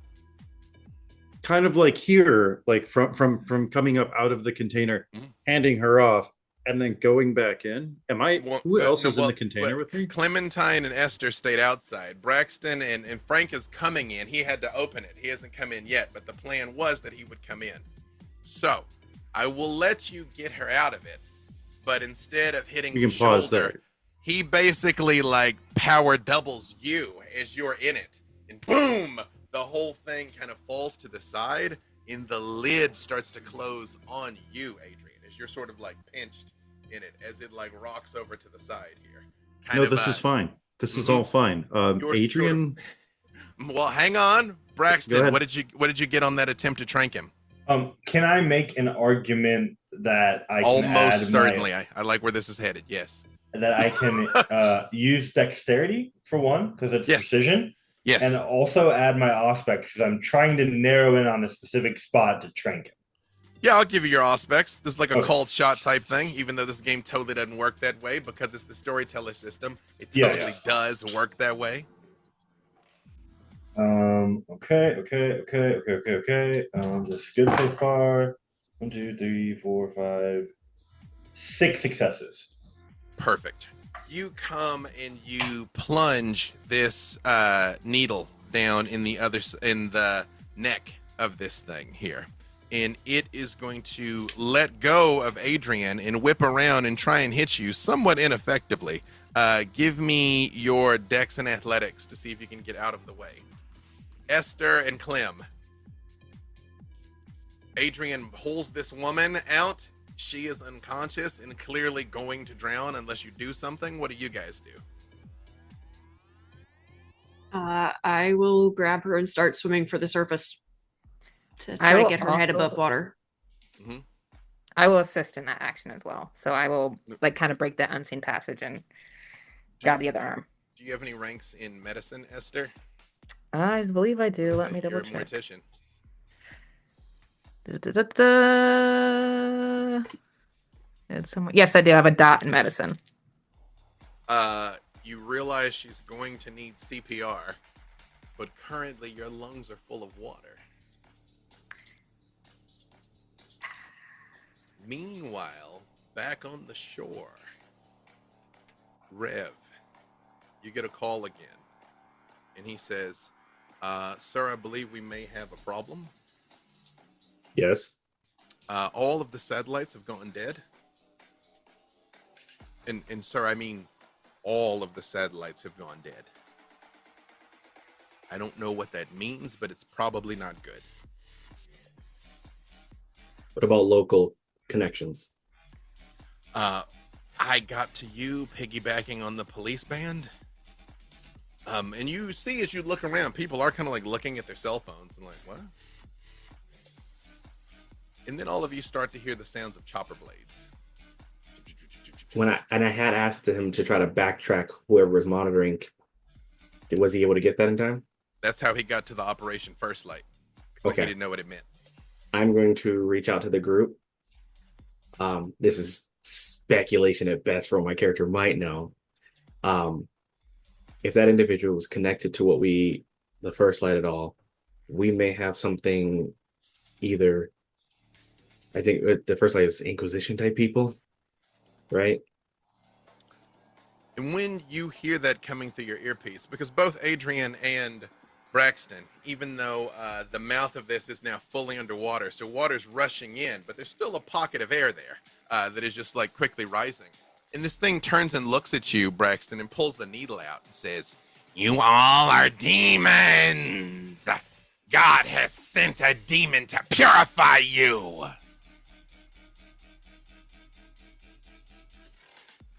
Kind of like here, like from coming up out of the container, handing her off, and then going back in. Who else is in the container with me? Clementine and Esther stayed outside. Braxton and Frank is coming in. He had to open it. He hasn't come in yet, but the plan was that he would come in. So I will let you get her out of it, but instead of hitting You the can pause shoulder, there. he basically like power doubles you as you're in it, and boom, the whole thing kind of falls to the side, and the lid starts to close on you, Adrian, as you're sort of like pinched in it, as it like rocks over to the side here. No, this is fine. This is all fine. Adrian. Well, hang on, Braxton. ahead. What did you get on that attempt to trank him? Can I make an argument that I can Almost add certainly. I like where this is headed. Yes. that I can use dexterity for one because it's precision. Yes. And also add my aspect because I'm trying to narrow in on a specific spot to trank him. Yeah, I'll give you your aspects. This is like a called shot type thing, even though this game totally doesn't work that way because it's the storyteller system. It totally does work that way. Okay. This is good so far. 1, 2, 3, 4, 5, 6 successes. Perfect. You come and you plunge this needle down in the neck of this thing here, and it is going to let go of Adrian and whip around and try and hit you somewhat ineffectively. Give me your dex and athletics to see if you can get out of the way. Esther and Clem. Adrian pulls this woman out. She is unconscious and clearly going to drown unless you do something. What do you guys do? I will grab her and start swimming for the surface to try to get her head above water. Mm-hmm. I will assist in that action as well. So I will like kind of break that unseen passage and grab the other arm. Do you have any ranks in medicine, Esther? I believe I do. Let me double check. You're a mortician. Yes, I do have a dot in medicine. You realize she's going to need CPR, but currently your lungs are full of water. Meanwhile, back on the shore, Rev, you get a call again, and he says, sir, I believe we may have a problem. Yes. All of the satellites have gone dead. And sir, I mean, all of the satellites have gone dead. I don't know what that means, but it's probably not good. What about local connections? I got to you piggybacking on the police band. And you see as you look around, people are kind of like looking at their cell phones and like, what? And then all of you start to hear the sounds of chopper blades. I had asked him to try to backtrack whoever was monitoring. Was he able to get that in time? That's how he got to the Operation First Light. But Okay. He didn't know what it meant. I'm going to reach out to the group. This is speculation at best for what my character might know. If that individual was connected to the First Light at all, we may have something either. I think the First Light is Inquisition type people, right? And when you hear that coming through your earpiece, because both Adrian and Braxton, even though the mouth of this is now fully underwater, so water's rushing in, but there's still a pocket of air there that is just like quickly rising. And this thing turns and looks at you, Braxton, and pulls the needle out and says, "You all are demons. God has sent a demon to purify you.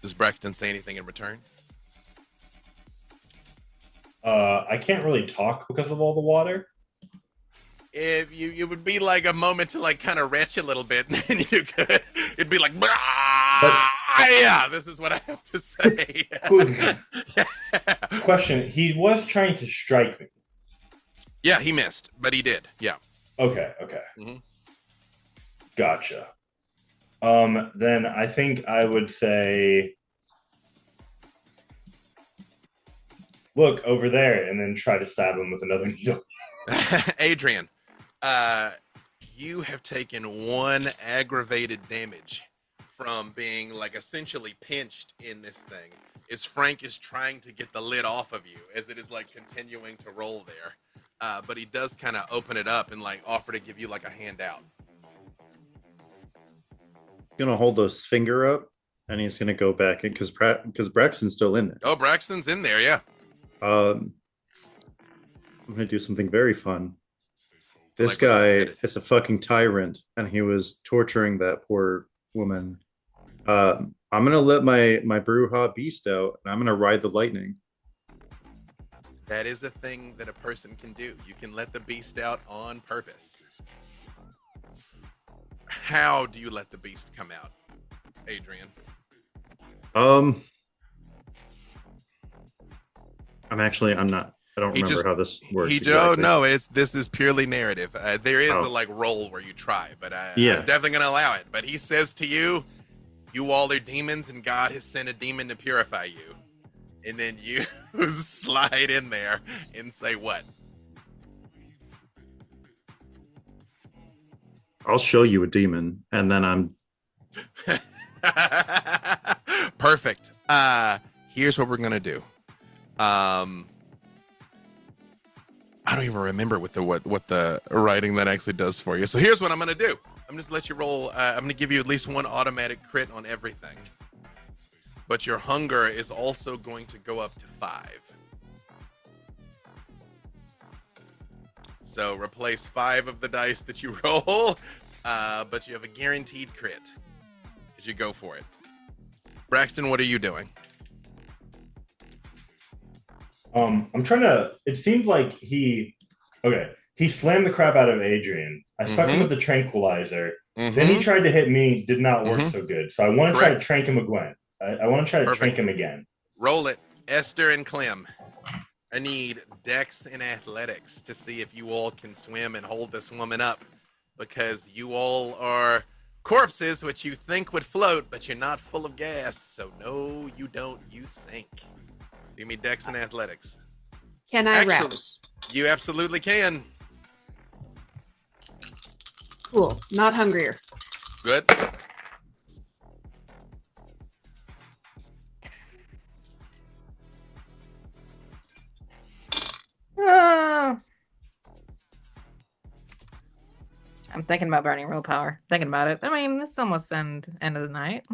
Does Braxton say anything in return? I can't really talk because of all the water. If you would be like a moment to like kind of retch a little bit, and then you could. It'd be like, yeah, this is what I have to say. Question: he was trying to strike me. Yeah, he missed, but he did. Yeah. Okay. Mhm. Gotcha. Then I think I would say, look over there, and then try to stab him with another needle. Adrian, you have taken 1 aggravated damage from being like essentially pinched in this thing as Frank is trying to get the lid off of you as it is like continuing to roll there. But he does kind of open it up and like offer to give you like a handout. Gonna hold his finger up, and he's gonna go back in because Braxton's still in there. Oh, Braxton's in there, yeah. I'm gonna do something very fun. This Like guy headed. is a fucking tyrant, and he was torturing that poor woman. I'm gonna let my Bruja beast out, and I'm gonna ride the lightning. That is a thing that a person can do. You can let the beast out on purpose. How do you let the beast come out, Adrian? I'm not. I don't remember how this works. Exactly. No, this is purely narrative. There is a like roll where you try, but I'm definitely gonna allow it. But he says to you, "You all are demons, and God has sent a demon to purify you." And then you slide in there and say what? I'll show you a demon, and then I'm perfect. Here's what we're gonna do. I don't even remember what the writing that actually does for you. So here's what I'm gonna do. I'm just let you roll. I'm gonna give you at least 1 automatic crit on everything. But your hunger is also going to go up to 5. So replace 5 of the dice that you roll, but you have a guaranteed crit as you go for it. Braxton, what are you doing? I'm trying to. It seems like he slammed the crap out of Adrian. I stuck him with the tranquilizer. Then he tried to hit me. Did not work so good. So I want to try to trank him again. I want to try to trank him again. Roll it, Esther and Clem. I need Dex and Athletics to see if you all can swim and hold this woman up, because you all are corpses which you think would float, but you're not full of gas. So no, you don't. You sink. Give me Dex and Athletics. Can I rouse? You absolutely can. Cool. Not hungrier. Good. I'm thinking about burning willpower. Thinking about it. I mean, it's almost end of the night.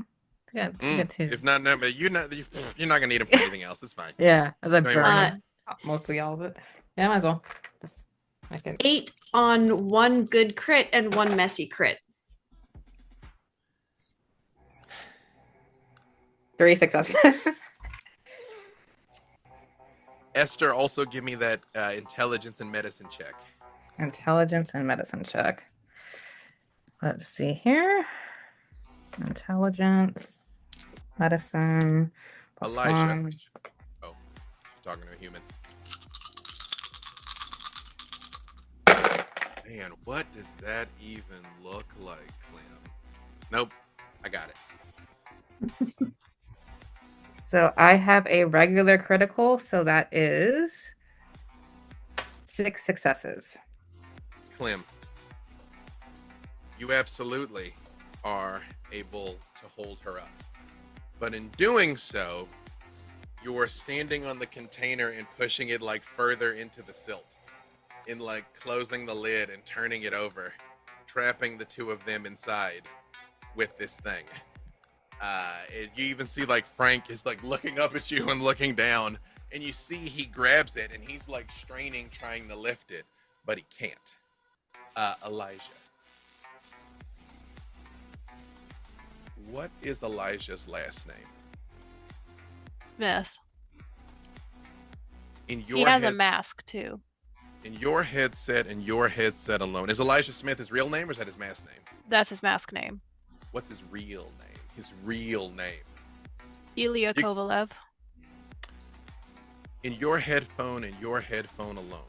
If not, no, but you're not gonna need them for anything else. It's fine. Yeah, as I burn mostly all of it. Yeah, might as well. Just make it. 8 on 1 good crit and 1 messy crit. 3 successes. Esther, also give me that intelligence and medicine check. Intelligence and medicine check. Let's see here. Intelligence, medicine. Elijah. 1. Oh, talking to a human. Man, what does that even look like, Clem? Nope, I got it. So I have a regular critical, so that is 6 successes. Clem, you absolutely are able to hold her up. But in doing so, you are standing on the container and pushing it like further into the silt, in like closing the lid and turning it over, trapping the 2 of them inside with this thing. You even see like Frank is like looking up at you and looking down, and you see he grabs it and he's like straining, trying to lift it, but he can't. Elijah. What is Elijah's last name? Beth. In He your has a head, mask too. in your headset and your headset alone, is Elijah Smith his real name or is that his mask name? That's his mask name. What's his real name? His real name. Ilya You- Kovalev. In your headphone and your headphone alone,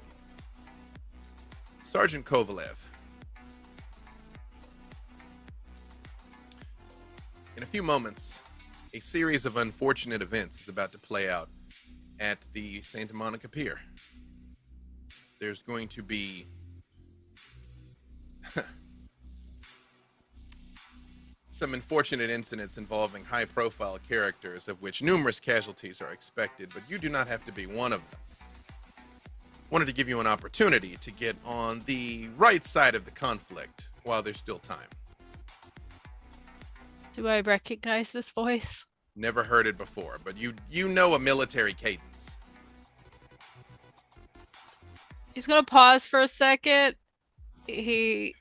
Sergeant Kovalev. In a few moments, a series of unfortunate events is about to play out at the Santa Monica Pier. There's going to be some unfortunate incidents involving high-profile characters, of which numerous casualties are expected, but you do not have to be one of them. Wanted to give you an opportunity to get on the right side of the conflict while there's still time. Do I recognize this voice? Never heard it before, but you know a military cadence. He's gonna pause for a second. He's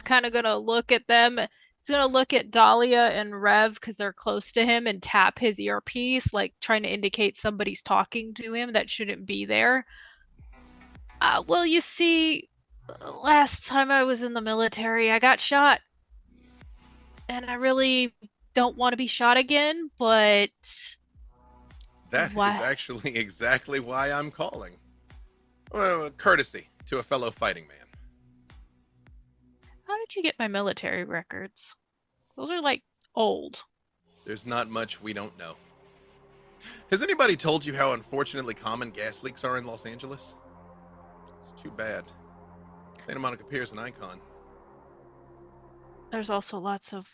kind of gonna look at them. He's gonna look at Dahlia and Rev because they're close to him and tap his earpiece, like trying to indicate somebody's talking to him that shouldn't be there. Well, you see, last time I was in the military, I got shot. And I really don't want to be shot again, but That is actually exactly why I'm calling. Well, courtesy to a fellow fighting man. How did you get my military records? Those are like old. There's not much we don't know. Has anybody told you how unfortunately common gas leaks are in Los Angeles? It's too bad. Santa Monica Pier is an icon. There's also lots of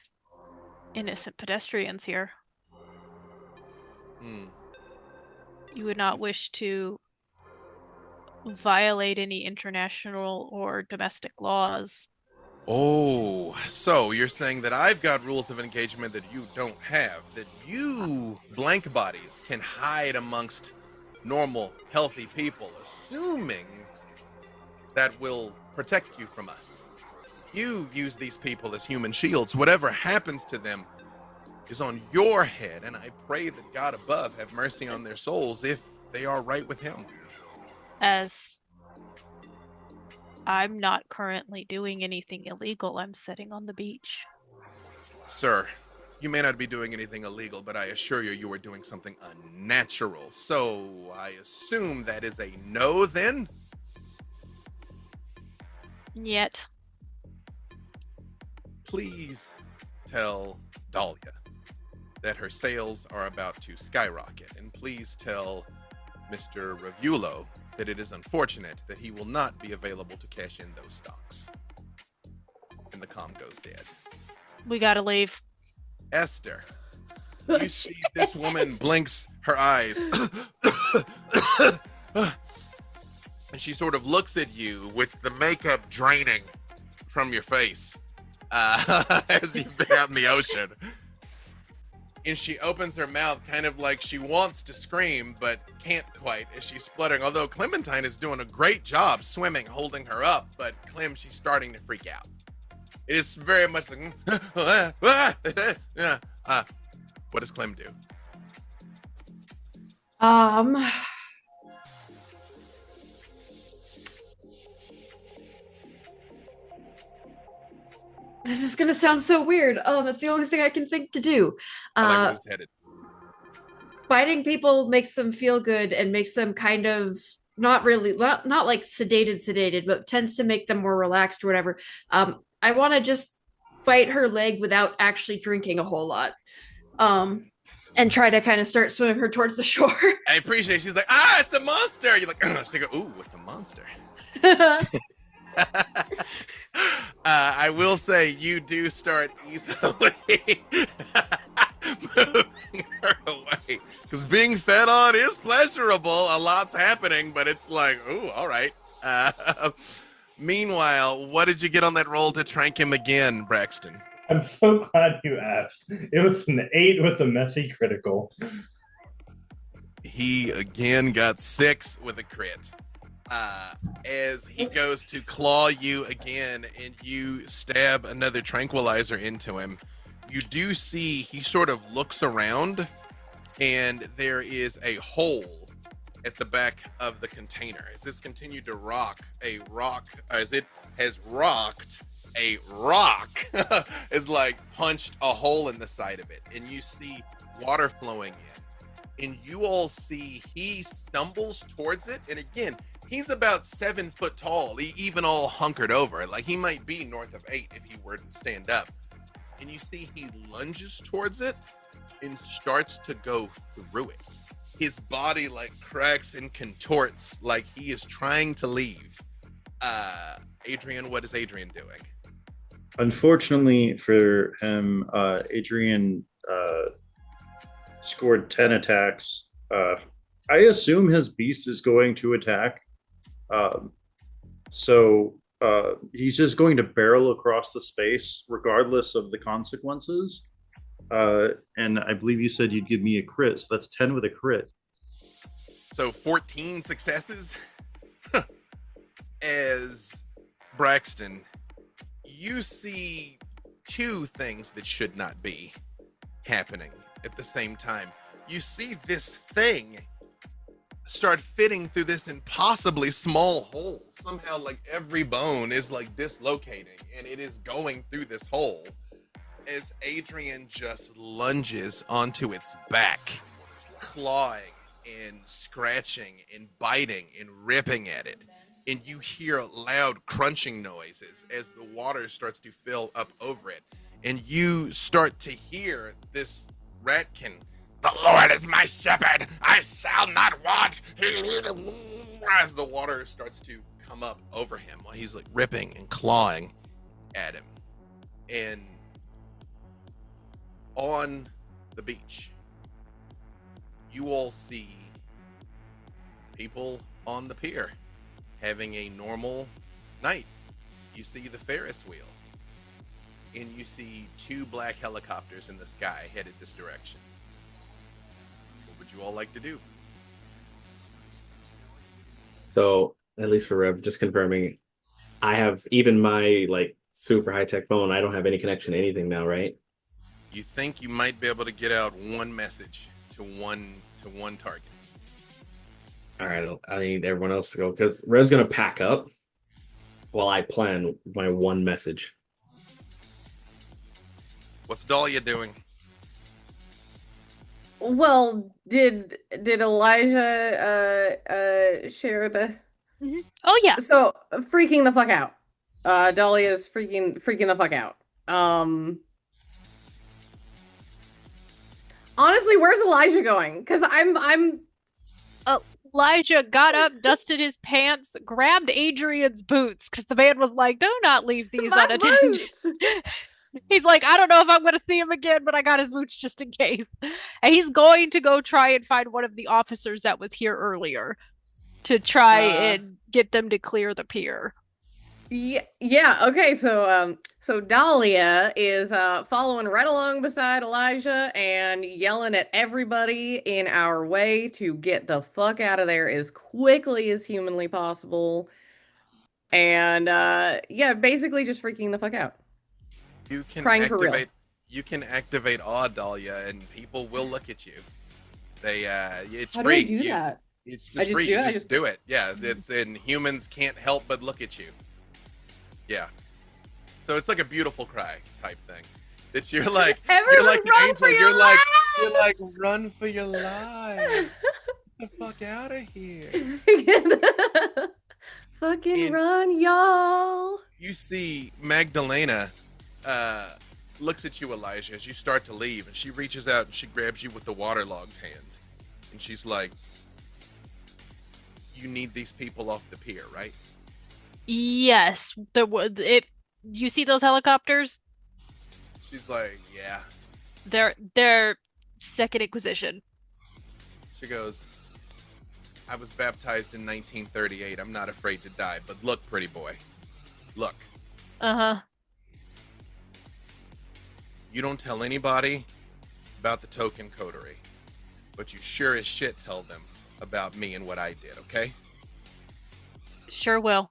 innocent pedestrians here. You would not wish to violate any international or domestic laws. Oh, so you're saying that I've got rules of engagement that you don't have, that you blank bodies can hide amongst normal, healthy people, assuming that will protect you from us. You use these people as human shields. Whatever happens to them is on your head, and I pray that God above have mercy on their souls if they are right with him. As I'm not currently doing anything illegal, I'm sitting on the beach. Sir, you may not be doing anything illegal, but I assure you, you are doing something unnatural. So I assume that is a no then? Yet. Please tell Dahlia that her sales are about to skyrocket. And please tell Mr. Revulo that it is unfortunate that he will not be available to cash in those stocks. And the comm goes dead. We gotta leave. Esther, you see this woman blinks her eyes. And she sort of looks at you with the makeup draining from your face as you've been out in the ocean. And she opens her mouth kind of like she wants to scream, but can't quite as she's spluttering. Although Clementine is doing a great job swimming, holding her up, but Clem, she's starting to freak out. It is very much like, what does Clem do? This is gonna sound so weird. It's the only thing I can think to do. I like where this is headed. Fighting people makes them feel good and makes them kind of not like sedated, but tends to make them more relaxed or whatever. I want to just bite her leg without actually drinking a whole lot. And try to kind of start swimming her towards the shore. I appreciate it. She's like, it's a monster. You're like, she go, ooh, it's a monster. I will say you do start easily moving her away. Because being fed on is pleasurable. A lot's happening, but it's like, ooh, all right. Meanwhile, what did you get on that roll to trank him again, Braxton? I'm so glad you asked. It was an 8 with a messy critical. He again got 6 with a crit. as he goes to claw you again and you stab another tranquilizer into him. You do see he sort of looks around and there is a hole at the back of the container. As this continued to as it has rocked, a rock is like punched a hole in the side of it. And you see water flowing in. And you all see he stumbles towards it. And again, he's about 7 foot tall. He even all hunkered over. Like he might be north of 8 if he were to stand up. And you see he lunges towards it and starts to go through it. His body like cracks and contorts like he is trying to leave. Adrian, what is Adrian doing? Unfortunately for him, Adrian scored 10 attacks. I assume his beast is going to attack. So he's just going to barrel across the space regardless of the consequences. And I believe you said you'd give me a crit, so that's 10 with a crit. So 14 successes. As Braxton, you see 2 things that should not be happening at the same time. You see this thing start fitting through this impossibly small hole. Somehow like every bone is like dislocating and it is going through this hole as Adrian just lunges onto its back, clawing and scratching and biting and ripping at it. And you hear loud crunching noises as the water starts to fill up over it. And you start to hear this ratkin, "The Lord is my shepherd, I shall not want," as the water starts to come up over him while he's like ripping and clawing at him. And on the beach, you all see people on the pier having a normal night. You see the Ferris wheel, and you see 2 black helicopters in the sky headed this direction. What would you all like to do? So, at least for Rev, just confirming, I have even my like super high-tech phone, I don't have any connection to anything now, right? You think you might be able to get out one message to one target. All right, I need everyone else to go because Rev's gonna pack up while I plan my one message. What's Dahlia doing? Well, did Elijah share the? Oh yeah. So freaking the fuck out. Dahlia's freaking the fuck out. Honestly, where's Elijah going? Because I'm Elijah got up, dusted his pants, grabbed Adrian's boots because the man was like, "Do not leave these my unattended." boots. He's like, "I don't know if I'm going to see him again, but I got his boots just in case." And he's going to go try and find one of the officers that was here earlier to try and get them to clear the pier. Yeah. Okay. So Dahlia is following right along beside Elijah and yelling at everybody in our way to get the fuck out of there as quickly as humanly possible. And yeah, basically just freaking the fuck out. You can Crying for real. You can activate Awe, Dahlia, and people will look at you. They it's How free. do I do that? It's I just just free. do it? You I just do it. Yeah, it's and humans can't help but look at you. Yeah. So it's like a beautiful cry type thing. That you're like Everyone you're like the run angel. for your You're like lives! run for your lives. Get the fuck out of here. Fucking And- run, y'all. You see Magdalena looks at you, Elijah, as you start to leave, and she reaches out and she grabs you with the waterlogged hand. And she's like, "You need these people off the pier, right?" Yes, you see those helicopters? She's like, "Yeah." They're Second Inquisition. She goes, "I was baptized in 1938. I'm not afraid to die. But look, pretty boy. Look. Uh-huh. You don't tell anybody about the token coterie. But you sure as shit tell them about me and what I did, okay?" Sure will.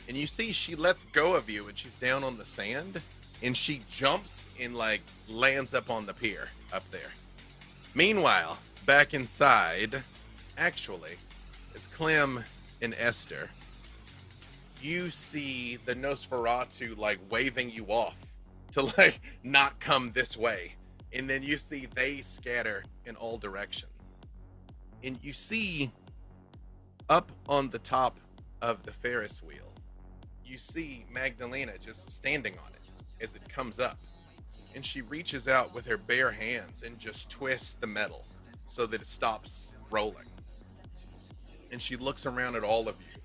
And you see she lets go of you and she's down on the sand and she jumps and like lands up on the pier up there. Meanwhile, back inside, actually, as Clem and Esther, you see the Nosferatu like waving you off to like not come this way. And then you see they scatter in all directions. And you see up on the top of the Ferris wheel, you see Magdalena just standing on it as it comes up. And she reaches out with her bare hands and just twists the metal so that it stops rolling. And she looks around at all of you.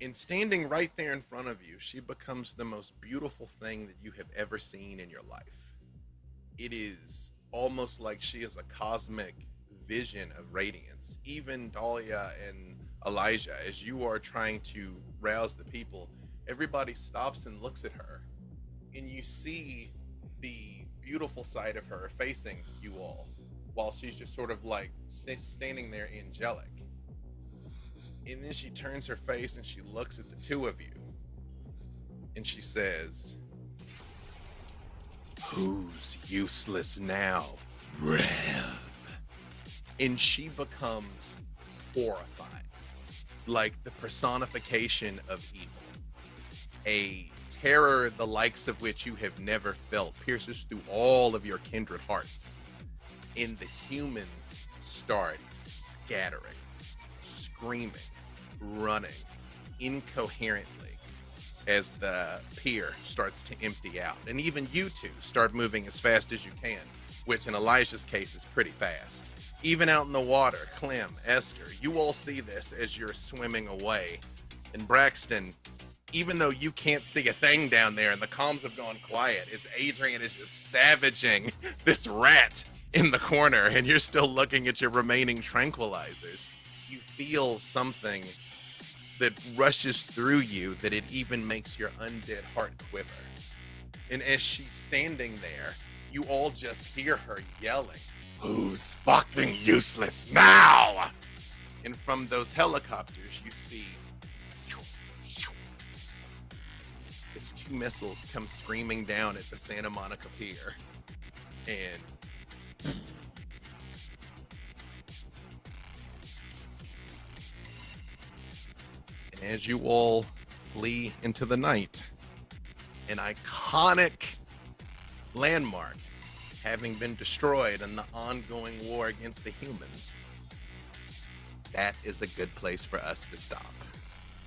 And standing right there in front of you, she becomes the most beautiful thing that you have ever seen in your life. It is almost like she is a cosmic vision of radiance. Even Dahlia and Elijah, as you are trying to rouse the people, everybody stops and looks at her. And you see the beautiful side of her facing you all, while she's just sort of like standing there angelic. And then she turns her face and she looks at the two of you. And she says, "Who's useless now, Rev?" And she becomes horrified, like the personification of evil. A terror the likes of which you have never felt pierces through all of your kindred hearts. And the humans start scattering, screaming, running incoherently as the pier starts to empty out. And even you two start moving as fast as you can, which in Elijah's case is pretty fast. Even out in the water, Clem, Esther, you all see this as you're swimming away. And Braxton, even though you can't see a thing down there and the comms have gone quiet, as Adrian is just savaging this rat in the corner and you're still looking at your remaining tranquilizers, you feel something that rushes through you that it even makes your undead heart quiver. And as she's standing there, you all just hear her yelling, "Who's fucking useless now?" And from those helicopters, you see as two missiles come screaming down at the Santa Monica Pier. And as you all flee into the night, an iconic landmark having been destroyed in the ongoing war against the humans, that is a good place for us to stop.